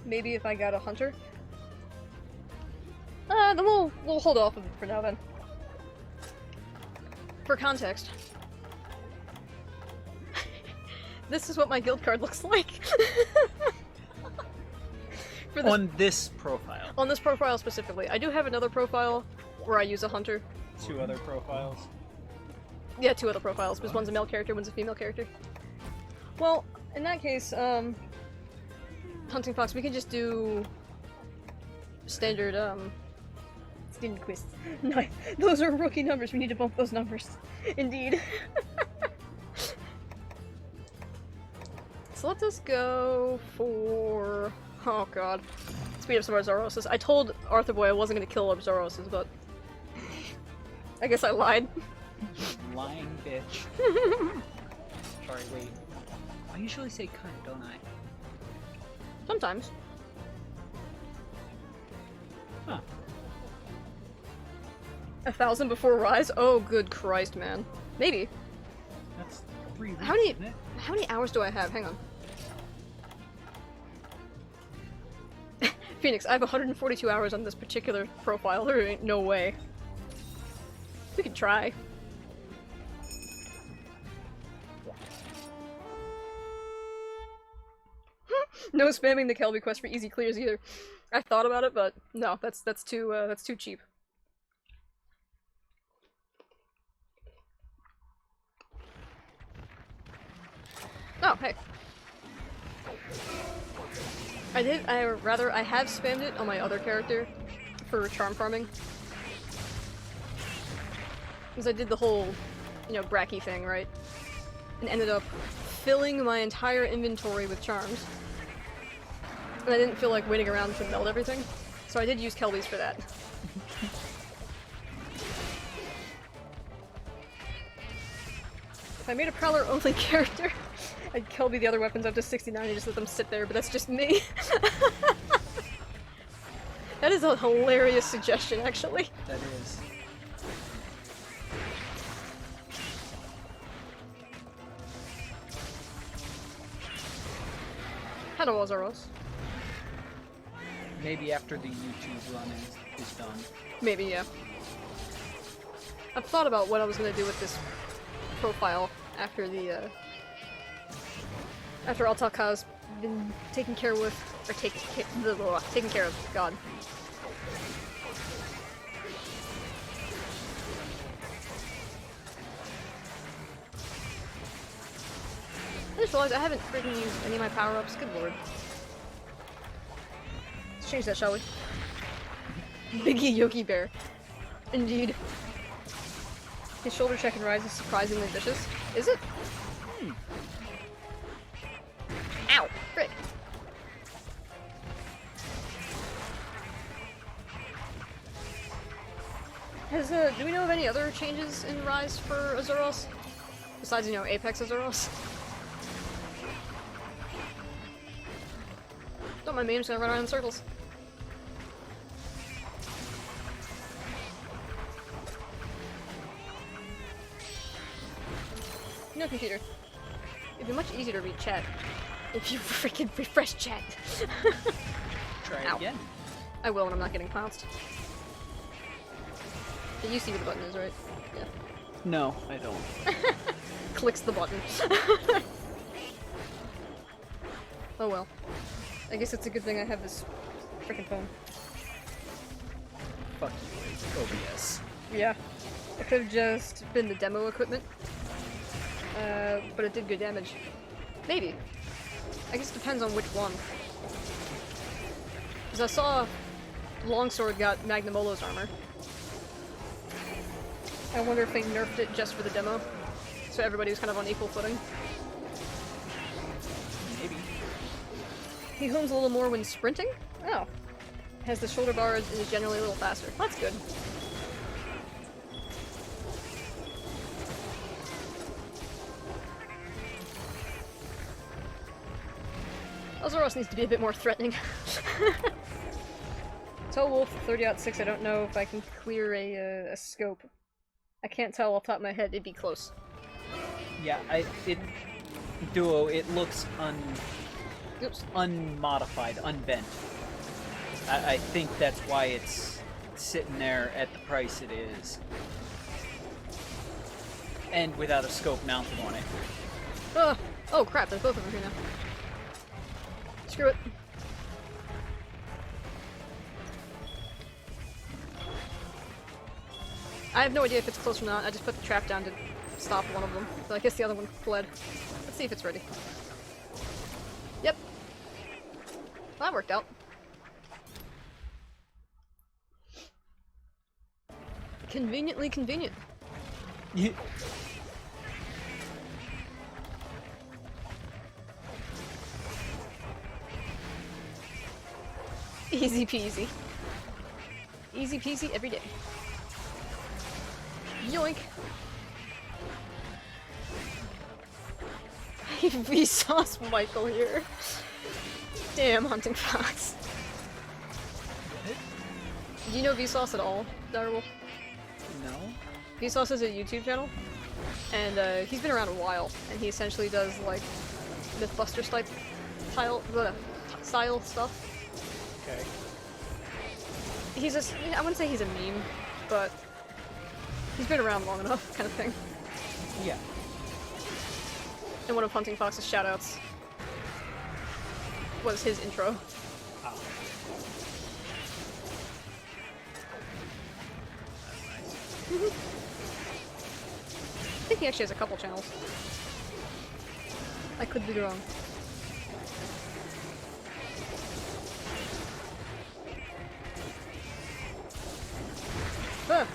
Maybe if I got a hunter. Then we'll hold off of it for now then. For context. This is what my guild card looks like. For this, On this profile. on this profile specifically. I do have another profile where I use a hunter. 2 other profiles. Yeah, 2 other profiles, because one's a male character, one's a female character. Well, in that case, Hunting Fox, we can just do standard, student quiz. No, those are rookie numbers, we need to bump those numbers. Indeed. So let us go for... oh god. Speed up some Arzaroses. I told Arthur Boy I wasn't going to kill Arzaroses, but... I guess I lied. Lying bitch. Sorry, wait. I usually say cunt, don't I? Sometimes. Huh. 1,000 before Rise? Oh, good Christ, man. Maybe. That's 3 weeks, How many- isn't it? How many hours do I have? Hang on. Phoenix, I have 142 hours on this particular profile. There ain't no way. We could try. No spamming the Kelby quest for easy clears either. I thought about it, but no, that's too cheap. Oh, hey. I have spammed it on my other character for charm farming. Because I did the whole, you know, Bracky thing, right? And ended up filling my entire inventory with charms. And I didn't feel like waiting around to meld everything. So I did use Kelby's for that. If I made a Prowler only character, I'd Kelby the other weapons up to 69 and just let them sit there, but that's just me. That is a hilarious suggestion, actually. That is. Hello, Azaros. Maybe after the YouTube run is done. Maybe, yeah. I've thought about what I was gonna do with this profile after the, after Altaka's been taken care with, or taken care of, God. I just realized I haven't freaking used any of my power-ups, good lord. Let's change that, shall we? Biggie Yogi Bear. Indeed. His shoulder check and rise is surprisingly vicious. Is it? Ow! Frick! Do we know of any other changes in Rise for Azuros? Besides, you know, Apex Azuros? Don't mind me, I'm just gonna run around in circles. No, computer. It'd be much easier to read chat if you freaking refresh chat. Try it Ow. again. I will when I'm not getting pounced. You see where the button is, right? Yeah. No, I don't. Clicks the button. Oh well. I guess it's a good thing I have this freaking phone. Fuck you, OBS. Yeah. It could have just been the demo equipment. But it did good damage. Maybe. I guess it depends on which one. Because I saw Longsword got Magnamolo's armor. I wonder if they nerfed it just for the demo. So everybody was kind of on equal footing. Maybe. He homes a little more when sprinting? Oh. Has the shoulder bar and is generally a little faster. That's good. Azuros needs to be a bit more threatening. Tell Wolf 30-6, I don't know if I can clear a scope. I can't tell off the top of my head, it'd be close. Yeah, Duo, it looks unmodified, unbent. I think that's why it's sitting there at the price it is. And without a scope mounted on it. Oh crap, there's both of them here now. Screw it. I have no idea if it's close or not, I just put the trap down to stop one of them. So I guess the other one fled. Let's see if it's ready. Yep. Well, that worked out. Conveniently convenient. Yeah. Easy peasy. Easy peasy every day. Yoink! Vsauce Michael here. Damn, Hunting Fox. Do you know Vsauce at all, Direwolf? No? Vsauce is a YouTube channel, and he's been around a while, and he essentially does like Mythbusters type style stuff. Okay. He's I wouldn't say he's a meme, but he's been around long enough, kind of thing. Yeah. And one of Hunting Fox's shoutouts was his intro. Oh. Nice. I think he actually has a couple channels. I could be wrong. Ah.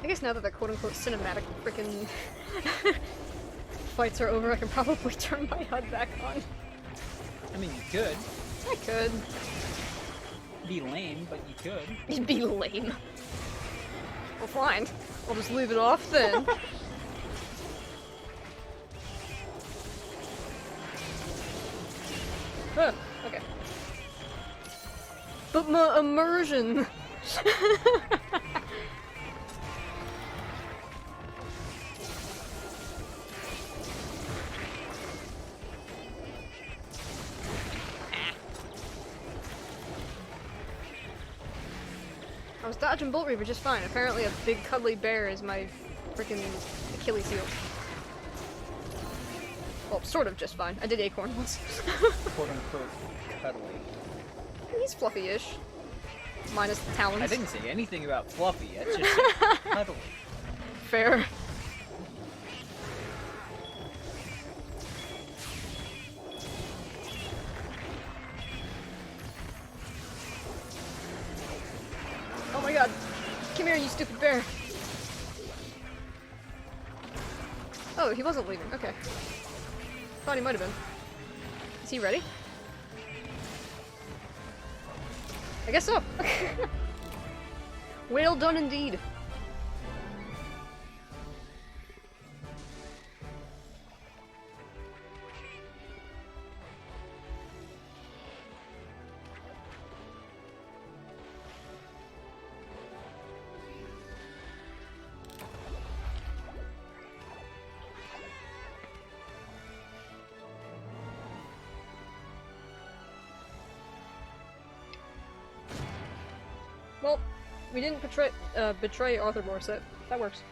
I guess now that the quote-unquote cinematic freaking fights are over, I can probably turn my HUD back on. I mean, you could. I could. Be lame, but you could. It'd be lame. Well, fine. I'll just leave it off then. Okay. But my immersion! I was dodging Bolt Reaver just fine. Apparently a big cuddly bear is my freaking Achilles heel. Well, sort of just fine. I did Acorn once. Quote unquote cuddly. He's fluffy-ish. Minus the talons. I didn't say anything about fluffy, I just said cuddly. Fair. Oh my god. Come here, you stupid bear. Oh, he wasn't leaving. Okay. Thought he might have been. Is he ready? I guess so. Well done indeed. Well, we didn't betray Arthur Morissette. That works.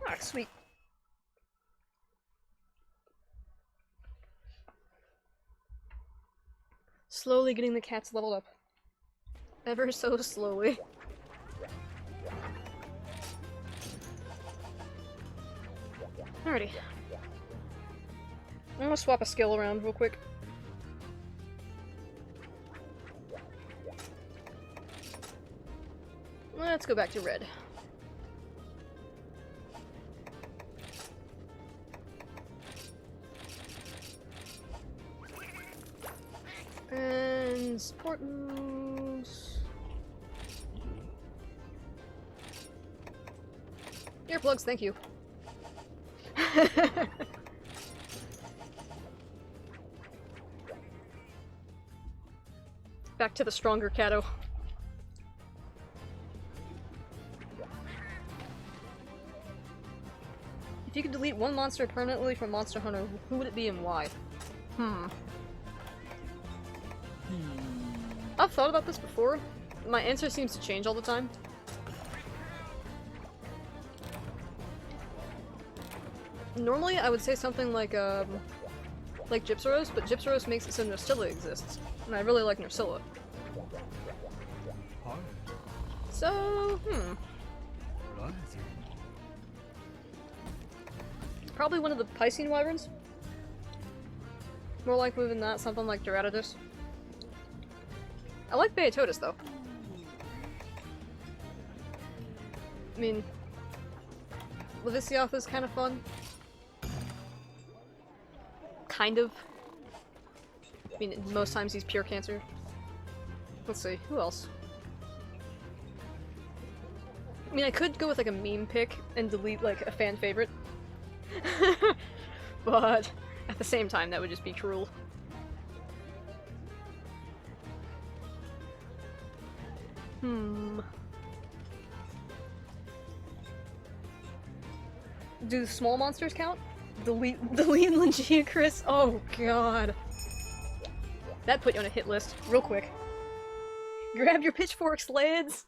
Ah, sweet. Slowly getting the cats leveled up. Ever so slowly. Alrighty. I'm gonna swap a skill around real quick. Let's go back to red. And support moves. Earplugs, thank you. Back to the stronger Kato. If you could delete one monster permanently from Monster Hunter, who would it be and why? I've thought about this before. My answer seems to change all the time. Normally, I would say something like Gypsaros, but Gypsaros makes it so Nursilla exists, and I really like Nursilla. So, probably one of the Piscine Wyverns. More likely than not, something like Geratodus. I like Beatotus, though. I mean, Levisioth is kind of fun. Kind of. I mean, most times he's pure cancer. Let's see, who else? I mean, I could go with like a meme pick and delete like a fan favorite. But at the same time, that would just be cruel. Do small monsters count? Delete Lingia, Chris. Oh god. That put you on a hit list real quick. Grab your pitchforks, lads.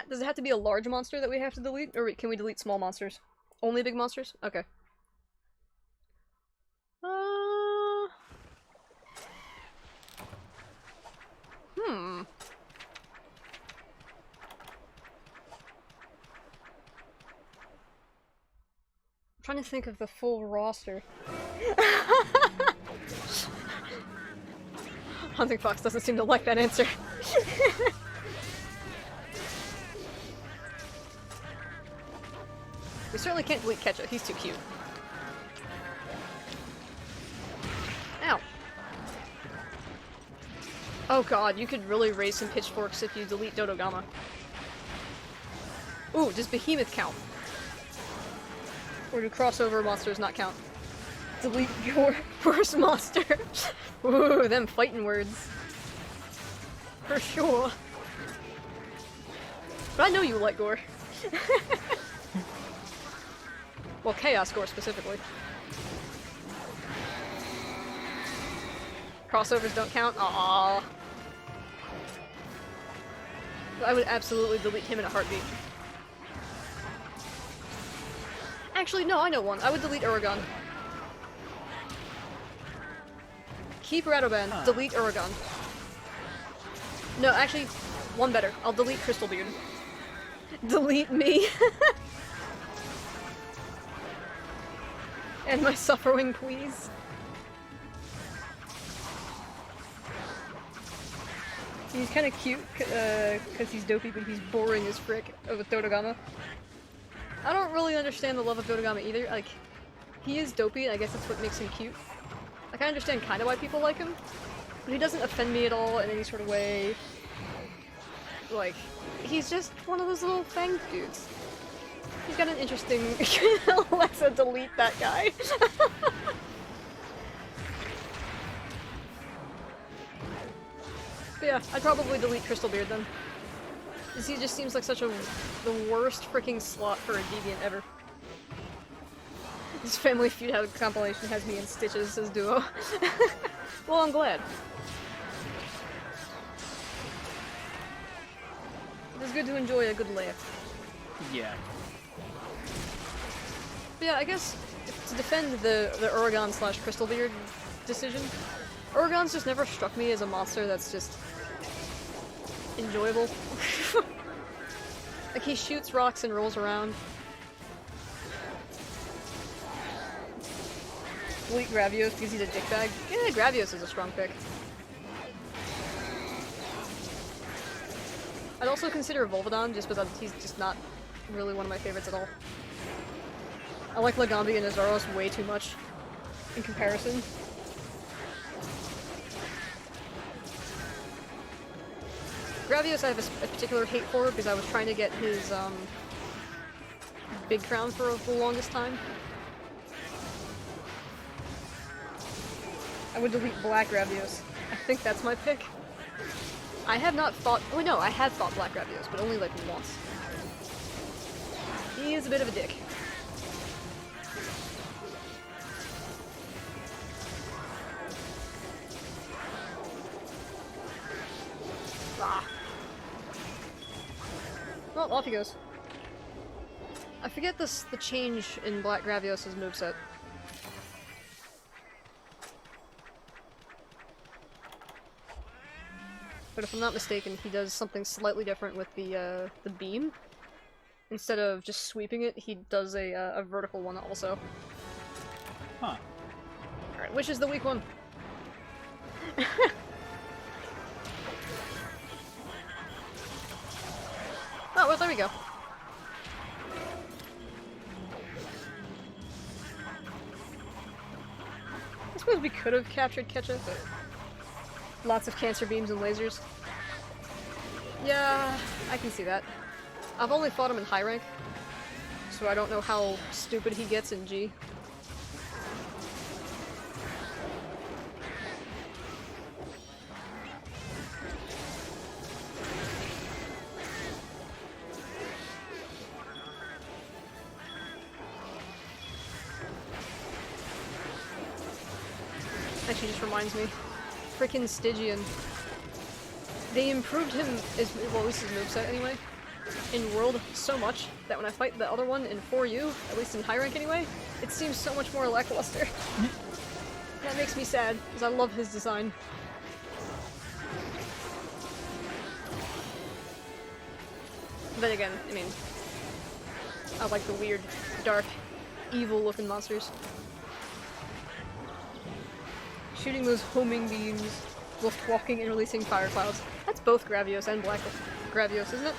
Does it have to be a large monster that we have to delete, or can we delete small monsters? Only big monsters? Okay. Hmm. I'm trying to think of the full roster. Hunting Fox doesn't seem to like that answer. We certainly can't delete Ketchup, he's too cute. Ow. Oh god, you could really raise some pitchforks if you delete Dodogama. Ooh, does Behemoth count? Or do crossover monsters not count? Delete your worst monster. Ooh, them fighting words. For sure. But I know you like gore. Well, Chaos Gore specifically. Crossovers don't count? Aww. I would absolutely delete him in a heartbeat. Actually, no, I know one. I would delete Uragon. Keep Radoban. Delete Uragon. No, actually, one better. I'll delete Crystalbeard. Delete me. And my suffering, please. He's kind of cute, because he's dopey, but he's boring as frick with Dodogama. I don't really understand the love of Dodogama either. Like, he is dopey, and I guess that's what makes him cute. Like, I understand kind of why people like him, but he doesn't offend me at all in any sort of way. Like, he's just one of those little fang dudes. He's got an interesting... Alexa, delete that guy. But yeah, I'd probably delete Crystalbeard then. Because he just seems like such the worst freaking slot for a deviant ever. This Family Feud compilation has me in stitches as duo. Well, I'm glad. It was good to enjoy a good laugh. Yeah. But yeah, I guess to defend the Uragon / Crystalbeard decision, Uragon's just never struck me as a monster that's just enjoyable. Like, he shoots rocks and rolls around. Delete Gravios because he's a dickbag. Yeah, Gravios is a strong pick. I'd also consider Volvidon just because he's just not really one of my favorites at all. I like Lagambi and Azaros way too much in comparison. Gravios I have a particular hate for because I was trying to get his big crown for the longest time. I would delete Black Gravios. I think that's my pick. I have not fought- oh no, I have fought Black Gravios, but only like once. He is a bit of a dick. Ah. Well, off he goes. I forget the change in Black Gravios' moveset. But if I'm not mistaken, he does something slightly different with the beam. Instead of just sweeping it, he does a vertical one also. Huh. Alright, which is the weak one? Oh, well, there we go. I suppose we could have captured Ketchup, but lots of cancer beams and lasers. Yeah, I can see that. I've only fought him in high rank, so I don't know how stupid he gets in G. actually just reminds me. Freaking Stygian. They improved him, well at least his moveset anyway, in World so much that when I fight the other one in 4U, at least in high rank anyway, it seems so much more lackluster. That makes me sad, because I love his design. Then again, I mean, I like the weird, dark, evil-looking monsters. Shooting those homing beams whilst walking and releasing fire clouds. That's both Gravios and Black Gravios, isn't it?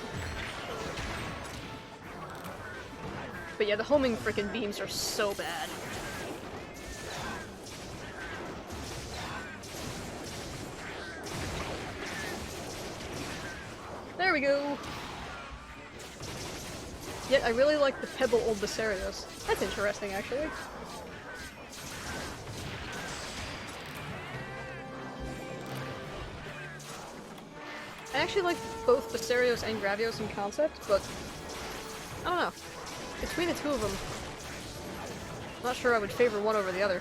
But yeah, the homing frickin' beams are so bad. There we go! Yet I really like the Pebble Old Basarios. That's interesting, actually. I actually like both Basarios and Gravios in concept, but I don't know. Between the two of them, I'm not sure I would favor one over the other.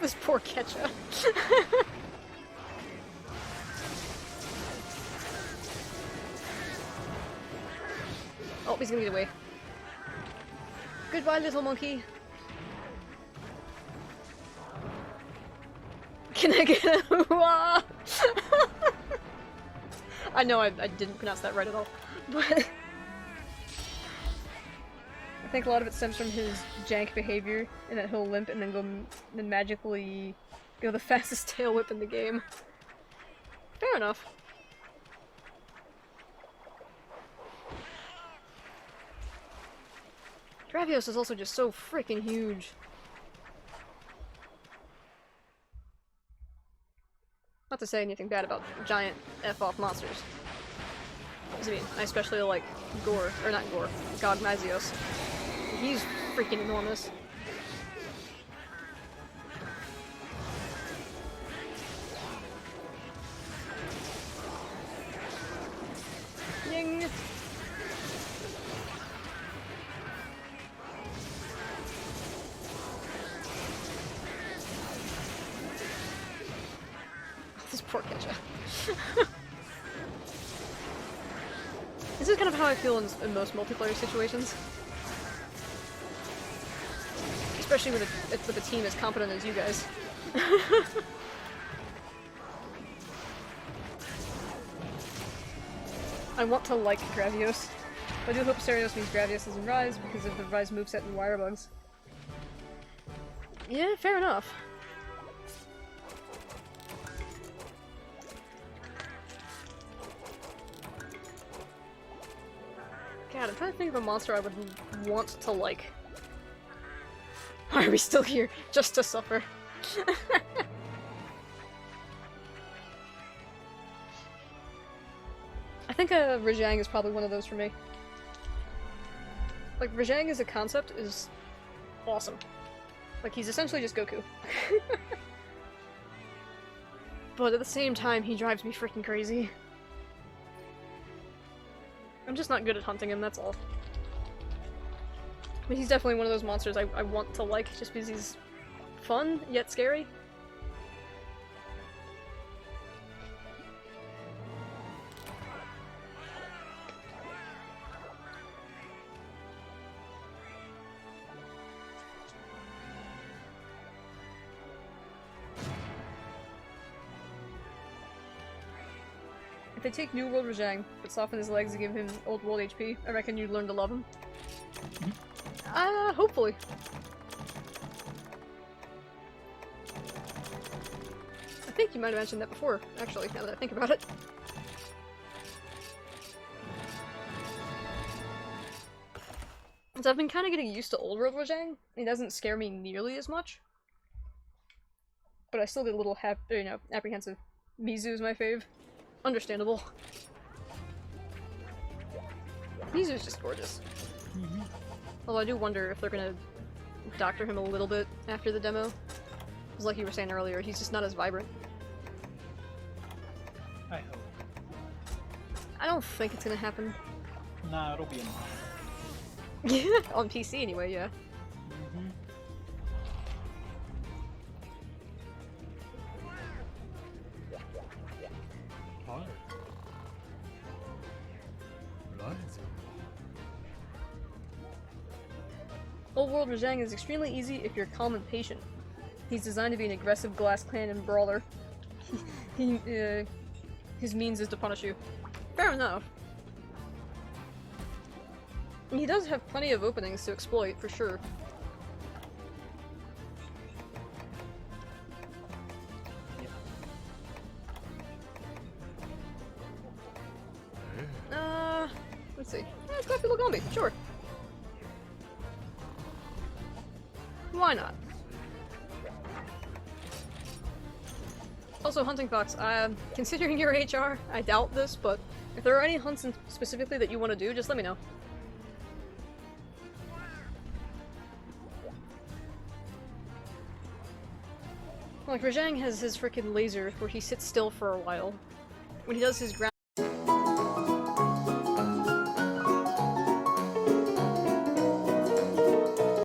This poor Ketcha. Oh, he's gonna get away. Goodbye, little monkey. Can I get him? I know I didn't pronounce that right at all, but I think a lot of it stems from his jank behavior, and that he'll limp and then magically go the fastest tail whip in the game. Fair enough. Gravios is also just so freaking huge. Not to say anything bad about giant F-off monsters. I mean, I especially like Gore, or not Gore, Gogmazios. He's freaking enormous. Ying! This poor Ketcha. This is kind of how I feel in most multiplayer situations. Especially with a team as competent as you guys. I want to like Gravios. I do hope Serios means Gravios is in Rise because of the Rise moveset and wire bugs. Yeah, fair enough. God, I'm trying to think of a monster I would want to like. Why are we still here? Just to suffer. I think Rajang is probably one of those for me. Like, Rajang as a concept is awesome. Like, he's essentially just Goku. But at the same time, he drives me freaking crazy. I'm just not good at hunting him, that's all. But he's definitely one of those monsters I want to like, just because he's fun, yet scary. If they take New World Rajang, but soften his legs and give him Old World HP, I reckon you'd learn to love him. Hopefully. I think you might have mentioned that before, actually, now that I think about it. So I've been kind of getting used to Old World Rajang. He doesn't scare me nearly as much. But I still get a little apprehensive. Mizu's my fave. Understandable. Mizu's just gorgeous. Mm-hmm. Although I do wonder if they're gonna doctor him a little bit after the demo. Because like you were saying earlier, he's just not as vibrant. I hope. I don't think it's gonna happen. Nah, it'll be a mod. On PC anyway, yeah. Mm-hmm. Old World Rajang is extremely easy if you're calm and patient. He's designed to be an aggressive glass cannon brawler. His means is to punish you. Fair enough. He does have plenty of openings to exploit, for sure. Let's see. Let's go after Lagombi, sure. Why not? Also, Hunting Fox, considering your HR, I doubt this, but if there are any hunts specifically that you want to do, just let me know. Like, Rajang has his frickin' laser where he sits still for a while. When he does his ground